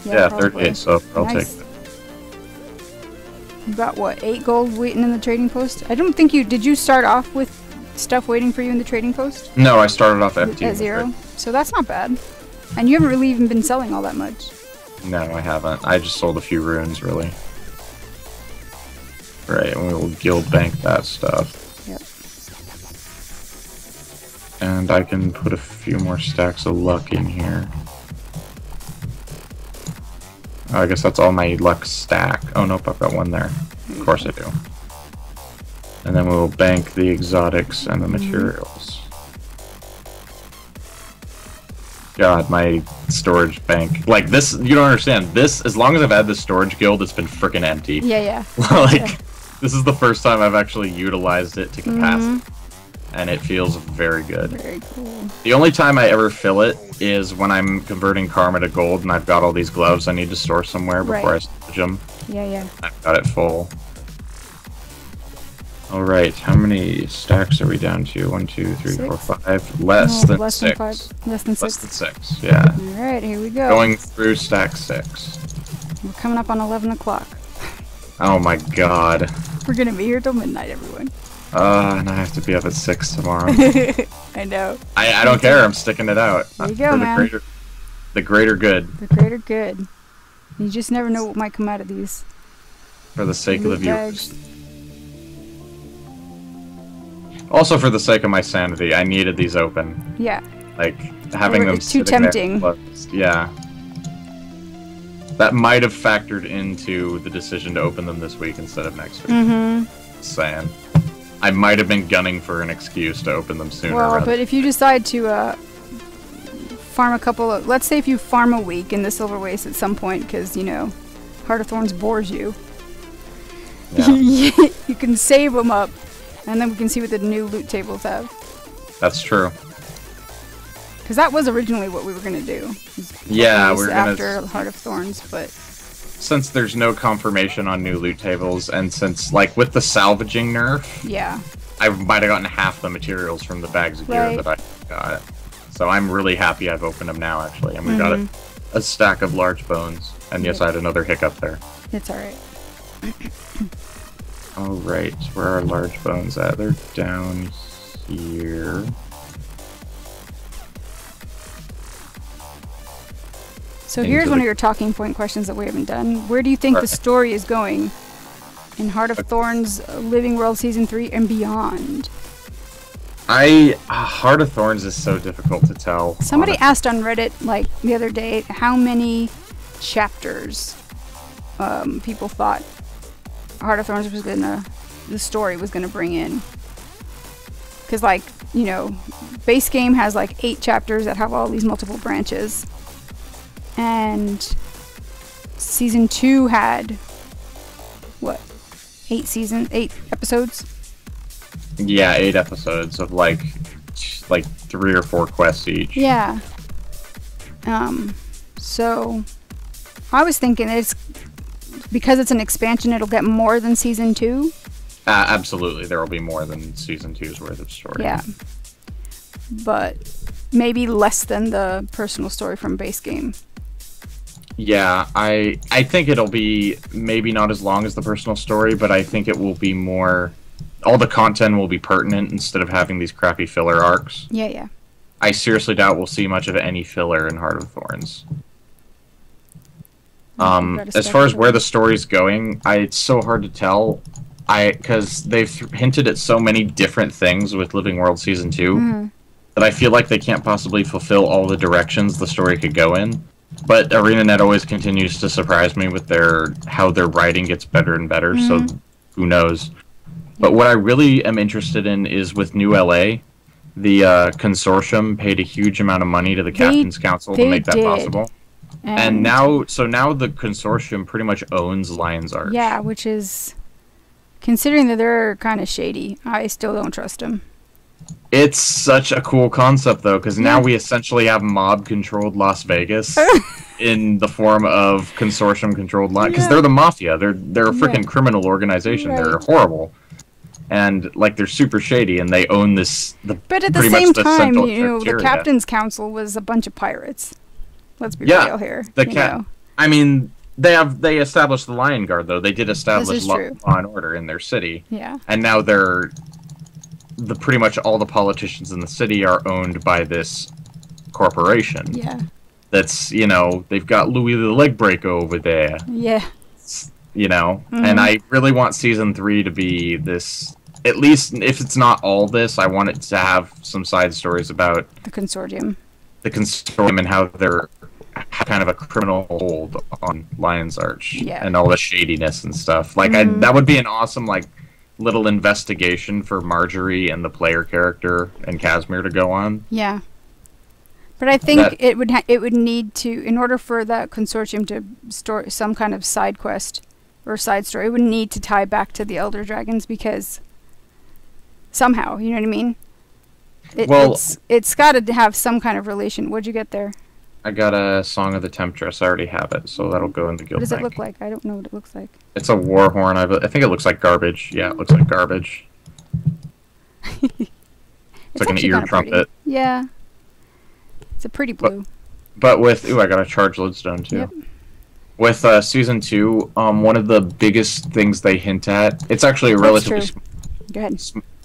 S3: Yeah, 38 silver. I'll take it.
S1: You got what, 8 gold waiting in the trading post? I don't think did you start off with stuff waiting for you in the trading post?
S3: No, I started off empty.
S1: At 0? So that's not bad. And you haven't really even been selling all that much.
S3: No, I haven't. I just sold a few runes, really. Right, and we will guild bank that stuff.
S1: Yep.
S3: And I can put a few more stacks of luck in here. Oh, I guess that's all my luck stack. Oh, nope, I've got one there. Of course I do. And then we'll bank the exotics and the materials. God, my storage bank. Like, this, you don't understand. This, as long as I've had this storage guild, it's been frickin' empty.
S1: Yeah.
S3: Like, this is the first time I've actually utilized it to capacity. And it feels very good.
S1: Very cool.
S3: The only time I ever fill it is when I'm converting karma to gold and I've got all these gloves I need to store somewhere before I salvage them.
S1: Yeah.
S3: I've got it full. Alright, how many stacks are we down to? 1, 2, 3, 4, 5. Less than 6.
S1: Less than 6?
S3: Less than 6, yeah.
S1: Alright, here we go.
S3: Going through stack 6.
S1: We're coming up on 11 o'clock.
S3: Oh my god.
S1: We're gonna be here till midnight, everyone.
S3: And I have to be up at 6 tomorrow.
S1: I know.
S3: I don't care, I'm sticking it out.
S1: There you go, man.
S3: The greater good.
S1: The greater good. You just never know what might come out of these.
S3: For the sake of the viewers. Also for the sake of my sanity, I needed these open.
S1: Yeah.
S3: Like, having them
S1: too tempting.
S3: Closed. Yeah. That might have factored into the decision to open them this week instead of next week. Just saying. I might have been gunning for an excuse to open them sooner.
S1: Well, but if you decide to farm a couple of... Let's say if you farm a week in the Silverwastes at some point, because, you know, Heart of Thorns bores you. Yeah. You can save them up, and then we can see what the new loot tables have.
S3: That's true.
S1: Because that was originally what we were going to do.
S3: Yeah, we're going
S1: to... After Heart of Thorns, but...
S3: Since there's no confirmation on new loot tables, and since, like, with the salvaging nerf...
S1: Yeah.
S3: I might have gotten half the materials from the bags of gear that I got. So I'm really happy I've opened them now, actually. And we got a stack of large bones. And yes, I had another hiccup there.
S1: It's alright.
S3: Alright, where are large bones at? They're down here.
S1: So here's one of your talking point questions that we haven't done. Where do you think the story is going in Heart of Thorns, Living World Season 3, and beyond?
S3: Heart of Thorns is so difficult to tell.
S1: Somebody asked on Reddit, like, the other day, how many chapters people thought Heart of Thorns was the story was gonna bring in. Because, like, you know, base game has, like, 8 chapters that have all these multiple branches. And Season 2 had, what, 8 episodes?
S3: Yeah, 8 episodes of like 3 or 4 quests each.
S1: Yeah. So I was thinking it's because it's an expansion, it'll get more than Season 2.
S3: Absolutely, there will be more than Season 2's worth of story.
S1: Yeah. But maybe less than the personal story from base game.
S3: Yeah, I think it'll be maybe not as long as the personal story, but I think it will be more... All the content will be pertinent instead of having these crappy filler arcs.
S1: Yeah.
S3: I seriously doubt we'll see much of any filler in Heart of Thorns. As far as where the story's going, it's so hard to tell. Because they've hinted at so many different things with Living World Season 2 that I feel like they can't possibly fulfill all the directions the story could go in. But ArenaNet always continues to surprise me with how their writing gets better and better, so who knows. But what I really am interested in is with New LA, the consortium paid a huge amount of money to the Captain's Council to make that possible. And now the consortium pretty much owns Lion's Arch.
S1: Yeah, which is, considering that they're kind of shady, I still don't trust them.
S3: It's such a cool concept, though, because now we essentially have mob-controlled Las Vegas in the form of consortium-controlled Lion. Because they're the mafia. They're a freaking criminal organization. Right. They're horrible. And, like, they're super shady, and they own this...
S1: But at the same time, the Captain's Council was a bunch of pirates. Let's be real here.
S3: I mean, they established the Lion Guard, though. They did establish law and order in their city.
S1: Yeah.
S3: And now they're... pretty much all the politicians in the city are owned by this corporation.
S1: Yeah.
S3: That's, they've got Louis the Leg Breaker over there.
S1: Yeah.
S3: And I really want Season 3 to be this... At least, if it's not all this, I want it to have some side stories about...
S1: The consortium.
S3: The consortium and how they're kind of a criminal hold on Lion's Arch.
S1: Yeah.
S3: And all the shadiness and stuff. Like, that would be an awesome, like... little investigation for Marjorie and the player character and Casimir to go on.
S1: Yeah, but I think it would need to, in order for that consortium to store some kind of side quest or side story, it would need to tie back to the Elder Dragons, because somehow, you know what I mean? It's got to have some kind of relation. What'd you get there?
S3: I got a Song of the Temptress. I already have it, so that'll go in the guild.
S1: What does it look like? I don't know what it looks like.
S3: It's a war horn. I think it looks like garbage. Yeah, it looks like garbage. It's like an ear trumpet.
S1: Pretty. Yeah. It's a pretty blue.
S3: But with... Ooh, I got a charged Lodestone, too.
S1: Yep.
S3: With Season 2, one of the biggest things they hint at... It's actually a relatively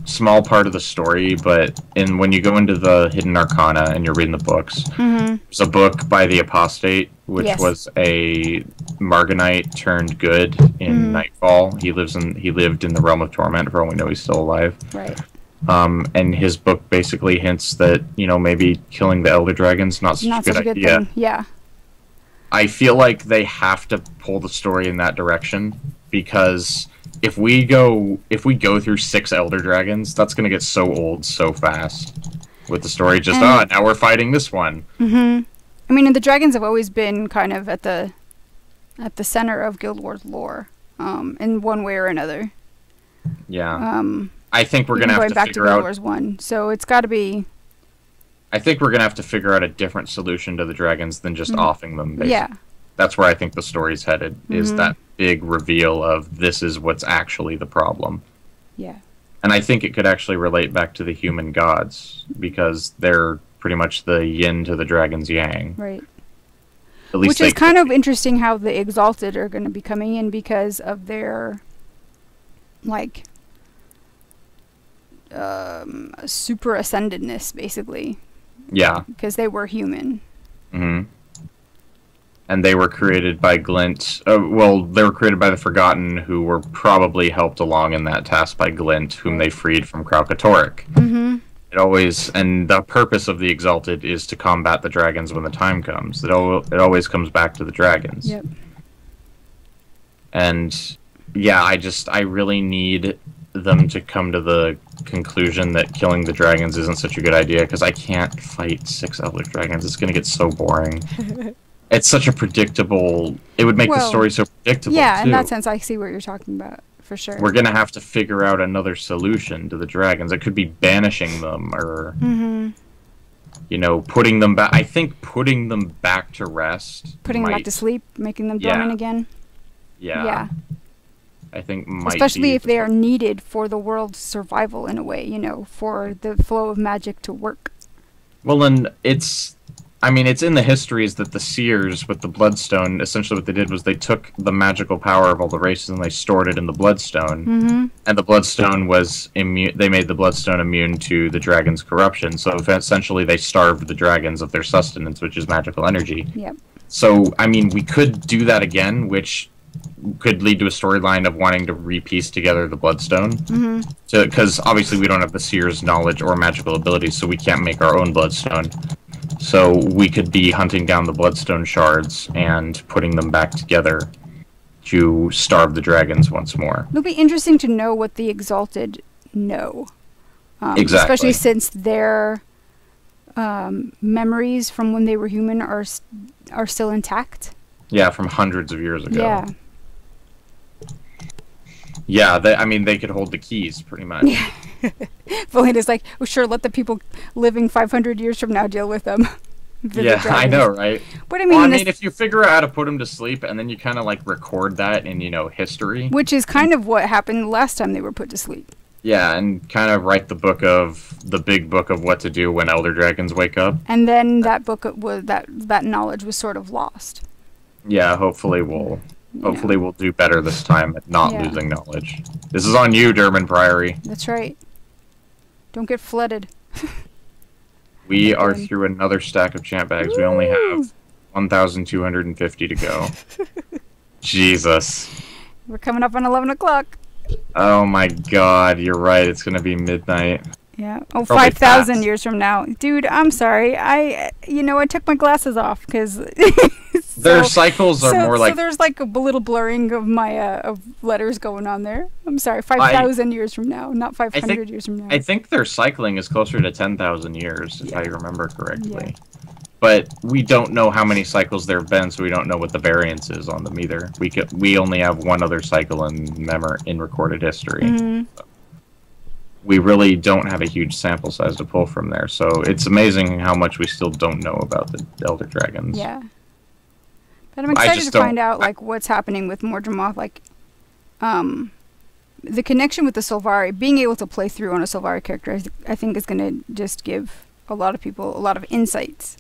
S3: small part of the story, but when you go into the Hidden Arcana and you're reading the books, there's a book by the Apostate, which was a Marganite turned good in Nightfall. He lived in the Realm of Torment, for all we know he's still alive.
S1: Right.
S3: And his book basically hints that, maybe killing the Elder Dragon's not such a good idea.
S1: Thing. Yeah.
S3: I feel like they have to pull the story in that direction, because if we go through 6 Elder Dragons, that's going to get so old so fast. With the story just, now we're fighting this one.
S1: I mean, the dragons have always been kind of at the center of Guild Wars lore, in one way or another.
S3: Yeah. I think we're going to have to figure out... Going back to Guild
S1: Wars 1, so it's got to be...
S3: I think we're going to have to figure out a different solution to the dragons than just offing them, basically.
S1: Yeah.
S3: That's where I think the story's headed, is that big reveal of this is what's actually the problem.
S1: Yeah.
S3: And I think it could actually relate back to the human gods, because they're pretty much the yin to the dragon's yang.
S1: Right.
S3: At least
S1: which is kind of interesting how the Exalted are going to be coming in because of their, like, super ascendedness, basically.
S3: Yeah.
S1: Because they were human.
S3: And they were created by Glint. They were created by the Forgotten, who were probably helped along in that task by Glint, whom they freed from Kralkatorrik. And the purpose of the Exalted is to combat the dragons when the time comes. It always comes back to the dragons.
S1: Yep.
S3: And yeah, I really need them to come to the conclusion that killing the dragons isn't such a good idea, because I can't fight 6 Elder Dragons. It's going to get so boring. It's such a predictable... It would make the story so predictable,
S1: yeah,
S3: too.
S1: In that sense, I see what you're talking about, for sure.
S3: We're going to have to figure out another solution to the dragons. It could be banishing them, or... putting them back... I think putting them back to rest...
S1: Putting them back to sleep, making them dormant again?
S3: Yeah. I think might
S1: especially if they are needed for the world's survival in a way, for the flow of magic to work.
S3: Well, and it's in the histories that the Seers with the Bloodstone, essentially what they did was they took the magical power of all the races and they stored it in the Bloodstone. And the Bloodstone was immune. They made the Bloodstone immune to the dragon's corruption. So essentially they starved the dragons of their sustenance, which is magical energy.
S1: Yep.
S3: So, we could do that again, which could lead to a storyline of wanting to re-piece together the Bloodstone. Because obviously we don't have the Seer's knowledge or magical abilities, so we can't make our own Bloodstone. So we could be hunting down the bloodstone shards and putting them back together to starve the dragons once more.
S1: It'll be interesting to know what the Exalted know.
S3: Exactly.
S1: Especially since their memories from when they were human are still intact.
S3: Yeah, from hundreds of years ago.
S1: Yeah.
S3: Yeah, they could hold the keys, pretty much.
S1: Yeah. Velena's like, oh, sure, let the people living 500 years from now deal with them.
S3: Yeah, I know, right?
S1: But I mean,
S3: if you figure out how to put them to sleep, and then you kind of, like, record that in, history.
S1: Which is kind of what happened last time they were put to sleep.
S3: Yeah, and kind of write the big book of what to do when elder dragons wake up.
S1: And then that book that knowledge was sort of lost.
S3: Yeah, hopefully we'll do better this time at not losing knowledge. This is on you, Durban Priory.
S1: That's right. Don't get flooded.
S3: We are through another stack of champ bags. Woo! We only have 1,250 to go. Jesus.
S1: We're coming up on 11 o'clock.
S3: Oh my god, you're right. It's going to be midnight.
S1: Yeah. Oh, 5,000 years from now. Dude, I'm sorry. I took my glasses off because...
S3: Their cycles are more like...
S1: So there's like a little blurring of my of letters going on there. I'm sorry. 5,000 years from now, not 500 years from now.
S3: I think their cycling is closer to 10,000 years, if I remember correctly.
S1: Yeah.
S3: But we don't know how many cycles there have been, so we don't know what the variance is on them either. We only have one other cycle in recorded history.
S1: Mm-hmm.
S3: So we really don't have a huge sample size to pull from there, so it's amazing how much we still don't know about the Elder Dragons.
S1: Yeah. But I'm excited to find out what's happening with Mordremoth, the connection with the Sylvari, being able to play through on a Sylvari character, I think is going to just give a lot of people a lot of insights.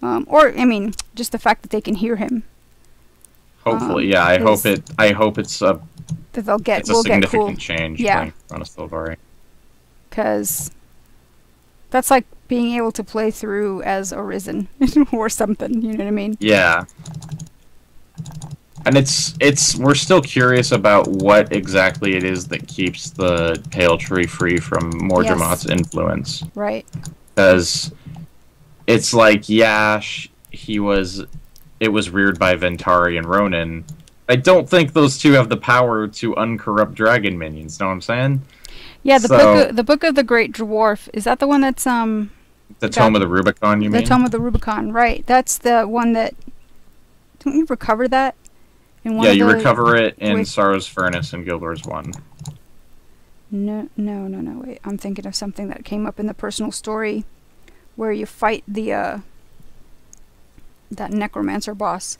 S1: Just the fact that they can hear him.
S3: Hopefully, yeah. I hope it's a significant change playing on a Sylvari.
S1: Because that's like being able to play through as Arisen or something. You know what I mean?
S3: Yeah. And we're still curious about what exactly it is that keeps the Pale Tree free from Mordremoth's influence.
S1: Right.
S3: Because it's like, it was reared by Ventari and Ronin. I don't think those two have the power to uncorrupt dragon minions, know what I'm saying?
S1: Yeah, the Book of the Great Dwarf, is that the one that's
S3: the Tome of the Rubicon, you mean?
S1: The Tome of the Rubicon, right. That's the one that... Don't you recover that?
S3: You recover it in Sorrow's Furnace and Guild Wars 1.
S1: No, wait. I'm thinking of something that came up in the personal story where you fight the that necromancer boss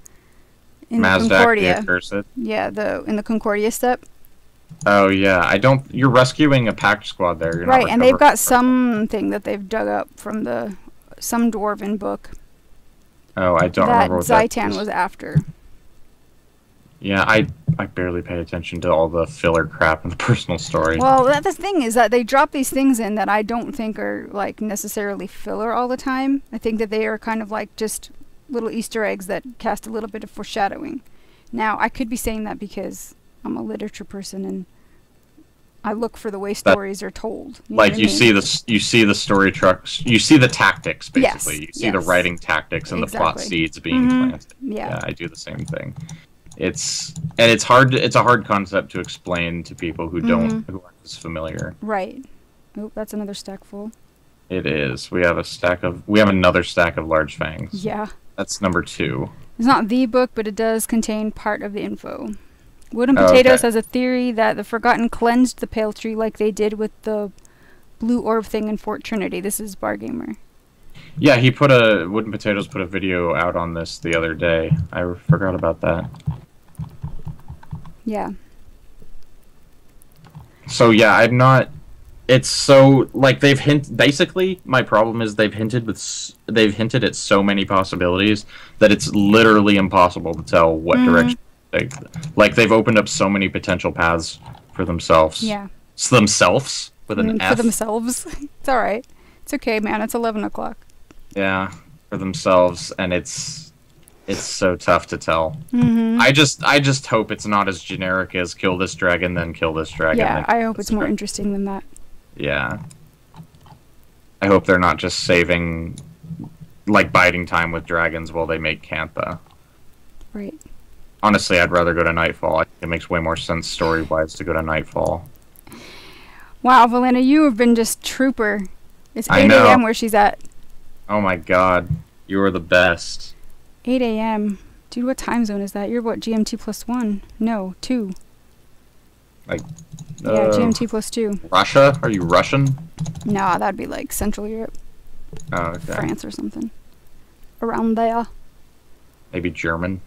S1: in the Concordia.
S3: The Accursed.
S1: Yeah, in the Concordia step.
S3: Oh yeah, you're rescuing a pact squad there. You're
S1: right, and they've got something that they've dug up from some dwarven book.
S3: Oh, I don't remember what that
S1: Zaitan was after.
S3: Yeah, I barely pay attention to all the filler crap in the personal story.
S1: Well, the thing is that they drop these things in that I don't think are like necessarily filler all the time. I think that they are kind of like just little Easter eggs that cast a little bit of foreshadowing. Now, I could be saying that because I'm a literature person and I look for the way stories are told.
S3: You see the story trucks, you see the tactics basically. Yes, you see the writing tactics and the plot seeds being planted. Yeah, I do the same thing. It's a hard concept to explain to people who aren't as familiar.
S1: Right. Oh, that's another stack full.
S3: It is. We have another stack of large fangs.
S1: Yeah.
S3: That's number 2.
S1: It's not the book, but it does contain part of the info. Wood and Potatoes has a theory that the Forgotten cleansed the Pale Tree like they did with the blue orb thing in Fort Trinity. This is Bargamer.
S3: Yeah, Wood and Potatoes put a video out on this the other day. I forgot about that.
S1: Yeah.
S3: So yeah, it's so like basically my problem is they've hinted at so many possibilities that it's literally impossible to tell what direction they've opened up so many potential paths for themselves.
S1: Yeah.
S3: It's themselves with an F.
S1: For themselves. It's all right. It's okay, man. It's 11 o'clock.
S3: Yeah, for themselves, and it's so tough to tell.
S1: Mm-hmm.
S3: I just hope it's not as generic as kill this dragon, then kill this dragon.
S1: Yeah, I hope it's more interesting than that.
S3: Yeah. I hope they're not just saving like biding time with dragons while they make Cantha.
S1: Right.
S3: Honestly, I'd rather go to Nightfall. I think it makes way more sense story-wise to go to Nightfall.
S1: Wow, Valena, you have been just trooper. It's 8
S3: I know.
S1: a.m. where she's at.
S3: Oh my god. You are the best.
S1: 8 a.m. Dude, what time zone is that? You're what, GMT plus 1? No, 2.
S3: Like,
S1: Yeah, GMT plus 2.
S3: Russia? Are you Russian?
S1: Nah, that'd be like Central Europe.
S3: Oh, okay.
S1: France or something. Around there.
S3: Maybe German?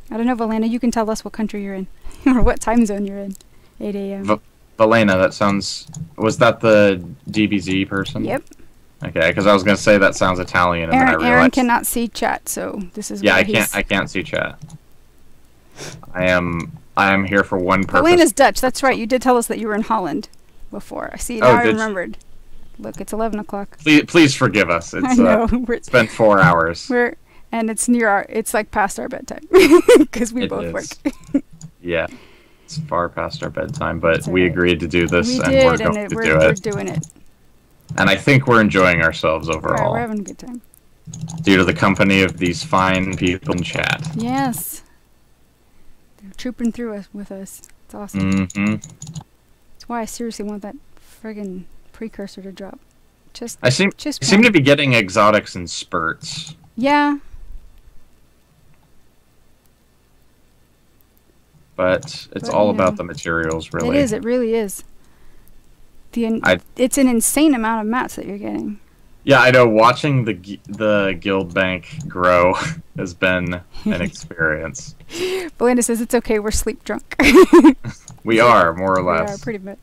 S1: I don't know, Valena, you can tell us what country you're in. or what time zone you're in. 8 a.m.
S3: Valena, that sounds... Was that the DBZ person?
S1: Yep.
S3: Okay, because I was going to say that sounds Italian, and then I realized...
S1: Aaron cannot see chat, so this is
S3: Yeah,
S1: where
S3: I can't see chat. I am here for one purpose.
S1: Valena's Dutch, that's right. You did tell us that you were in Holland before. I see, now I remembered. Look, it's 11 o'clock.
S3: Please forgive us. It's,
S1: I know.
S3: It's been 4 hours.
S1: And it's it's like past our bedtime. Because we both work.
S3: Yeah. It's far past our bedtime, but
S1: That's
S3: we
S1: right.
S3: agreed to do this,
S1: We
S3: and
S1: did,
S3: we're going to do it.
S1: We're doing it.
S3: And I think we're enjoying ourselves overall.
S1: We're having a good time.
S3: Due to the company of these fine people in chat.
S1: Yes. They're trooping through us with us. It's awesome.
S3: Mm-hmm.
S1: That's why I seriously want that friggin' precursor to drop.
S3: I seem to be getting exotics in spurts.
S1: Yeah.
S3: But it's all about the materials, really.
S1: It is. It really is. It's an insane amount of mats that you're getting.
S3: Yeah, I know. Watching the guild bank grow has been an experience.
S1: Belinda says it's okay. We're sleep drunk.
S3: We are, more or less.
S1: We are, pretty much.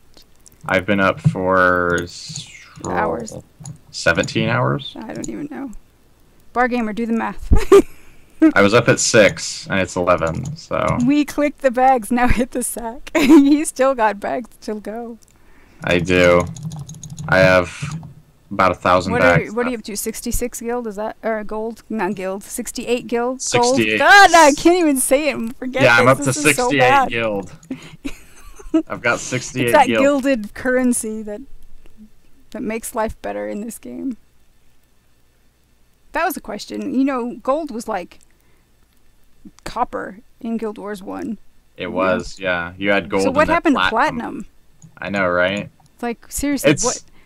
S3: I've been up for
S1: hours.
S3: 17 hours.
S1: I don't even know. Bar gamer, do the math.
S3: I was up at 6 and it's 11. So
S1: we clicked the bags. Now hit the sack. He's still got bags to go. I
S3: do. I have about 1,000 bags.
S1: What are you up to? 66 guild? Is that or gold? Not guild. 68 guild.
S3: 68.
S1: Gold. God, I can't even say it. Forget.
S3: Yeah, I'm
S1: this.
S3: up
S1: This
S3: to
S1: is so
S3: 68
S1: bad.
S3: guild. I've got 68
S1: It's that
S3: guild.
S1: gilded currency that makes life better in this game. That was a question. You know, gold was like copper in Guild Wars 1.
S3: It was, yeah. You had gold.
S1: So what
S3: and
S1: happened
S3: then
S1: to platinum?
S3: I know, right?
S1: Like, seriously,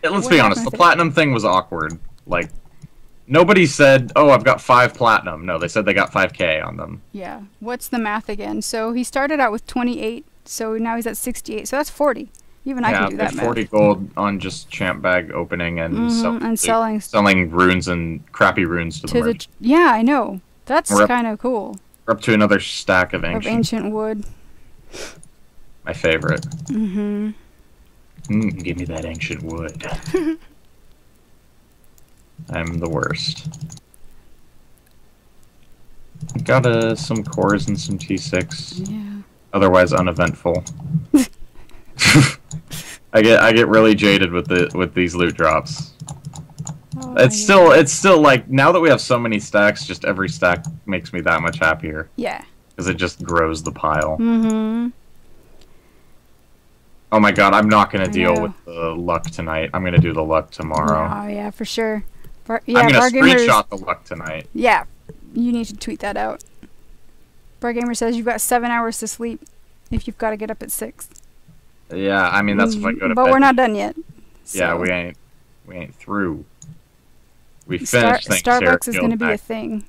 S3: Let's be honest, the platinum thing was awkward. Like, nobody said, oh, I've got 5 platinum. No, they said they got 5k on them.
S1: Yeah. What's the math again? So he started out with 28, so now he's at 68. So that's 40. Even I can do that math.
S3: 40 gold on just champ bag opening and, selling runes and crappy runes to the merchant.
S1: Yeah, I know. That's kind of cool.
S3: We're up to another stack of
S1: ancient wood.
S3: My favorite.
S1: Mm-hmm.
S3: Give me that ancient wood. I'm the worst. Got some cores and some T6.
S1: Yeah.
S3: Otherwise uneventful. I get really jaded with these loot drops. Oh, it's still like, now that we have so many stacks, just every stack makes me that much happier.
S1: Yeah.
S3: Because it just grows the pile.
S1: Mm-hmm.
S3: Oh my god, I'm not going to deal with the luck tonight. I'm going to do the luck tomorrow.
S1: Oh, yeah, for sure. I'm
S3: going to screenshot the luck tonight.
S1: Yeah, you need to tweet that out. Bargamer says you've got 7 hours to sleep if you've got to get up at 6.
S3: Yeah, I mean, that's if I go to bed.
S1: But we're not done yet. So.
S3: Yeah, we ain't through. We finished things
S1: Starbucks
S3: here.
S1: is going to be a thing.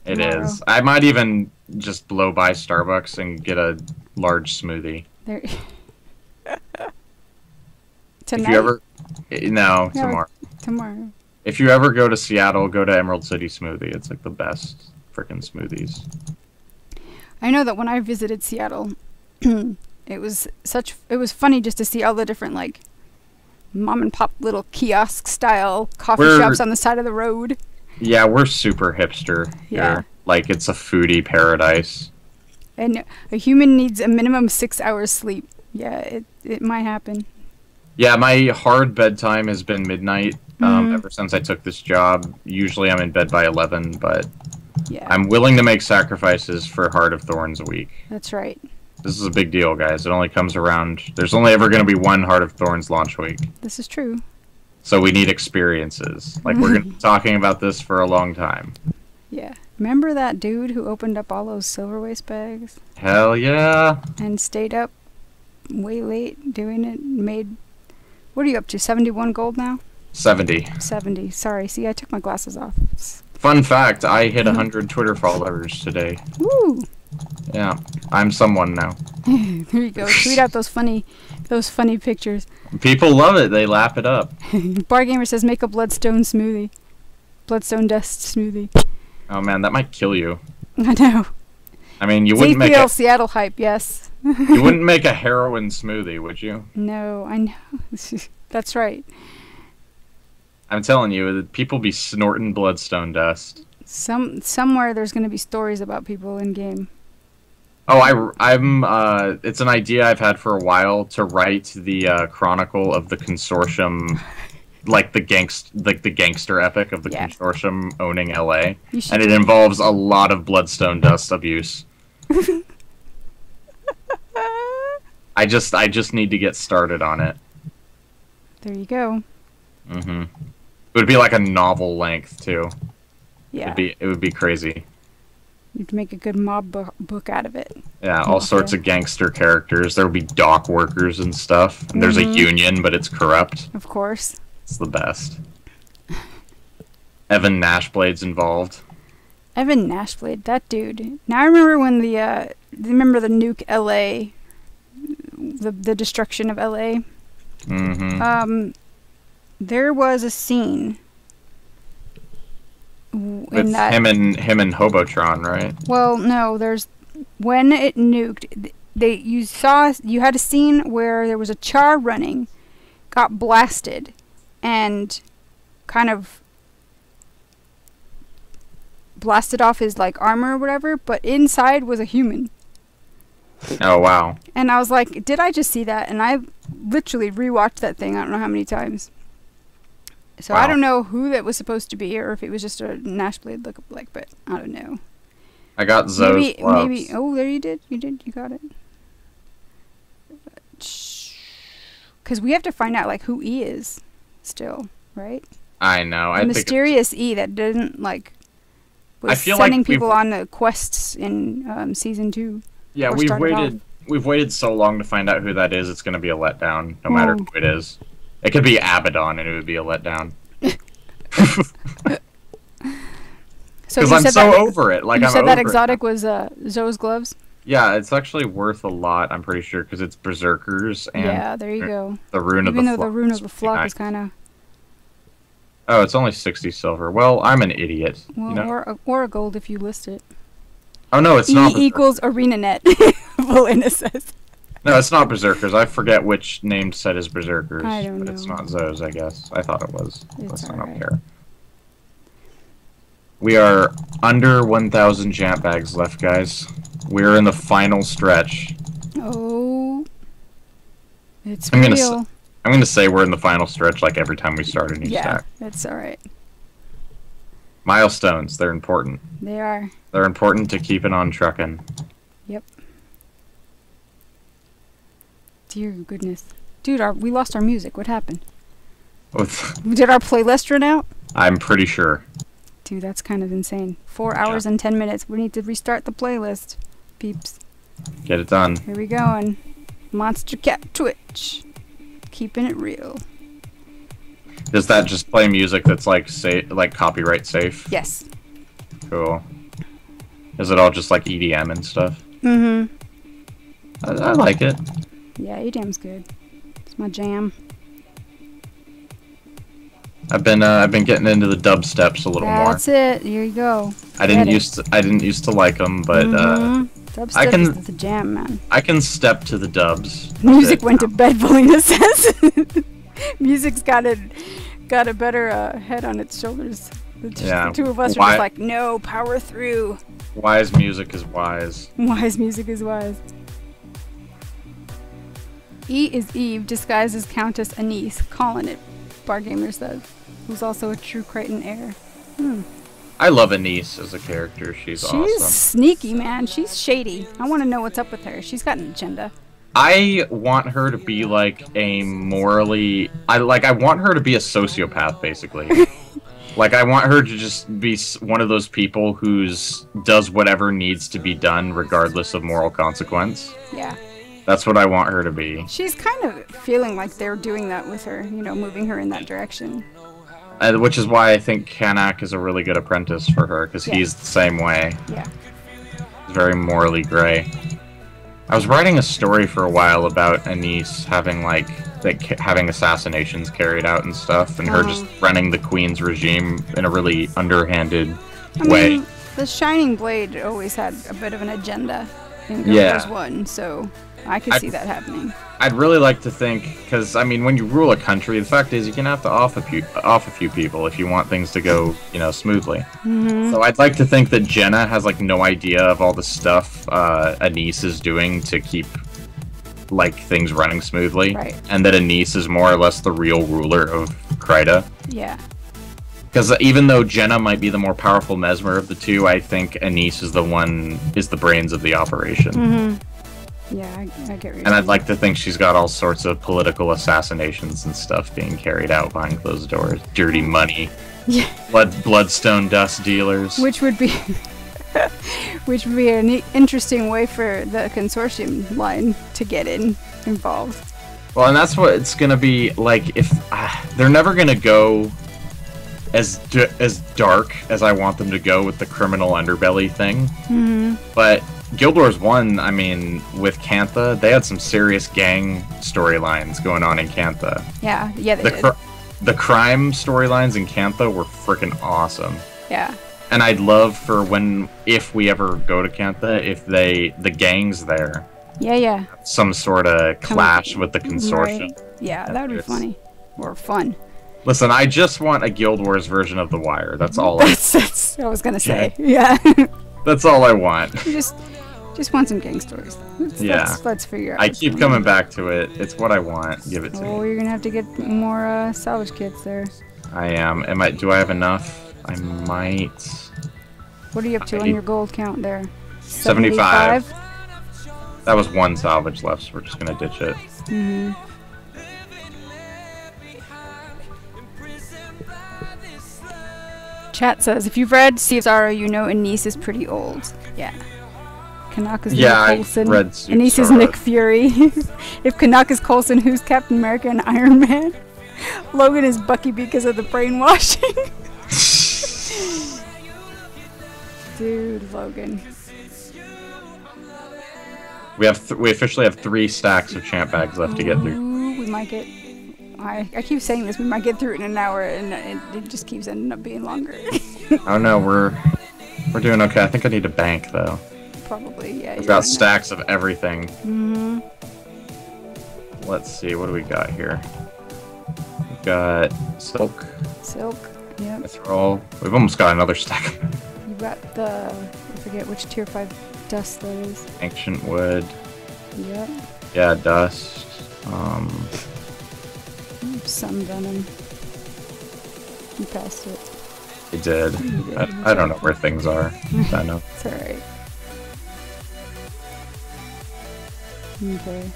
S3: It is. I might even just blow by Starbucks and get a large smoothie.
S1: There.
S3: Tonight? If you ever... No, tomorrow.
S1: Tomorrow.
S3: If you ever go to Seattle, go to Emerald City Smoothie. It's like the best frickin' smoothies.
S1: I know that when I visited Seattle, it was funny just to see all the different like mom and pop little kiosk style coffee shops on the side of the road.
S3: Yeah, we're super hipster here. Like it's a foodie paradise.
S1: And a human needs a minimum 6 hours sleep. Yeah, it might happen.
S3: Yeah, my hard bedtime has been midnight ever since I took this job. Usually I'm in bed by 11, but I'm willing to make sacrifices for Heart of Thorns a week.
S1: That's right.
S3: This is a big deal, guys. It only comes around... There's only ever going to be one Heart of Thorns launch week.
S1: This is true.
S3: So we need experiences. Like, we're going to be talking about this for a long time.
S1: Yeah. Remember that dude who opened up all those Silverwaste bags?
S3: Hell yeah.
S1: And stayed up way late doing it? Made... What are you up to? 71 gold now?
S3: 70.
S1: 70. Sorry. See, I took my glasses off.
S3: Fun fact, I hit 100 Twitter followers today.
S1: Woo!
S3: Yeah, I'm someone now.
S1: There you go. Tweet out those funny pictures.
S3: People love it. They lap it up.
S1: Bargamer says make a bloodstone smoothie. Bloodstone dust smoothie.
S3: Oh man, that might kill you.
S1: I know.
S3: I mean, you wouldn't make
S1: ZPL Seattle hype, yes.
S3: you wouldn't make a heroin smoothie, would you?
S1: No, I know. That's right.
S3: I'm telling you, people be snorting bloodstone dust.
S1: Somewhere there's going to be stories about people in game.
S3: Oh, I'm. It's an idea I've had for a while to write the chronicle of the consortium, like the gangster epic of the consortium owning LA, and it involves a lot of bloodstone dust abuse. I just need to get started on it.
S1: There you go.
S3: Mm-hmm. It would be like a novel length too.
S1: Yeah.
S3: It would be crazy.
S1: You'd make a good mob book out of it.
S3: Yeah, all sorts of gangster characters. There would be dock workers and stuff. And there's a union, but it's corrupt.
S1: Of course.
S3: It's the best. Evan Nashblade's involved.
S1: Evan Nashblade, that dude. Now I remember when remember the nuke LA, the destruction of LA.
S3: Mm-hmm.
S1: There was a scene
S3: with him and Hobotron, right?
S1: Well, no, when it nuked, you had a scene where there was a char running, got blasted, and kind of blasted off his like armor or whatever, but inside was a human.
S3: Oh wow.
S1: And I was like, did I just see that? And I literally rewatched that thing I don't know how many times. So wow. I don't know who that was supposed to be, or if it was just a Nashblade lookalike, but I don't know.
S3: I got Zoe's gloves.
S1: Maybe. Oh, there you did. You got it. Because we have to find out like who E is, still, right?
S3: I know.
S1: The mysterious E that didn't like was sending people on the quests in season 2.
S3: Yeah, we've waited so long to find out who that is. It's going to be a letdown, no matter who it is. It could be Abaddon, and it would be a letdown. Because I'm so over it. Like,
S1: you said that exotic was Zoe's gloves?
S3: Yeah, it's actually worth a lot, I'm pretty sure, because it's Berserkers. And
S1: yeah, there you go.
S3: The Rune of the Flock.
S1: Even though the Rune of the Flock is kind of...
S3: Oh, it's only 60 silver. Well, I'm an idiot.
S1: Well,
S3: you know?
S1: or a gold if you list it.
S3: Oh, no, it's not.
S1: E equals ArenaNet. Volena says.
S3: No, it's not Berserkers. I forget which named set is Berserkers.
S1: I don't know.
S3: But it's not Zoe's, I guess. I thought it was.
S1: It's
S3: I don't care. We are under 1,000 jam bags left, guys. We're in the final stretch.
S1: Oh. It's real.
S3: I'm going to say we're in the final stretch like every time we start a new stack.
S1: Yeah, that's alright.
S3: Milestones, they're important.
S1: They are.
S3: They're important to keep it on trucking.
S1: Yep. Dear goodness. Dude, we lost our music. What happened? Did our playlist run out?
S3: I'm pretty sure.
S1: Dude, that's kind of insane. 4 hours and 10 minutes. We need to restart the playlist, peeps.
S3: Get it done.
S1: Here we go on Monster Cat Twitch. Keeping it real.
S3: Does that just play music that's like copyright safe?
S1: Yes.
S3: Cool. Is it all just like EDM and stuff?
S1: Mm-hmm.
S3: I like it.
S1: Yeah, EDM's good. It's my jam.
S3: I've been getting into the dubsteps a little more.
S1: That's it. Here you go.
S3: I didn't used to like them, but
S1: dubstep is the jam, man.
S3: I can step to the dubs.
S1: Music went to bed, Volena says. Music's got a better head on its shoulders. The two of us are just like, no, power through.
S3: Wise music is wise.
S1: Wise music is wise. E is Eve, disguised as Countess Anise. Calling it, Bargamer says. Who's also a true Crichton heir.
S3: I love Anise as a character. She's awesome.
S1: She's sneaky, man. She's shady. I want to know what's up with her. She's got an agenda.
S3: I want her to be like a morally. I want her to be a sociopath, basically. Like, I want her to just be one of those people who's does whatever needs to be done, regardless of moral consequence.
S1: Yeah.
S3: That's what I want her to be.
S1: She's kind of feeling like they're doing that with her, you know, moving her in that direction.
S3: Which is why I think Kanak is a really good apprentice for her, because he's the same way.
S1: Yeah.
S3: He's very morally gray. I was writing a story for a while about Anise having having assassinations carried out and stuff, and her just running the Queen's regime in a really underhanded way.
S1: Mean, the Shining Blade always had a bit of an agenda in Guild Wars 1, so I could see that happening.
S3: I'd really like to think, because I mean, when you rule a country, the fact is you're gonna have to off a few people if you want things to go, you know, smoothly. So I'd like to think that Jenna has like no idea of all the stuff Anise is doing to keep like things running smoothly, and that Anise is more or less the real ruler of Kryta.
S1: Yeah.
S3: Because even though Jenna might be the more powerful Mesmer of the two, I think Anise is the brains of the operation.
S1: Yeah, I get what you're
S3: And I'd like to think she's got all sorts of political assassinations and stuff being carried out behind closed doors. Dirty money.
S1: Yeah.
S3: Bloodstone dust dealers.
S1: Which would be an interesting way for the consortium line to get involved.
S3: Well, and that's what it's gonna be like. If they're never gonna go as dark as I want them to go with the criminal underbelly thing, but Guild Wars 1, I mean, with Cantha, they had some serious gang storylines going on in Cantha.
S1: Yeah, they did.
S3: The crime storylines in Cantha were freaking awesome.
S1: Yeah.
S3: And I'd love for if we ever go to Cantha, if the gangs there.
S1: Yeah.
S3: Some sort of clash with the consortium.
S1: Right. Yeah, that would be funny. Or fun.
S3: Listen, I just want a Guild Wars version of The Wire. That's all.
S1: That's what I was gonna say. Yeah.
S3: That's all I want.
S1: Just want some gang stories. Let's figure out.
S3: I keep coming back to it. It's what I want. Give it to me.
S1: Oh, you're gonna have to get more salvage kits there.
S3: I am. Do I have enough? I might.
S1: What are you up to on your gold count there?
S3: 75. That was one salvage left, so we're just gonna ditch it.
S1: Chat says, if you've read Sea of Sorrow, you know Anise is pretty old. Yeah. Kanaka's Nick Coulson.
S3: Read
S1: Anise is Nick Fury. If Kanaka's Coulson, who's Captain America and Iron Man? Logan is Bucky because of the brainwashing. Dude, Logan.
S3: We officially have 3 stacks of champ bags left to get through.
S1: Ooh, we might get... I keep saying this, we might get through it in an hour, and it just keeps ending up being longer.
S3: Oh no, we're doing okay. I think I need a bank though.
S1: Probably, yeah.
S3: We've got stacks of everything. Let's see, what do we got here? We've got silk.
S1: Silk, yep.
S3: Mithril. We've almost got another stack.
S1: You got I forget which tier 5 dust that is.
S3: Ancient wood.
S1: Yep.
S3: Yeah, dust.
S1: Sun venom. You passed it.
S3: I did. I don't know where things are. I know.
S1: It's alright. Okay.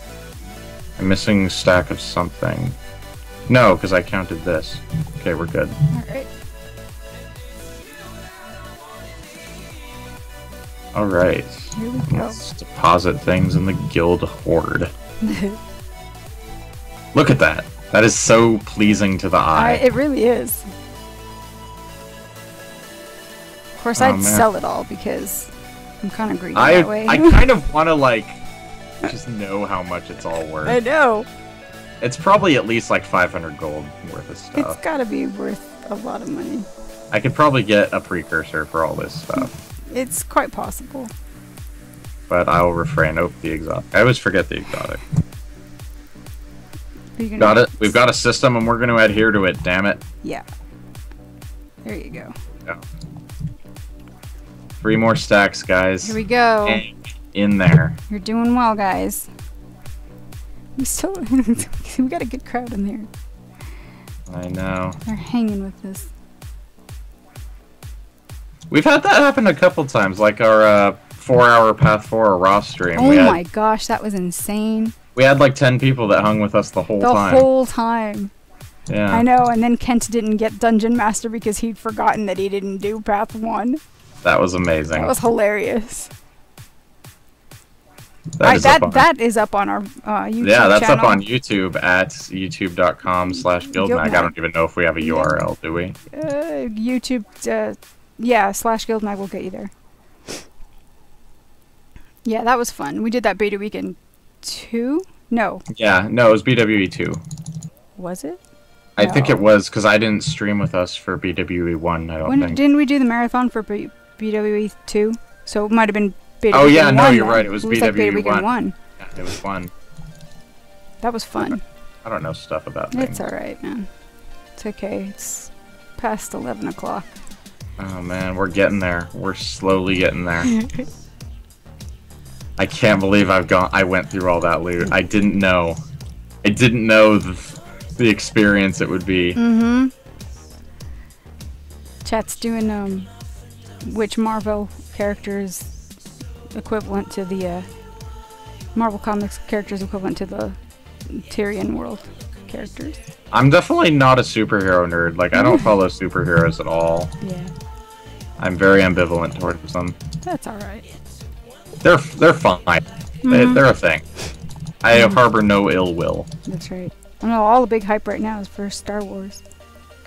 S3: I'm missing a stack of something. No, because I counted this. Okay, we're good.
S1: Alright.
S3: Alright.
S1: Here we go.
S3: Let's deposit things in the guild hoard. Look at that. That is so pleasing to the eye.
S1: It really is. Of course, I'd sell it all because I'm kind of greedy that way.
S3: I kind of want to, just know how much it's all worth.
S1: I know.
S3: It's probably at least, 500 gold worth of stuff.
S1: It's gotta be worth a lot of money.
S3: I could probably get a precursor for all this stuff.
S1: It's quite possible.
S3: But I'll refrain. Oh, the exotic. I always forget the exotic. Got it. We've got a system and we're going to adhere to it, damn it.
S1: Yeah. There you go.
S3: Yeah. 3 more stacks, guys.
S1: Here we go.
S3: Hang in there.
S1: You're doing well, guys. We got a good crowd in there.
S3: I know.
S1: They're hanging with us.
S3: We've had that happen a couple times, like our 4-hour Path 4 Raw stream.
S1: Oh my gosh, that was insane.
S3: We had like 10 people that hung with us the whole time.
S1: The whole time.
S3: Yeah.
S1: I know, and then Kent didn't get Dungeon Master because he'd forgotten that he didn't do Path 1.
S3: That was amazing.
S1: That was hilarious.
S3: That
S1: is up on our YouTube
S3: Yeah, that's
S1: channel.
S3: up on YouTube at youtube.com/guildmag. I don't even know if we have a URL, do we?
S1: YouTube, yeah, /guildmag will get you there. Yeah, that was fun. We did that beta weekend 2? No.
S3: Yeah, no, it was BWE 2.
S1: Was it?
S3: I think it was, because I didn't stream with us for BWE 1, I don't think.
S1: Didn't we do the marathon for BWE 2? So it might have been BWE 1.
S3: Oh yeah, no, you're
S1: then.
S3: right, it was BWE
S1: like beta weekend 1.
S3: Yeah, it was 1.
S1: That was fun.
S3: I don't know stuff about things.
S1: It's alright, man. It's okay. It's past 11 o'clock.
S3: Oh man, we're getting there. We're slowly getting there. I can't believe I went through all that loot. I didn't know. I didn't know the experience it would be.
S1: Mm-hmm. Chat's doing which Marvel characters equivalent to the Marvel Comics characters equivalent to the Tyrion world characters.
S3: I'm definitely not a superhero nerd. Like, I don't follow superheroes at all.
S1: Yeah.
S3: I'm very ambivalent towards them.
S1: That's alright.
S3: They're fine. They're a thing. I harbor no ill will.
S1: That's right. I know all the big hype right now is for Star Wars.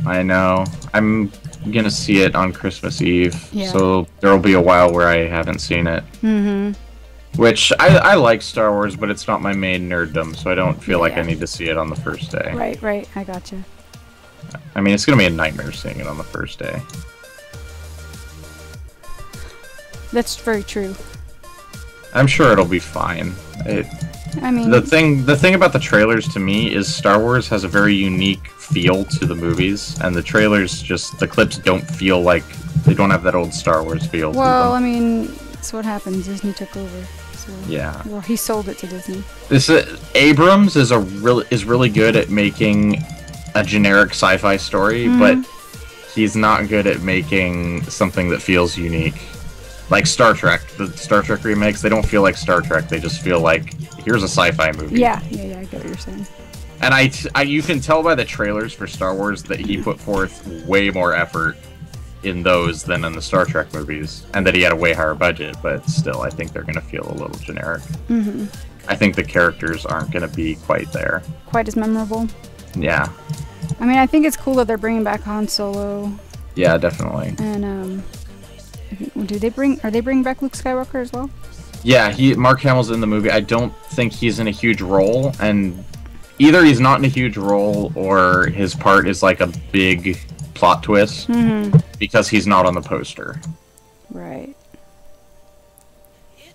S3: I know. I'm gonna see it on Christmas Eve,
S1: Yeah.
S3: so there'll be a while where I haven't seen it.
S1: Mm-hmm.
S3: Which, I like Star Wars, but it's not my main nerddom, so I don't feel like I
S1: Yeah.
S3: need to see it on the first day.
S1: Right. I gotcha.
S3: I mean, it's gonna be a nightmare seeing it on the first day.
S1: That's very true.
S3: I'm sure it'll be fine.
S1: I mean,
S3: The thing about the trailers to me is Star Wars has a very unique feel to the movies, and the trailers the clips don't feel like, they don't have that old Star Wars feel
S1: well,
S3: to
S1: I
S3: them.
S1: mean, that's what happened. Disney took over. So,
S3: Yeah.
S1: well, he sold it to Disney.
S3: Abrams is really good at making a generic sci-fi story, but he's not good at making something that feels unique. Like Star Trek, the Star Trek remakes, they don't feel like Star Trek. They just feel like, here's a sci-fi movie.
S1: Yeah, I get what you're saying.
S3: And you can tell by the trailers for Star Wars that he put forth way more effort in those than in the Star Trek movies, and that he had a way higher budget, but still, I think they're going to feel a little generic.
S1: Mm-hmm.
S3: I think the characters aren't going to be quite there.
S1: Quite as memorable.
S3: Yeah.
S1: I mean, I think it's cool that they're bringing back Han Solo.
S3: Yeah, definitely.
S1: And, are they bringing back Luke Skywalker as well?
S3: Yeah, Mark Hamill's in the movie. I don't think he's in a huge role, and either he's not in a huge role, or his part is like a big plot twist, because he's not on the poster.
S1: Right.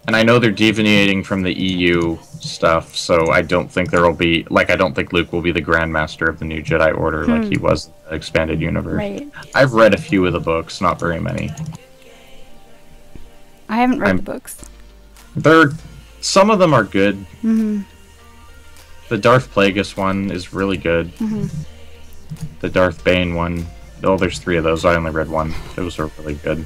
S3: And I know they're deviating from the EU stuff, so I don't think I don't think Luke will be the Grandmaster of the New Jedi Order like he was in the expanded universe.
S1: Right.
S3: I've read a few of the books, not very many.
S1: I haven't read the books.
S3: Some of them are good.
S1: Mm-hmm.
S3: The Darth Plagueis one is really good.
S1: Mm-hmm.
S3: The Darth Bane one. Oh, there's 3 of those. I only read 1. Those are really good.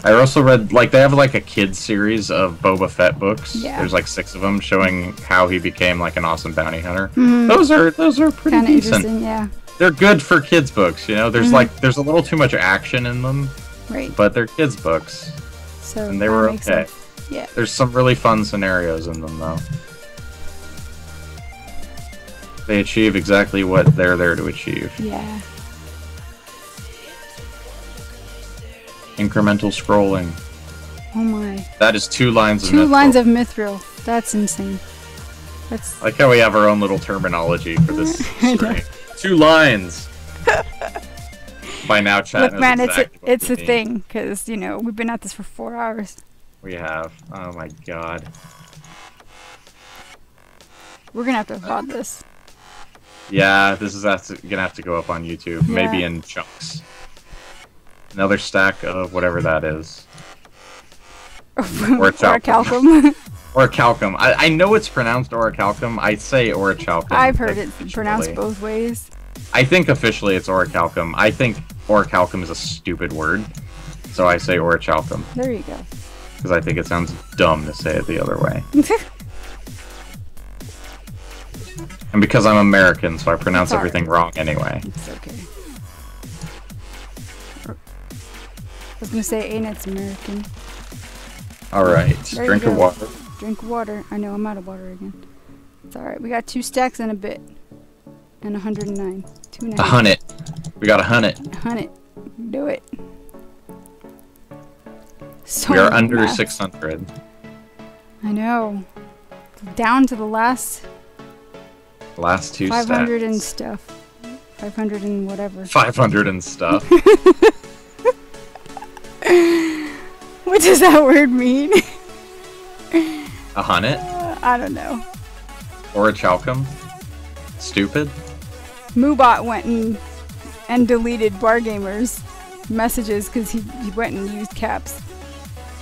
S3: I also read, they have a kids series of Boba Fett books.
S1: Yeah.
S3: There's 6 of them showing how he became an awesome bounty hunter.
S1: Mm-hmm.
S3: Those are pretty
S1: Kinda
S3: decent.
S1: interesting, yeah.
S3: They're good for kids books, you know. There's there's a little too much action in them,
S1: Right.
S3: but they're kids books,
S1: So
S3: and they
S1: that
S3: were
S1: makes
S3: okay.
S1: sense. Yeah.
S3: There's some really fun scenarios in them, though. They achieve exactly what they're there to achieve.
S1: Yeah.
S3: Incremental scrolling.
S1: Oh my.
S3: That is 2 lines of
S1: 2 lines
S3: mithril.
S1: of mithril. That's insane. That's
S3: I like how we have our own little terminology for this stream. 2 lines! By now, chat
S1: Look,
S3: knows
S1: man,
S3: exactly what
S1: it's
S3: we
S1: a
S3: mean.
S1: thing, because, we've been at this for 4 hours.
S3: We have. Oh my god.
S1: We're gonna have to VOD this.
S3: Yeah, this is gonna have to go up on YouTube, maybe
S1: Yeah.
S3: in chunks. Another stack of whatever that is.
S1: Orichalcum.
S3: Orichalcum. I know it's pronounced orichalcum. I say orichalcum.
S1: I've heard it
S3: officially.
S1: pronounced both ways.
S3: I think officially it's orichalcum. I think orichalcum is a stupid word, so I say orichalcum.
S1: There you go.
S3: because I think it sounds dumb to say it the other way. And because I'm American, so I pronounce everything wrong anyway.
S1: It's okay. I was gonna say ArenaNet's American.
S3: Alright, drink of water.
S1: Drink water. I know, I'm out of water again. It's alright, we got 2 stacks and a bit. And 109. 290.
S3: 100. We got 100.
S1: 100. Do it. So
S3: We are under
S1: math.
S3: 600.
S1: I know. Down to the last
S3: Last 2
S1: 500
S3: stacks.
S1: and stuff. 500 and whatever.
S3: 500 and stuff.
S1: What does that word mean?
S3: 100?
S1: I don't know.
S3: Or a chalcum? Stupid?
S1: Moobot went and deleted Bargamer's messages because he went and used caps.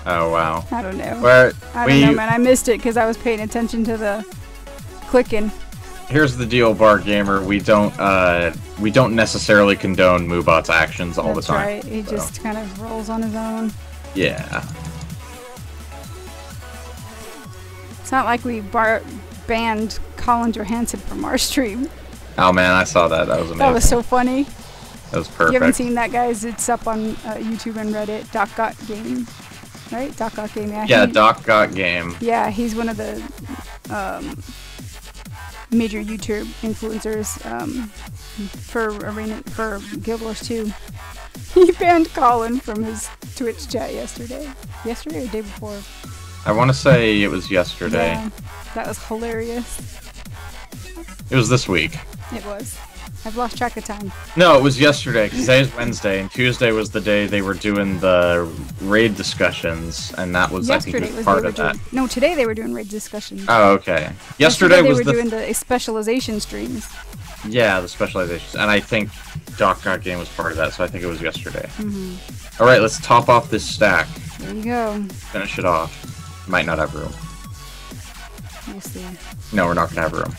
S3: Oh wow.
S1: I don't know.
S3: Where
S1: I don't know, man. I missed it because I was paying attention to the clicking.
S3: Here's the deal, Bar Gamer. We don't necessarily condone Moobot's actions all
S1: That's
S3: the time.
S1: right. He just kind of rolls on his own.
S3: Yeah.
S1: It's not like we banned Colin Johansson from our stream.
S3: Oh man, I saw that. That was amazing.
S1: That was so funny.
S3: That was perfect.
S1: You haven't seen that, guys? It's up on YouTube and Reddit. Doc Got Game, right? Doc Got Game.
S3: Yeah, Doc Got Game.
S1: Yeah, he's one of the major YouTube influencers for Guild Wars 2. He banned Colin from his Twitch chat yesterday. Yesterday or the day before?
S3: I want to say it was yesterday.
S1: Yeah, that was hilarious.
S3: It was this week.
S1: It was. I've lost track of time.
S3: No, it was yesterday, because today is Wednesday, and Tuesday was the day they were doing the raid discussions, and that was,
S1: Yesterday
S3: I think, was part of that.
S1: No, today they were doing raid discussions.
S3: Oh, okay. Yesterday
S1: they
S3: was
S1: were
S3: the...
S1: doing the specialization streams.
S3: Yeah, the specializations, and I think Doc Got Game was part of that, so I think it was yesterday.
S1: Mm-hmm.
S3: Alright, let's top off this stack.
S1: There you go.
S3: Finish it off. Might not have room.
S1: We'll see.
S3: No, we're not gonna have room.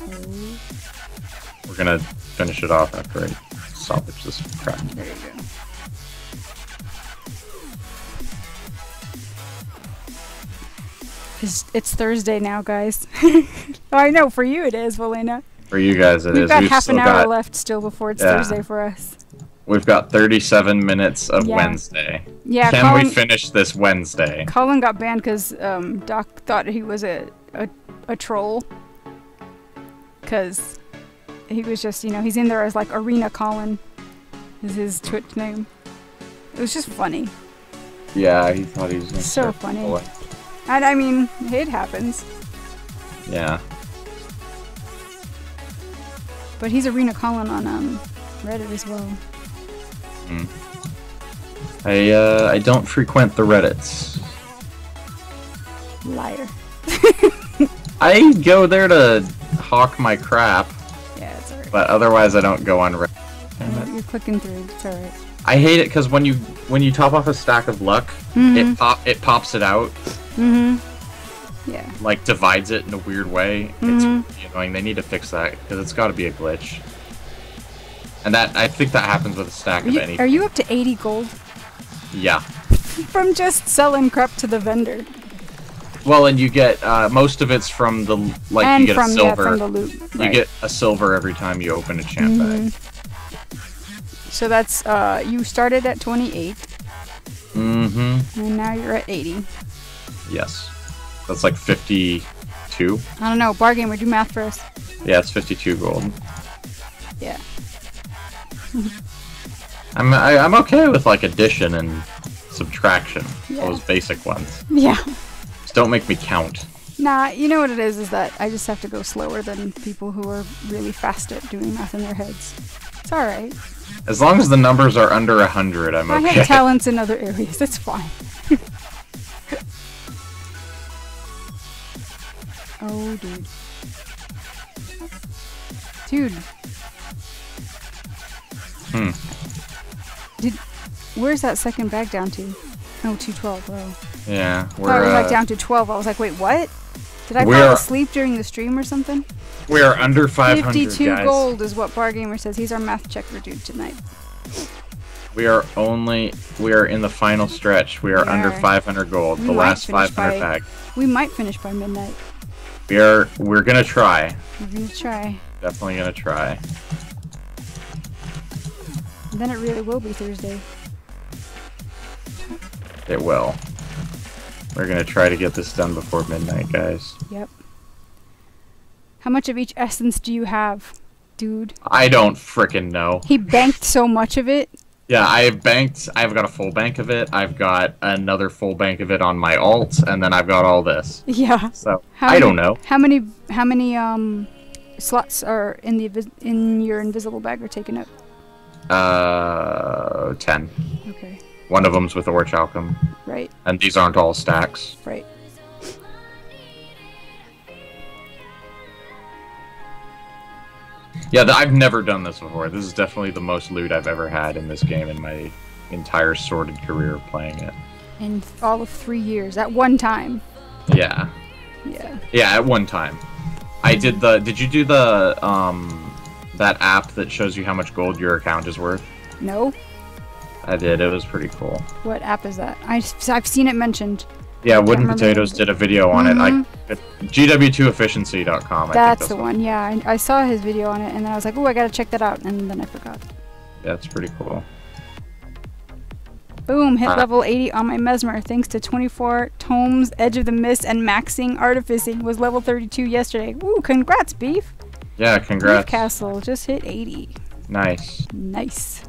S1: Oh,
S3: We're gonna finish it off after I salvage this crap.
S1: there you go. It's Thursday now, guys. Oh, I know, for you it is, Valena.
S3: For you guys, it is.
S1: We've got half
S3: still
S1: an hour
S3: got,
S1: left still before it's
S3: Yeah.
S1: Thursday for us.
S3: We've got 37 minutes of
S1: Yeah.
S3: Wednesday.
S1: Yeah,
S3: Can
S1: Colin,
S3: we finish this Wednesday?
S1: Colin got banned because Doc thought he was a troll. Because he was just, he's in there as like Arena Colin is his Twitch name. It was just funny.
S3: Yeah, he thought he was gonna
S1: So
S3: start
S1: funny.
S3: pulling.
S1: And I mean, it happens.
S3: Yeah.
S1: But he's Arena Colin on Reddit as well.
S3: Mm. I don't frequent the Reddits.
S1: Liar.
S3: I go there to hawk my crap,
S1: Yeah, it's alright.
S3: but otherwise I don't go on Reddit.
S1: You're clicking through. It's alright.
S3: I hate it because when you top off a stack of luck, it pops it out,
S1: Yeah.
S3: like divides it in a weird way. It's really annoying. They need to fix that because it's got to be a glitch. And I think that happens with a stack of anything.
S1: Are you up to 80 gold?
S3: Yeah.
S1: From just selling crap to the vendor.
S3: Well, and you get most of it's from the
S1: And
S3: you get
S1: from,
S3: a silver.
S1: from the loot.
S3: You
S1: Right.
S3: get a silver every time you open a champ bag.
S1: So that's, you started at 28,
S3: Mm-hmm.
S1: and now you're at 80.
S3: Yes. That's like 52.
S1: I don't know, Bargamer, do math for us.
S3: Yeah, it's 52 gold.
S1: Yeah.
S3: I'm okay with like addition and subtraction.
S1: Yeah.
S3: Those basic ones.
S1: Yeah.
S3: Just don't make me count.
S1: Nah, you know what it is that I just have to go slower than people who are really fast at doing math in their heads. It's alright.
S3: As long as the numbers are under 100, I'm
S1: I
S3: okay.
S1: have talents in other areas, it's fine. Oh, dude. Dude. Where's that second bag down to? Oh, 212, wow.
S3: Yeah,
S1: I thought it was like down to 12. I was like, wait, what? Did I fall asleep during the stream or something?
S3: we are under 500,
S1: 52
S3: guys.
S1: gold is what Bargamer says. He's our math checker dude tonight.
S3: We are in the final stretch. We are under 500 gold. The last 500 bag.
S1: We might finish by midnight.
S3: We're gonna try.
S1: We're gonna try.
S3: Definitely gonna try.
S1: And then it really will be Thursday.
S3: It will. We're gonna try to get this done before midnight, guys.
S1: Yep. How much of each essence do you have, dude?
S3: I don't frickin' know.
S1: He banked so much of it.
S3: Yeah, I've got a full bank of it. I've got another full bank of it on my alt, and then I've got all this.
S1: Yeah.
S3: So I don't know.
S1: How many slots are in your invisible bag are taken up?
S3: 10.
S1: Okay.
S3: One of them's with Orichalcum.
S1: Right.
S3: And these aren't all stacks.
S1: Right.
S3: Yeah, I've never done this before. This is definitely the most loot I've ever had in this game in my entire sorted career of playing it.
S1: In all of 3 years, at one time.
S3: Yeah.
S1: Yeah.
S3: Yeah, at one time. Did you do the, that app that shows you how much gold your account is worth?
S1: No.
S3: I did. It was pretty cool.
S1: What app is that? I've seen it mentioned.
S3: Yeah, Wooden Potatoes did a video on it. GW2efficiency.com.
S1: That's the one. Yeah, I saw his video on it, and then I was like, "Oh, I gotta check that out," and then I forgot.
S3: That's pretty cool.
S1: Boom! Hit level 80 on my Mesmer thanks to 24 tomes, Edge of the Mist, and maxing Artificing. Was level 32 yesterday. Woo! Congrats, Beef.
S3: Yeah, congrats.
S1: Beef Castle just hit 80.
S3: Nice.
S1: Nice.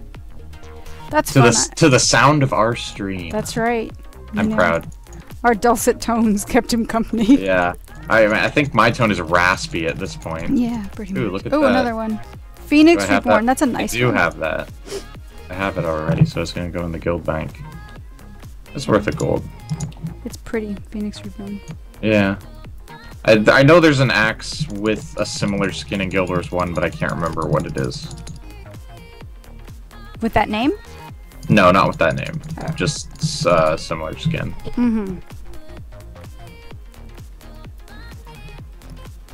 S1: That's fun.
S3: To the sound of our stream.
S1: That's right.
S3: I'm proud.
S1: Our dulcet tones kept him company.
S3: Yeah. I think my tone is raspy at this point.
S1: Yeah, pretty much.
S3: Ooh, look at that.
S1: Oh, another one. Phoenix Reborn. That's a nice one.
S3: I do have that. I have it already, so it's going to go in the guild bank. It's worth a gold.
S1: It's pretty. Phoenix Reborn.
S3: Yeah. I know there's an axe with a similar skin in Guild Wars 1, but I can't remember what it is.
S1: With that name?
S3: No, not with that name.
S1: Oh.
S3: Just similar skin.
S1: Mm-hmm.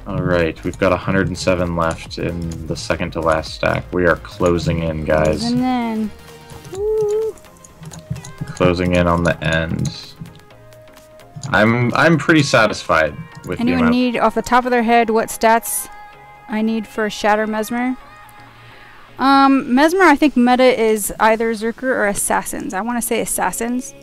S3: Alright, we've got 107 left in the second to last stack. We are closing in, guys.
S1: Closing in. Woo.
S3: Closing in on the end. I'm pretty satisfied with
S1: Anyone need, off the top of their head, what stats I need for Shatter Mesmer? Mesmer, I think meta is either Zerker or Assassins. I want to say Assassins.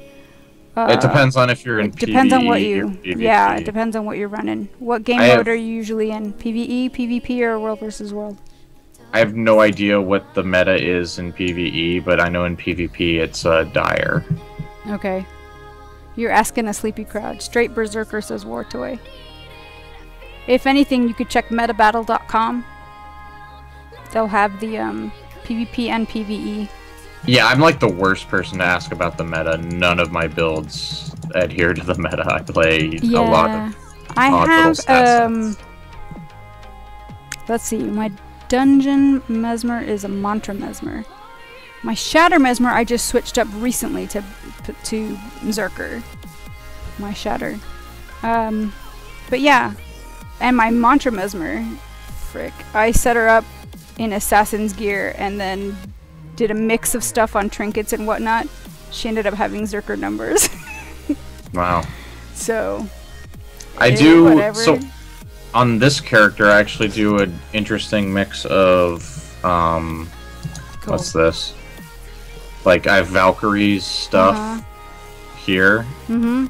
S3: It depends on if you're in PvE.
S1: Depends on what you...
S3: or PvP.
S1: Yeah, it depends on what you're running. What game mode are you usually in? PvE, PvP, or World versus World?
S3: I have no idea what the meta is in PvE, but I know in PvP it's Dire.
S1: Okay. You're asking a sleepy crowd. Straight Berserker, says War Toy. If anything, you could check metabattle.com. They'll have the PvP and PvE.
S3: Yeah, I'm like the worst person to ask about the meta. None of my builds adhere to the meta. I play a lot of
S1: let's see, my Dungeon Mesmer is a Mantra Mesmer. My Shatter Mesmer I just switched up recently to Zerker. My Shatter. But yeah. And my Mantra Mesmer, frick, I set her up in Assassin's gear and then did a mix of stuff on trinkets and whatnot. She ended up having Zerker numbers.
S3: Wow.
S1: So
S3: I do
S1: whatever.
S3: So on this character I actually do an interesting mix of
S1: Cool.
S3: What's this? Like I have Valkyrie's stuff here.
S1: Mm-hmm.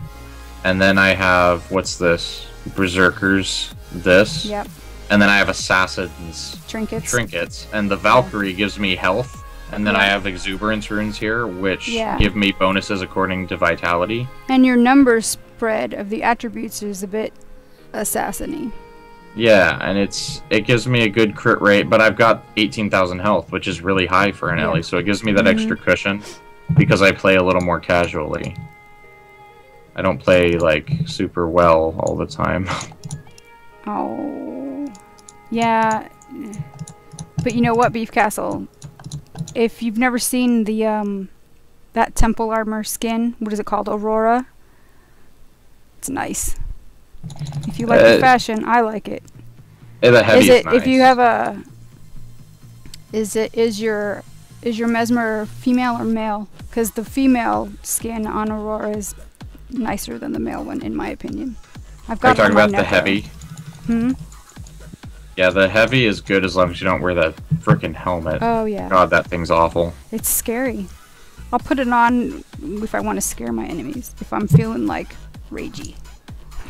S3: And then I have what's this? Berserkers this.
S1: Yep.
S3: And then I have Assassin's trinkets. And the Valkyrie gives me health. And then I have Exuberance runes here, which give me bonuses according to Vitality.
S1: And your number spread of the attributes is a bit assassin-y.
S3: Yeah, and it gives me a good crit rate, but I've got 18,000 health, which is really high for an Ellie, so it gives me that extra cushion because I play a little more casually. I don't play, like, super well all the time.
S1: Oh. Yeah. But you know what, Beef Castle? If you've never seen the, that temple armor skin, what is it called? Aurora? It's nice. If you like the fashion, I like it.
S3: The heavy is nice.
S1: If you have a... Is your is your Mesmer female or male? Because the female skin on Aurora is nicer than the male one, in my opinion. I've got.
S3: Are you talking about the heavy?
S1: Hmm.
S3: Yeah, the heavy is good as long as you don't wear that freaking helmet.
S1: Oh yeah.
S3: God, that thing's awful.
S1: It's scary. I'll put it on if I want to scare my enemies. If I'm feeling like ragey.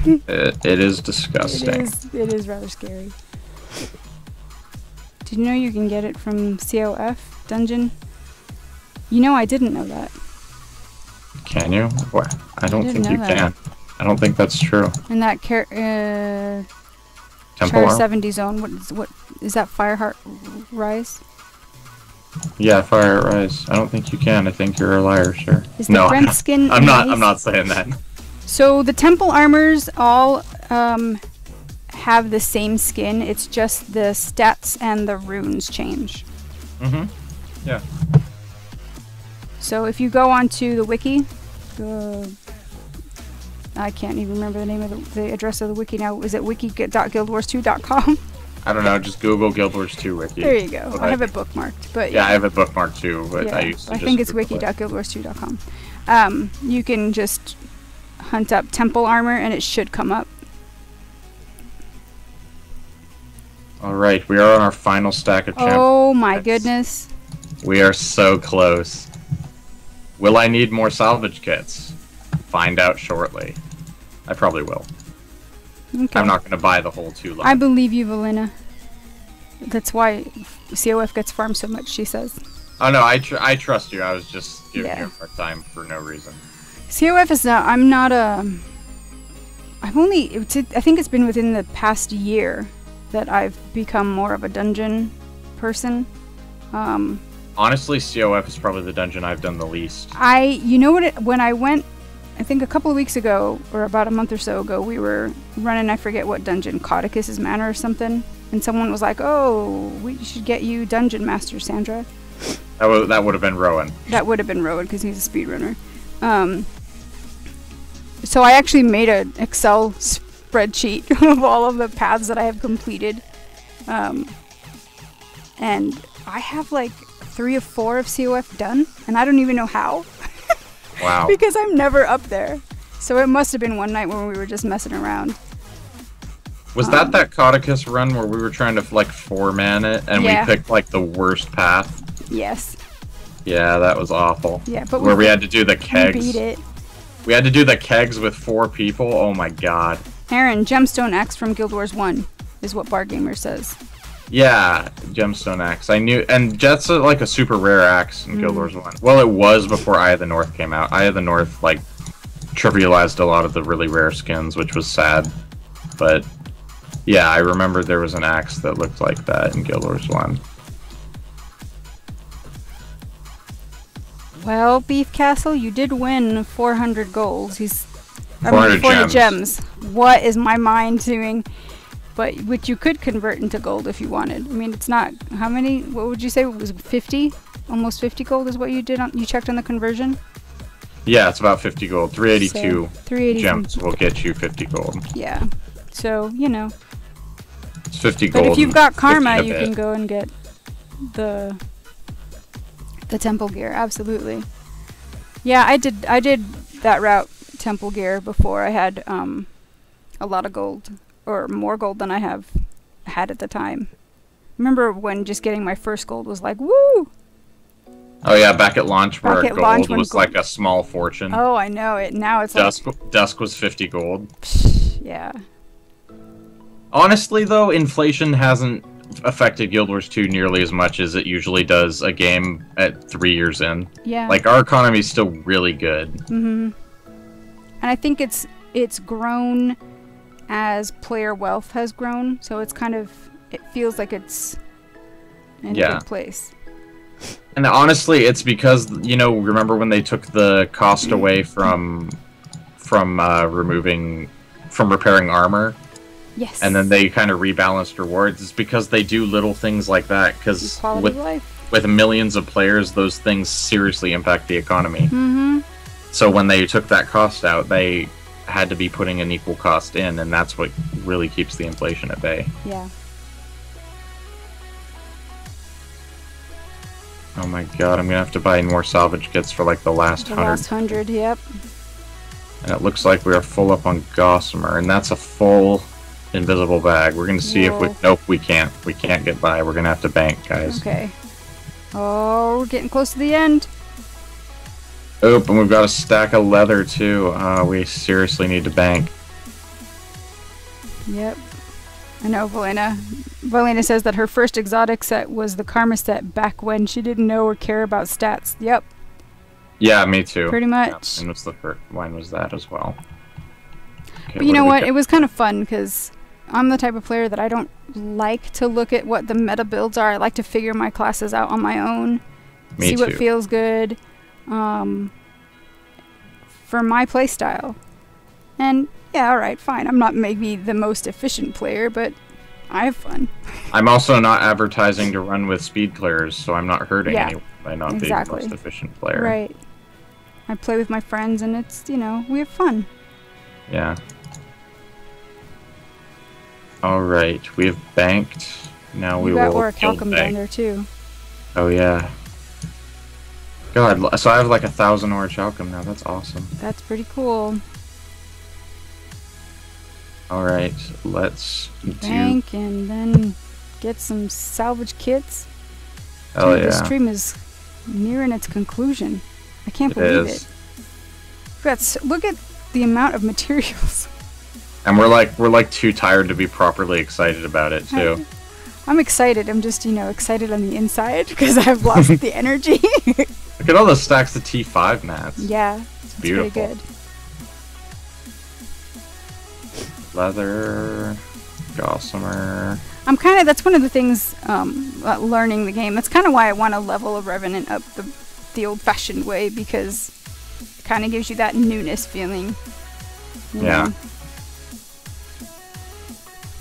S3: It is disgusting.
S1: It is rather scary. Did you know you can get it from COF dungeon? You know I didn't know that.
S3: Can you? What? I don't
S1: didn't
S3: think you
S1: know that.
S3: can. I don't think that's true.
S1: And that
S3: Temple
S1: Char
S3: Arm?
S1: 70 zone. What is that? Fireheart Rise?
S3: Yeah, Fire Rise. I don't think you can. I think you're a liar, sir.
S1: Is the
S3: No,
S1: Brent skin
S3: I'm
S1: nice?
S3: not saying that.
S1: So the temple armors all have the same skin. It's just the stats and the runes change.
S3: Mm-hmm. Yeah.
S1: So if you go onto the wiki, I can't even remember the name of the address of the wiki now. Is it wiki.guildwars2.com?
S3: I don't know. Just Google Guild Wars 2 wiki.
S1: There you go.
S3: Okay.
S1: I have it bookmarked, but
S3: Yeah, I have it bookmarked too, but
S1: yeah,
S3: I used to
S1: I
S3: just
S1: think it's
S3: Google it.
S1: wiki.guildwars2.com. You can just hunt up temple armor and it should come up.
S3: Alright, we are on our final stack of champions.
S1: Oh my goodness.
S3: We are so close. Will I need more salvage kits? Find out shortly. I probably will.
S1: Okay.
S3: I'm not going to buy the whole 2 line.
S1: I believe you, Valina. That's why COF gets farmed so much, she says.
S3: Oh no, I trust you. I was just giving
S1: Yeah.
S3: you a hard time for no reason.
S1: COF is not, I'm not a... I've only, I think it's been within the past year that I've become more of a dungeon person.
S3: Honestly, COF is probably the dungeon I've done the least.
S1: You know what, when I went, I think a couple of weeks ago, or about a month or so ago, we were running, I forget what dungeon, Caudicus's Manor or something, and someone was like, oh, we should get you Dungeon Master, Sandra.
S3: That would have been Rowan.
S1: That would have been Rowan, because he's a speedrunner. So I actually made an Excel spreadsheet of all of the paths that I have completed. And I have like 3 or 4 of COF done, and I don't even know how.
S3: Wow.
S1: Because I'm never up there. So it must have been one night when we were just messing around.
S3: Was that Caudicus run where we were trying to like 4-man it, and
S1: Yeah.
S3: we picked like the worst path?
S1: Yes.
S3: Yeah, that was awful.
S1: Yeah, but
S3: where we had to do the
S1: we
S3: kegs.
S1: beat it.
S3: We had to do the kegs with 4 people. Oh my god.
S1: Aaron, Gemstone Axe from Guild Wars 1 is what Bar Gamer says.
S3: Yeah, Gemstone Axe. I knew, and that's like a super rare axe in Guild Wars 1. Well, it was before Eye of the North came out. Eye of the North, like, trivialized a lot of the really rare skins, which was sad. But, yeah, I remember there was an axe that looked like that in Guild Wars 1.
S1: Well, Beef Castle, you did win 400 gold.
S3: 400
S1: gems. What is my mind doing? But which you could convert into gold if you wanted. I mean, it's not how many? What would you say? It was 50? Almost 50 gold is what you did on. You checked on the conversion.
S3: Yeah, it's about 50 gold. 382
S1: So, 380
S3: gems will get you 50 gold.
S1: Yeah. So you know.
S3: It's 50 gold.
S1: But if you've got
S3: 50
S1: karma,
S3: a
S1: you
S3: bit.
S1: can go and get the temple gear. Absolutely. Yeah, I did that route temple gear before I had a lot of gold, or more gold than I have had at the time. Remember when just getting my first gold was like, woo!
S3: Oh yeah, back at launch where
S1: Back at
S3: gold
S1: launch when
S3: was like a small fortune.
S1: Oh, I know it. Now it's
S3: Dusk was 50 gold.
S1: like, yeah.
S3: Honestly though, inflation hasn't affected Guild Wars 2 nearly as much as it usually does a game at 3 years in.
S1: Yeah.
S3: Like, our economy is still really good.
S1: Mm-hmm. And I think it's grown as player wealth has grown, so it's kind of, it feels like it's in a good place.
S3: And honestly, it's because, you know, remember when they took the cost away from repairing armor?
S1: Yes.
S3: And then they kind of rebalanced rewards. It's because they do little things like that, because
S1: Quality of life.
S3: with millions of players, those things seriously impact the economy.
S1: Mm-hmm.
S3: So when they took that cost out, they had to be putting an equal cost in, and that's what really keeps the inflation at bay.
S1: Yeah.
S3: Oh my god, I'm gonna have to buy more salvage kits for like the last
S1: The
S3: 100.
S1: last 100, yep.
S3: And it looks like we are full up on Gossamer, and that's a full invisible bag. We're gonna see if we...
S1: Whoa.
S3: Nope, we can't. We can't get by. We're gonna have to bank, guys.
S1: Okay. Oh, we're getting close to the end.
S3: Oop, and we've got a stack of leather too. We seriously need to bank.
S1: Yep. I know, Valena. Valena says that her first exotic set was the Karma set back when she didn't know or care about stats. Yep.
S3: Yeah, me too.
S1: Pretty much.
S3: Yeah, and what's the first? Mine was that as well. Okay,
S1: But you know
S3: do we
S1: what?
S3: got?
S1: It was kind of fun because I'm the type of player that I don't like to look at what the meta builds are. I like to figure my classes out on my own.
S3: Me
S1: see
S3: too.
S1: what feels good for my playstyle. And yeah, alright, fine. I'm not maybe the most efficient player, but I have fun.
S3: I'm also not advertising to run with speed players, so I'm not hurting
S1: Yeah,
S3: anyone by not
S1: exactly.
S3: being the most efficient player.
S1: Right. I play with my friends and it's, you know, we have fun.
S3: Yeah. Alright, we have banked. Now we
S1: You got
S3: will
S1: Orichalcum down
S3: bank.
S1: there too.
S3: Oh yeah. God, so I have like 1,000 Orichalcum now. That's awesome.
S1: That's pretty cool.
S3: Alright, let's do...
S1: Bank and then get some salvage kits.
S3: Hell
S1: Dude, this
S3: yeah.
S1: stream is nearing its conclusion. I can't
S3: It
S1: believe
S3: is.
S1: it. Look at the amount of materials.
S3: And we're like too tired to be properly excited about it too.
S1: I'm excited. I'm just, you know, excited on the inside because I've lost the energy.
S3: Look at all the stacks of T5 mats.
S1: Yeah, it's
S3: beautiful.
S1: pretty good.
S3: Leather, Gossamer.
S1: That's one of the things, learning the game. That's kind of why I want to level a Revenant up the old-fashioned way, because it kind of gives you that newness feeling. you
S3: Yeah.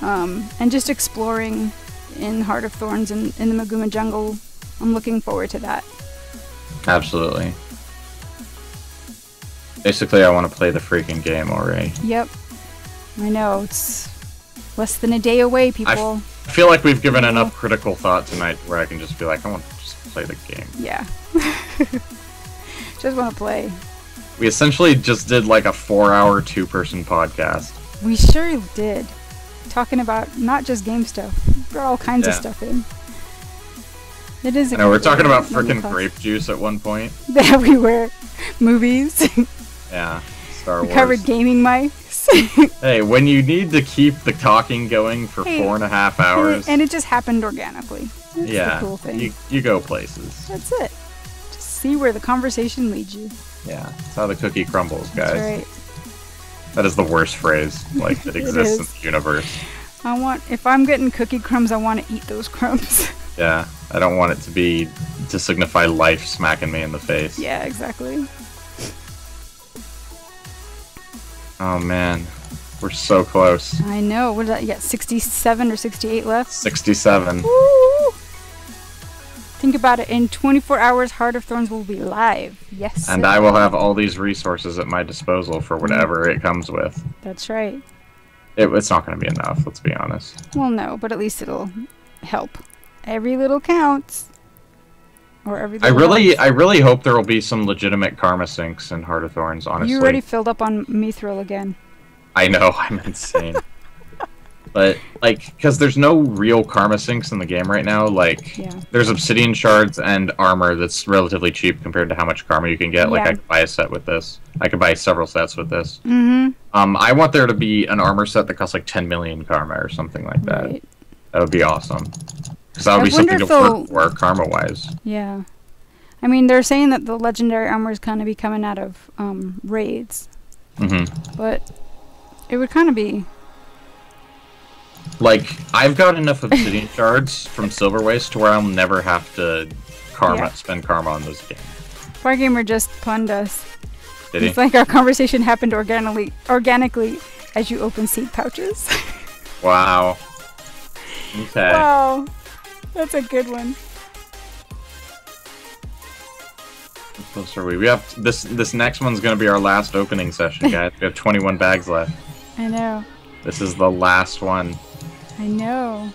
S1: know? And just exploring in Heart of Thorns and in the Maguma jungle, I'm looking forward to that.
S3: Absolutely. Basically, I want to play the freaking game already.
S1: Yep. I know, it's less than a day away, people.
S3: I feel like we've given enough critical thought tonight where I can just be like, I want to just play the game.
S1: Yeah. Just want to play.
S3: We essentially just did like a 4-hour, 2-person podcast.
S1: We sure did. Talking about not just game stuff, but all kinds of
S3: Yeah.
S1: stuff in. It is.
S3: I know, we're talking about
S1: many
S3: freaking
S1: class-
S3: grape juice at one point.
S1: There we were. Movies.
S3: Yeah, Star
S1: We
S3: Wars.
S1: covered gaming mice.
S3: Hey, when you need to keep the talking going for
S1: Hey,
S3: 4.5 hours,
S1: And it just happened organically. That's
S3: yeah,
S1: the cool thing.
S3: you go places.
S1: That's it. Just see where the conversation leads you.
S3: Yeah, that's how the cookie crumbles, guys.
S1: That's right.
S3: That is the worst phrase like that
S1: It
S3: exists in
S1: is.
S3: the universe.
S1: If I'm getting cookie crumbs, I want to eat those crumbs.
S3: Yeah, I don't want it to signify life smacking me in the face.
S1: Yeah, exactly.
S3: Oh man, we're so close.
S1: I know. What did I get? 67 or 68 left?
S3: 67.
S1: Woo! Think about it. In 24 hours, Heart of Thorns will be live. Yes.
S3: And
S1: sir.
S3: I will have all these resources at my disposal for whatever it comes with.
S1: That's right.
S3: It's not going to be enough, let's be honest.
S1: Well, no, but at least it'll help. Every little counts. Or every
S3: I
S1: little helps.
S3: really hope there will be some legitimate karma sinks in Heart of Thorns, honestly.
S1: You already filled up on Mithril again.
S3: I know, I'm insane. But, like, because there's no real karma sinks in the game right now, like,
S1: Yeah.
S3: there's obsidian shards and armor that's relatively cheap compared to how much karma you can get. Like,
S1: Yeah.
S3: I could buy a set with this. I could buy several sets with this.
S1: Mm-hmm.
S3: I want there to be an armor set that costs like 10 million karma or something like that.
S1: Right.
S3: That would be awesome. Because that would
S1: I
S3: be something
S1: wonder
S3: to
S1: if
S3: work for karma-wise.
S1: Yeah. I mean, they're saying that the legendary armor is kind of be coming out of raids.
S3: Mm-hmm.
S1: But it would kind of be...
S3: Like, I've got enough obsidian shards from Silverwastes to where I'll never have to spend karma on this game.
S1: Fargamer just punned us.
S3: Did he?
S1: It's like our conversation happened organically as you open seed pouches.
S3: Wow. Okay.
S1: Wow. That's a good one.
S3: How close are we? We have this next one's gonna be our last opening session, guys. We have 21 bags left.
S1: I know.
S3: This is the last one.
S1: I know.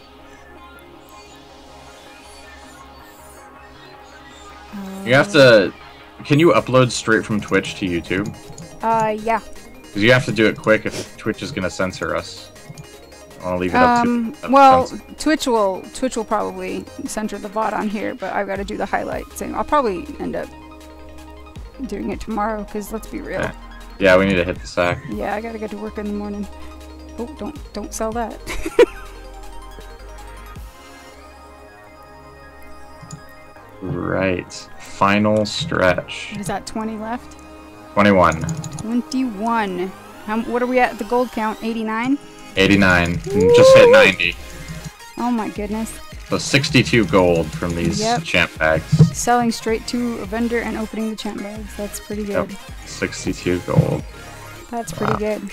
S3: You have to... Can you upload straight from Twitch to YouTube?
S1: Yeah.
S3: Because you have to do it quick if Twitch is going to censor us. I want to leave it up to...
S1: Well, Twitch will probably censor the VOD on here, but I've got to do the highlights, and I'll probably end up doing it tomorrow, because let's be real.
S3: Yeah, we need to hit the sack.
S1: Yeah, I gotta get to work in the morning. Oh, don't sell that.
S3: Right. Final stretch.
S1: What is that, 20 left?
S3: 21.
S1: 21. What are we at the gold count? 89?
S3: 89. Just hit 90.
S1: Oh my goodness.
S3: So 62 gold from these champ bags.
S1: Selling straight to a vendor and opening the champ bags. That's pretty good.
S3: Yep. 62 gold.
S1: That's pretty good.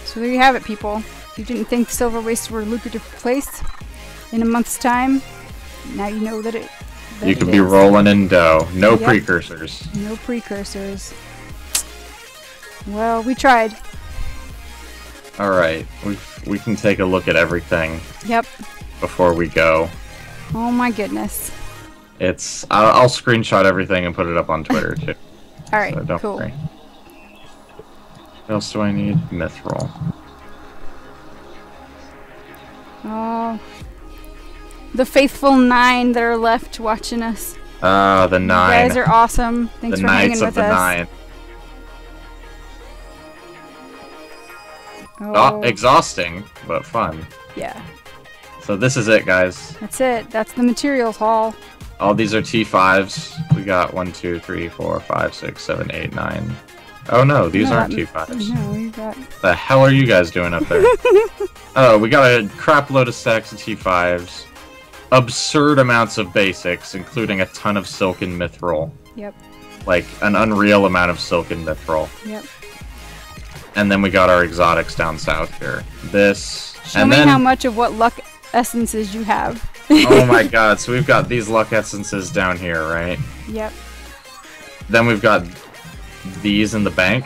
S1: So there you have it, people. If you didn't think Silverwastes were a lucrative place in a month's time, now you know that it
S3: you could be rolling in dough. No precursors.
S1: No precursors. Well, we tried.
S3: Alright, we can take a look at everything.
S1: Yep.
S3: Before we go.
S1: Oh my goodness.
S3: I'll screenshot everything and put it up on Twitter too.
S1: Alright,
S3: so don't
S1: cool.
S3: worry. What else do I need? Mithril.
S1: Oh. The faithful 9 that are left watching us.
S3: The 9.
S1: You guys are awesome. Thanks for hanging with us.
S3: The Knights of the 9.
S1: Oh.
S3: Exhausting, but fun.
S1: Yeah.
S3: So this is it, guys.
S1: That's it. That's the materials haul.
S3: All these are T5s. We got 1, 2, 3, 4, 5, 6, 7, 8, 9. Oh no, these aren't T5s.
S1: No, you got...
S3: The hell are you guys doing up there? Oh, we got a crap load of stacks of T5s. Absurd amounts of basics, including a ton of silken mithril.
S1: Yep.
S3: Like, an unreal amount of silken mithril.
S1: Yep.
S3: And then we got our exotics down south here. This...
S1: Show me how much of what luck essences you have.
S3: Oh my god, so we've got these luck essences down here, right?
S1: Yep.
S3: Then we've got these in the bank.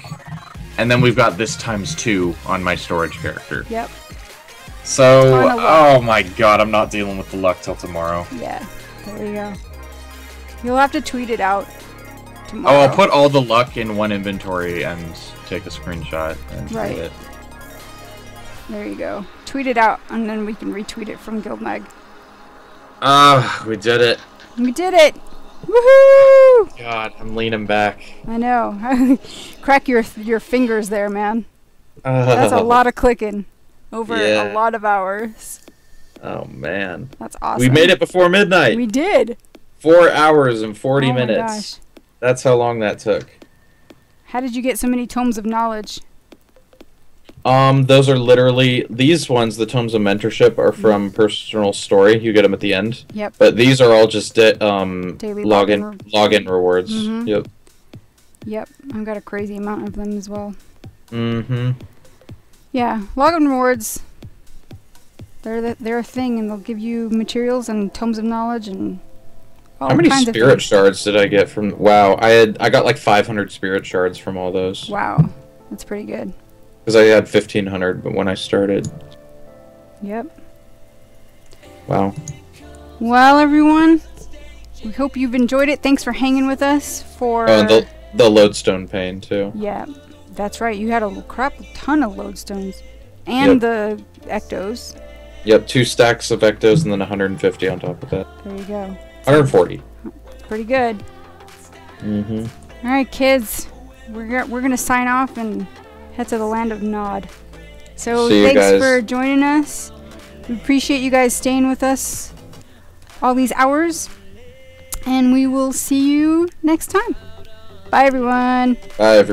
S3: And then we've got this ×2 on my storage character.
S1: Yep.
S3: So, oh my god, I'm not dealing with the luck till tomorrow.
S1: Yeah, there you go. You'll have to tweet it out tomorrow.
S3: Oh, I'll put all the luck in one inventory and take a screenshot and tweet it.
S1: There you go. Tweet it out, and then we can retweet it from Guildmag.
S3: We did it.
S1: We did it! Woohoo!
S3: God, I'm leaning back.
S1: I know. Crack your fingers there, man. That's a lot of clicking over a lot of hours.
S2: Oh man.
S1: That's awesome.
S2: We made it before midnight.
S1: We did.
S2: 4 hours and 40 minutes.
S1: My gosh.
S2: That's how long that took.
S1: How did you get so many tomes of knowledge?
S2: Those are literally, these ones, the Tomes of Mentorship, are from Personal Story. You get them at the end.
S1: Yep.
S2: But these are all just daily login rewards.
S1: Mm-hmm.
S2: Yep.
S1: Yep. I've got a crazy amount of them as well.
S2: Mm-hmm.
S1: Yeah, login rewards. They're a thing, and they'll give you materials and tomes of knowledge and all
S2: How many
S1: kinds of
S2: spirit
S1: things.
S2: shards did I get from? Wow, I got like 500 spirit shards from all those.
S1: Wow, that's pretty good.
S2: Because I had 1,500, but when I started.
S1: Yep.
S2: Wow.
S1: Well, everyone, we hope you've enjoyed it. Thanks for hanging with us for.
S2: Oh, and the lodestone pain too.
S1: Yeah, that's right. You had a ton of lodestones, and the ectos.
S2: Yep, 2 stacks of ectos and then 150 on top of that.
S1: There you go.
S2: 140.
S1: Pretty good.
S2: Mm-hmm.
S1: All right, kids, we're gonna sign off and head to the land of Nod. So thanks for joining us. We appreciate you guys staying with us all these hours, and we will see you next time. Bye, everyone.
S2: Bye, everyone.